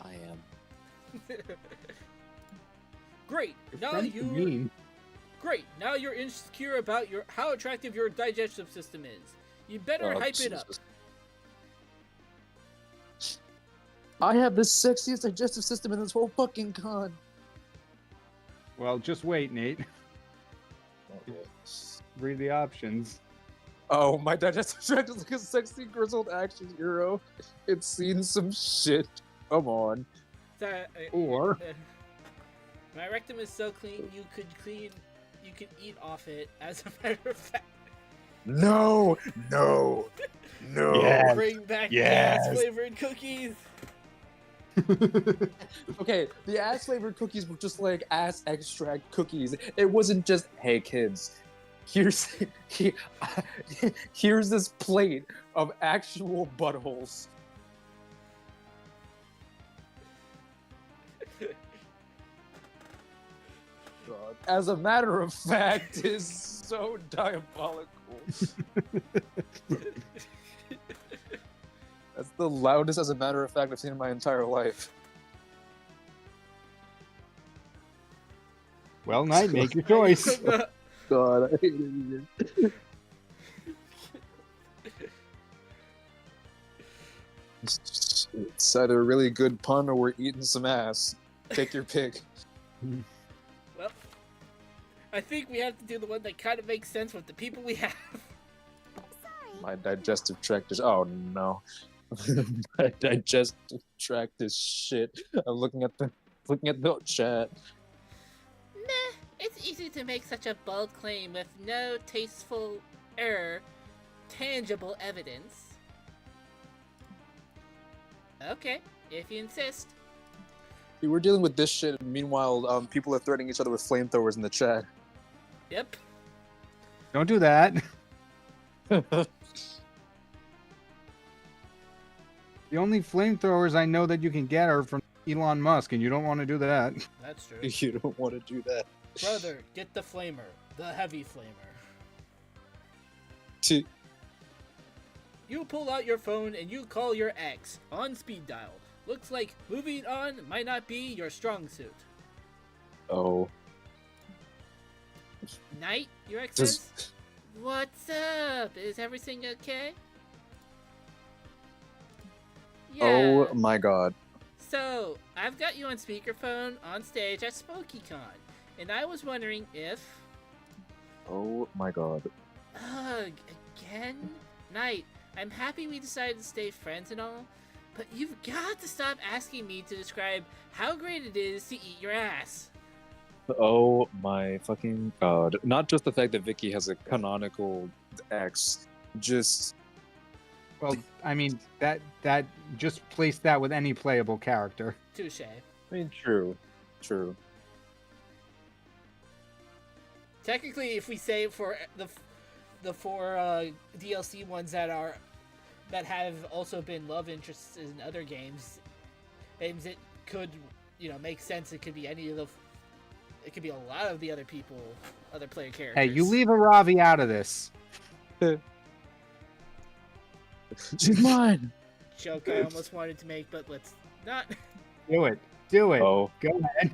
Speaker 6: I am.
Speaker 1: Great. Now
Speaker 2: Friends are mean.
Speaker 1: Great. Now you're insecure about how attractive your digestive system is. You better
Speaker 3: Oh,
Speaker 1: hype it up.
Speaker 3: Jesus. I have the sexiest digestive system in this whole fucking con.
Speaker 2: Well, just wait, Nate. Read the options.
Speaker 3: Oh, my digestive tract is like a sexy grizzled action hero. It's seen some shit. Come on.
Speaker 2: Or
Speaker 1: my rectum is so clean you could eat off it. As a matter of fact.
Speaker 3: No.
Speaker 2: Yes.
Speaker 1: Bring back
Speaker 2: Yes.
Speaker 1: gas flavored cookies.
Speaker 3: Okay, the ass flavored cookies were just like ass extract cookies. It wasn't just, hey kids, here's this plate of actual buttholes. God. As a matter of fact, is so diabolical. That's the loudest, as a matter of fact, I've seen in my entire life.
Speaker 2: well, Knight, make your choice.
Speaker 3: God, I hate it again. It's either a really good pun or we're eating some ass. Take your pick.
Speaker 1: Well, I think we have to do the one that kind of makes sense with the people we have.
Speaker 8: Sorry.
Speaker 3: My digestive tract is. Oh no. My digestive tract is shit. I'm looking at the chat.
Speaker 1: Meh, it's easy to make such a bold claim with no tasteful tangible evidence. Okay, if you insist.
Speaker 3: We're dealing with this shit, and meanwhile, people are threatening each other with flamethrowers in the chat.
Speaker 1: Yep.
Speaker 2: Don't do that. The only flamethrowers I know that you can get are from Elon Musk, and you don't want to do that.
Speaker 1: That's true.
Speaker 3: You don't want to do that.
Speaker 1: Brother, get the flamer. The heavy flamer.
Speaker 3: T-
Speaker 1: You pull out your phone and you call your ex on speed dial. Looks like moving on might not be your strong suit.
Speaker 3: Oh.
Speaker 1: Knight, your ex
Speaker 3: Just-
Speaker 1: says? What's up? Is everything okay? Yeah.
Speaker 3: Oh my god.
Speaker 1: So, I've got you on speakerphone on stage at SpookyCon, and I was wondering if...
Speaker 3: Oh my god.
Speaker 1: Ugh, again? Knight, I'm happy we decided to stay friends and all, But you've got to stop asking me to describe how great it is to eat your ass.
Speaker 3: Oh my fucking god! Not just the fact that Vicky has a canonical ex, just
Speaker 2: Well, I mean that just place that with any playable character.
Speaker 1: Touche.
Speaker 3: I mean, true.
Speaker 1: Technically, if we say for the four DLC ones that have also been love interests in other games, it could make sense. It could be any of the. It could be a lot of the other player characters.
Speaker 2: Hey, you leave Aravi out of this.
Speaker 3: She's mine.
Speaker 1: Joke I almost wanted to make, but let's not.
Speaker 2: Do it.
Speaker 3: Oh,
Speaker 2: Go ahead.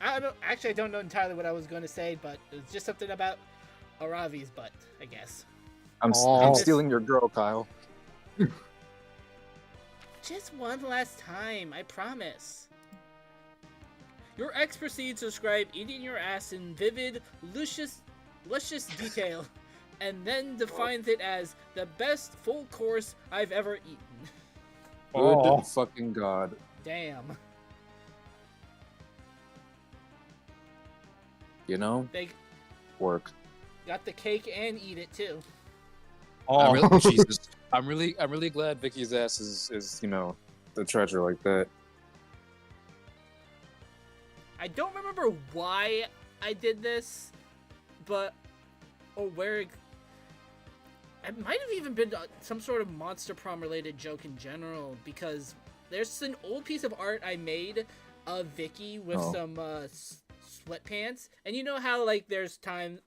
Speaker 1: I don't know entirely what I was going to say, but it's just something about Aravi's butt, I guess.
Speaker 3: I'm stealing your girl, Kyle.
Speaker 1: Just one last time, I promise. Your ex proceeds to describe eating your ass in vivid, luscious detail, and then defines it as the best full course I've ever eaten.
Speaker 3: Good fucking god.
Speaker 1: Damn.
Speaker 3: You know,
Speaker 1: They
Speaker 3: work.
Speaker 1: got the cake and eat it too.
Speaker 3: Jesus. I'm really glad Vicky's ass is the treasure like that.
Speaker 1: I don't remember why I did this, or where it might have even been some sort of Monster Prom related joke in general, because there's an old piece of art I made of Vicky with some sweatpants, and you know how like there's some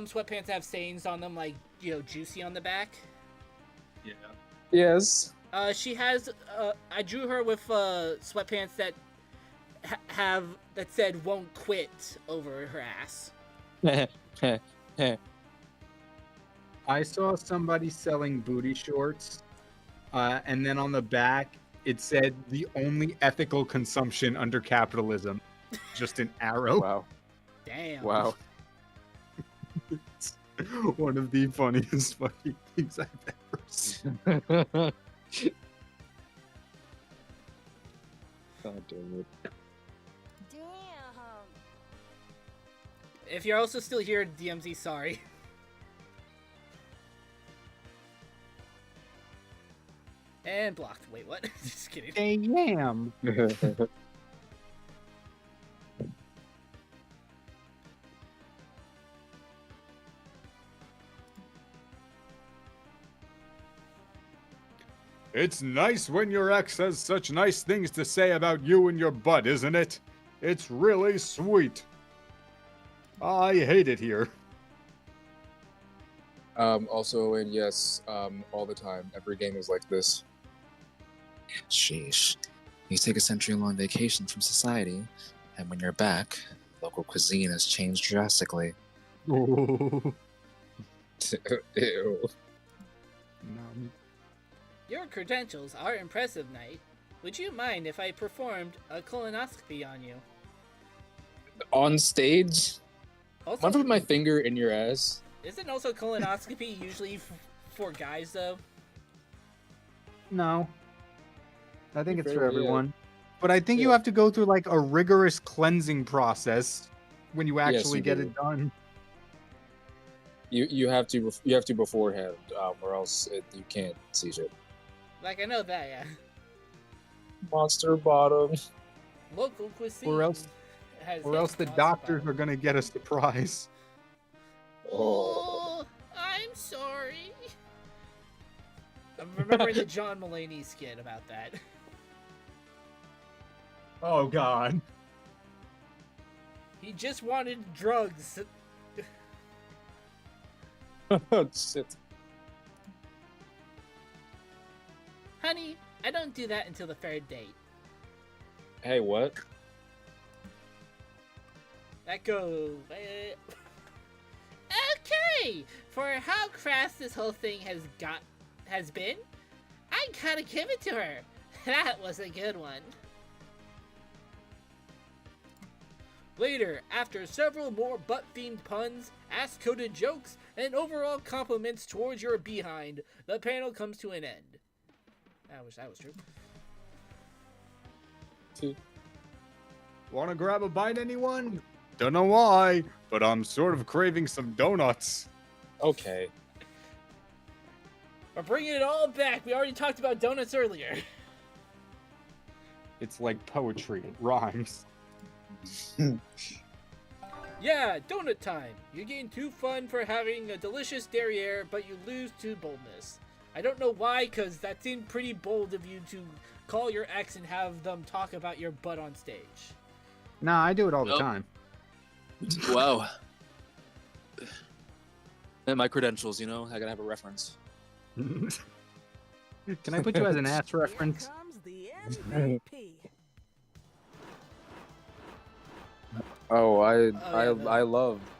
Speaker 1: sweatpants have stains on them, like juicy on the back.
Speaker 3: Yeah. Yes.
Speaker 1: She has. I drew her with sweatpants that that said "won't quit" over her ass.
Speaker 2: I saw somebody selling booty shorts, and then on the back it said the only ethical consumption under capitalism. Just an arrow.
Speaker 3: Wow.
Speaker 1: Damn.
Speaker 3: Wow.
Speaker 2: It's one of the funniest fucking things I've ever seen.
Speaker 3: God damn it.
Speaker 8: Damn.
Speaker 1: If you're also still here, DMZ, sorry. And blocked. Wait, what? Just kidding.
Speaker 2: Damn. It's nice when your ex has such nice things to say about you and your butt, isn't it? It's really sweet. I hate it here.
Speaker 3: Also, and yes, all the time. Every game is like this.
Speaker 6: Sheesh. You take a century-long vacation from society, and when you're back, local cuisine has changed drastically.
Speaker 2: Ooh.
Speaker 3: Ew.
Speaker 1: Your credentials are impressive, Knight. Would you mind if I performed a colonoscopy on you?
Speaker 3: On stage?
Speaker 1: Also,
Speaker 3: I'm gonna put my finger in your ass.
Speaker 1: isn't also colonoscopy usually for guys, though?
Speaker 2: No. I think it's for
Speaker 3: Fair, yeah.
Speaker 2: everyone. But I think you
Speaker 3: Yeah.
Speaker 2: have to go through like a rigorous cleansing process when you actually
Speaker 3: you
Speaker 2: get
Speaker 3: do.
Speaker 2: it done.
Speaker 3: You have to beforehand, or else you can't see shit.
Speaker 1: Like, I know that, yeah.
Speaker 3: Monster bottom.
Speaker 1: Local cuisine.
Speaker 2: Or else the doctors are gonna get a surprise.
Speaker 1: Oh, I'm sorry. I'm remembering the John Mulaney skit about that.
Speaker 2: Oh god.
Speaker 1: He just wanted drugs.
Speaker 3: Oh shit.
Speaker 1: Honey, I don't do that until the third date.
Speaker 3: Hey, what?
Speaker 1: That goes. Okay, for how crass this whole thing has been, I gotta give it to her. That was a good one. Later, after several more butt-themed puns, ass-coated jokes, and overall compliments towards your behind, the panel comes to an end. I wish that was true.
Speaker 2: Want to grab a bite, anyone? Don't know why, but I'm sort of craving some donuts.
Speaker 3: Okay.
Speaker 1: We're bringing it all back. We already talked about donuts earlier.
Speaker 2: It's like poetry. It rhymes.
Speaker 1: Yeah, donut time. You gain 2 fun for having a delicious derriere, but you lose 2 boldness. I don't know why, because that seemed pretty bold of you to call your ex and have them talk about your butt on stage.
Speaker 2: Nah, I do it all the
Speaker 3: Nope.
Speaker 2: time.
Speaker 3: Wow. And my credentials, you know, I gotta have a reference.
Speaker 2: Can I put you as an ass
Speaker 4: Here
Speaker 2: reference?
Speaker 4: comes the MVP.
Speaker 3: Oh,
Speaker 1: yeah,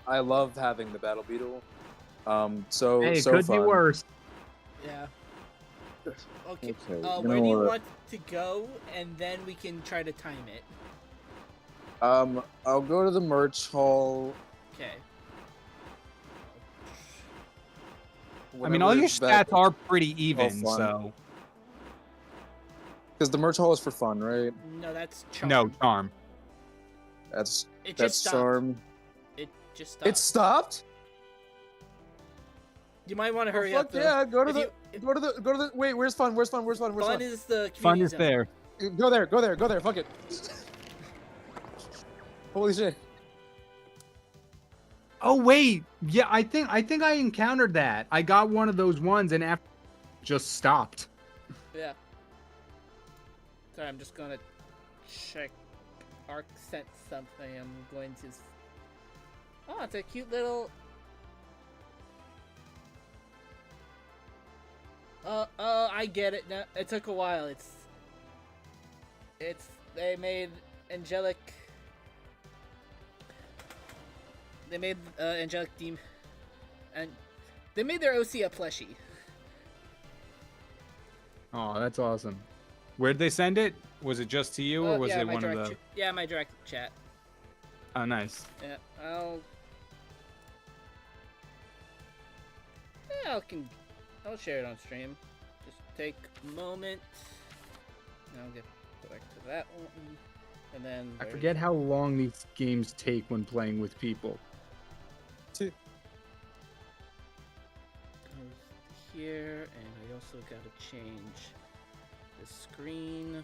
Speaker 3: I love having the battle beetle. So
Speaker 2: Hey, it
Speaker 3: so
Speaker 2: could
Speaker 3: fun.
Speaker 2: be worse.
Speaker 1: Yeah. Okay.
Speaker 3: Okay, you
Speaker 1: Where
Speaker 3: know
Speaker 1: do you
Speaker 3: what?
Speaker 1: want to go, and then we can try to time it.
Speaker 3: I'll go to the merch hall.
Speaker 1: Okay.
Speaker 2: I mean, all your stats are pretty even,
Speaker 3: fun.
Speaker 2: so
Speaker 3: because the merch hall is for fun, right?
Speaker 1: No, that's charm.
Speaker 2: no charm.
Speaker 3: That's
Speaker 1: It just
Speaker 3: that's
Speaker 1: stopped.
Speaker 3: charm.
Speaker 1: It just stopped.
Speaker 3: It stopped.
Speaker 1: You might want to hurry
Speaker 3: Fuck
Speaker 1: up. Though.
Speaker 3: yeah! Go to
Speaker 1: If
Speaker 3: the
Speaker 1: you- if
Speaker 3: go to the. Wait, where's fun? Where's fun? Where's fun? Where's
Speaker 1: fun
Speaker 3: fun?
Speaker 1: is the
Speaker 2: Fun
Speaker 1: community
Speaker 2: is
Speaker 1: zone.
Speaker 2: there.
Speaker 3: Go there. Go there. Go there. Fuck it. Holy shit!
Speaker 2: Oh wait, yeah, I think I encountered that. I got one of those ones, and after just stopped.
Speaker 1: Yeah. Sorry, I'm just gonna check. Arc sent something. I'm going to. Oh, it's a cute little. I get it now. It took a while. They made angelic. They made angelic demon, and they made their OC a plushie.
Speaker 2: Oh, that's awesome. Where'd they send it? Was it just to you, or was
Speaker 1: yeah,
Speaker 2: it
Speaker 1: my
Speaker 2: one of
Speaker 1: direct
Speaker 2: the?
Speaker 1: Yeah, my direct chat.
Speaker 2: Oh, nice.
Speaker 1: Yeah, I'll share it on stream. Just take a moment. And I'll go back to that one, and then
Speaker 2: I forget how long these games take when playing with people.
Speaker 1: goes here, and I also gotta change the screen.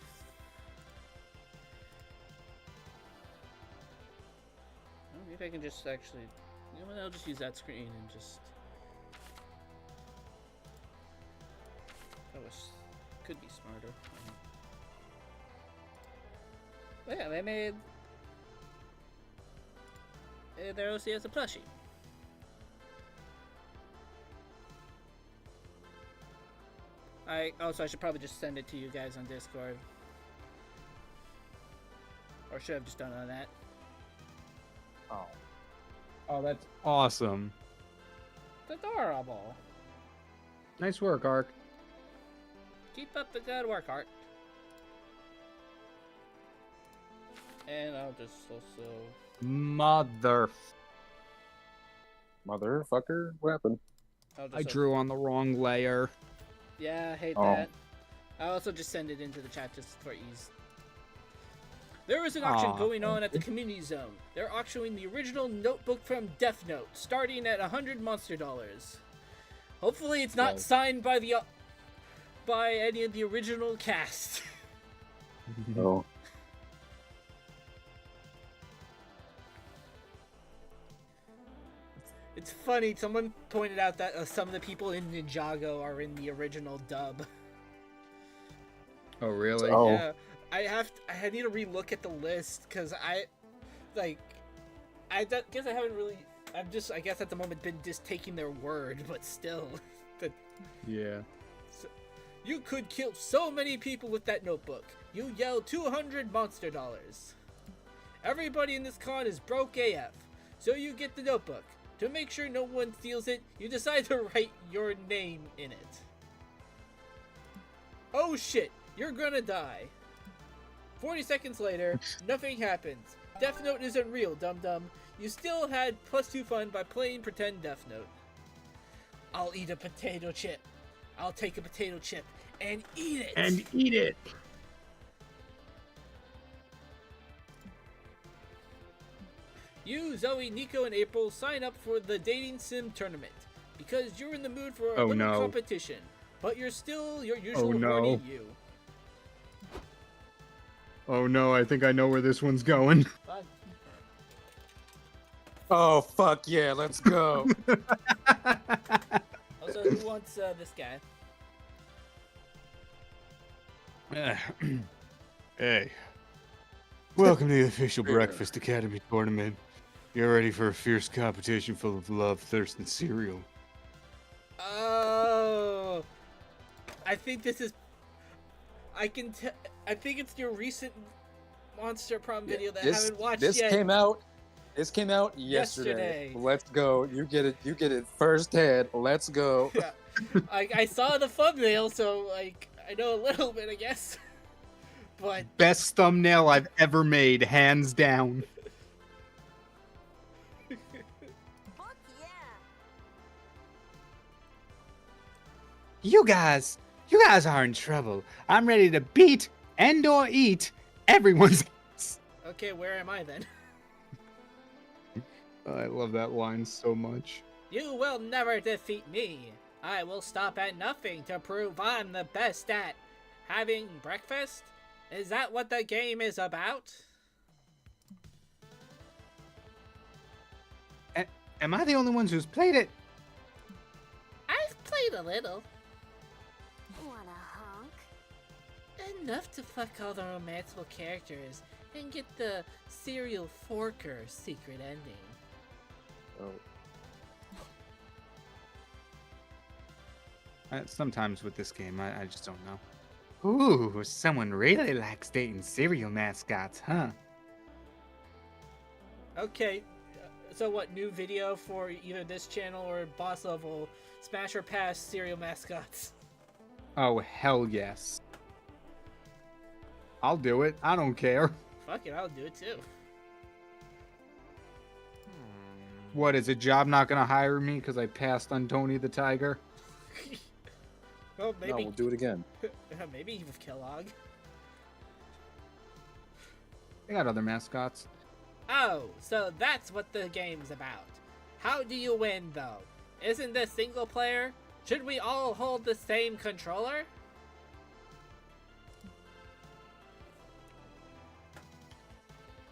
Speaker 1: Oh, maybe I can just actually. You know what? I'll just use that screen and just. That could be smarter. But yeah, they made their OC as a plushie. I should probably just send it to you guys on Discord. Or should I have just done it on that?
Speaker 2: Oh, that's awesome.
Speaker 1: It's adorable.
Speaker 2: Nice work, Ark.
Speaker 1: Keep up the good work, Art. And I'll just also.
Speaker 3: Motherfucker, what happened?
Speaker 2: I drew on the wrong layer.
Speaker 1: Yeah, I hate
Speaker 3: Oh.
Speaker 1: that. I'll also just send it into the chat just for ease. There is an auction
Speaker 2: Aw.
Speaker 1: going on at the community zone. They're auctioning the original notebook from Death Note, starting at 100 monster dollars. Hopefully, it's not
Speaker 3: Nice.
Speaker 1: signed by by any of the original cast.
Speaker 3: Oh.
Speaker 1: It's funny. Someone pointed out that some of the people in Ninjago are in the original dub.
Speaker 2: Oh, really?
Speaker 3: Oh.
Speaker 1: Yeah, I need to relook at the list because I guess I haven't really. I guess at the moment been just taking their word, but still,
Speaker 2: Yeah.
Speaker 1: you could kill so many people with that notebook. You yell 200 monster dollars. Everybody in this con is broke AF, so you get the notebook. To make sure no one steals it, you decide to write your name in it. Oh shit, you're gonna die. 40 seconds later, nothing happens. Death Note isn't real, dum-dum. You still had +2 fun by playing pretend Death Note. I'll eat a potato chip. I'll take a potato chip and eat it.
Speaker 2: And eat it.
Speaker 1: You, Zoe, Nico, and April sign up for the dating sim tournament because you're in the mood for a
Speaker 2: Oh,
Speaker 1: little
Speaker 2: no.
Speaker 1: competition, but you're still your usual
Speaker 2: Oh, no.
Speaker 1: horny you.
Speaker 2: Oh no, I think I know where this one's going.
Speaker 1: Fun.
Speaker 3: Oh fuck yeah, let's go.
Speaker 1: Also, who wants this guy?
Speaker 7: Hey. Welcome to the official Breakfast Academy tournament. You're ready for a fierce competition full of love, thirst, and cereal.
Speaker 1: Oh, I think this is. I think it's your recent Monster Prom video that I haven't watched
Speaker 3: this
Speaker 1: yet.
Speaker 3: This came out yesterday.
Speaker 1: Yesterday.
Speaker 3: Let's go. You get it firsthand. Let's go.
Speaker 1: Yeah. I saw the thumbnail, so like I know a little bit, I guess. But
Speaker 2: Best thumbnail I've ever made, hands down.
Speaker 8: Fuck yeah.
Speaker 7: You guys are in trouble. I'm ready to beat and or eat everyone's ass.
Speaker 1: okay, where am I then?
Speaker 2: I love that line so much.
Speaker 1: You will never defeat me. I will stop at nothing to prove I'm the best at having breakfast. Is that what the game is about?
Speaker 2: Am I the only one who's played it?
Speaker 1: I've played a little.
Speaker 8: Wanna honk?
Speaker 1: Enough to fuck all the romantical characters and get the serial forker secret ending.
Speaker 3: Oh.
Speaker 2: Sometimes with this game, I just don't know. Ooh, someone really likes dating cereal mascots, huh?
Speaker 1: Okay, so what, new video for either this channel or boss level Smash or Pass serial mascots?
Speaker 2: Oh, hell yes. I'll do it. I don't care.
Speaker 1: Fuck it, I'll do it too.
Speaker 2: What, is a job not gonna hire me because I passed on Tony the Tiger?
Speaker 1: Well,
Speaker 3: No,
Speaker 1: maybe
Speaker 3: we'll do it again.
Speaker 1: maybe with Kellogg.
Speaker 2: They got other mascots.
Speaker 1: Oh, so that's what the game's about. How do you win, though? Isn't this single player? Should we all hold the same controller?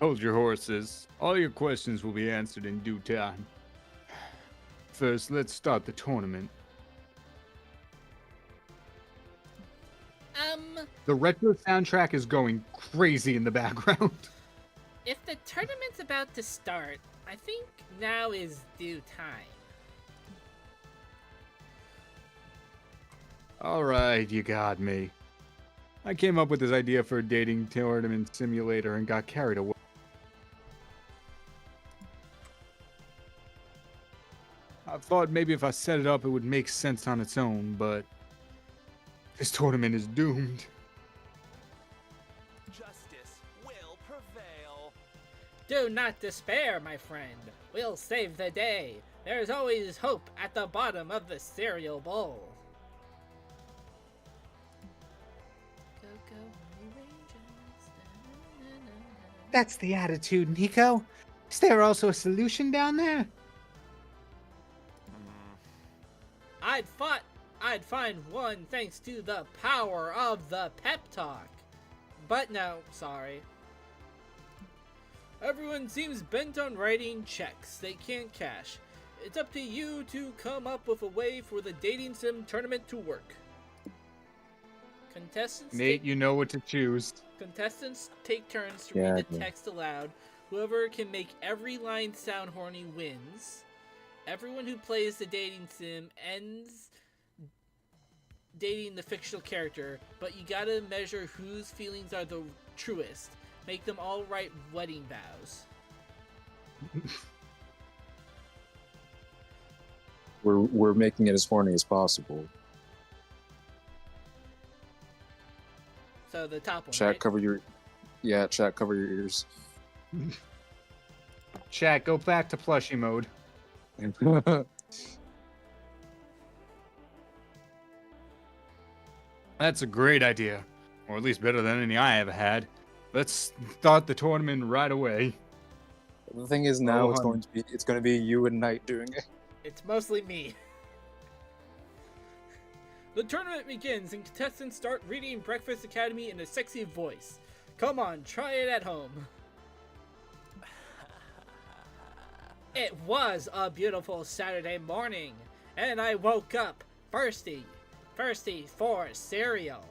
Speaker 2: Hold your horses. All your questions will be answered in due time. First, let's start the tournament. The retro soundtrack is going crazy in the background.
Speaker 1: If the tournament's about to start, I think now is due time.
Speaker 2: Alright, you got me. I came up with this idea for a dating tournament simulator and got carried away. I thought maybe if I set it up it would make sense on its own, but this tournament is doomed.
Speaker 5: Justice will prevail.
Speaker 1: Do not despair, my friend. We'll save the day. There's always hope at the bottom of the cereal bowl. Go, go, Honey Rangers. Na-na-na-na-na.
Speaker 7: That's the attitude, Nico. Is there also a solution down there?
Speaker 1: I'd find one thanks to the power of the pep talk. But no, sorry. Everyone seems bent on writing checks they can't cash. It's up to you to come up with a way for the dating sim tournament to work. Contestants
Speaker 2: Nate, you know what to choose.
Speaker 1: Contestants take turns to
Speaker 3: Yeah,
Speaker 1: read the
Speaker 3: I do.
Speaker 1: text aloud. Whoever can make every line sound horny wins. Everyone who plays the dating sim ends dating the fictional character, but you gotta measure whose feelings are the truest. Make them all write wedding vows.
Speaker 3: We're making it as horny as possible.
Speaker 1: So the top one,
Speaker 3: Chat,
Speaker 1: right?
Speaker 3: cover your Yeah, chat, cover your ears.
Speaker 2: Chat, go back to plushie mode. That's a great idea. Or at least better than any I ever had. Let's start the tournament right away.
Speaker 3: The thing is, now
Speaker 2: Oh,
Speaker 3: it's going to be you and Knight doing it.
Speaker 1: It's mostly me. The tournament begins and contestants start reading Breakfast Academy in a sexy voice. Come on, try it at home. It was a beautiful Saturday morning, and I woke up thirsty for cereal.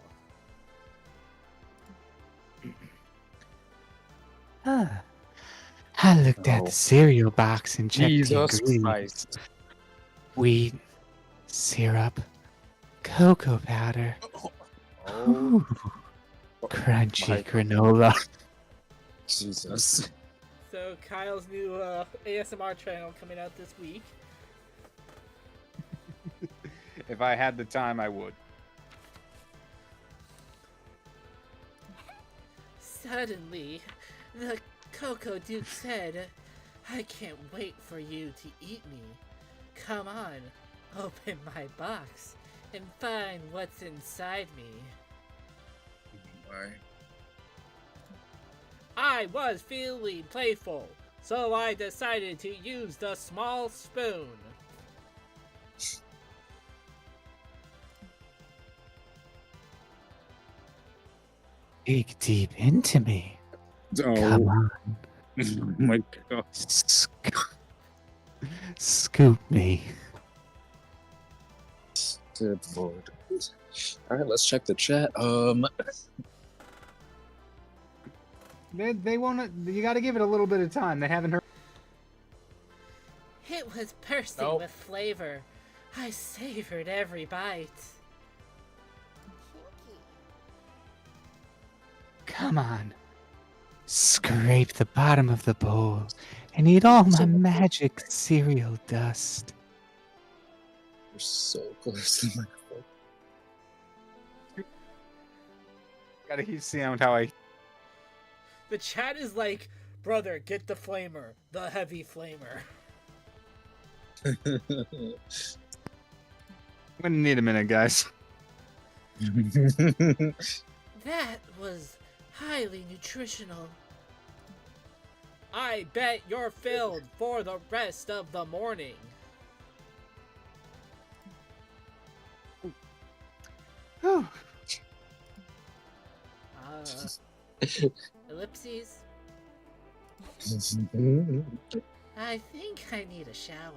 Speaker 7: I looked at
Speaker 3: Oh.
Speaker 7: the cereal box and checked the
Speaker 3: Jesus
Speaker 7: ingredients.
Speaker 3: Christ.
Speaker 7: Wheat, syrup, cocoa powder,
Speaker 3: Oh,
Speaker 7: ooh, crunchy
Speaker 3: my-
Speaker 7: granola.
Speaker 3: Jesus.
Speaker 1: So Kyle's new ASMR channel coming out this week.
Speaker 2: If I had the time, I would.
Speaker 1: Suddenly, the Cocoa Duke said, I can't wait for you to eat me. Come on, open my box and find what's inside me.
Speaker 3: Why?
Speaker 1: I was feeling playful, so I decided to use the small spoon.
Speaker 7: Dig deep into me.
Speaker 3: Oh,
Speaker 7: Come on.
Speaker 3: oh my god.
Speaker 7: Scoop me.
Speaker 3: Good lord. Alright, let's check the chat.
Speaker 2: They won't. You got to give it a little bit of time. They haven't heard.
Speaker 1: It was bursting
Speaker 3: Nope.
Speaker 1: with flavor. I savored every bite.
Speaker 7: Come on. Scrape the bottom of the bowl and eat all my magic cereal dust.
Speaker 3: You're so close to the microphone.
Speaker 2: Gotta keep seeing how I.
Speaker 1: The chat is like, brother, get the flamer, the heavy flamer.
Speaker 2: I'm gonna need a minute, guys.
Speaker 1: That was highly nutritional. I bet you're filled for the rest of the morning.
Speaker 2: Whew.
Speaker 1: Ellipses? I think I need a shower.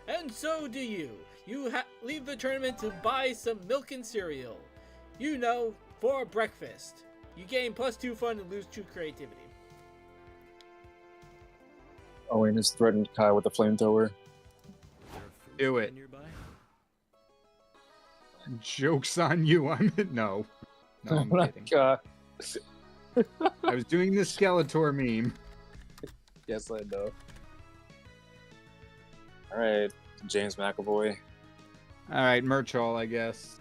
Speaker 1: And so do you. You leave the tournament to buy some milk and cereal. You know, for breakfast. You gain +2 fun and lose 2 creativity.
Speaker 3: Owen has threatened Kai with a flamethrower.
Speaker 2: Do it. Joke's on you. I'm no. No, I'm
Speaker 3: Oh my
Speaker 2: kidding.
Speaker 3: god.
Speaker 2: I was doing the Skeletor meme.
Speaker 3: Yes, I know. Alright, James McAvoy.
Speaker 2: All right, merch hall, I guess.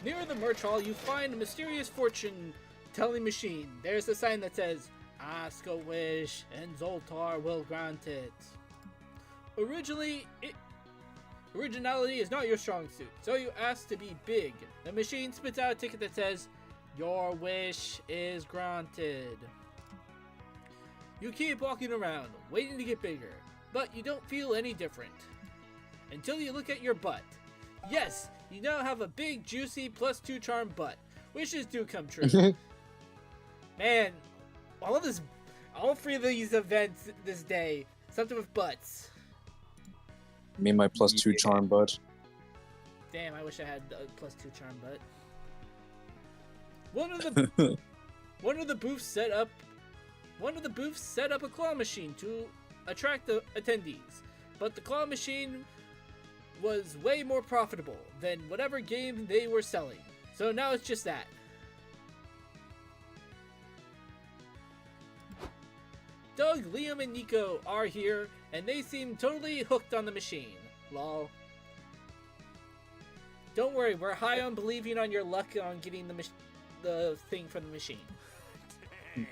Speaker 1: Near the merch hall, you find a mysterious fortune-telling machine. There's a sign that says, "Ask a wish, and Zoltar will grant it." Originality is not your strong suit, so you ask to be big. The machine spits out a ticket that says, "Your wish is granted." You keep walking around, waiting to get bigger, but you don't feel any different. Until you look at your butt. Yes, you now have a big, juicy, +2 charm butt. Wishes do come true. Man, all 3 of these events this day, something with butts.
Speaker 3: Me and my +2
Speaker 2: Yeah.
Speaker 3: charm bud.
Speaker 1: Damn, I wish I had a +2 charm butt. One of the booths set up a claw machine to attract the attendees, but the claw machine was way more profitable than whatever game they were selling. So now it's just that. Doug, Liam, and Nico are here, and they seem totally hooked on the machine. Lol. Don't worry, we're high on believing on your luck on getting the thing from the machine.
Speaker 5: Dang.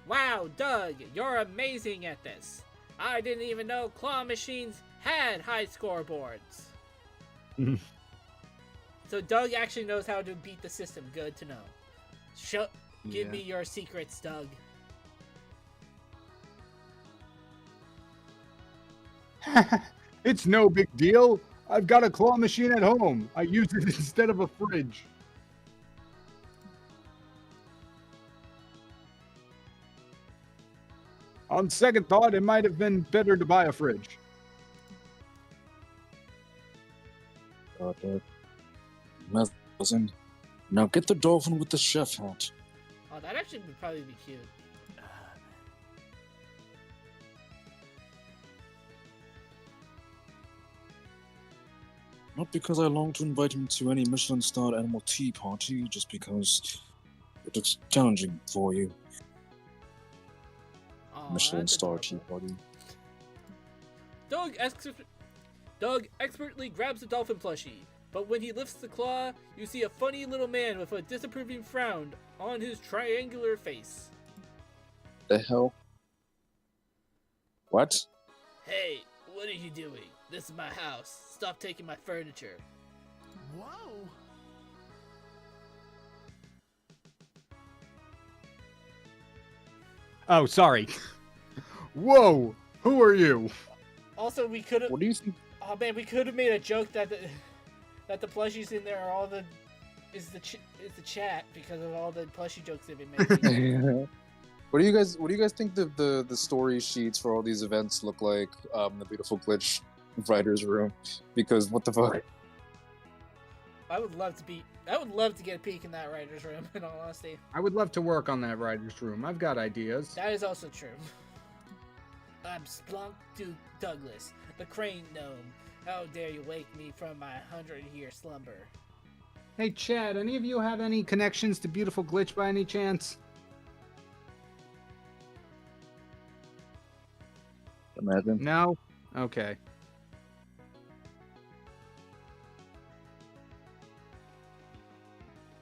Speaker 1: Wow, Doug, you're amazing at this. I didn't even know claw machines had high scoreboards. So Doug actually knows how to beat the system. Good to know. Give me your secrets, Doug.
Speaker 2: It's no big deal. I've got a claw machine at home. I use it instead of a fridge. On second thought, it might have been better to buy a fridge.
Speaker 3: Doesn't. Now get the dolphin with the chef hat.
Speaker 1: Oh, that actually would probably be cute.
Speaker 3: Not because I long to invite him to any Michelin-starred animal tea party, just because it looks challenging for you.
Speaker 1: Aw,
Speaker 3: Michelin-starred
Speaker 1: that's
Speaker 3: tea
Speaker 1: adorable.
Speaker 3: party.
Speaker 1: Doug expertly grabs the dolphin plushie, but when he lifts the claw, you see a funny little man with a disapproving frown on his triangular face.
Speaker 3: The hell? What?
Speaker 1: Hey, what are you doing? This is my house. Stop taking my furniture.
Speaker 5: Whoa.
Speaker 2: Oh, sorry. Whoa! Who are you?
Speaker 1: Also, we could have.
Speaker 3: What do you think?
Speaker 1: Oh man, we could have made a joke that the plushies in there are all the chat because of all the plushie jokes they've been making.
Speaker 3: What do you guys think the story sheets for all these events look like? The Beautiful Glitch writers room, because what the fuck?
Speaker 1: I would love to get a peek in that writer's room, in all honesty.
Speaker 2: I would love to work on that writer's room. I've got ideas.
Speaker 1: That is also true. I'm Splunk Douglas, the crane gnome. How dare you wake me from my 100-year slumber?
Speaker 2: Hey, Chad, any of you have any connections to Beautiful Glitch by any chance?
Speaker 3: Imagine.
Speaker 2: No? Okay.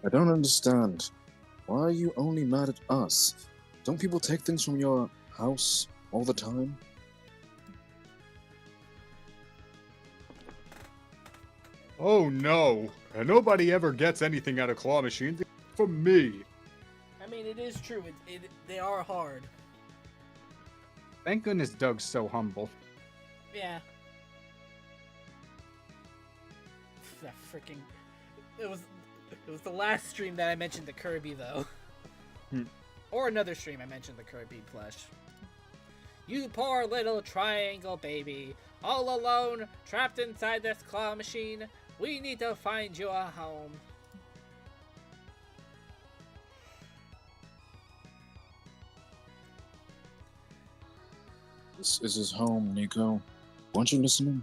Speaker 3: I don't understand. Why are you only mad at us? Don't people take things from your house all the time?
Speaker 2: Oh no. And nobody ever gets anything out of claw machines except for me.
Speaker 1: I mean, it is true. They are hard.
Speaker 2: Thank goodness Doug's so humble.
Speaker 1: Yeah. That freaking. It was the last stream that I mentioned the Kirby, though. Or another stream I mentioned the Kirby plush. You poor little triangle baby. All alone, trapped inside this claw machine. We need to find you a home.
Speaker 3: This is his home, Nico. Weren't you listening?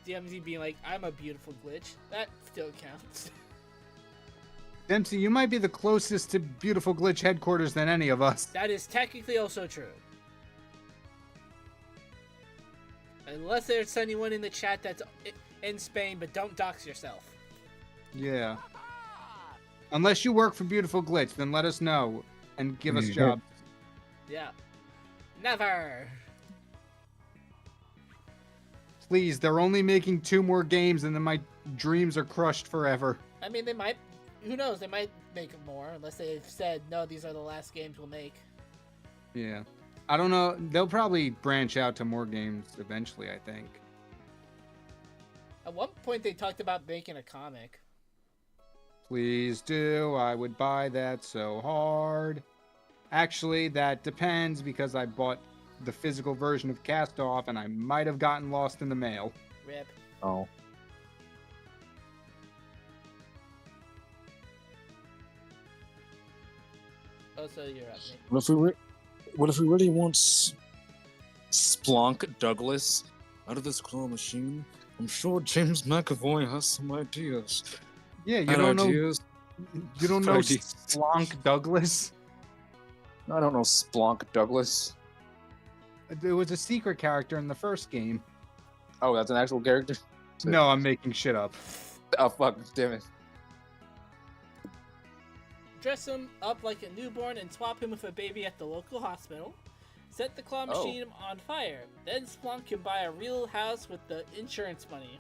Speaker 1: DMZ being like, I'm a beautiful glitch. That still counts.
Speaker 2: Dempsey, you might be the closest to Beautiful Glitch headquarters than any of us.
Speaker 1: That is technically also true. Unless there's anyone in the chat that's in Spain, but don't dox yourself.
Speaker 2: Yeah. Unless you work for Beautiful Glitch, then let us know and give us jobs.
Speaker 1: Yeah. Never!
Speaker 2: Please, they're only making 2 more games and then my dreams are crushed forever.
Speaker 1: I mean, they might... Who knows? They might make more, unless they've said, no, these are the last games we'll make.
Speaker 2: Yeah. I don't know. They'll probably branch out to more games eventually, I think.
Speaker 1: At one point, they talked about making a comic.
Speaker 2: Please do. I would buy that so hard. Actually, that depends because I bought the physical version of Cast Off and I might have gotten lost in the mail.
Speaker 1: Rip.
Speaker 3: Oh.
Speaker 1: Oh, so you're up, Nick.
Speaker 3: What if we really want Splunk Douglas out of this claw machine? I'm sure James McAvoy has some ideas.
Speaker 2: Yeah, you
Speaker 3: And
Speaker 2: don't know.
Speaker 3: ideas.
Speaker 2: You don't know
Speaker 3: Ideas.
Speaker 2: Splonk Douglas?
Speaker 3: I don't know, Splonk Douglas.
Speaker 2: It was a secret character in the first game.
Speaker 3: Oh, that's an actual character?
Speaker 2: No, I'm making shit up.
Speaker 3: Oh, fuck, damn it.
Speaker 1: Dress him up like a newborn and swap him with a baby at the local hospital. Set the claw machine on fire. Then Splunk can buy a real house with the insurance money.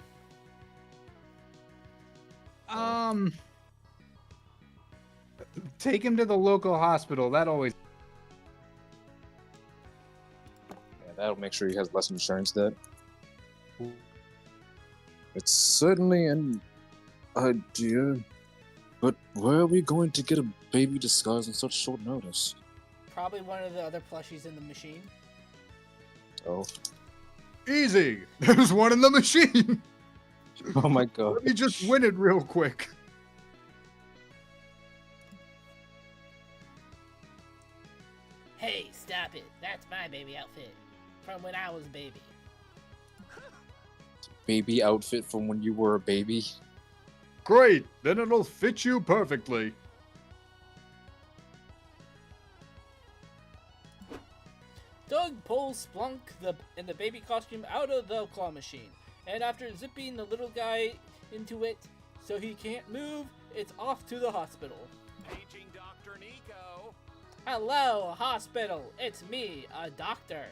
Speaker 2: Take him to the local hospital. That always.
Speaker 3: Yeah, that'll make sure he has less insurance debt. It's certainly an idea, but where are we going to get a baby disguise on such short notice?
Speaker 1: Probably one of the other plushies in the machine.
Speaker 3: Oh.
Speaker 2: Easy. There's one in the machine.
Speaker 3: Oh my god.
Speaker 2: Let me just win it real quick.
Speaker 1: Hey, stop it. That's my baby outfit. From when I was a baby.
Speaker 3: Baby outfit from when you were a baby?
Speaker 2: Great. Then it'll fit you perfectly.
Speaker 1: Doug pulls Splunk in the baby costume out of the claw machine. And after zipping the little guy into it so he can't move, it's off to the hospital.
Speaker 5: Paging Dr. Nico.
Speaker 1: Hello, hospital. It's me, a doctor.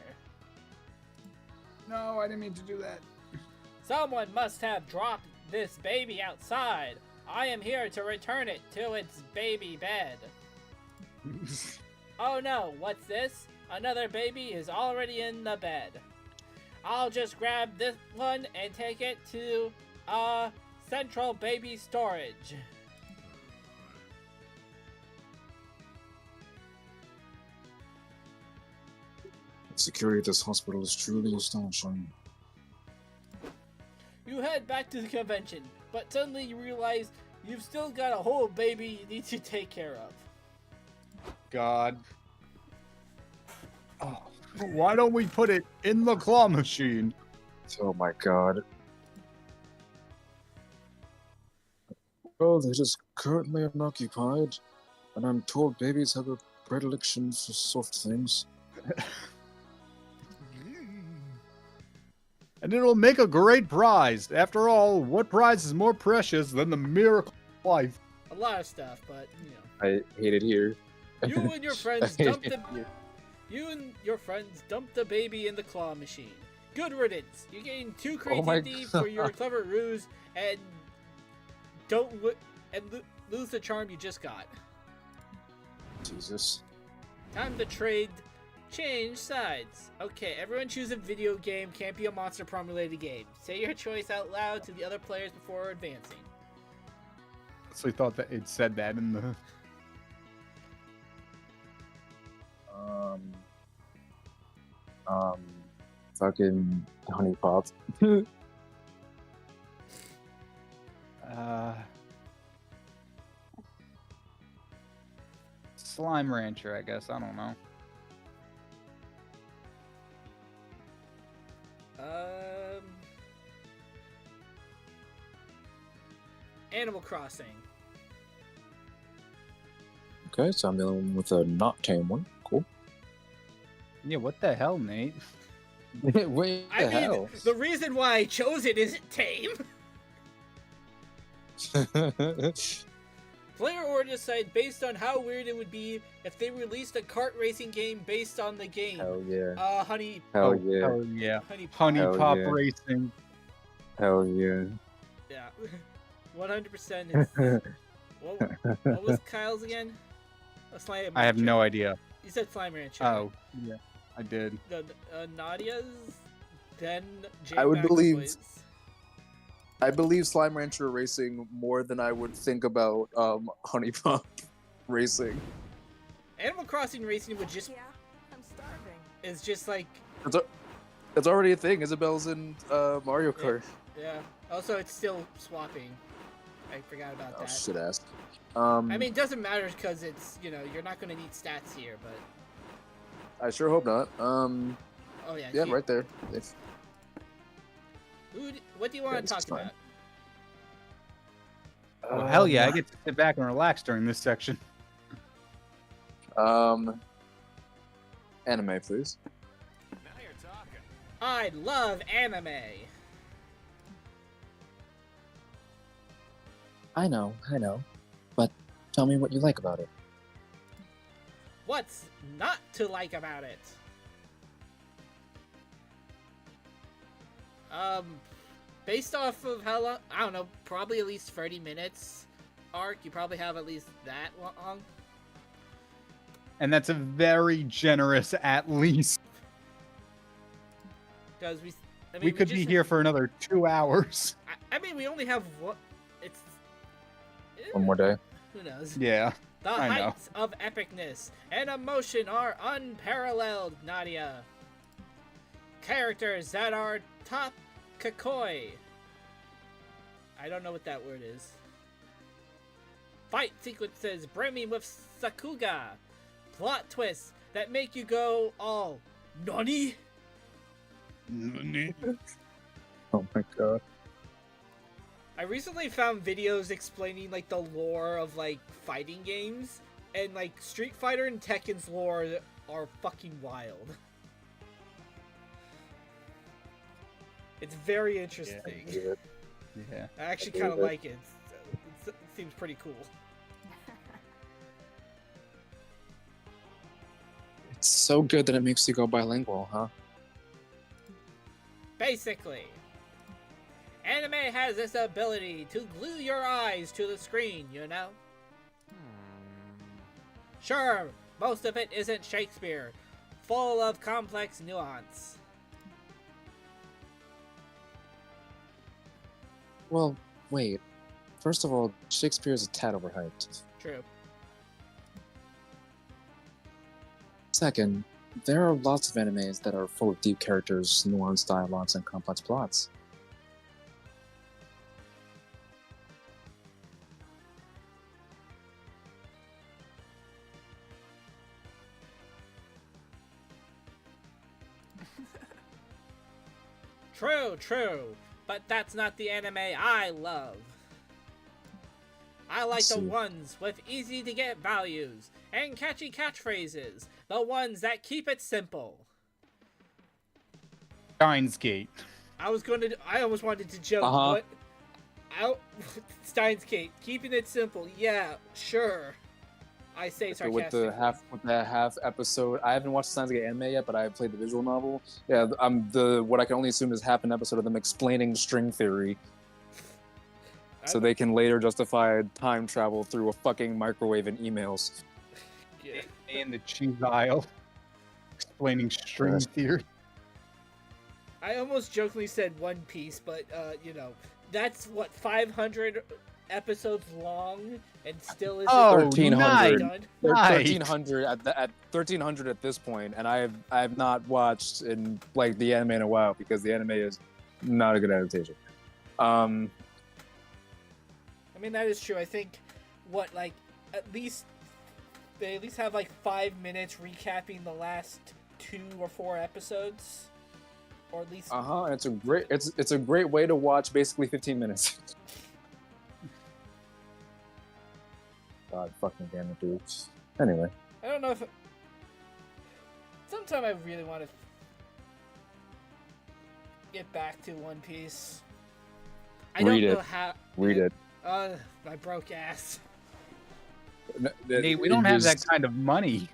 Speaker 2: No, I didn't mean to do that.
Speaker 1: Someone must have dropped this baby outside. I am here to return it to its baby bed. Oh no, what's this? Another baby is already in the bed. I'll just grab this one and take it to, central baby storage.
Speaker 3: The security at this hospital is truly astonishing.
Speaker 1: You head back to the convention, but suddenly you realize you've still got a whole baby you need to take care of.
Speaker 2: God. Oh, why don't we put it in the claw machine?
Speaker 3: Oh my god. Well, it is currently unoccupied, and I'm told babies have a predilection for soft things.
Speaker 2: And it'll make a great prize. After all, what prize is more precious than the miracle of life?
Speaker 1: A lot of stuff, but you know.
Speaker 3: I hate it here.
Speaker 1: You and your friends dumped the baby in the claw machine. Good riddance. You gain 2 creativity for your clever ruse and lose the charm you just got.
Speaker 3: Jesus.
Speaker 1: Time to change sides. Okay, everyone choose a video game. Can't be a Monster Prom related game. Say your choice out loud to the other players before advancing.
Speaker 2: I thought that it said that in the.
Speaker 3: Fucking Honey Pop.
Speaker 2: Slime Rancher, I guess. I don't know.
Speaker 1: Animal Crossing.
Speaker 3: Okay, so I'm the only one with a not tame one. Cool.
Speaker 2: Yeah, what the hell, Nate?
Speaker 3: Wait,
Speaker 1: I mean, the reason why I chose it isn't tame. Player order decide based on how weird it would be if they released a kart racing game based on the game.
Speaker 3: Hell yeah.
Speaker 1: Honey.
Speaker 3: Hell yeah.
Speaker 2: Hell yeah.
Speaker 1: Honey
Speaker 3: Hell
Speaker 2: Pop
Speaker 3: yeah.
Speaker 2: Racing.
Speaker 3: Hell yeah.
Speaker 1: Yeah. 100% is. What was Kyle's again? Slime
Speaker 2: I have
Speaker 1: Rancher.
Speaker 2: no idea.
Speaker 1: You said Slime Rancher.
Speaker 2: Oh, yeah, I did.
Speaker 1: The Nadia's, then J
Speaker 3: I would
Speaker 1: Max's
Speaker 3: believe-
Speaker 1: voice.
Speaker 3: I believe Slime Rancher Racing more than I would think about Honey Pop Racing.
Speaker 1: Animal Crossing Racing would just
Speaker 4: Yeah, I'm starving.
Speaker 1: is just like
Speaker 3: It's already a thing. Isabel's in Mario Kart.
Speaker 1: yeah. Also, it's still swapping. I forgot about
Speaker 3: Oh
Speaker 1: that.
Speaker 3: shit ass.
Speaker 1: I mean, it doesn't matter because it's you're not gonna need stats here, but
Speaker 3: I sure hope not.
Speaker 1: oh yeah.
Speaker 3: Yeah,
Speaker 1: here.
Speaker 3: right there. If,
Speaker 1: What do you want
Speaker 3: Yeah,
Speaker 1: to talk
Speaker 3: this is fine.
Speaker 1: about?
Speaker 2: Well, hell yeah, I get to sit back and relax during this section.
Speaker 3: Anime, please.
Speaker 5: Now you're talking.
Speaker 1: I love anime.
Speaker 6: I know. But tell me what you like about it.
Speaker 1: What's not to like about it? Based off of how long, I don't know, probably at least 30 minutes arc, you probably have at least that long.
Speaker 2: And that's a very generous at least.
Speaker 1: Because
Speaker 2: We could be here for another 2 hours.
Speaker 1: I mean, we only have one. It's.
Speaker 3: One more day.
Speaker 1: Who knows?
Speaker 2: Yeah.
Speaker 1: The
Speaker 2: I know.
Speaker 1: heights of epicness and emotion are unparalleled, Nadia. Characters that are top kakoi. I don't know what that word is. Fight sequences brimming with Sakuga. Plot twists that make you go all NANI?
Speaker 3: Oh my god.
Speaker 1: I recently found videos explaining like the lore of like fighting games, and like Street Fighter and Tekken's lore are fucking wild. It's very interesting.
Speaker 2: Yeah.
Speaker 1: I actually kind of like it. It seems pretty cool.
Speaker 6: It's so good that it makes you go bilingual, huh?
Speaker 1: Basically, anime has this ability to glue your eyes to the screen, you know? Sure, most of it isn't Shakespeare, full of complex nuance.
Speaker 6: Well, wait. First of all, Shakespeare is a tad overhyped.
Speaker 1: True.
Speaker 6: Second, there are lots of animes that are full of deep characters, nuanced dialogues, and complex plots.
Speaker 1: True, but that's not the anime I love. I like the
Speaker 6: See.
Speaker 1: ones with easy to get values and catchy catchphrases, the ones that keep it simple.
Speaker 2: Steins Gate.
Speaker 1: I almost wanted to joke,
Speaker 3: Uh-huh.
Speaker 1: but Steins Gate, keeping it simple. Yeah, sure. I say
Speaker 3: With
Speaker 1: sarcastically.
Speaker 3: the half episode, I haven't watched Steins Gate anime yet, but I played the visual novel. Yeah, what I can only assume is half an episode of them explaining string theory, so they can later justify time travel through a fucking microwave and emails.
Speaker 1: Yeah.
Speaker 2: In the cheese aisle. Explaining string theory.
Speaker 1: I almost jokingly said One Piece, but that's what 500 episodes long and still isn't
Speaker 2: Oh,
Speaker 3: 1300.
Speaker 1: done.
Speaker 2: Nice.
Speaker 3: 1300 at 1300 at this point, and I have not watched in like the anime in a while because the anime is not a good adaptation.
Speaker 1: I mean, that is true. I think they at least have like 5 minutes recapping the last 2 or 4 episodes, or at least.
Speaker 3: It's a great way to watch basically 15 minutes. God fucking damn it, dude. Anyway,
Speaker 1: I don't know if. Sometime I really want to get back to One Piece. I
Speaker 3: Read
Speaker 1: don't
Speaker 3: it.
Speaker 1: know how.
Speaker 3: read it.
Speaker 1: My broke ass.
Speaker 2: Nate, we don't have that kind of money.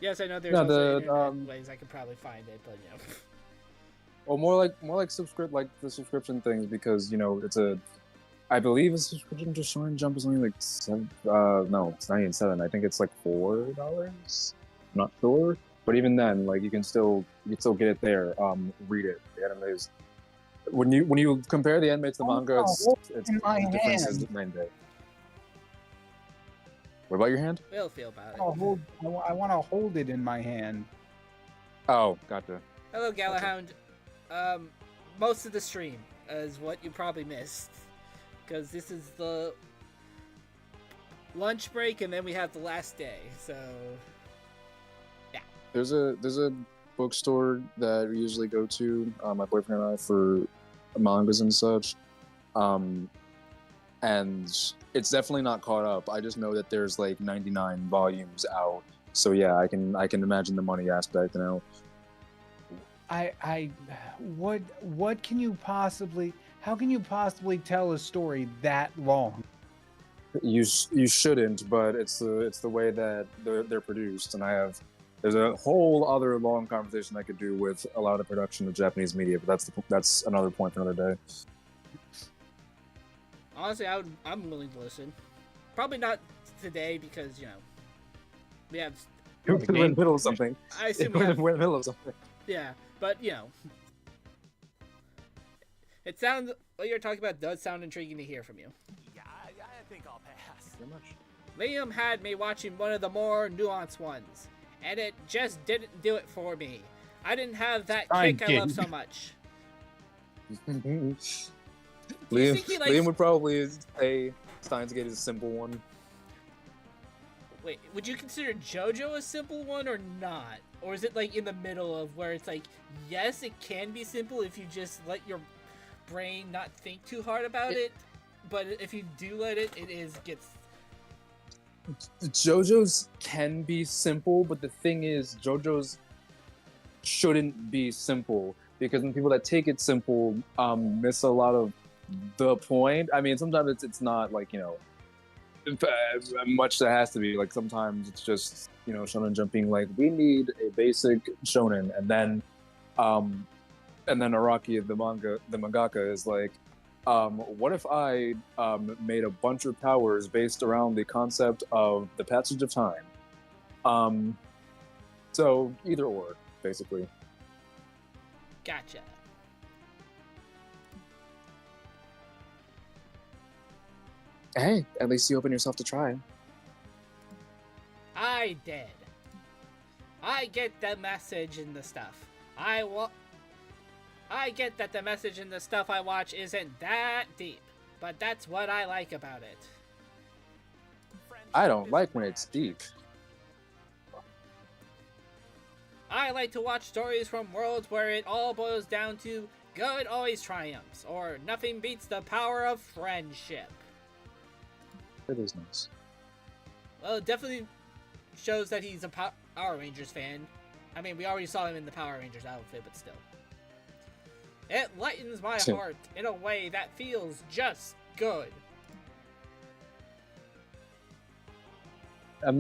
Speaker 1: Yes, I know there's
Speaker 3: No,
Speaker 1: also
Speaker 3: the,
Speaker 1: internet ways I could probably find it, but
Speaker 3: Well, more like the subscription things, because it's I believe a subscription to Shonen Jump is only like $7. No, it's not even $7. I think it's like $4. I'm not sure, but even then, like you can still get it there. Read it. The anime is when you compare the anime to the manga, it's
Speaker 2: in my
Speaker 3: the difference is
Speaker 2: hand.
Speaker 3: night and day. What about your hand?
Speaker 1: we'll feel about it.
Speaker 2: I want to hold it in my hand.
Speaker 3: Oh, gotcha.
Speaker 1: Hello, Galahound. Most of the stream is what you probably missed, because this is the lunch break, and then we have the last day. So
Speaker 3: There's a bookstore that we usually go to, my boyfriend and I, for mangas and such. And it's definitely not caught up. I just know that there's like 99 volumes out So yeah, I can imagine the money aspect now.
Speaker 2: What can you possibly? How can you possibly tell a story that long?
Speaker 3: You shouldn't, but it's the way that they're produced, and there's a whole other long conversation I could do with a lot of production of Japanese media, but that's another point for another day.
Speaker 1: Honestly, I'm willing to listen. Probably not today because we have.
Speaker 3: We're in the middle of something.
Speaker 1: I assume
Speaker 3: We're in the middle of something.
Speaker 1: Yeah, but it sounds what you're talking about does sound intriguing to hear from you.
Speaker 5: Yeah, I think I'll pass.
Speaker 3: Very much.
Speaker 1: Liam had me watching one of the more nuanced ones, and it just didn't do it for me. I didn't have that kick I love so much.
Speaker 3: Liam would probably say Steins Gate is a simple one.
Speaker 1: Wait, would you consider JoJo a simple one or not? Or is it like in the middle of where it's like, yes, it can be simple if you just let your brain not think too hard about it, but if you do let it, gets.
Speaker 3: JoJo's can be simple, but the thing is, JoJo's shouldn't be simple because the people that take it simple miss a lot of the point. I mean, sometimes it's not like much that has to be like. Sometimes it's just Shonen Jump being like, we need a basic shonen, and then Araki the mangaka is like, what if I made a bunch of powers based around the concept of the passage of time? So either or, basically.
Speaker 1: Gotcha.
Speaker 6: Hey, at least you open yourself to try.
Speaker 1: I did. I get the message in the stuff. I get that the message in the stuff I watch isn't that deep, but that's what I like about it.
Speaker 3: I don't like when it's deep.
Speaker 1: I like to watch stories from worlds where it all boils down to good always triumphs, or nothing beats the power of friendship.
Speaker 3: It is nice.
Speaker 1: Well, it definitely shows that he's a Power Rangers fan. I mean, we already saw him in the Power Rangers outfit, but still. It lightens my heart in a way that feels just good.
Speaker 3: I'm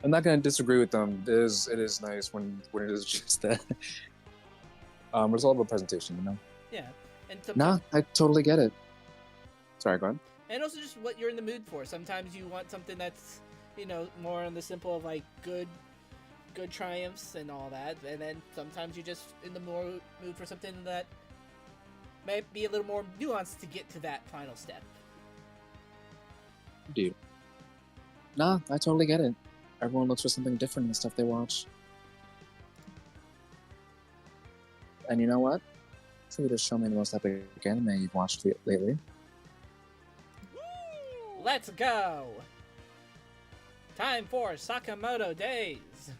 Speaker 3: not going to disagree with them. It is nice when it is just that. It's all about presentation,
Speaker 1: Yeah. And
Speaker 6: Nah, I totally get it. Sorry, go ahead.
Speaker 1: And also just what you're in the mood for. Sometimes you want something that's, more on the simple of like good triumphs and all that. And then sometimes you're just in the more mood for something that might be a little more nuanced to get to that final step.
Speaker 6: Dude. Nah, I totally get it. Everyone looks for something different in the stuff they watch. And you know what? For you to show me the most epic anime you've watched lately.
Speaker 1: Let's go! Time for Sakamoto Days!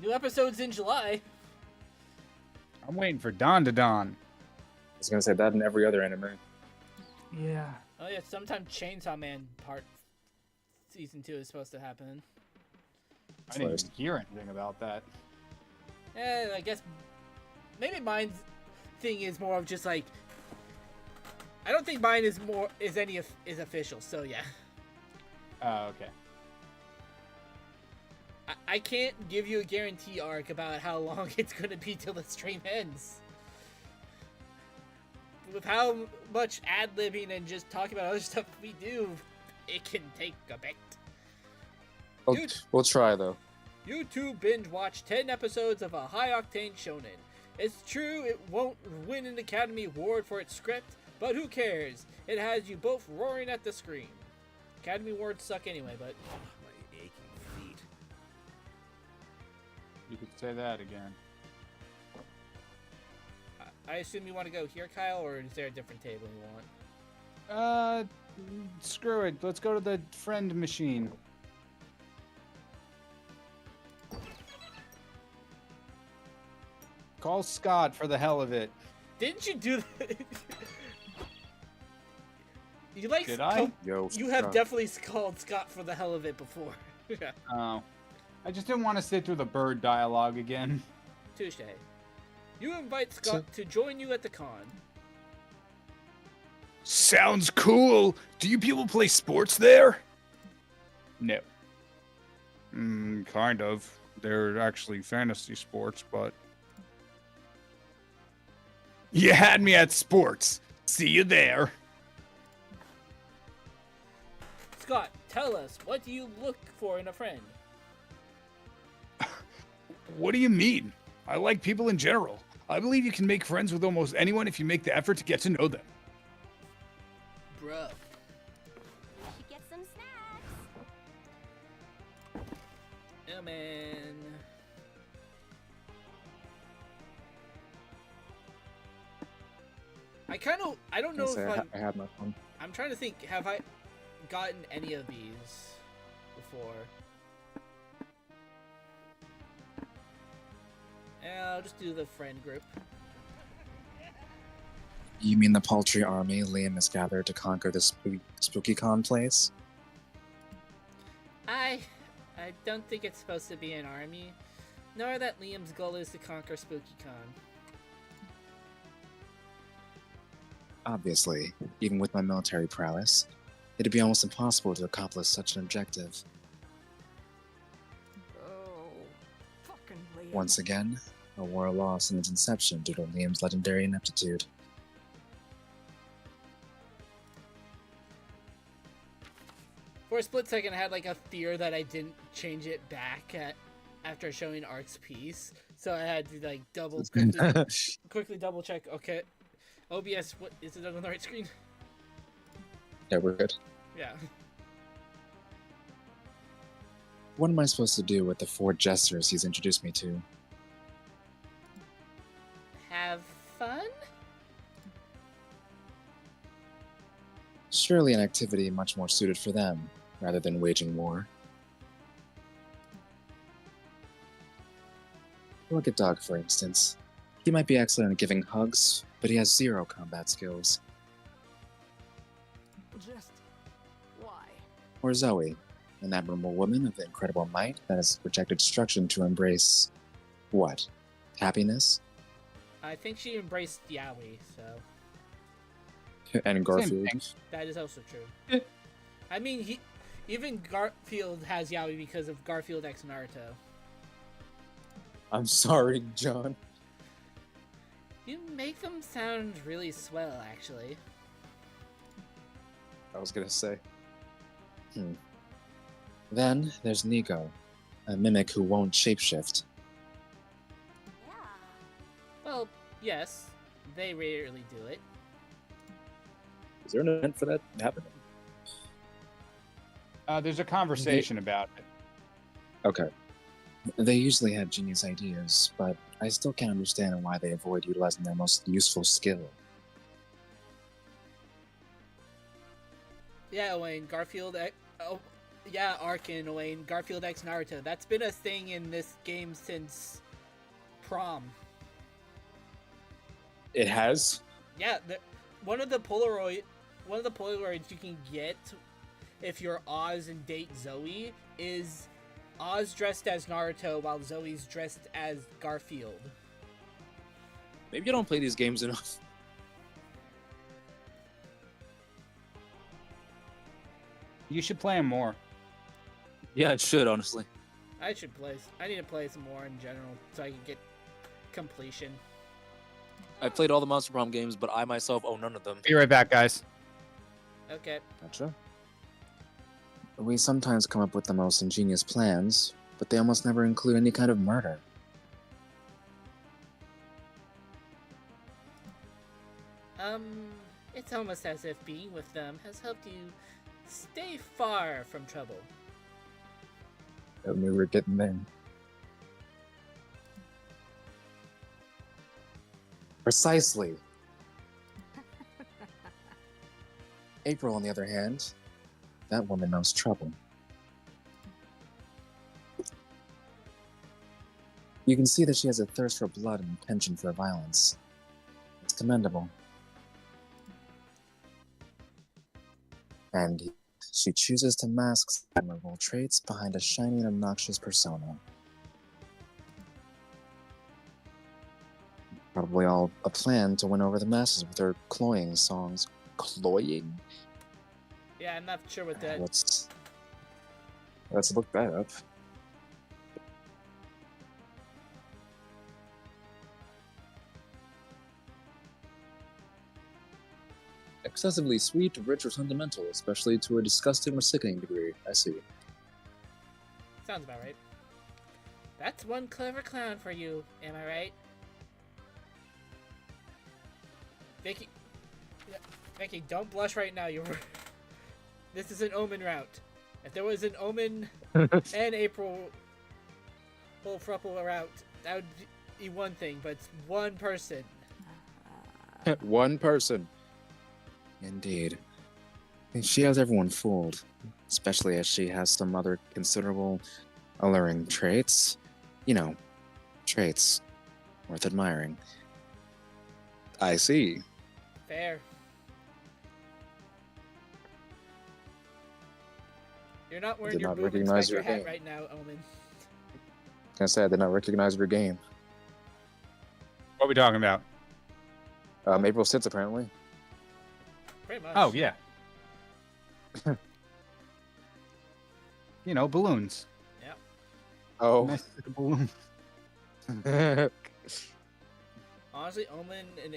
Speaker 1: New episodes in July.
Speaker 2: I'm waiting for Dawn to Dawn.
Speaker 3: I was going to say that in every other anime.
Speaker 2: Yeah.
Speaker 1: Oh yeah, sometime Chainsaw Man Season 2 is supposed to happen.
Speaker 2: I didn't even hear anything about that.
Speaker 1: I guess maybe mine's thing is more of just like, I don't think mine is official, so yeah.
Speaker 2: Oh, okay.
Speaker 1: I can't give you a guarantee, Arc, about how long it's going to be till the stream ends. With how much ad-libbing and just talking about other stuff we do, it can take a bit.
Speaker 3: We'll try, though.
Speaker 1: You two binge-watch 10 episodes of a high-octane shonen. It's true it won't win an Academy Award for its script, but who cares? It has you both roaring at the screen. Academy Awards suck anyway, but...
Speaker 5: My aching feet.
Speaker 2: You could say that again.
Speaker 1: I assume you want to go here, Kyle, or is there a different table you want?
Speaker 2: Screw it. Let's go to the friend machine. Call Scott for the hell of it.
Speaker 1: Didn't you do that? You like
Speaker 2: Did I?
Speaker 3: Yo,
Speaker 1: You have
Speaker 3: Scott.
Speaker 1: definitely called Scott for the hell of it before. Yeah.
Speaker 2: Oh. I just didn't want to sit through the bird dialogue again.
Speaker 1: Touche. You invite Scott to join you at the con.
Speaker 7: Sounds cool. Do you people play sports there?
Speaker 2: No. Kind of. They're actually fantasy sports, but
Speaker 7: You had me at sports. See you there.
Speaker 1: Scott, tell us, what do you look for in a friend?
Speaker 7: What do you mean? I like people in general. I believe you can make friends with almost anyone if you make the effort to get to know them.
Speaker 1: Bruh.
Speaker 8: We should get some snacks.
Speaker 1: Yeah, man. I don't know if
Speaker 3: I had my fun.
Speaker 1: I'm trying to think, have I gotten any of these before? Yeah, I'll just do the friend group.
Speaker 6: You mean the paltry army Liam has gathered to conquer the SpookyCon place?
Speaker 1: I don't think it's supposed to be an army, nor that Liam's goal is to conquer SpookyCon.
Speaker 6: Obviously, even with my military prowess, it'd be almost impossible to accomplish such an objective.
Speaker 4: Oh, fucking Liam.
Speaker 6: Once again, a war lost in its inception due to Liam's legendary ineptitude.
Speaker 1: For a split second, I had like a fear that I didn't change it back after showing Ark's piece, so I had to like quickly double check. Okay, OBS, what is it on the right screen?
Speaker 6: Yeah, we're good.
Speaker 1: Yeah.
Speaker 6: What am I supposed to do with the 4 jesters he's introduced me to?
Speaker 1: Have fun?
Speaker 6: Surely an activity much more suited for them, rather than waging war. Look at Doug, for instance. He might be excellent at giving hugs, but he has 0 combat skills.
Speaker 4: Just why?
Speaker 6: Or Zoe, an admirable woman of incredible might that has rejected destruction to embrace... what? Happiness?
Speaker 1: I think she embraced Yowie, so
Speaker 6: And Garfield.
Speaker 2: thing.
Speaker 1: that is also true. I mean, even Garfield has Yowie because of Garfield X Naruto.
Speaker 3: I'm sorry, John.
Speaker 1: You make them sound really swell, actually.
Speaker 3: I was gonna say.
Speaker 6: Then there's Nico, a mimic who won't shapeshift.
Speaker 8: Yeah.
Speaker 1: Well, yes, they rarely do it.
Speaker 3: Is there an event for that happening?
Speaker 2: There's a conversation about it.
Speaker 6: Okay. They usually have genius ideas, but I still can't understand why they avoid utilizing their most useful skill.
Speaker 1: Yeah, Wayne, Garfield X... Oh, yeah, Arcane, Wayne, Garfield X Naruto. That's been a thing in this game since prom.
Speaker 3: It has?
Speaker 1: Yeah, one of the Polaroids you can get if you're Oz and date Zoe is Oz dressed as Naruto while Zoe's dressed as Garfield.
Speaker 3: Maybe you don't play these games enough.
Speaker 2: You should play them more.
Speaker 3: Yeah, it should, honestly.
Speaker 1: I need to play some more in general so I can get completion.
Speaker 3: I played all the Monster Prom games, but I myself own none of them.
Speaker 2: Be right back, guys.
Speaker 1: Okay.
Speaker 6: Gotcha. We sometimes come up with the most ingenious plans, but they almost never include any kind of murder.
Speaker 1: It's almost as if being with them has helped you stay far from trouble.
Speaker 6: I knew we were getting there. Precisely. April, on the other hand, that woman knows trouble. You can see that she has a thirst for blood and penchant for violence. It's commendable. and she chooses to mask admirable traits behind a shiny and obnoxious persona. Probably all a plan to win over the masses with her cloying songs. Cloying?
Speaker 1: Yeah, I'm not sure what that.
Speaker 3: Let's look that up. Excessively sweet, rich, or sentimental, especially to a disgusting or sickening degree. I see.
Speaker 1: Sounds about right. That's one clever clown for you, am I right? Vicky, Vicky, don't blush right now. This is an Omen route. If there was an Omen and April full thruple route, that would be one thing, but it's one person.
Speaker 3: One person.
Speaker 6: Indeed. And she has everyone fooled, especially as she has some other considerable alluring traits. You know, traits worth admiring.
Speaker 3: I see.
Speaker 1: Fair. You're not wearing
Speaker 3: Did
Speaker 1: your
Speaker 3: not
Speaker 1: boob
Speaker 3: recognize
Speaker 1: inspector
Speaker 3: your
Speaker 1: hat
Speaker 3: game.
Speaker 1: right now, Omen.
Speaker 3: I said I did not recognize your game.
Speaker 2: What are we talking about?
Speaker 3: April 6th, apparently.
Speaker 1: Pretty much.
Speaker 2: Oh, yeah. You know, balloons.
Speaker 1: Yep.
Speaker 3: Oh.
Speaker 2: Nice little balloon.
Speaker 1: Honestly, Omen and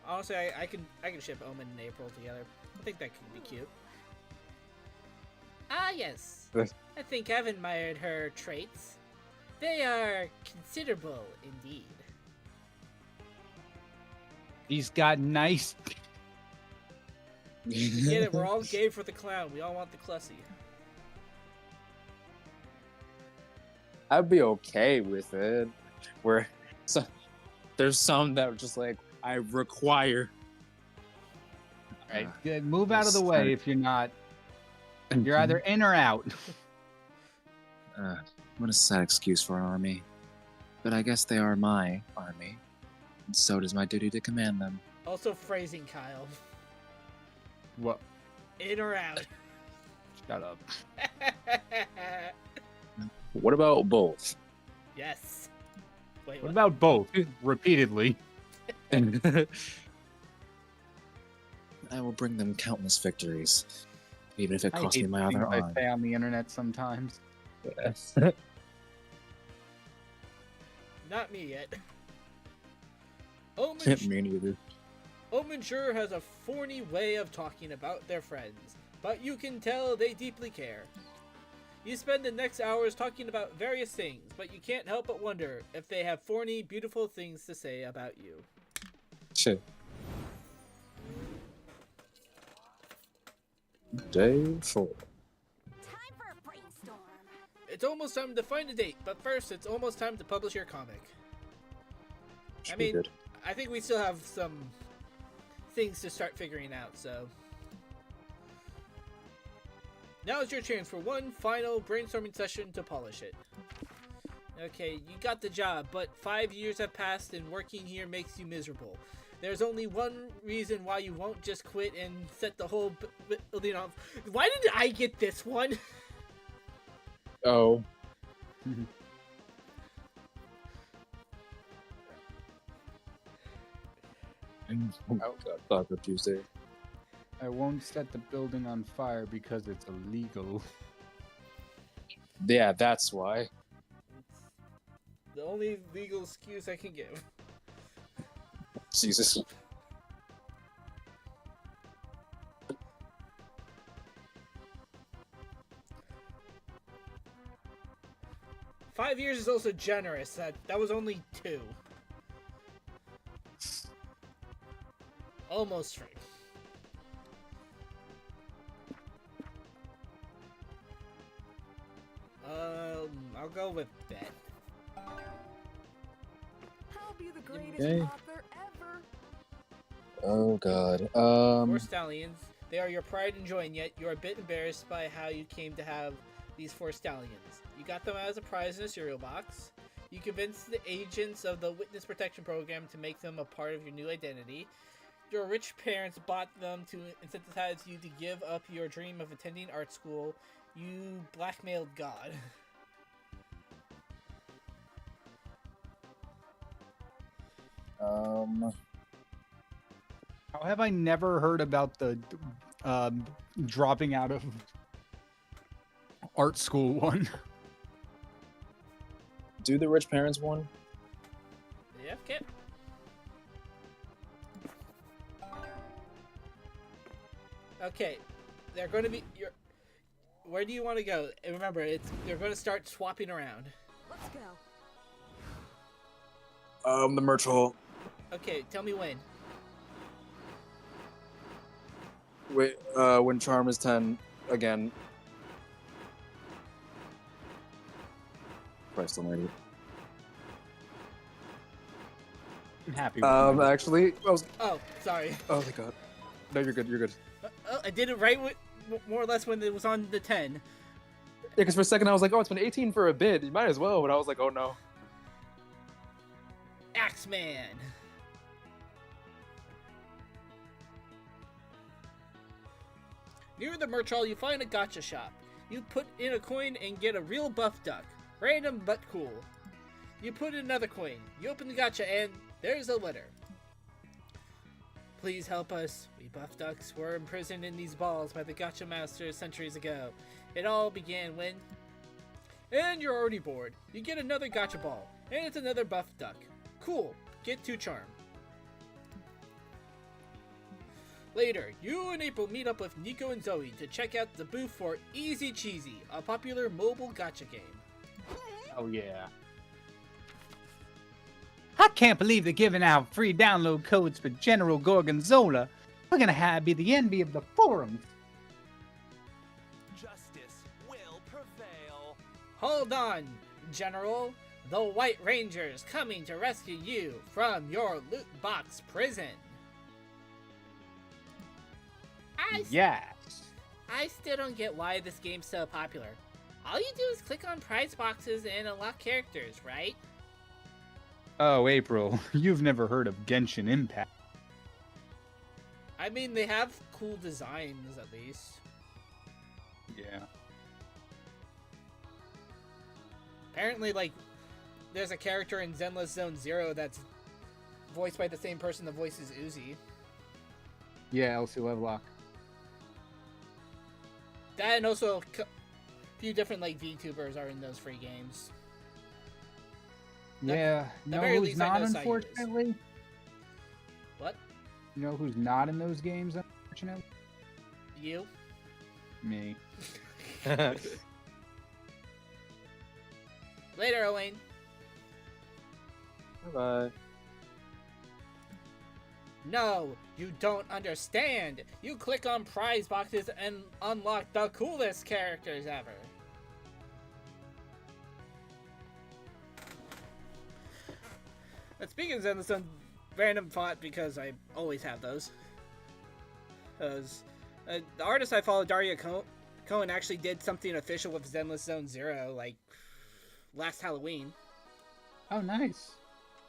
Speaker 1: honestly, I can ship Omen and April together. I think that could be cute. Ah, yes. I think I've admired her traits. They are considerable indeed.
Speaker 2: He's got nice.
Speaker 1: Get it? We're all gay for the clown. We all want the Clussy.
Speaker 3: I'd be okay with it. There's some that are just like, I require.
Speaker 2: Right. Good. Move out of the way if you're not. You're either in or out.
Speaker 6: What a sad excuse for an army. But I guess they are my army. And so does my duty to command them.
Speaker 1: Also phrasing, Kyle.
Speaker 2: What?
Speaker 1: In or out.
Speaker 2: Shut up.
Speaker 3: What about both?
Speaker 1: Yes. Wait,
Speaker 2: What about both? Repeatedly.
Speaker 6: I will bring them countless victories, even if it
Speaker 2: I
Speaker 6: costs
Speaker 2: hate
Speaker 6: me my
Speaker 2: things
Speaker 6: other
Speaker 2: I
Speaker 6: arm.
Speaker 2: say on the internet sometimes.
Speaker 1: Not me yet. Omen,
Speaker 3: Me neither.
Speaker 1: Omen sure has a thorny way of talking about their friends, but you can tell they deeply care. You spend the next hours talking about various things, but you can't help but wonder if they have thorny, beautiful things to say about you.
Speaker 3: Shit. Day 4.
Speaker 8: Time for a brainstorm.
Speaker 1: It's almost time to find a date, but first, it's almost time to publish your comic.
Speaker 3: Should
Speaker 1: I
Speaker 3: be
Speaker 1: mean,
Speaker 3: good.
Speaker 1: I think we still have some things to start figuring out, so. Now is your chance for one final brainstorming session to polish it. Okay, you got the job, but 5 years have passed and working here makes you miserable. There's only one reason why you won't just quit and set the whole building off. Why did I get this one?
Speaker 3: Oh. Oh, God, Taco Tuesday.
Speaker 2: I won't set the building on fire because it's illegal.
Speaker 3: Yeah, that's why.
Speaker 1: The only legal excuse I can give.
Speaker 3: Jesus.
Speaker 1: Five years is also generous. That was only 2. Almost 3. I'll go with bet.
Speaker 4: I'll be the greatest
Speaker 3: Okay.
Speaker 4: author ever.
Speaker 3: Oh, God.
Speaker 1: 4 stallions. They are your pride and joy, and yet you are a bit embarrassed by how you came to have these 4 stallions. You got them as a prize in a cereal box. You convinced the agents of the Witness Protection Program to make them a part of your new identity. Your rich parents bought them to incentivize you to give up your dream of attending art school. You blackmailed God.
Speaker 2: How have I never heard about the dropping out of art school one?
Speaker 3: Do the rich parents one?
Speaker 1: Yeah, okay. Okay, they're going to be. Where do you want to go? And remember, they're going to start swapping around.
Speaker 4: Let's go.
Speaker 3: The merch hall.
Speaker 1: Okay, tell me when.
Speaker 3: Wait, when charm is 10 again. Christ almighty.
Speaker 2: I'm happy. With
Speaker 3: Actually, I was.
Speaker 1: Oh, sorry.
Speaker 3: Oh my god. No, you're good. You're good.
Speaker 1: I did it right more or less when it was on the 10.
Speaker 3: Yeah, because for a second I was like, oh, it's been 18 for a bit. You might as well. But I was like, oh no.
Speaker 1: Axeman. Near the merch hall, you find a gacha shop. You put in a coin and get a real buff duck. Random but cool. You put in another coin. You open the gacha and there's a letter. Please help us. We buff ducks were imprisoned in these balls by the gacha master centuries ago. It all began when... And you're already bored. You get another gacha ball. And it's another buff duck. Cool. Get 2 charm. Later, you and April meet up with Nico and Zoe to check out the booth for Easy Cheesy, a popular mobile gacha game.
Speaker 2: Oh yeah. I can't believe they're giving out free download codes for General Gorgonzola. We're gonna be the envy of the forums.
Speaker 5: Justice will prevail.
Speaker 1: Hold on, General. The White Ranger's coming to rescue you from your loot box prison.
Speaker 2: Yes.
Speaker 1: I still don't get why this game's so popular. All you do is click on prize boxes and unlock characters, right?
Speaker 2: Oh, April, you've never heard of Genshin Impact.
Speaker 1: I mean, they have cool designs, at least.
Speaker 2: Yeah.
Speaker 1: Apparently, like, there's a character in Zenless Zone Zero that's voiced by the same person that voices Uzi.
Speaker 2: Yeah, Elsie Lovelock.
Speaker 1: That and also a few different, like, VTubers are in those free games.
Speaker 2: Yeah.
Speaker 1: the
Speaker 2: No,
Speaker 1: very
Speaker 2: who's
Speaker 1: least I
Speaker 2: not,
Speaker 1: know Sayu's.
Speaker 2: unfortunately?
Speaker 1: What?
Speaker 2: You know who's not in those games, unfortunately?
Speaker 1: You?
Speaker 2: Me.
Speaker 1: Later, Owain.
Speaker 3: Bye.
Speaker 1: No, you don't understand. You click on prize boxes and unlock the coolest characters ever. But speaking of Zenless Zone, random thought because I always have those. Because the artist I follow, Daria Cohen, actually did something official with Zenless Zone Zero, like last Halloween.
Speaker 2: Oh, nice.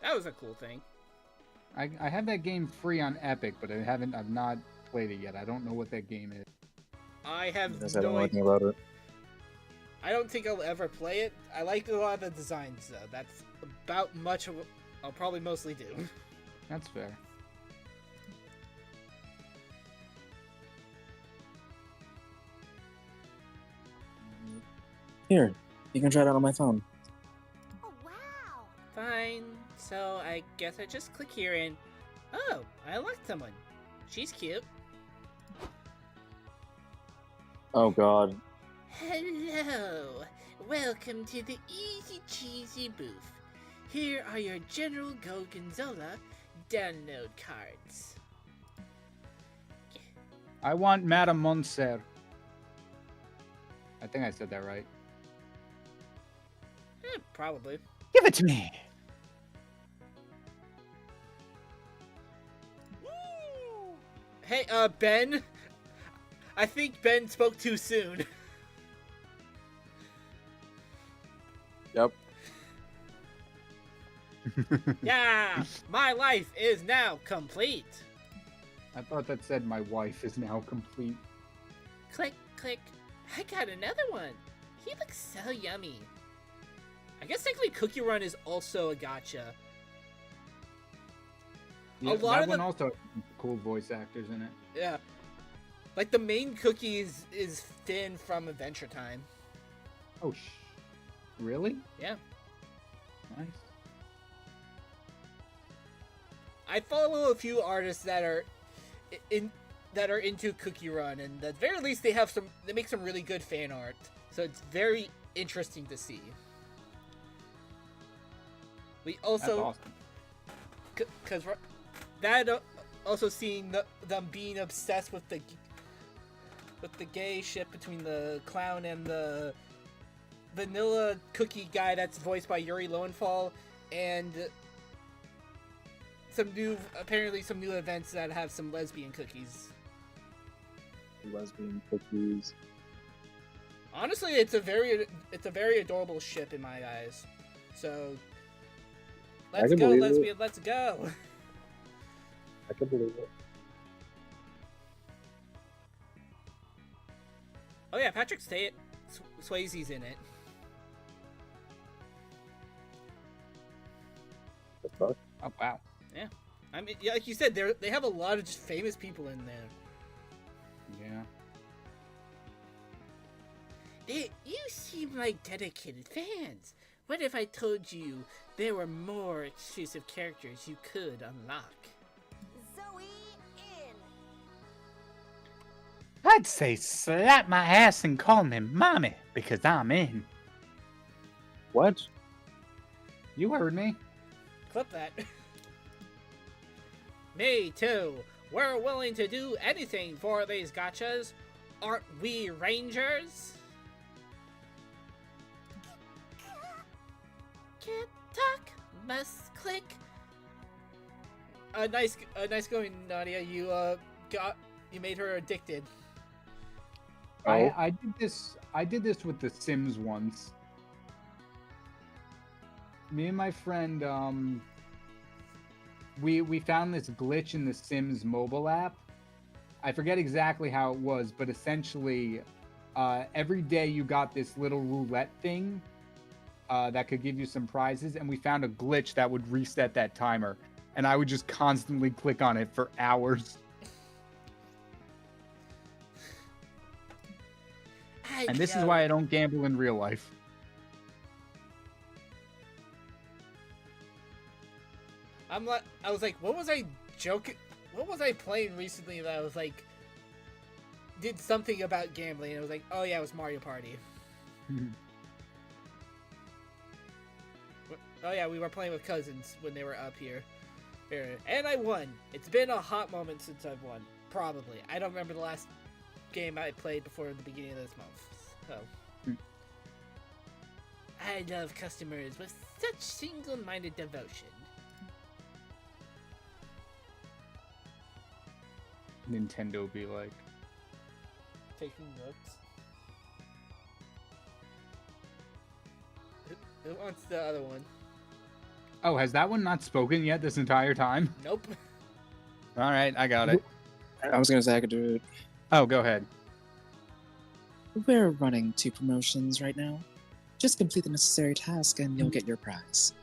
Speaker 1: That was a cool thing.
Speaker 2: I have that game free on Epic, but I've not played it yet. I don't know what that game is.
Speaker 1: I have
Speaker 3: Yes, I don't
Speaker 1: no
Speaker 3: know anything about it.
Speaker 1: I don't think I'll ever play it. I like a lot of the designs, though. That's about much of what I'll probably mostly do.
Speaker 2: That's fair.
Speaker 3: Here, you can try it out on my phone.
Speaker 8: Oh, wow.
Speaker 1: Fine. So I guess I just click here and... Oh, I unlocked someone. She's cute.
Speaker 3: Oh god.
Speaker 1: Hello. Welcome to the Easy Cheesy booth. Here are your General Gorgonzola download cards.
Speaker 2: I want Madame Monser. I think I said that right.
Speaker 1: Probably.
Speaker 2: Give it to me.
Speaker 1: Hey, Ben. I think Ben spoke too soon.
Speaker 3: Yep.
Speaker 1: Yeah, my life is now complete.
Speaker 2: I thought that said my wife is now complete.
Speaker 1: Click, click. I got another one. He looks so yummy. I guess technically Cookie Run is also a gacha.
Speaker 2: Yeah,
Speaker 1: lot
Speaker 2: that
Speaker 1: of
Speaker 2: one
Speaker 1: the-
Speaker 2: also has some cool voice actors in it.
Speaker 1: Yeah. Like the main cookie is Finn from Adventure Time.
Speaker 2: Oh, really?
Speaker 1: Yeah.
Speaker 2: Nice.
Speaker 1: I follow a few artists that are into Cookie Run, and at the very least they make some really good fan art. So it's very interesting to see. We also,
Speaker 2: That's awesome.
Speaker 1: because also seeing them being obsessed with the gay shit between the clown and the vanilla cookie guy that's voiced by Yuri Lowenthal, and apparently some new events that have some lesbian cookies.
Speaker 3: Lesbian cookies.
Speaker 1: Honestly, it's a very adorable ship in my eyes. So let's
Speaker 3: can
Speaker 1: go,
Speaker 3: believe
Speaker 1: lesbian, let's go.
Speaker 3: I can believe it.
Speaker 1: Oh yeah, Patrick Swayze's in it.
Speaker 3: The fuck?
Speaker 2: Oh, wow.
Speaker 1: I mean, yeah, like you said, they have a lot of just famous people in there.
Speaker 2: Yeah.
Speaker 1: You seem like dedicated fans. What if I told you there were more exclusive characters you could unlock?
Speaker 8: Zoe in.
Speaker 7: I'd say slap my ass and call me mommy because I'm in.
Speaker 3: What?
Speaker 2: You heard me.
Speaker 1: Clip that. Me too. We're willing to do anything for these gachas. Aren't we rangers? Can't talk, must click. Nice going, Nadia. You made her addicted.
Speaker 3: Oh.
Speaker 2: I did this with The Sims once. Me and my friend, we found this glitch in the Sims mobile app. I forget exactly how it was, but essentially, every day you got this little roulette thing that could give you some prizes, and we found a glitch that would reset that timer, and I would just constantly click on it for hours. And this is why I don't gamble in real life.
Speaker 1: I was like, what was I joking? What was I playing recently that I was like, did something about gambling? And I was like, oh yeah, it was Mario Party. Oh yeah, we were playing with cousins when they were up here. And I won. It's been a hot moment since I've won. Probably. I don't remember the last game I played before the beginning of this month. So. I love customers with such single-minded devotion.
Speaker 2: Nintendo be like.
Speaker 1: Taking notes. Who wants the other one?
Speaker 2: Oh, has that one not spoken yet this entire time?
Speaker 1: Nope.
Speaker 2: All right, I got it.
Speaker 6: I was gonna say I could do it.
Speaker 2: Oh, go ahead.
Speaker 6: We're running 2 promotions right now. Just complete the necessary task and you'll get your prize.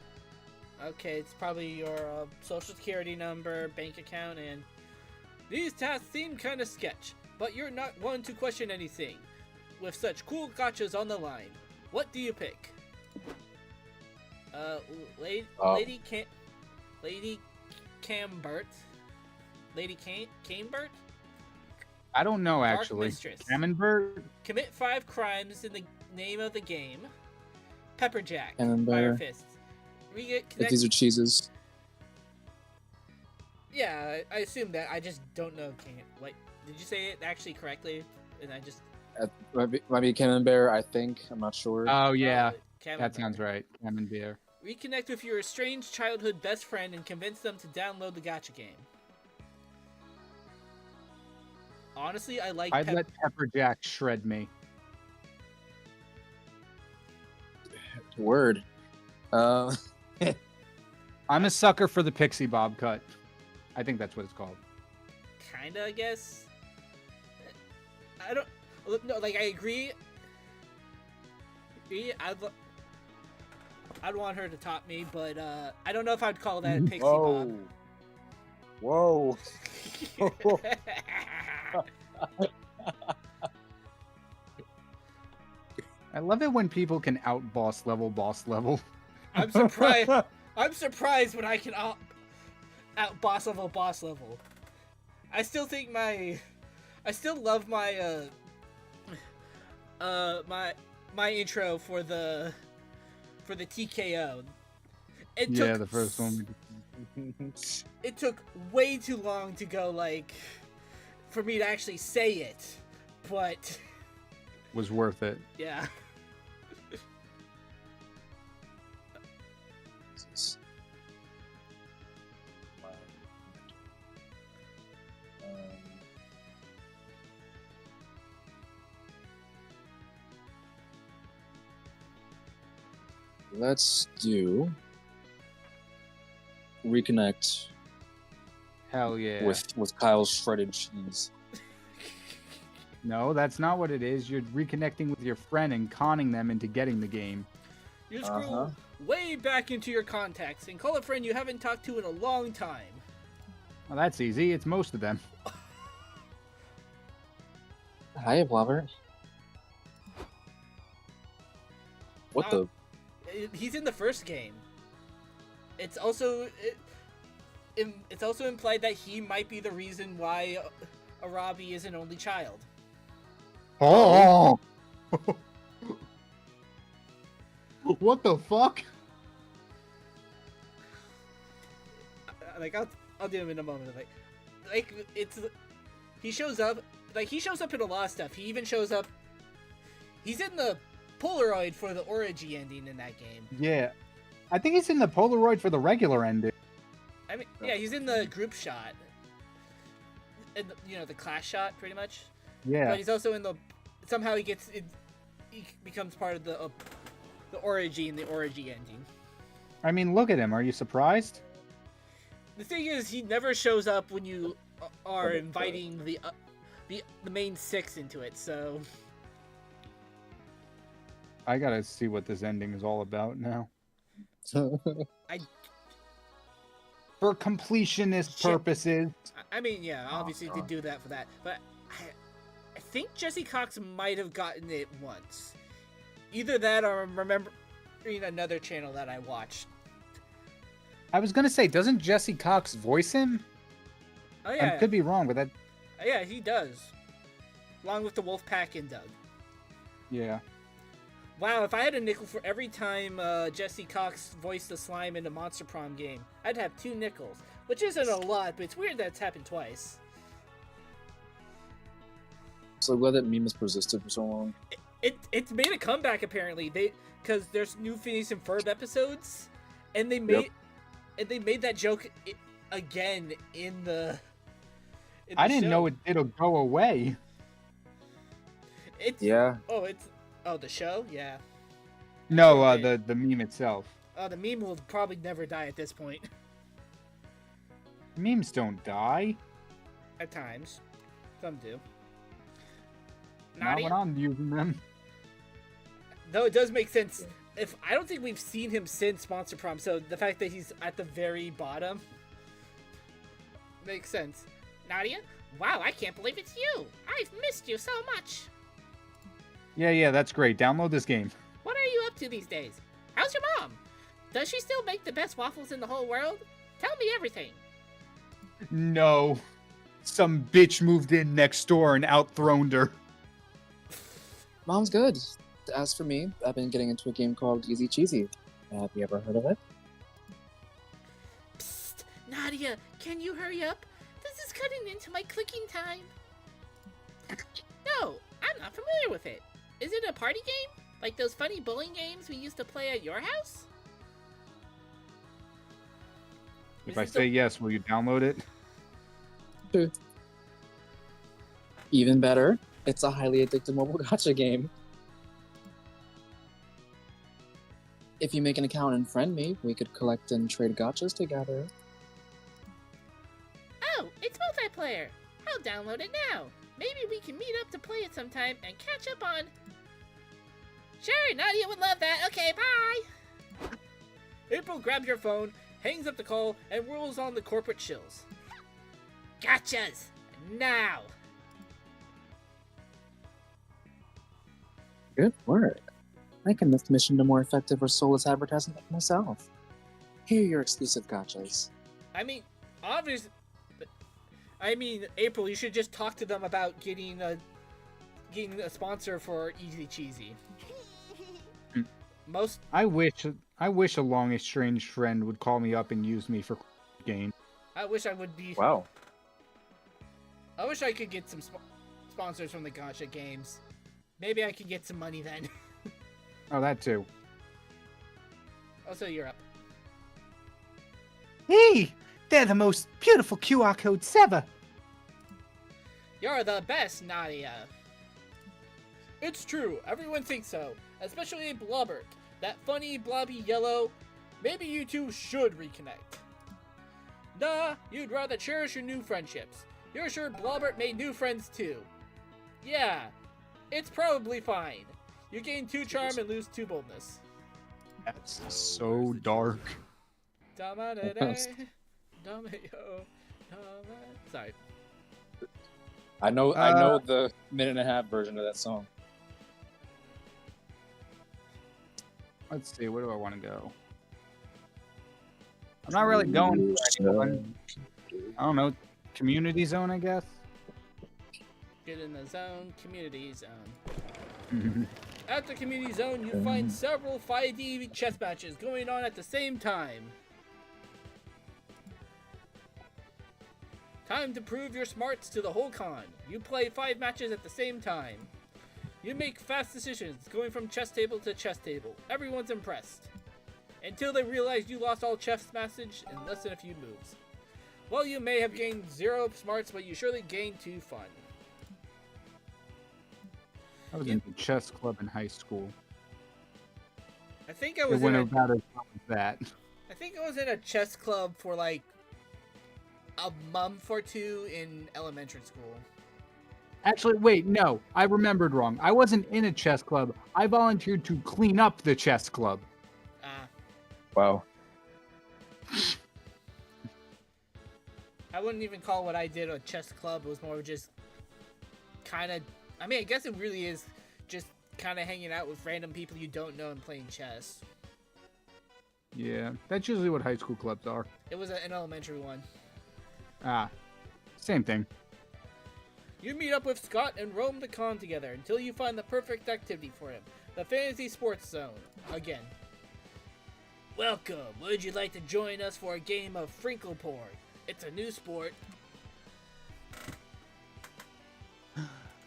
Speaker 1: Okay, it's probably your social security number, bank account, and these tasks seem kind of sketch, but you're not one to question anything. With such cool gotchas on the line, what do you pick? Lady Cambert. Lady Cambert?
Speaker 2: I don't know,
Speaker 1: Dark
Speaker 2: actually.
Speaker 1: Mistress.
Speaker 2: Camembert?
Speaker 1: Commit 5 crimes in the name of the game. Pepperjack.
Speaker 3: Camembert.
Speaker 1: Fire Fists.
Speaker 3: These are cheeses.
Speaker 1: Yeah, I assume that. I just don't know. Like, did you say it actually correctly? And I just.
Speaker 3: Might be Camembert, I think. I'm not sure.
Speaker 2: Oh, yeah.
Speaker 1: Camembert.
Speaker 2: That sounds right. Camembert.
Speaker 1: Reconnect with your estranged childhood best friend and convince them to download the gacha game. Honestly, I like.
Speaker 2: I'd let Pepperjack shred me.
Speaker 3: Word.
Speaker 2: I'm a sucker for the Pixie Bob cut. I think that's what it's called.
Speaker 1: kinda, I guess. I don't. No, like I agree. I'd want her to top me, but I don't know if I'd call that Pixie Bob.
Speaker 3: Whoa.
Speaker 2: I love it when people can out boss level.
Speaker 1: I'm surprised. I'm surprised when I can out boss level. I still think I still love my my intro for the TKO.
Speaker 2: The first one.
Speaker 1: It took way too long to go for me to actually say it, but
Speaker 2: Was worth it.
Speaker 1: yeah.
Speaker 3: Let's do reconnect
Speaker 2: Hell yeah.
Speaker 3: with Kyle's shredded cheese.
Speaker 2: No, that's not what it is. You're reconnecting with your friend and conning them into getting the game.
Speaker 1: You scroll way back into your contacts and call a friend you haven't talked to in a long time.
Speaker 2: Well, that's easy. It's most of them.
Speaker 3: Hi, Blobber. What the?
Speaker 1: He's in the first game. It's also it's also implied that he might be the reason why Arabi is an only child.
Speaker 2: Oh! What the fuck?
Speaker 1: I'll do him in a moment. He shows up in a lot of stuff. He even shows up. He's in the Polaroid for the Origi ending in that game.
Speaker 2: Yeah. I think he's in the Polaroid for the regular ending.
Speaker 1: I mean, yeah, he's in the group shot. And the class shot, pretty much.
Speaker 2: Yeah.
Speaker 1: But he's also in the. Somehow he becomes part of the Origi and the Origi ending.
Speaker 2: I mean, look at him. Are you surprised?
Speaker 1: The thing is, he never shows up when you are inviting the main six into it. So.
Speaker 2: I gotta see what this ending is all about now. For completionist purposes.
Speaker 1: I mean, yeah, obviously to do that for that, but I think Jesse Cox might have gotten it once. Either that, or I'm remembering another channel that I watched.
Speaker 2: I was gonna say, doesn't Jesse Cox voice him?
Speaker 1: Oh yeah,
Speaker 2: I could be wrong, but that.
Speaker 1: Yeah, he does, along with the Wolfpack and Doug.
Speaker 2: Yeah.
Speaker 1: Wow, if I had a nickel for every time Jesse Cox voiced the slime in a Monster Prom game, I'd have 2 nickels. Which isn't a lot, but it's weird that it's happened twice.
Speaker 3: So glad that meme has persisted for so long.
Speaker 1: It's made a comeback apparently. Because there's new Phineas and Ferb episodes, and they made that joke again in the
Speaker 2: I didn't
Speaker 1: show.
Speaker 2: know it'll go away.
Speaker 1: Oh, the show? Yeah.
Speaker 2: No,
Speaker 1: Okay.
Speaker 2: the meme itself.
Speaker 1: The meme will probably never die at this point.
Speaker 2: Memes don't die.
Speaker 1: At times. Some do.
Speaker 2: Not when I'm using them.
Speaker 1: Though it does make sense. I don't think we've seen him since Monster Prom, so the fact that he's at the very bottom makes sense. Nadia? Wow, I can't believe it's you! I've missed you so much!
Speaker 2: Yeah, that's great. Download this game.
Speaker 1: What are you up to these days? How's your mom? Does she still make the best waffles in the whole world? Tell me everything.
Speaker 2: No. Some bitch moved in next door and outthroned her.
Speaker 3: Mom's good. As for me, I've been getting into a game called Easy Cheesy. Have you ever heard of it?
Speaker 1: Psst, Nadia, can you hurry up? This is cutting into my clicking time. No, I'm not familiar with it. Is it a party game? Like those funny bowling games we used to play at your house?
Speaker 2: If I say yes, will you download it?
Speaker 3: Sure. Even better, it's a highly addictive mobile gacha game. If you make an account and friend me, we could collect and trade gachas together.
Speaker 1: Oh, it's multiplayer. I'll download it now. Maybe we can meet up to play it sometime and catch up on... Sure, Nadia would love that. Okay, bye! April grabs your phone, hangs up the call, and whirls on the corporate shills. Gotchas! Now!
Speaker 6: Good work. I can make the mission to more effective or soulless advertising myself. Here are your exclusive gotchas.
Speaker 1: I mean, obviously... April, you should just talk to them about getting a sponsor for Easy Cheesy.
Speaker 2: I wish a long estranged friend would call me up and use me for gain.
Speaker 1: I wish I would be...
Speaker 3: Wow.
Speaker 1: I wish I could get some sponsors from the Gacha games. Maybe I could get some money then.
Speaker 2: Oh, that too.
Speaker 1: Also, you're up.
Speaker 7: Hey, they're the most beautiful QR codes ever.
Speaker 1: You're the best, Nadia. It's true. Everyone thinks so. Especially Blobbert. That funny, blobby yellow. Maybe you two should reconnect. Nah, you'd rather cherish your new friendships. You're sure Blobbert made new friends too. Yeah, it's probably fine. You gain 2 charm and lose 2 boldness.
Speaker 2: That's so dark.
Speaker 1: Sorry.
Speaker 3: I know the minute and a half version of that song.
Speaker 2: Let's see, where do I want to go? I'm not really going for anyone. I don't know, community zone, I guess.
Speaker 1: Get in the zone, community zone. After community zone, you find several 5D chess matches going on at the same time. Time to prove your smarts to the whole con. You play 5 matches at the same time. You make fast decisions, going from chess table to chess table. Everyone's impressed. Until they realize you lost all chess message in less than a few moves. Well, you may have gained 0 smarts, but you surely gained 2 fun.
Speaker 2: I was in the chess club in high school.
Speaker 1: I think I
Speaker 2: It
Speaker 1: was
Speaker 2: went
Speaker 1: in a,
Speaker 2: about as well as that.
Speaker 1: I think I was in a chess club for like a month or 2 in elementary school.
Speaker 2: Actually, wait, no, I remembered wrong. I wasn't in a chess club. I volunteered to clean up the chess club.
Speaker 3: Wow.
Speaker 1: I wouldn't even call what I did a chess club. It was more just kind of... I mean, I guess it really is just kind of hanging out with random people you don't know and playing chess.
Speaker 2: Yeah, that's usually what high school clubs are.
Speaker 1: It was an elementary one.
Speaker 2: Ah, same thing.
Speaker 1: You meet up with Scott and roam the con together until you find the perfect activity for him. The Fantasy Sports Zone. Again. Welcome. Would you like to join us for a game of Frinkleport? It's a new sport.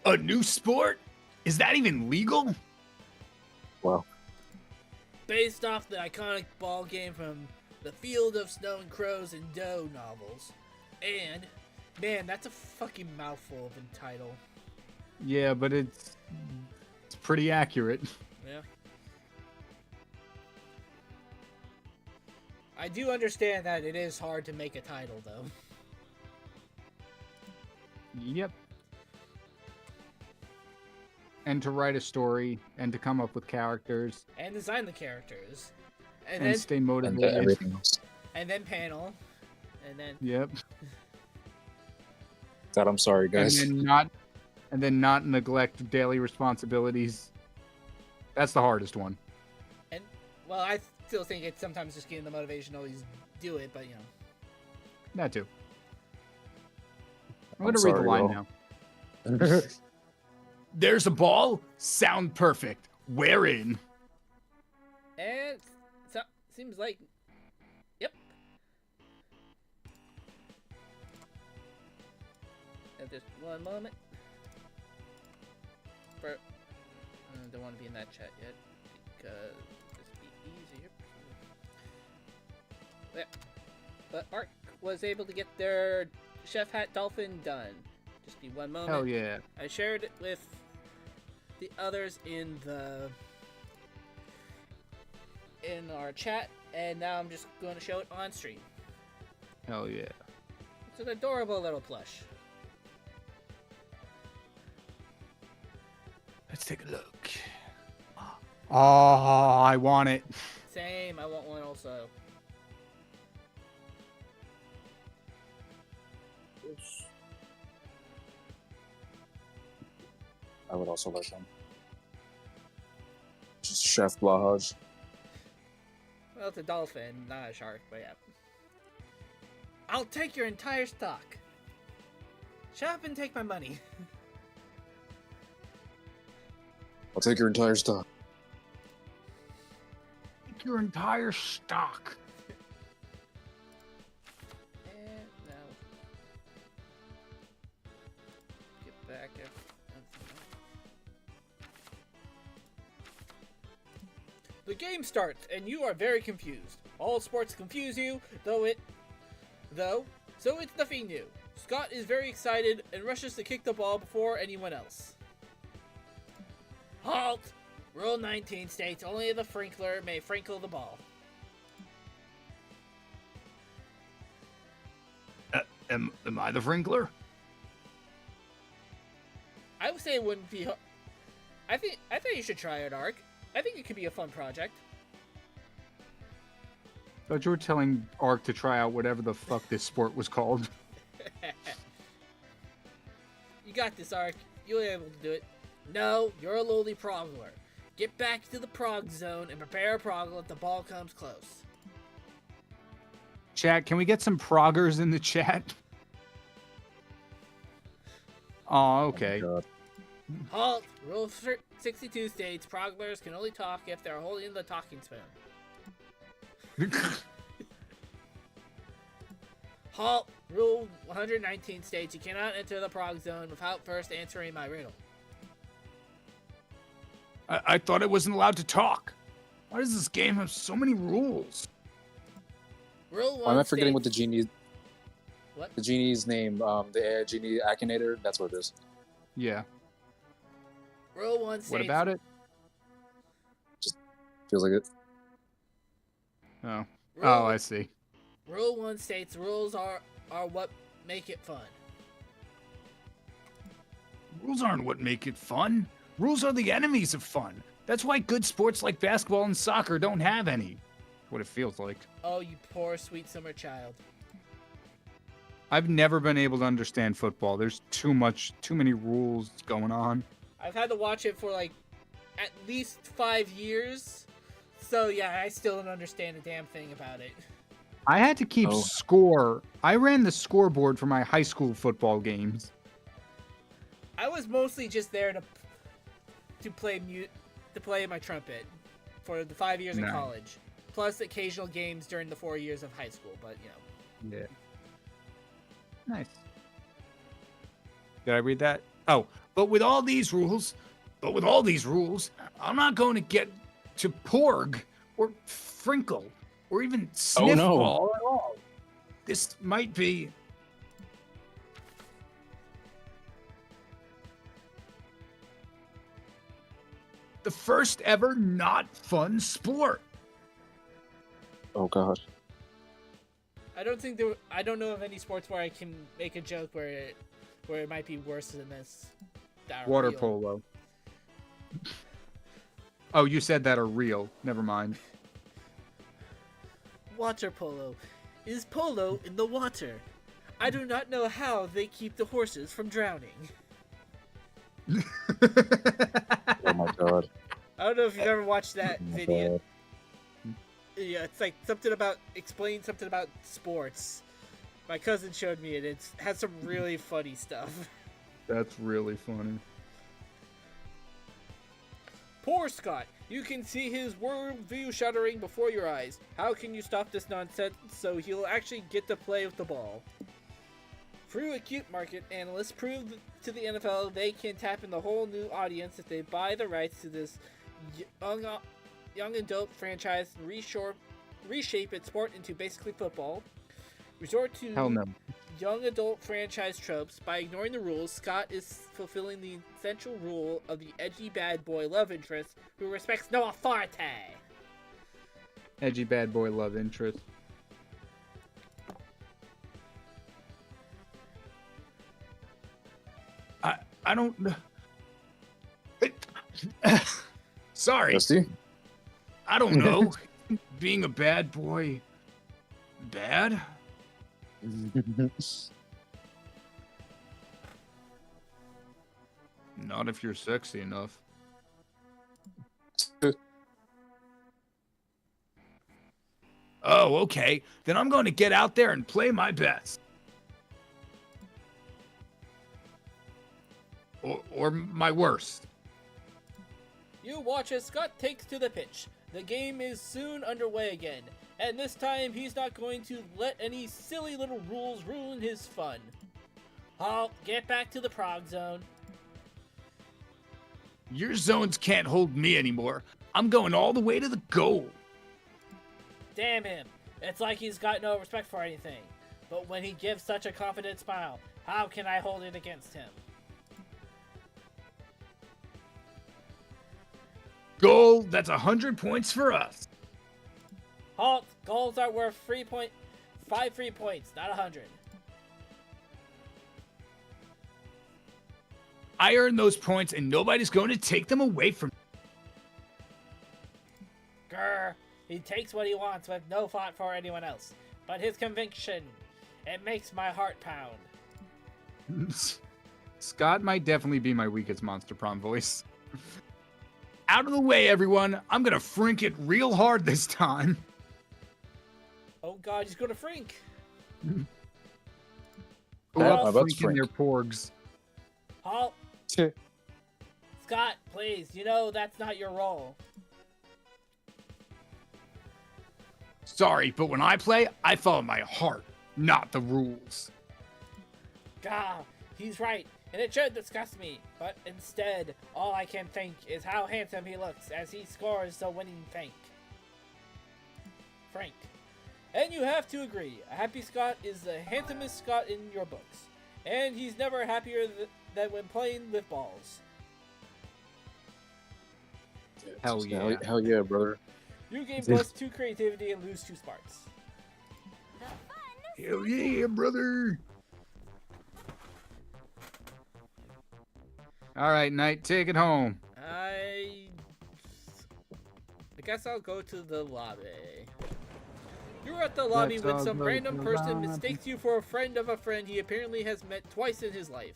Speaker 7: A new sport? Is that even legal?
Speaker 3: Wow.
Speaker 1: Based off the iconic ball game from the Field of Snow and Crows and Doe novels. And, man, that's a fucking mouthful of a title.
Speaker 2: Yeah, but it's pretty accurate.
Speaker 1: Yeah. I do understand that it is hard to make a title, though.
Speaker 2: Yep. And to write a story, and to come up with characters,
Speaker 1: And design the characters.
Speaker 2: and stay
Speaker 3: And
Speaker 2: motivated.
Speaker 3: everything else.
Speaker 1: And then panel. And then...
Speaker 2: Yep.
Speaker 3: God, I'm sorry, guys.
Speaker 2: And then not neglect daily responsibilities. That's the hardest one.
Speaker 1: And, well, I still think it's sometimes just getting the motivation to always do it, but, you know.
Speaker 2: That too. I'm
Speaker 3: I'm
Speaker 2: gonna read the
Speaker 3: sorry,
Speaker 2: line
Speaker 3: Will.
Speaker 2: now.
Speaker 7: There's a ball? Sound perfect. We're in.
Speaker 1: And so, seems like... Yep. Just one moment. I don't want to be in that chat yet, because this would be easier. There. But Ark was able to get their Chef Hat Dolphin done. Just be one moment.
Speaker 2: Hell yeah.
Speaker 1: I shared it with the others in our chat, and now I'm just going to show it on stream.
Speaker 2: Hell yeah.
Speaker 1: It's an adorable little plush.
Speaker 7: Let's take a look.
Speaker 2: Oh, I want it.
Speaker 1: Same, I want one also.
Speaker 3: I would also like one. Just Chef Blahaj.
Speaker 1: Well, it's a dolphin, not a shark, but yeah. I'll take your entire stock. Shut up and take my money.
Speaker 3: I'll take your entire stock.
Speaker 2: Take your entire stock.
Speaker 1: And now. Get back at. The game starts, and you are very confused. All sports confuse you, so it's nothing new. Scott is very excited and rushes to kick the ball before anyone else. Halt! Rule 19 states only the Frinkler may Frinkle the ball.
Speaker 2: Am I the Frinkler?
Speaker 1: I would say it wouldn't be. I think you should try it, Ark. I think it could be a fun project.
Speaker 2: Thought you were telling Ark to try out whatever the fuck this sport was called.
Speaker 1: You got this, Ark. You'll be able to do it. No, you're a lowly progler. Get back to the prog zone and prepare a proggle if the ball comes close.
Speaker 2: Chat, can we get some proggers in the chat? Oh, okay.
Speaker 3: Oh my God.
Speaker 1: Halt! Rule 62 states proglers can only talk if they're holding the talking spoon. Halt! Rule 119 states you cannot enter the prog zone without first answering my riddle.
Speaker 2: I thought I wasn't allowed to talk. Why does this game have so many rules?
Speaker 1: Rule 1
Speaker 3: Why am I forgetting
Speaker 1: states...
Speaker 3: what the genie?
Speaker 1: What?
Speaker 3: The genie's name? The genie Akinator. That's what it is.
Speaker 2: Yeah.
Speaker 1: Rule 1 states...
Speaker 2: What about it?
Speaker 3: Feels like it.
Speaker 2: Oh.
Speaker 1: Rule,
Speaker 2: Oh, I see.
Speaker 1: Rule 1 states rules are what make it fun.
Speaker 2: Rules aren't what make it fun. Rules are the enemies of fun. That's why good sports like basketball and soccer don't have any. That's what it feels like.
Speaker 1: Oh, you poor sweet summer child.
Speaker 2: I've never been able to understand football. There's too many rules going on.
Speaker 1: I've had to watch it for like at least 5 years. So yeah, I still don't understand a damn thing about it.
Speaker 2: I had to keep score. I ran the scoreboard for my high school football games.
Speaker 1: I was mostly just there to play my trumpet for the 5 years of
Speaker 2: Nice.
Speaker 1: college, plus occasional games during the 4 years of high school. But you know,
Speaker 2: Yeah. Nice. Did I read that? Oh, but with all these rules, I'm not going to get to Porg or Frinkle or even Sniffball at all. This might be the first ever not fun sport.
Speaker 3: Oh God.
Speaker 1: I don't know of any sports where I can make a joke where it might be worse than this. that are
Speaker 2: Water
Speaker 1: real.
Speaker 2: polo. Oh, you said that are real. Never mind.
Speaker 1: Water polo is polo in the water. I do not know how they keep the horses from drowning.
Speaker 3: Oh my God.
Speaker 1: I don't know if you've ever watched that
Speaker 3: Oh my
Speaker 1: video.
Speaker 3: God.
Speaker 1: Yeah, it's like something about sports. My cousin showed me it. It has some really funny stuff.
Speaker 2: That's really funny.
Speaker 1: Poor Scott. You can see his worldview shuddering before your eyes. How can you stop this nonsense so he'll actually get to play with the ball? Through acute market analysts prove to the NFL they can tap in the whole new audience if they buy the rights to this young adult franchise and reshape its sport into basically football. Resort to
Speaker 2: Hell no.
Speaker 1: young adult franchise tropes. By ignoring the rules, Scott is fulfilling the essential rule of the edgy bad boy love interest who respects no authority.
Speaker 2: Edgy bad boy love interest. I don't know.
Speaker 7: Sorry.
Speaker 3: Dusty?
Speaker 7: I don't know. Being a bad boy. Bad? Not if you're sexy enough. Oh, okay. Then I'm going to get out there and play my best. Or my worst.
Speaker 1: You watch as Scott takes to the pitch. The game is soon underway again, and this time he's not going to let any silly little rules ruin his fun. Halt, get back to the prog zone.
Speaker 7: Your zones can't hold me anymore. I'm going all the way to the goal.
Speaker 1: Damn him. It's like he's got no respect for anything. But when he gives such a confident smile, how can I hold it against him?
Speaker 7: Goal, that's 100 points for us.
Speaker 1: Halt, goals are worth 5 free points, not 100.
Speaker 7: I earned those points and nobody's going to take them away from me.
Speaker 1: Grr, he takes what he wants with no thought for anyone else. But his conviction, it makes my heart pound.
Speaker 2: Scott might definitely be my weakest Monster Prom voice.
Speaker 7: Out of the way, everyone. I'm going to frink it real hard this time.
Speaker 1: Oh god, he's gonna frink.
Speaker 2: Who
Speaker 3: That-
Speaker 2: else
Speaker 3: my butt's
Speaker 2: freaking their
Speaker 3: Frank.
Speaker 2: porgs?
Speaker 1: Halt. Scott, please, you know that's not your role.
Speaker 7: Sorry, but when I play, I follow my heart, not the rules.
Speaker 1: Gah, he's right, and it should disgust me. But instead, all I can think is how handsome he looks as he scores the winning Frank. And you have to agree, a happy Scott is the handsomest Scott in your books. And he's never happier than when playing with balls.
Speaker 2: Hell yeah.
Speaker 3: Hell yeah, brother.
Speaker 1: You gain +2 creativity and lose 2 sparks.
Speaker 8: The fun
Speaker 7: Hell yeah, brother.
Speaker 2: All right, Knight, take it home.
Speaker 1: I guess I'll go to the lobby. You're at the lobby
Speaker 2: Let's
Speaker 1: when
Speaker 2: all
Speaker 1: some
Speaker 2: go
Speaker 1: random
Speaker 2: to the
Speaker 1: person
Speaker 2: lobby.
Speaker 1: mistakes you for a friend of a friend he apparently has met twice in his life.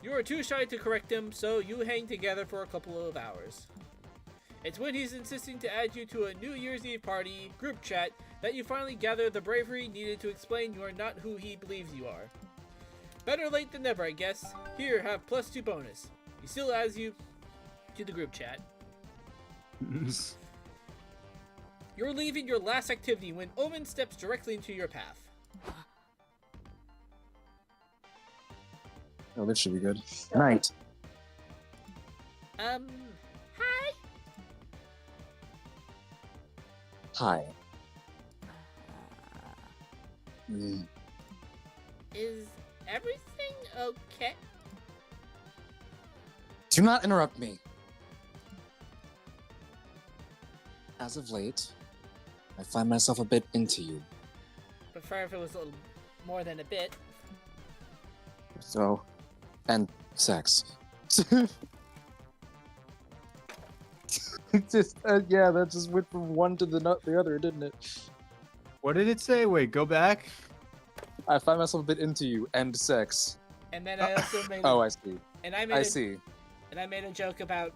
Speaker 1: You are too shy to correct him, so you hang together for a couple of hours. It's when he's insisting to add you to a New Year's Eve party group chat that you finally gather the bravery needed to explain you are not who he believes you are. Better late than never, I guess. Here, have +2 bonus. He still adds you to the group chat. You're leaving your last activity when Omen steps directly into your path.
Speaker 3: Oh, this should be good. Night.
Speaker 1: Hi?
Speaker 3: Hi. Mm.
Speaker 1: Is everything okay?
Speaker 3: Do not interrupt me. As of late, I find myself a bit into you.
Speaker 1: Prefer if it was a little more than a bit.
Speaker 3: So, and sex. Just yeah, that just went from one to the other, didn't it?
Speaker 2: What did it say? Wait, go back.
Speaker 3: I find myself a bit into you and sex.
Speaker 1: And then I also made.
Speaker 3: Oh, I see.
Speaker 1: and I made.
Speaker 3: I
Speaker 1: a,
Speaker 3: see.
Speaker 1: And I made a joke about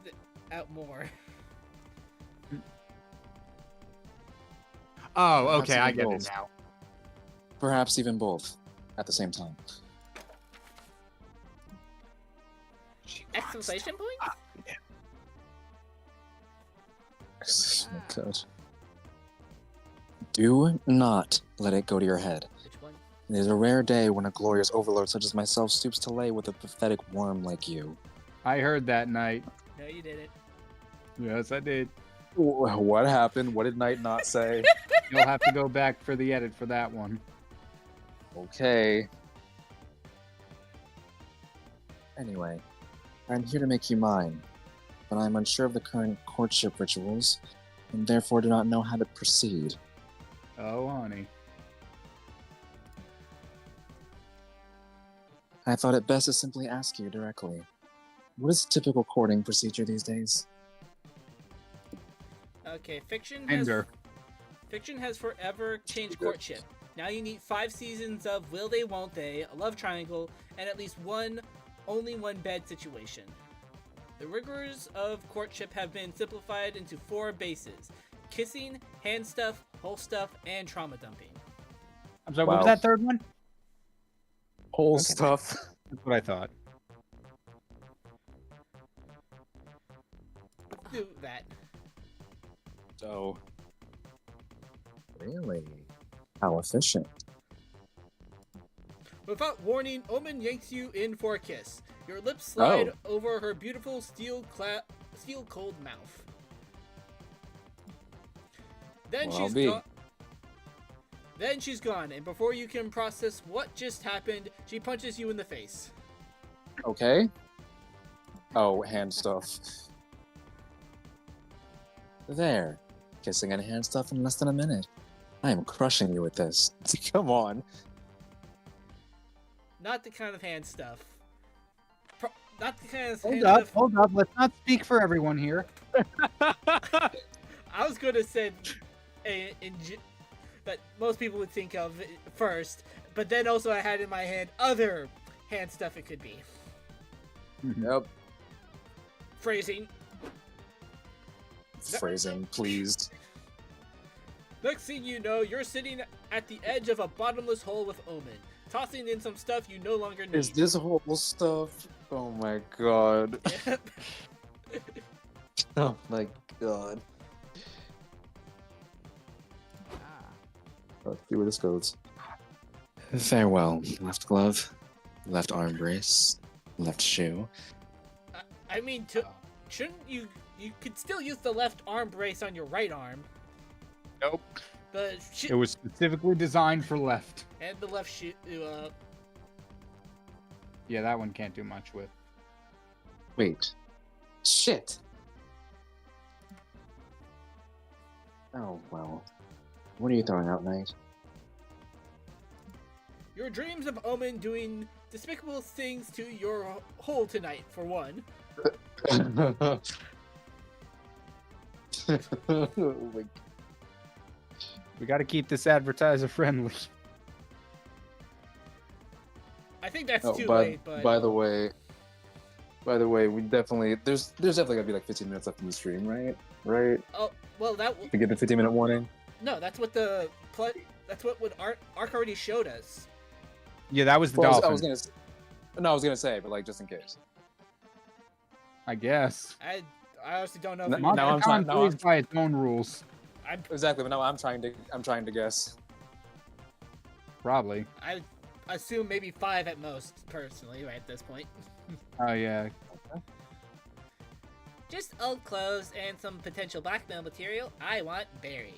Speaker 1: out more.
Speaker 2: Oh,
Speaker 3: Perhaps
Speaker 2: okay, I
Speaker 3: even
Speaker 2: get
Speaker 3: both.
Speaker 2: it now.
Speaker 3: Perhaps even both at the same time.
Speaker 1: Exclamation point?
Speaker 3: Oh, God. Do not let it go to your head.
Speaker 1: Which one?
Speaker 3: It is a rare day when a glorious overlord such as myself stoops to lay with a pathetic worm like you.
Speaker 2: I heard that, Knight.
Speaker 1: No, you didn't.
Speaker 2: Yes, I did.
Speaker 3: What happened? What did Knight not say?
Speaker 2: You'll have to go back for the edit for that one.
Speaker 3: Okay. Anyway, I'm here to make you mine, but I'm unsure of the current courtship rituals, and therefore do not know how to proceed.
Speaker 2: Oh, honey.
Speaker 3: I thought it best to simply ask you directly. What is the typical courting procedure these days?
Speaker 1: Okay,
Speaker 2: Anger.
Speaker 1: Fiction has forever changed courtship. Now you need 5 seasons of will they, won't they, a love triangle, and at least only one bed situation. The rigors of courtship have been simplified into 4 bases: kissing, hand stuff, hole stuff, and trauma dumping.
Speaker 2: I'm sorry, what was that third one?
Speaker 3: Whole
Speaker 2: Okay.
Speaker 3: stuff.
Speaker 2: That's what I thought.
Speaker 1: Do that.
Speaker 3: So, really? How efficient?
Speaker 1: Without warning, Omen yanks you in for a kiss. Your lips slide over her beautiful steel-cold mouth. Then
Speaker 3: Well,
Speaker 1: she's
Speaker 3: be.
Speaker 1: gone. Then she's gone, and before you can process what just happened, she punches you in the face.
Speaker 3: Okay. Oh, hand stuff. There. Kissing and hand stuff in less than a minute. I am crushing you with this. Come on.
Speaker 1: Not the kind of hand stuff. Not the kind of
Speaker 2: Hold
Speaker 1: hand
Speaker 2: up,
Speaker 1: stuff.
Speaker 2: hold up. Let's not speak for everyone here.
Speaker 1: I was gonna say that most people would think of it first, but then also I had in my head other hand stuff it could be.
Speaker 3: Yep.
Speaker 1: Phrasing.
Speaker 3: Phrasing, please.
Speaker 1: Next thing you know, you're sitting at the edge of a bottomless hole with Omen, tossing in some stuff you no longer need.
Speaker 3: Is this whole stuff? Oh my god. Oh my god. Let's see where this goes.
Speaker 6: Farewell. Left glove, left arm brace, left shoe.
Speaker 1: I mean, shouldn't you? You could still use the left arm brace on your right arm.
Speaker 2: Nope.
Speaker 1: It
Speaker 2: It was specifically designed for left.
Speaker 1: and the left shoe.
Speaker 2: Yeah, that one can't do much with.
Speaker 3: Wait. Shit. Oh, well. What are you throwing out, Knight?
Speaker 1: Your dreams of Omen doing despicable things to your hole tonight, for one.
Speaker 3: Oh my
Speaker 2: We got to keep this advertiser friendly.
Speaker 1: I think that's
Speaker 3: Oh,
Speaker 1: too
Speaker 3: by,
Speaker 1: late, but
Speaker 3: by the way, we definitely there's definitely gonna be like 15 minutes left in the stream, right? Right?
Speaker 1: oh well,
Speaker 3: We get the 15-minute warning.
Speaker 1: no, that's what that's what Arc already showed us.
Speaker 2: Yeah, that was the
Speaker 3: Well,
Speaker 2: dolphin.
Speaker 3: I was gonna say, but like just in case.
Speaker 2: I guess.
Speaker 1: I honestly don't know. If
Speaker 3: No,
Speaker 1: we-
Speaker 3: now I'm trying-
Speaker 2: MonsterCon
Speaker 3: now I'm-
Speaker 2: plays by its own rules.
Speaker 3: Exactly, but now I'm trying to guess.
Speaker 2: Probably.
Speaker 1: I assume maybe 5 at most, personally, right at this point.
Speaker 2: Oh yeah.
Speaker 1: Just old clothes and some potential blackmail material I want buried.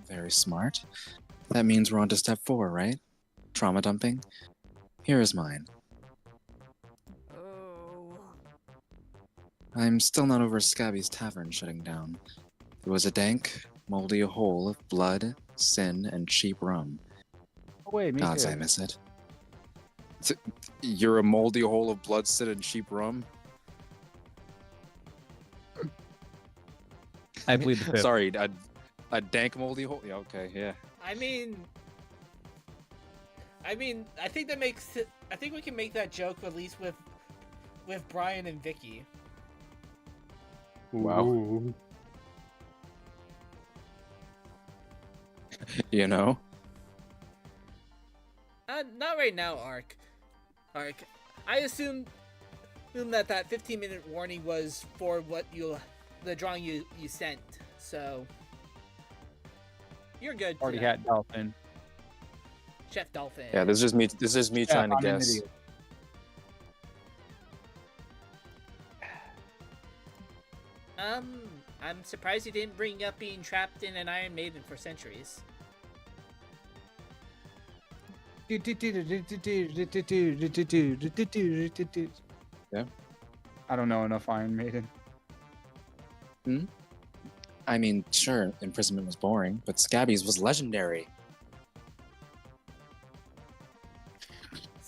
Speaker 6: Very smart. That means we're on to step 4, right? Trauma dumping. Here is mine.
Speaker 4: Oh.
Speaker 6: I'm still not over Scabby's Tavern shutting down. It was a dank, moldy hole of blood, sin, and cheap rum.
Speaker 2: Oh wait, me
Speaker 6: Gods,
Speaker 2: too.
Speaker 6: I miss it. You're a moldy hole of blood, sin, and cheap rum?
Speaker 2: I plead the fifth.
Speaker 6: Sorry, a dank, moldy hole? Yeah, okay, yeah.
Speaker 1: I mean, I think that makes it. I think we can make that joke at least with Brian and Vicky.
Speaker 3: Wow.
Speaker 2: Ooh.
Speaker 6: You know?
Speaker 1: Not right now, Arc. I assume that 15-minute warning was for the drawing you sent. So you're good.
Speaker 2: Party
Speaker 1: to that.
Speaker 2: hat dolphin.
Speaker 1: Chef Dolphin.
Speaker 3: Yeah, this is just me trying to
Speaker 2: I'm an
Speaker 3: guess.
Speaker 2: idiot.
Speaker 1: I'm surprised you didn't bring up being trapped in an Iron Maiden for centuries.
Speaker 2: Yeah. I don't know enough Iron Maiden.
Speaker 6: I mean, sure, imprisonment was boring, but Scabby's was legendary.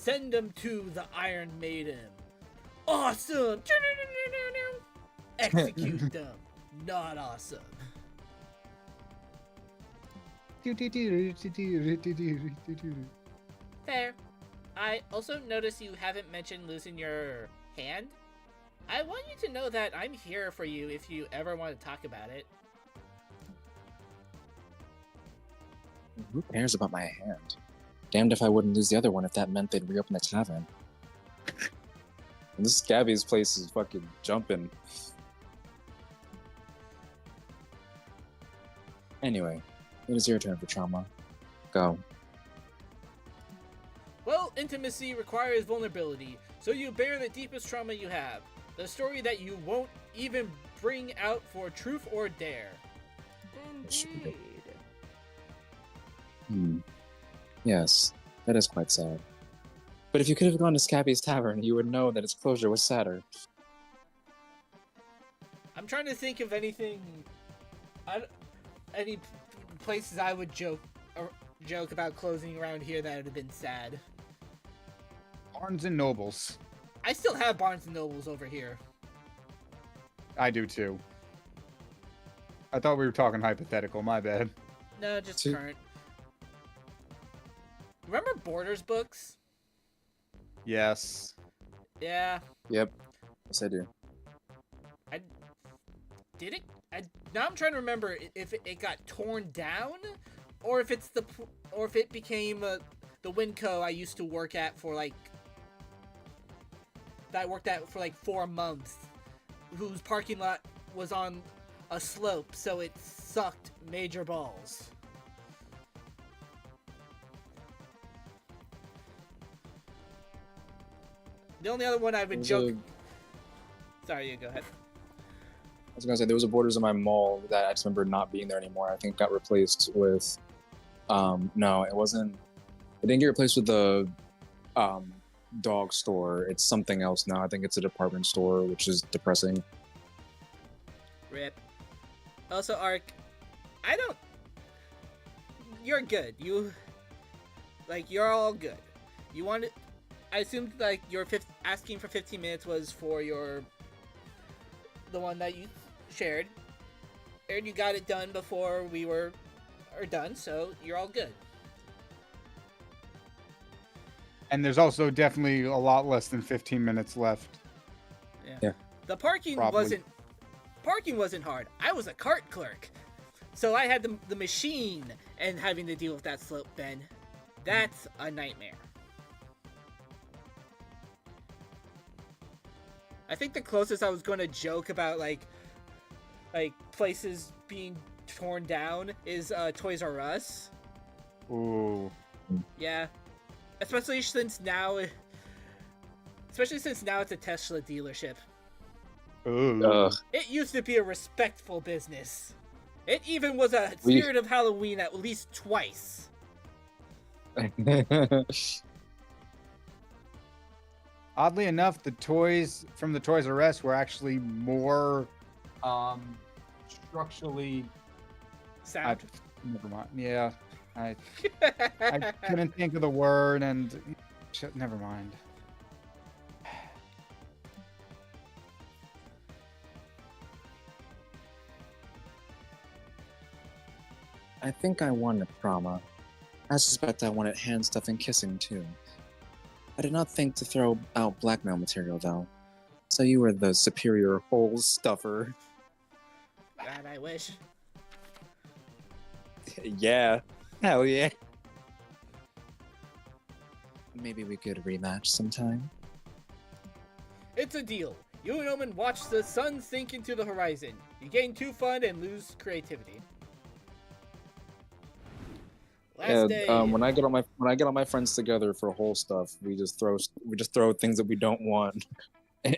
Speaker 1: Send them to the Iron Maiden. Awesome! Execute them. Not awesome. Fair. I also noticed you haven't mentioned losing your hand. I want you to know that I'm here for you if you ever want to talk about it.
Speaker 6: Who cares about my hand? Damned if I wouldn't lose the other one if that meant they'd reopen the tavern.
Speaker 3: And this Gabby's place is fucking jumping.
Speaker 6: Anyway, it is your turn for trauma. Go.
Speaker 1: Well, intimacy requires vulnerability, so you bear the deepest trauma you have. The story that you won't even bring out for truth or dare.
Speaker 4: Indeed.
Speaker 6: Yes, that is quite sad. But if you could have gone to Scabby's Tavern, you would know that its closure was sadder.
Speaker 1: I'm trying to think of anything, any places I would joke about closing around here that would have been sad.
Speaker 2: Barnes and Nobles.
Speaker 1: I still have Barnes and Nobles over here.
Speaker 2: I do too. I thought we were talking hypothetical. My bad.
Speaker 1: No, just
Speaker 6: See-
Speaker 1: current. Remember Borders books?
Speaker 2: Yes.
Speaker 1: Yeah.
Speaker 6: Yep. Yes, I do.
Speaker 1: Did it? Now I'm trying to remember if it got torn down, or if it's or if it became the Winco I used to work at for like. That I worked at for like 4 months, whose parking lot was on a slope, so it sucked major balls. The only other one I would joke. Sorry, you go ahead.
Speaker 3: I was gonna say there was a Borders in my mall that I just remember not being there anymore. I think it got replaced with, no, it wasn't. It didn't get replaced with the, dog store. It's something else now. I think it's a department store, which is depressing.
Speaker 1: Rip. Also, Ark, I don't. You're good. You're all good. You wanted. I assumed like your asking for 15 minutes was for the one that you shared, and you got it done before we are done. So you're all good.
Speaker 2: And there's also definitely a lot less than 15 minutes left.
Speaker 1: Yeah. The parking
Speaker 2: Probably.
Speaker 1: wasn't hard. I was a cart clerk, so I had the machine and having to deal with that slope bend. That's a nightmare. I think the closest I was going to joke about like places being torn down is Toys R Us.
Speaker 2: Ooh.
Speaker 1: Yeah. Especially since now it's a Tesla dealership.
Speaker 2: Ooh.
Speaker 1: It used to be a respectful business. It even was a Spirit of Halloween at least twice.
Speaker 2: Oddly enough, the toys from the Toys R Us were actually more structurally
Speaker 1: Sound.
Speaker 2: never mind. Yeah. I couldn't think of the word and never mind.
Speaker 6: I think I wanted trauma. I suspect I wanted hand stuff and kissing too. I did not think to throw out blackmail material though. So you were the superior hole stuffer.
Speaker 1: God, I wish.
Speaker 6: Yeah. Hell yeah. Maybe we could rematch sometime.
Speaker 1: It's a deal. You and Omen watch the sun sink into the horizon. You gain 2 fun and lose creativity. Last day.
Speaker 3: When I get all my friends together for whole stuff, we just throw things that we don't want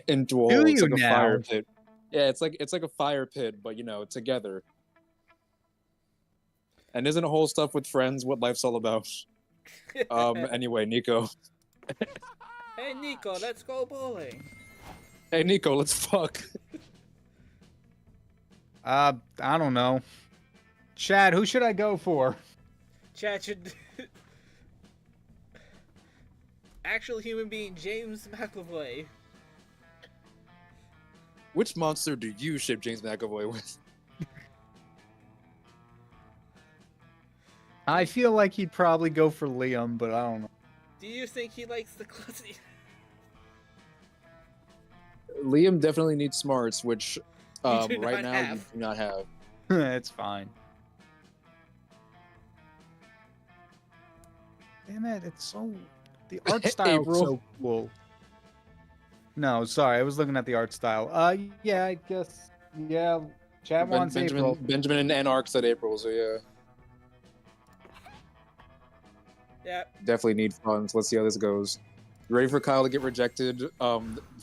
Speaker 3: into a hole. It's like a fire pit. Yeah, it's like a fire pit, but together. And isn't whole stuff with friends what life's all about? Anyway, Nico.
Speaker 1: Hey Nico, let's go bowling.
Speaker 3: Hey Nico, let's fuck.
Speaker 2: I don't know. Chad, who should I go for?
Speaker 1: Chad should actual human being James McAvoy.
Speaker 3: Which monster do you ship James McAvoy with?
Speaker 2: I feel like he'd probably go for Liam, but I don't know.
Speaker 1: Do you think he likes the klutzy?
Speaker 3: Liam definitely needs smarts, which
Speaker 1: You do
Speaker 3: right
Speaker 1: not
Speaker 3: now
Speaker 1: have.
Speaker 3: you do not have.
Speaker 2: It's fine. Damn it, it's so... The art style's
Speaker 3: April.
Speaker 2: so cool. No, sorry, I was looking at the art style. Yeah, I guess... Yeah, chat wants April.
Speaker 3: Benjamin and Ark said April, so yeah.
Speaker 1: Yeah.
Speaker 3: Definitely need funds. Let's see how this goes. Ready for Kyle to get rejected,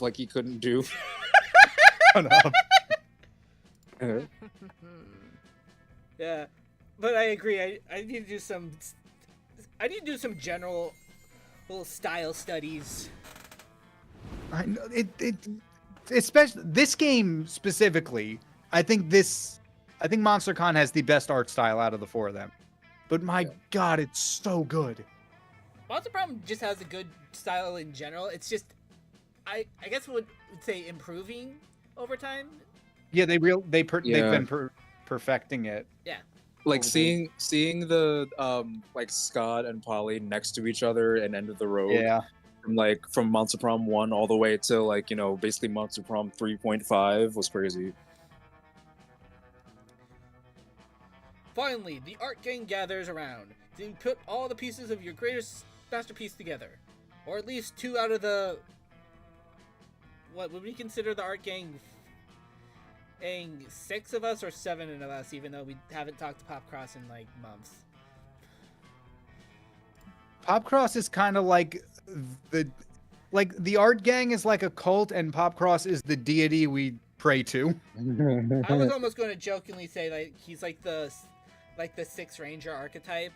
Speaker 3: like he couldn't do.
Speaker 2: Shut up.
Speaker 1: Yeah, but I agree. I need to do some. I need to do some general little style studies.
Speaker 2: I know it especially this game specifically. I think Monster Con has the best art style out of the four of them. But my God, it's so good.
Speaker 1: Monster Problem just has a good style in general. It's just, I guess would say improving over time.
Speaker 2: Yeah, they've been perfecting it.
Speaker 1: Yeah.
Speaker 3: Like seeing the like Scott and Polly next to each other and End of the Road.
Speaker 2: Yeah.
Speaker 3: From Monster Prom 1 all the way to like, basically Monster Prom 3.5 was crazy.
Speaker 1: Finally, the art gang gathers around to put all the pieces of your greatest masterpiece together. Or at least 2 out of the... What, would we consider the art gang 6 of us or 7 of us, even though we haven't talked to Popcross in, like, months?
Speaker 2: Popcross is kind of like the art gang is like a cult, and Popcross is the deity we pray to.
Speaker 1: I was almost going to jokingly say, like, he's like the Six Ranger archetype.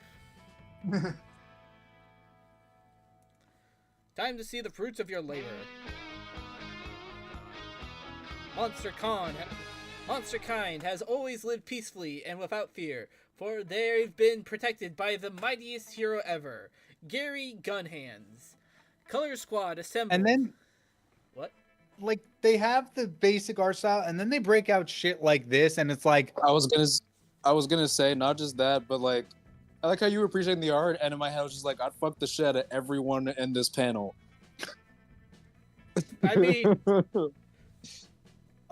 Speaker 1: Time to see the fruits of your labor. Monsterkind has always lived peacefully and without fear, for they've been protected by the mightiest hero ever, Gary Gunhands. Color Squad assembled.
Speaker 2: And then,
Speaker 1: what?
Speaker 2: Like, they have the basic art style, and then they break out shit like this, and it's like...
Speaker 3: I was gonna say, not just that, but like, I like how you were appreciating the art, and in my head I was just like, I'd fuck the shit out of everyone in this panel.
Speaker 1: I mean...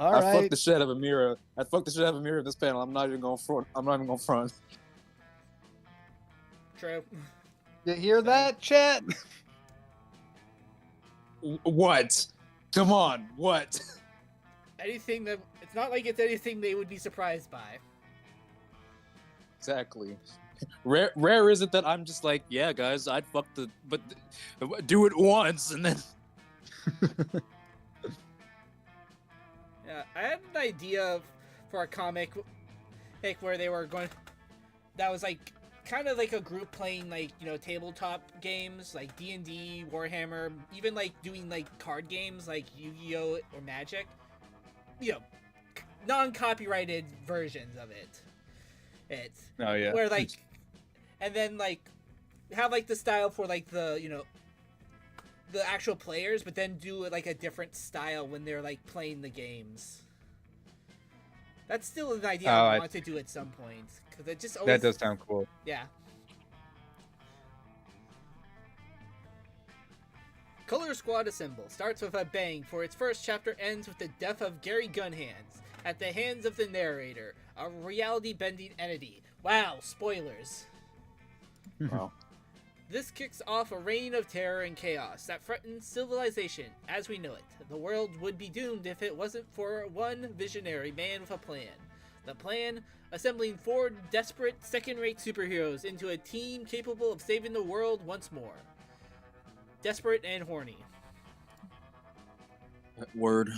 Speaker 2: All right.
Speaker 3: I'd fuck the shit out of Amira. I'd fuck the shit out of Amira in this panel. I'm not even going front.
Speaker 1: True.
Speaker 2: You hear that, chat?
Speaker 3: What? Come on, what?
Speaker 1: Anything that... It's not like it's anything they would be surprised by.
Speaker 3: Exactly. Rare is it that I'm just like, yeah, guys, I'd fuck but do it once and then.
Speaker 1: Yeah, I had an idea for a comic, like where they were going. That was like kind of like a group playing like tabletop games like D&D, Warhammer, even like doing like card games like Yu-Gi-Oh or Magic. Non-copyrighted versions of it. It's where like, and then like have like the style for like the the actual players, but then do it like a different style when they're like playing the games. That's still an idea I want to do at some point because it just always...
Speaker 2: That does sound cool.
Speaker 1: Yeah. Color Squad Assemble starts with a bang, for its first chapter ends with the death of Gary Gunhands at the hands of the narrator, a reality-bending entity. Wow, spoilers.
Speaker 3: Wow.
Speaker 1: This kicks off a reign of terror and chaos that threatens civilization as we know it. The world would be doomed if it wasn't for one visionary man with a plan. The plan, assembling 4 desperate second-rate superheroes into a team capable of saving the world once more. Desperate and horny.
Speaker 3: Word.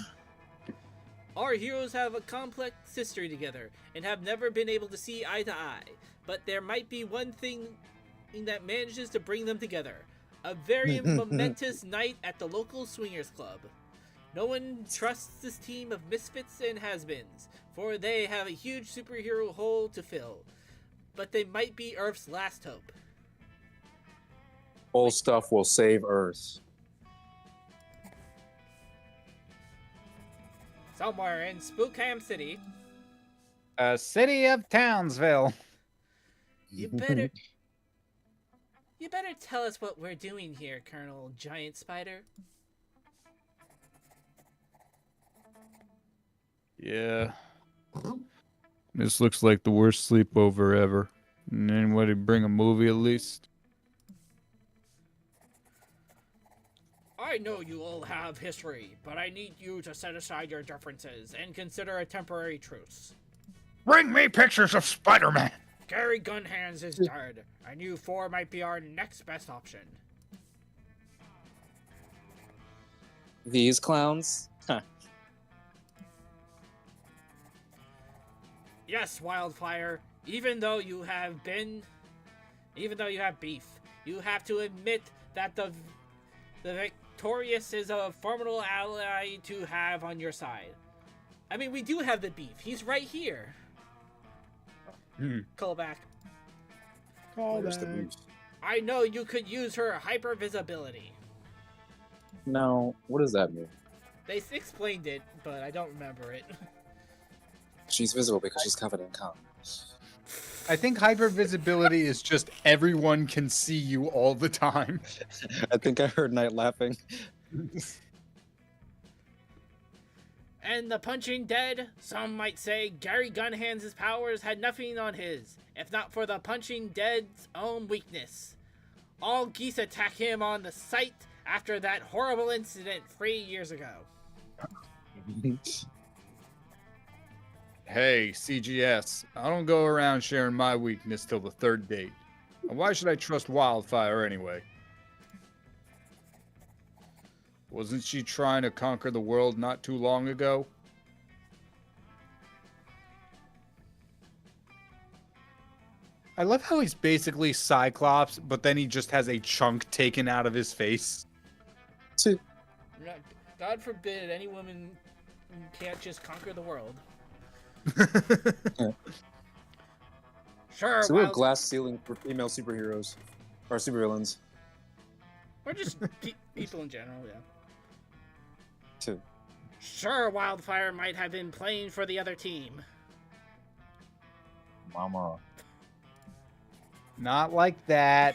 Speaker 1: Our heroes have a complex history together and have never been able to see eye to eye, but there might be one thing that manages to bring them together. A very momentous night at the local swingers club. No one trusts this team of misfits and has-beens, for they have a huge superhero hole to fill. But they might be Earth's last hope.
Speaker 3: Old stuff will save Earth.
Speaker 1: Somewhere in Spookham City.
Speaker 2: City of Townsville.
Speaker 1: You better... You better tell us what we're doing here, Colonel Giant Spider.
Speaker 2: Yeah. This looks like the worst sleepover ever. Anybody bring a movie at least?
Speaker 1: I know you all have history, but I need you to set aside your differences and consider a temporary truce.
Speaker 2: Bring me pictures of Spider-Man!
Speaker 1: Gary Gunhands is dead, and you four might be our next best option.
Speaker 3: These clowns? Huh.
Speaker 1: Yes, Wildfire, even though you have beef, you have to admit that the Victorious is a formidable ally to have on your side. I mean, we do have the beef. He's right here. Call back.
Speaker 3: Where's the beef?
Speaker 1: I know you could use her hypervisibility.
Speaker 3: No, what does that mean?
Speaker 1: They explained it, but I don't remember it.
Speaker 3: She's visible because she's covered in cum.
Speaker 2: I think hypervisibility is just everyone can see you all the time.
Speaker 3: I think I heard Knight laughing.
Speaker 1: And the punching dead, some might say Gary Gunhands' powers had nothing on his, if not for the punching dead's own weakness. All geese attack him on the site after that horrible incident 3 years ago.
Speaker 2: Hey, CGS, I don't go around sharing my weakness till the third date. And why should I trust Wildfire anyway? Wasn't she trying to conquer the world not too long ago? I love how he's basically Cyclops, but then he just has a chunk taken out of his face.
Speaker 1: God forbid any woman can't just conquer the world. Sure,
Speaker 3: So we're glass ceiling for female superheroes. Or supervillains.
Speaker 1: or just people in general, yeah.
Speaker 3: Too.
Speaker 1: Sure, Wildfire might have been playing for the other team.
Speaker 3: Mama.
Speaker 2: Not like that.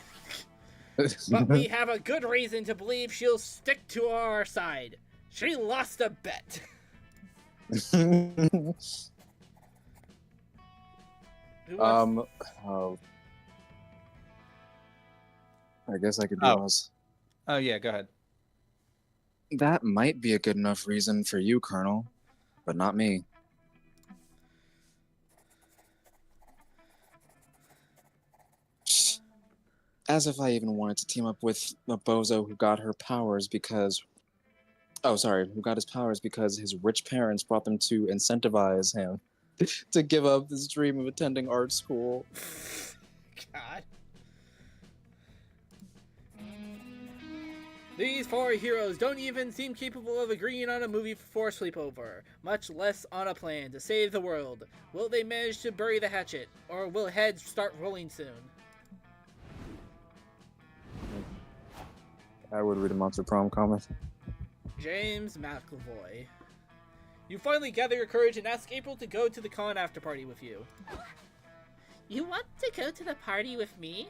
Speaker 1: But we have a good reason to believe she'll stick to our side. She lost a bet. Who wants-
Speaker 3: I guess I could do Oz.
Speaker 2: Oh, yeah, go ahead.
Speaker 6: That might be a good enough reason for you, Colonel, but not me. As if I even wanted to team up with a bozo who got her powers because... Oh, sorry, who got his powers because his rich parents brought them to incentivize him to give up his dream of attending art school.
Speaker 1: God. These four heroes don't even seem capable of agreeing on a movie for sleepover, much less on a plan to save the world. Will they manage to bury the hatchet, or will heads start rolling soon?
Speaker 3: I would read a Monster Prom comic.
Speaker 1: James McAvoy. You finally gather your courage and ask April to go to the con after party with you. You want to go to the party with me?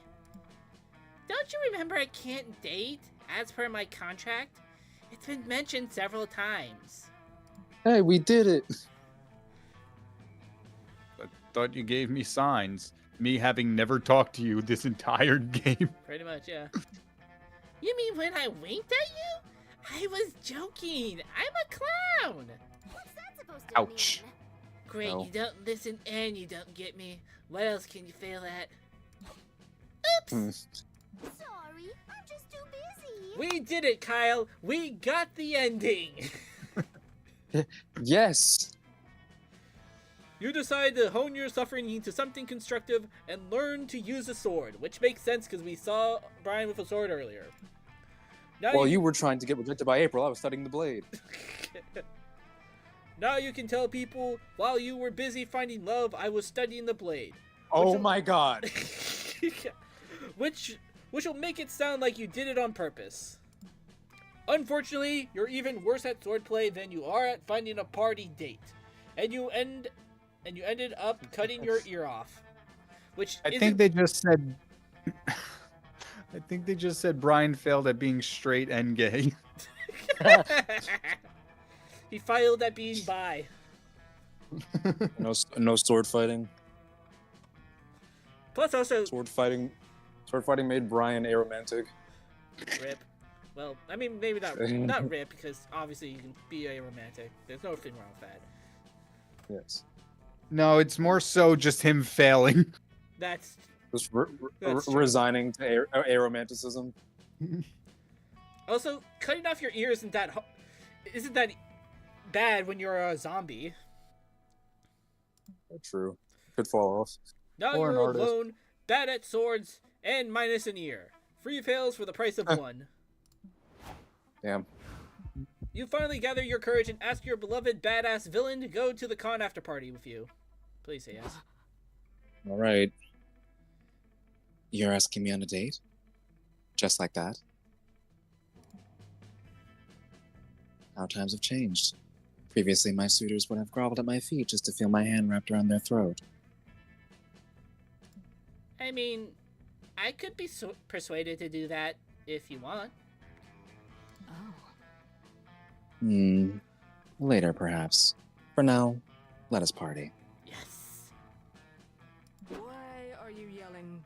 Speaker 1: Don't you remember I can't date, as per my contract? It's been mentioned several times.
Speaker 3: Hey, we did it!
Speaker 2: I thought you gave me signs. Me having never talked to you this entire game.
Speaker 1: Pretty much, yeah. You mean when I winked at you? I was joking. I'm a clown.
Speaker 8: What's that supposed to
Speaker 2: Ouch.
Speaker 8: mean?
Speaker 1: Great,
Speaker 3: No.
Speaker 1: you don't listen and you don't get me. What else can you fail at? Oops!
Speaker 3: Hmm.
Speaker 8: Sorry, I'm just too busy.
Speaker 1: We did it, Kyle. We got the ending.
Speaker 3: Yes!
Speaker 1: You decide to hone your suffering into something constructive and learn to use a sword, which makes sense because we saw Brian with a sword earlier. Now
Speaker 3: While you were trying to get rejected by April, I was studying the blade.
Speaker 1: Now you can tell people, while you were busy finding love, I was studying the blade.
Speaker 3: Oh my god!
Speaker 1: Which will make it sound like you did it on purpose. Unfortunately, you're even worse at swordplay than you are at finding a party date, and you ended up cutting your ear off, which
Speaker 2: I think they just said. I think they just said Brian failed at being straight and gay.
Speaker 1: He failed at being bi.
Speaker 3: No sword fighting.
Speaker 1: Plus, also
Speaker 3: Sword fighting made Brian aromantic.
Speaker 1: rip. Well, I mean, maybe not rip, because obviously you can be a romantic. There's nothing wrong with that.
Speaker 3: Yes.
Speaker 2: No, it's more so just him failing.
Speaker 1: That's
Speaker 3: Just
Speaker 1: That's true.
Speaker 3: resigning to aromanticism.
Speaker 1: also cutting off your ear isn't that bad when you're a zombie.
Speaker 3: True. Could fall off.
Speaker 1: Now
Speaker 2: Or an
Speaker 1: you're
Speaker 2: artist.
Speaker 1: alone, bad at swords, and minus an ear. 3 fails for the price of 1.
Speaker 3: Damn.
Speaker 1: You finally gather your courage and ask your beloved badass villain to go to the con after party with you. Please say yes.
Speaker 6: All right. You're asking me on a date? Just like that? How times have changed. Previously, my suitors would have groveled at my feet just to feel my hand wrapped around their throat.
Speaker 1: I mean, I could be persuaded to do that if you want.
Speaker 8: Oh.
Speaker 6: Later, perhaps. For now, let us party.
Speaker 1: Yes.
Speaker 4: Why are you yelling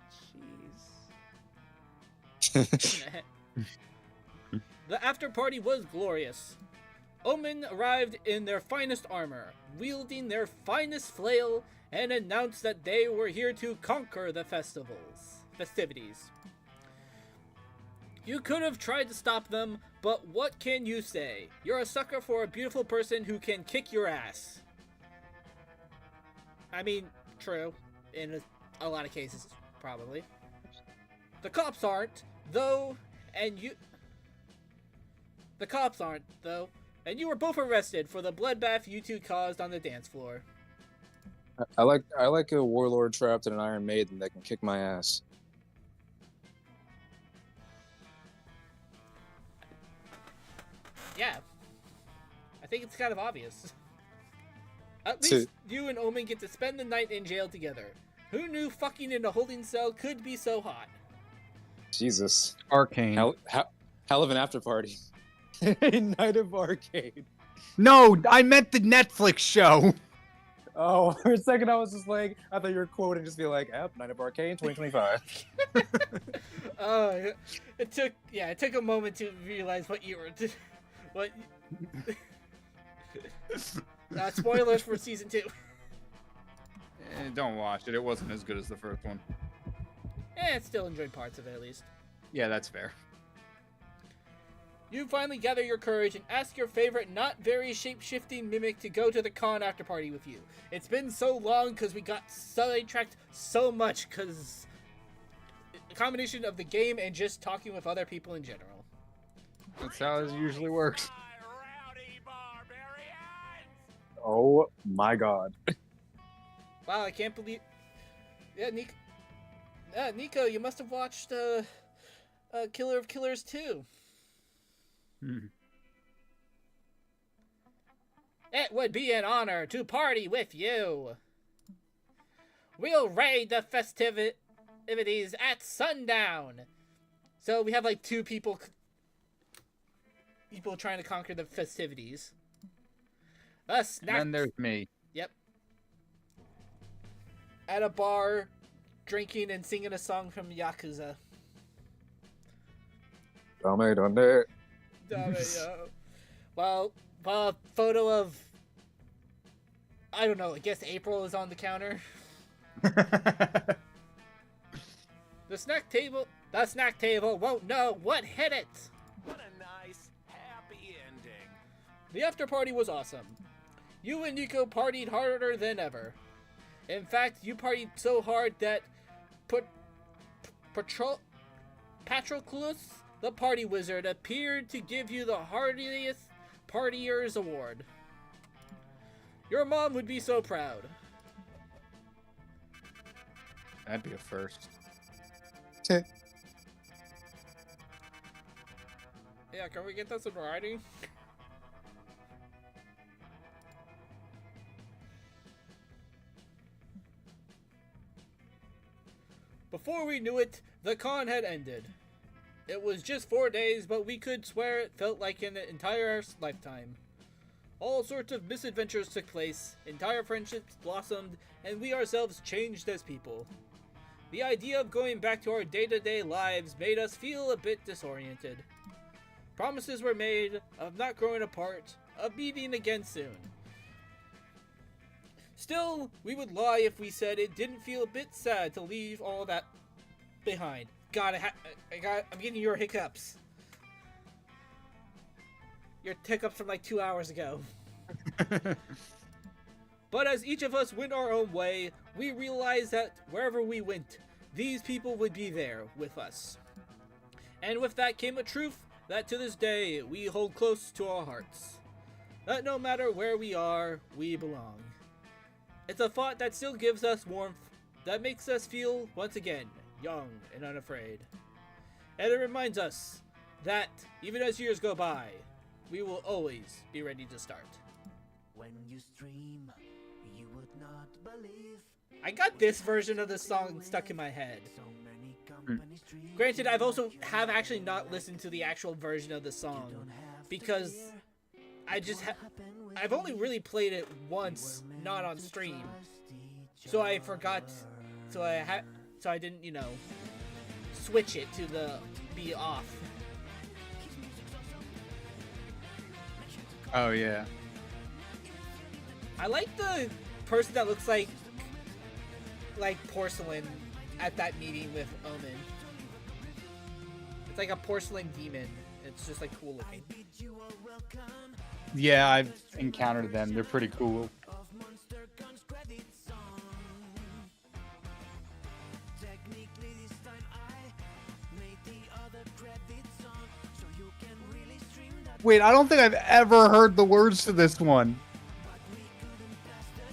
Speaker 4: cheese?
Speaker 1: The after party was glorious. Omen arrived in their finest armor, wielding their finest flail, and announced that they were here to conquer the festivities. You could have tried to stop them, but what can you say? You're a sucker for a beautiful person who can kick your ass. I mean, true. In a lot of cases, probably. The cops aren't, though, and you... The cops aren't, though, and you were both arrested for the bloodbath you two caused on the dance floor.
Speaker 3: I like a warlord trapped in an Iron Maiden that can kick my ass.
Speaker 1: Yeah. I think it's kind of obvious. At least you and Omen get to spend the night in jail together. Who knew fucking in a holding cell could be so hot?
Speaker 3: Jesus.
Speaker 2: Arcane.
Speaker 3: Hell of an after party. Night of Arcane.
Speaker 2: No, I meant the Netflix show.
Speaker 3: Oh, for a second I was just like, I thought you were quoting, just be like, yep, Night of Arcane 2025.
Speaker 1: It took a moment to realize what you were spoilers for season 2.
Speaker 2: Don't watch it. It wasn't as good as the first one.
Speaker 1: Still enjoyed parts of it at least.
Speaker 2: Yeah, that's fair.
Speaker 1: You finally gather your courage and ask your favorite not very shape-shifting mimic to go to the con after party with you. It's been so long because we got sidetracked so much because a combination of the game and just talking with other people in general.
Speaker 2: That's how it usually works.
Speaker 5: Rowdy barbarians!
Speaker 3: Oh my god.
Speaker 1: Wow, I can't believe... Nico, you must have watched Killer of Killers 2. It would be an honor to party with you. We'll raid the festivities at sundown. So we have like 2 people trying to conquer the festivities.
Speaker 2: And then there's me.
Speaker 1: Yep. At a bar, drinking and singing a song from Yakuza.
Speaker 3: Dame.
Speaker 1: Well, a photo of, I don't know, I guess April is on the counter. The snack table won't know what hit it.
Speaker 5: What a nice, happy ending.
Speaker 1: The after party was awesome. You and Nico partied harder than ever. In fact, you partied so hard that Patroclus, the party wizard, appeared to give you the hardiest partiers award. Your mom would be so proud.
Speaker 2: That'd be a first.
Speaker 1: Yeah, can we get this in writing? Before we knew it, the con had ended. It was just 4 days, but we could swear it felt like an entire lifetime. All sorts of misadventures took place, entire friendships blossomed, and we ourselves changed as people. The idea of going back to our day-to-day lives made us feel a bit disoriented. Promises were made of not growing apart, of meeting again soon. Still, we would lie if we said it didn't feel a bit sad to leave all that behind. God, I'm getting your hiccups. Your hiccups from like 2 hours ago. But as each of us went our own way, we realized that wherever we went, these people would be there with us. And with that came a truth that to this day we hold close to our hearts. That no matter where we are, we belong. It's a thought that still gives us warmth, that makes us feel, once again, young and unafraid. And it reminds us that, even as years go by, we will always be ready to start.
Speaker 5: When you stream, you would not believe.
Speaker 1: I got this version of the song stuck in my head.
Speaker 5: So many companies stream.
Speaker 1: Granted, I've also have actually not listened to the actual version of the song because I just I've only really played it once, not on stream. So I forgot. So I didn't, switch it to be off.
Speaker 2: Oh yeah.
Speaker 1: I like the person that looks like porcelain at that meeting with Omen. It's like a porcelain demon. It's just like cool looking.
Speaker 2: Yeah, I've encountered them. They're pretty cool. Wait, I don't think I've ever heard the words to this one.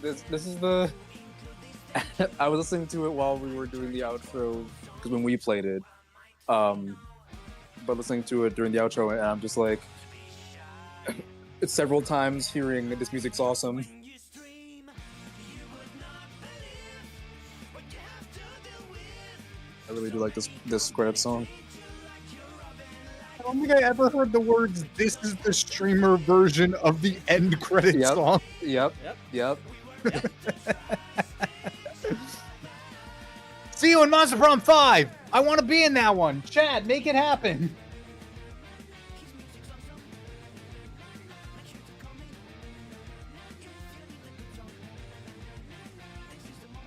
Speaker 3: This is the. I was listening to it while we were doing the outro because when we played it, but listening to it during the outro, and I'm just like, it's several times hearing this music's awesome. I really do like this credit song.
Speaker 2: I don't think I ever heard the words, "This is the streamer version of the end credit song."
Speaker 3: Yep.
Speaker 2: See you in Monster Prom 5! I want to be in that one! Chad, make it happen!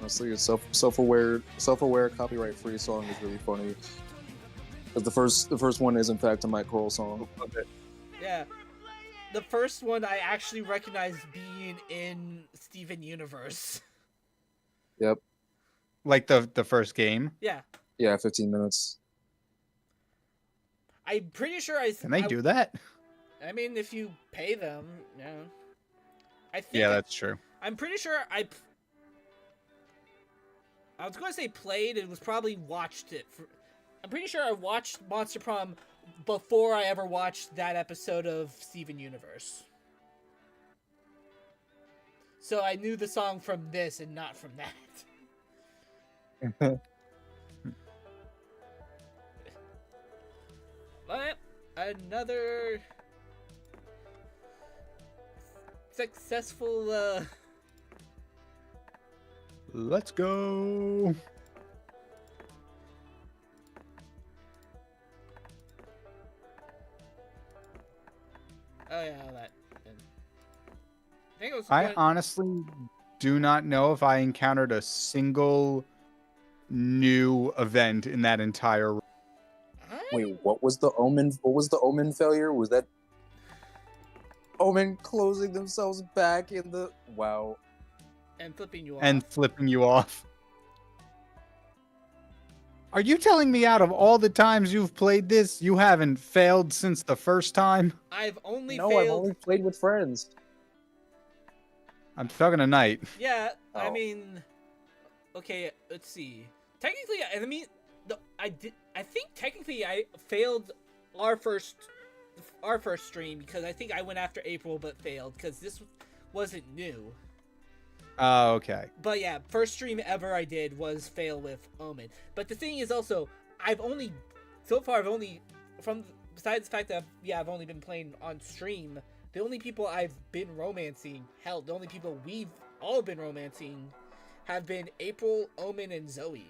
Speaker 3: Honestly, a self-aware, copyright-free song is really funny. Because the first one is in fact a Mike Kroll song.
Speaker 1: Yeah. The first one I actually recognized being in Steven Universe.
Speaker 3: Yep.
Speaker 2: Like the first game?
Speaker 1: Yeah.
Speaker 3: Yeah, 15 minutes.
Speaker 1: I'm pretty sure
Speaker 2: Can they do that?
Speaker 1: I mean, if you pay them, yeah. I think.
Speaker 2: Yeah, that's true.
Speaker 1: I'm pretty sure I was going to say played. It was probably watched it. I'm pretty sure I watched Monster Prom before I ever watched that episode of Steven Universe. So I knew the song from this and not from that. But another successful
Speaker 2: Let's go.
Speaker 1: Oh yeah, all that. I think it was.
Speaker 2: I honestly do not know if I encountered a single new event in that entire.
Speaker 3: Wait, what was the Omen? What was the Omen failure? Was that Omen closing themselves back in the? Wow.
Speaker 1: And flipping you off.
Speaker 2: And flipping you off. Are you telling me out of all the times you've played this, you haven't failed since the first time?
Speaker 1: I've only
Speaker 3: No,
Speaker 1: failed.
Speaker 3: I've only played with friends.
Speaker 2: I'm talking tonight.
Speaker 1: Yeah, I
Speaker 3: Oh.
Speaker 1: mean, okay, let's see. Technically, I mean, I think technically I failed our first our first stream because I think I went after April but failed because this wasn't new.
Speaker 2: Oh, okay.
Speaker 1: But yeah, first stream ever I did was fail with Omen. But the thing is also, I've only besides the fact that I've only been playing on stream, the only people I've been romancing, hell, the only people we've all been romancing have been April, Omen, and Zoe.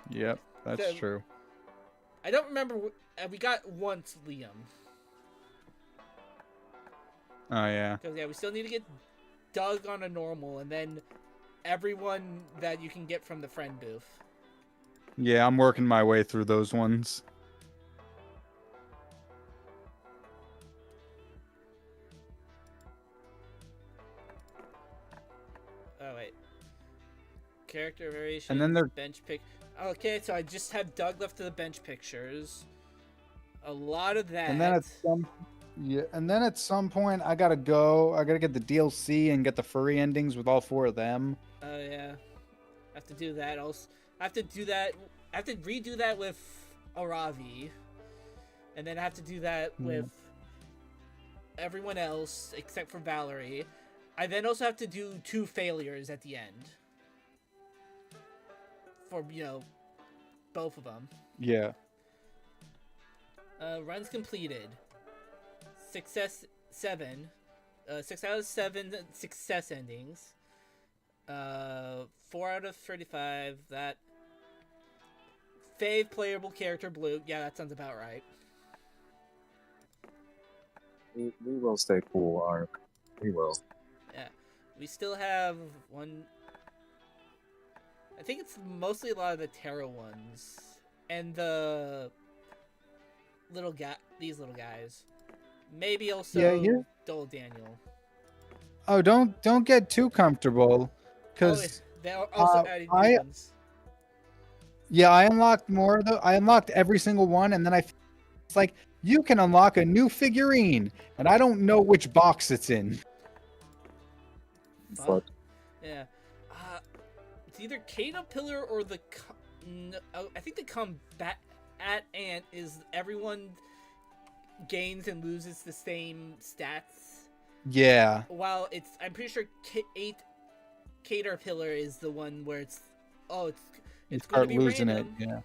Speaker 2: Yep, that's
Speaker 1: So-
Speaker 2: true.
Speaker 1: I don't remember, we got once Liam.
Speaker 2: Oh, yeah.
Speaker 1: Because yeah, we still need to get Doug on a normal, and then everyone that you can get from the friend booth.
Speaker 2: Yeah, I'm working my way through those ones.
Speaker 1: Oh wait, character variation.
Speaker 2: And then there-
Speaker 1: bench pick. Okay, so I just have Doug left to the bench pictures. A lot of that.
Speaker 2: And then at some point, I gotta go. I gotta get the DLC and get the furry endings with all 4 of them.
Speaker 1: Oh yeah, I have to do that. Also, I have to do that. I have to redo that with Aravi, and then I have to do that with everyone else except for Valerie. I then also have to do 2 failures at the end for both of them.
Speaker 2: Yeah.
Speaker 1: Runs completed. Success 7. 6 out of 7 success endings. 4 out of 35. That. Fave playable character blue. Yeah, that sounds about right.
Speaker 3: We will stay cool, Ark. We will.
Speaker 1: Yeah. We still have one. I think it's mostly a lot of the tarot ones. And the these little guys. Maybe also Dole Daniel.
Speaker 2: Oh, don't get too comfortable, because
Speaker 1: they're also adding new ones.
Speaker 2: yeah, I unlocked more of I unlocked every single one, and then it's like you can unlock a new figurine, and I don't know which box it's in.
Speaker 3: Fuck.
Speaker 1: Yeah. It's either Caterpillar or the. I think the combat ant is everyone gains and loses the same stats.
Speaker 2: Yeah.
Speaker 1: While I'm pretty sure Caterpillar is the one where it's going to
Speaker 2: Start
Speaker 1: be
Speaker 2: losing
Speaker 1: random.
Speaker 2: it. Yeah.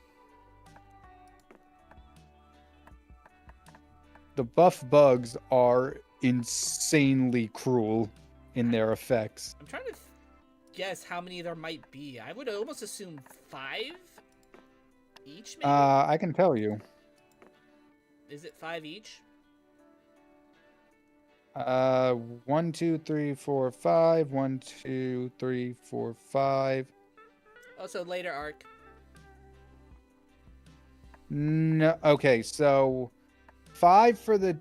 Speaker 2: The buff bugs are insanely cruel in their effects.
Speaker 1: I'm trying to guess how many there might be. I would almost assume 5 each. Maybe?
Speaker 2: I can tell you.
Speaker 1: Is it 5 each?
Speaker 2: 1, 2, 3, 4, 5. 1, 2, 3, 4, 5.
Speaker 1: Also, later arc.
Speaker 2: No, okay, so 5 for the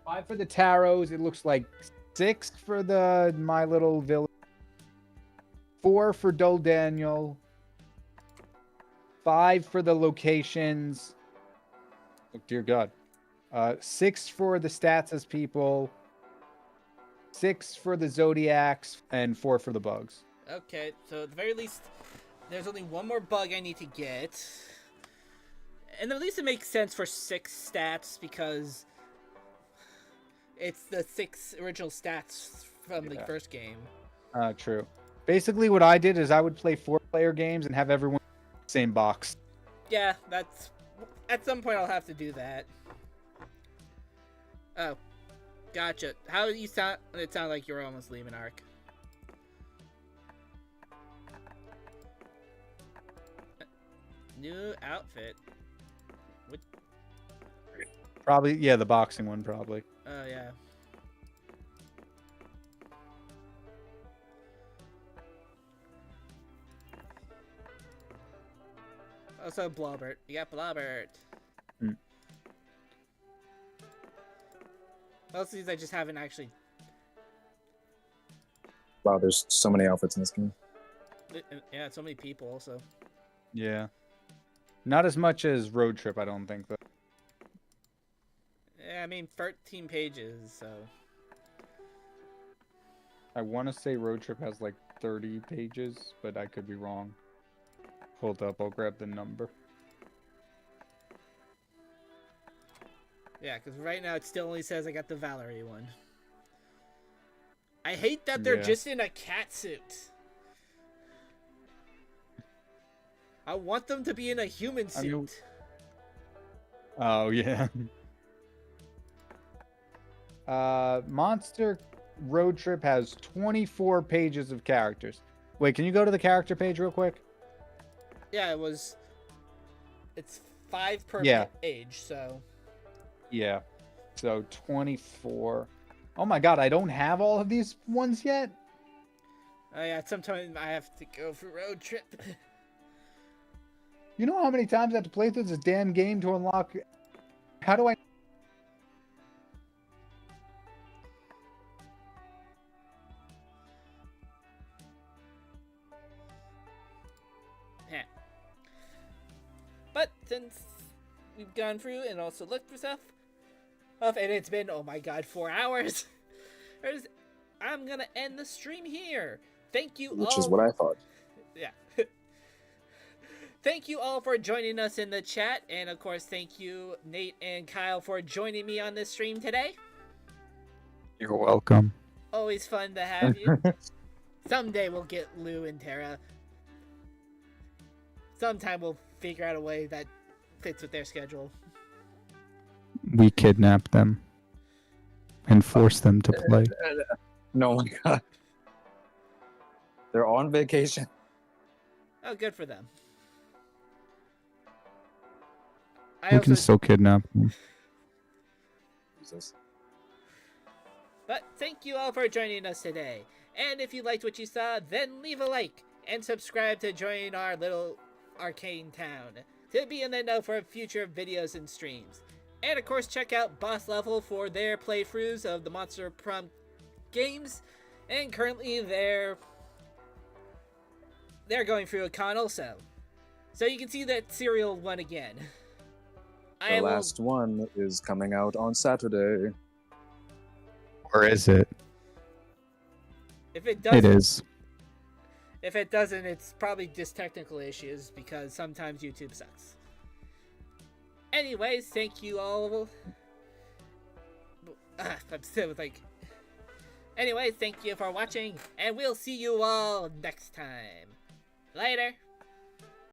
Speaker 2: 5 for the tarots. It looks like 6 for the My Little Village. 4 for Dole Daniel. 5 for the locations. Oh, dear God. 6 for the stats as people. 6 for the zodiacs, and 4 for the bugs.
Speaker 1: Okay, so at the very least, there's only one more bug I need to get. And at least it makes sense for 6 stats because it's the 6 original stats from the first game.
Speaker 2: True. Basically, what I did is I would play 4-player games and have everyone in the same box.
Speaker 1: Yeah, that's... At some point, I'll have to do that. Oh, gotcha. How did you sound? It sounded like you were almost leaving Ark. New outfit. What?
Speaker 2: Probably, yeah, the boxing one, probably.
Speaker 1: Oh, yeah. Also, Blobbert. You got Blobbert.
Speaker 2: Hmm.
Speaker 1: Most of these I just haven't actually...
Speaker 3: Wow, there's so many outfits in this game.
Speaker 1: Yeah, so many people also.
Speaker 2: Yeah. Not as much as Road Trip, I don't think, though.
Speaker 1: Yeah, I mean, 13 pages, so...
Speaker 2: I want to say Road Trip has like 30 pages, but I could be wrong. Hold up, I'll grab the number.
Speaker 1: Yeah, because right now it still only says I got the Valerie one. I hate that they're just in a cat suit. I want them to be in a human suit.
Speaker 2: Oh, yeah. Monster Road Trip has 24 pages of characters. Wait, can you go to the character page real quick?
Speaker 1: Yeah, it's 5 per age, so...
Speaker 2: Yeah. So 24. Oh my god, I don't have all of these ones yet?
Speaker 1: Oh yeah, sometimes I have to go for road trip.
Speaker 2: You know how many times I have to play through this damn game to unlock... How do I...
Speaker 1: Yeah. But since we've gone through and also looked for stuff, and it's been, oh my god, 4 hours, I'm gonna end the stream here. Thank you all.
Speaker 3: Which is what I thought.
Speaker 1: Yeah. Thank you all for joining us in the chat, and of course, thank you, Nate and Kyle, for joining me on this stream today.
Speaker 2: You're welcome.
Speaker 1: Always fun to have you. Someday we'll get Lou and Tara. Sometime we'll figure out a way that fits with their schedule.
Speaker 2: We kidnapped them and forced them to play.
Speaker 3: No, my god. They're on vacation.
Speaker 1: Oh, good for them.
Speaker 2: We can still kidnap them.
Speaker 3: Jesus.
Speaker 1: But thank you all for joining us today. And if you liked what you saw, then leave a like and subscribe to join our little Arcane town to be in the know for future videos and streams. And of course, check out Boss Level for their playthroughs of the Monster Prom games. And currently, they're going through a con also, so you can see that serial one again.
Speaker 3: The last one is coming out on Saturday.
Speaker 2: Or is it?
Speaker 1: If it doesn't,
Speaker 2: It is.
Speaker 1: If it doesn't, it's probably just technical issues because sometimes YouTube sucks. Anyways, thank you all. I'm still like. Anyways, thank you for watching, and we'll see you all next time. Later.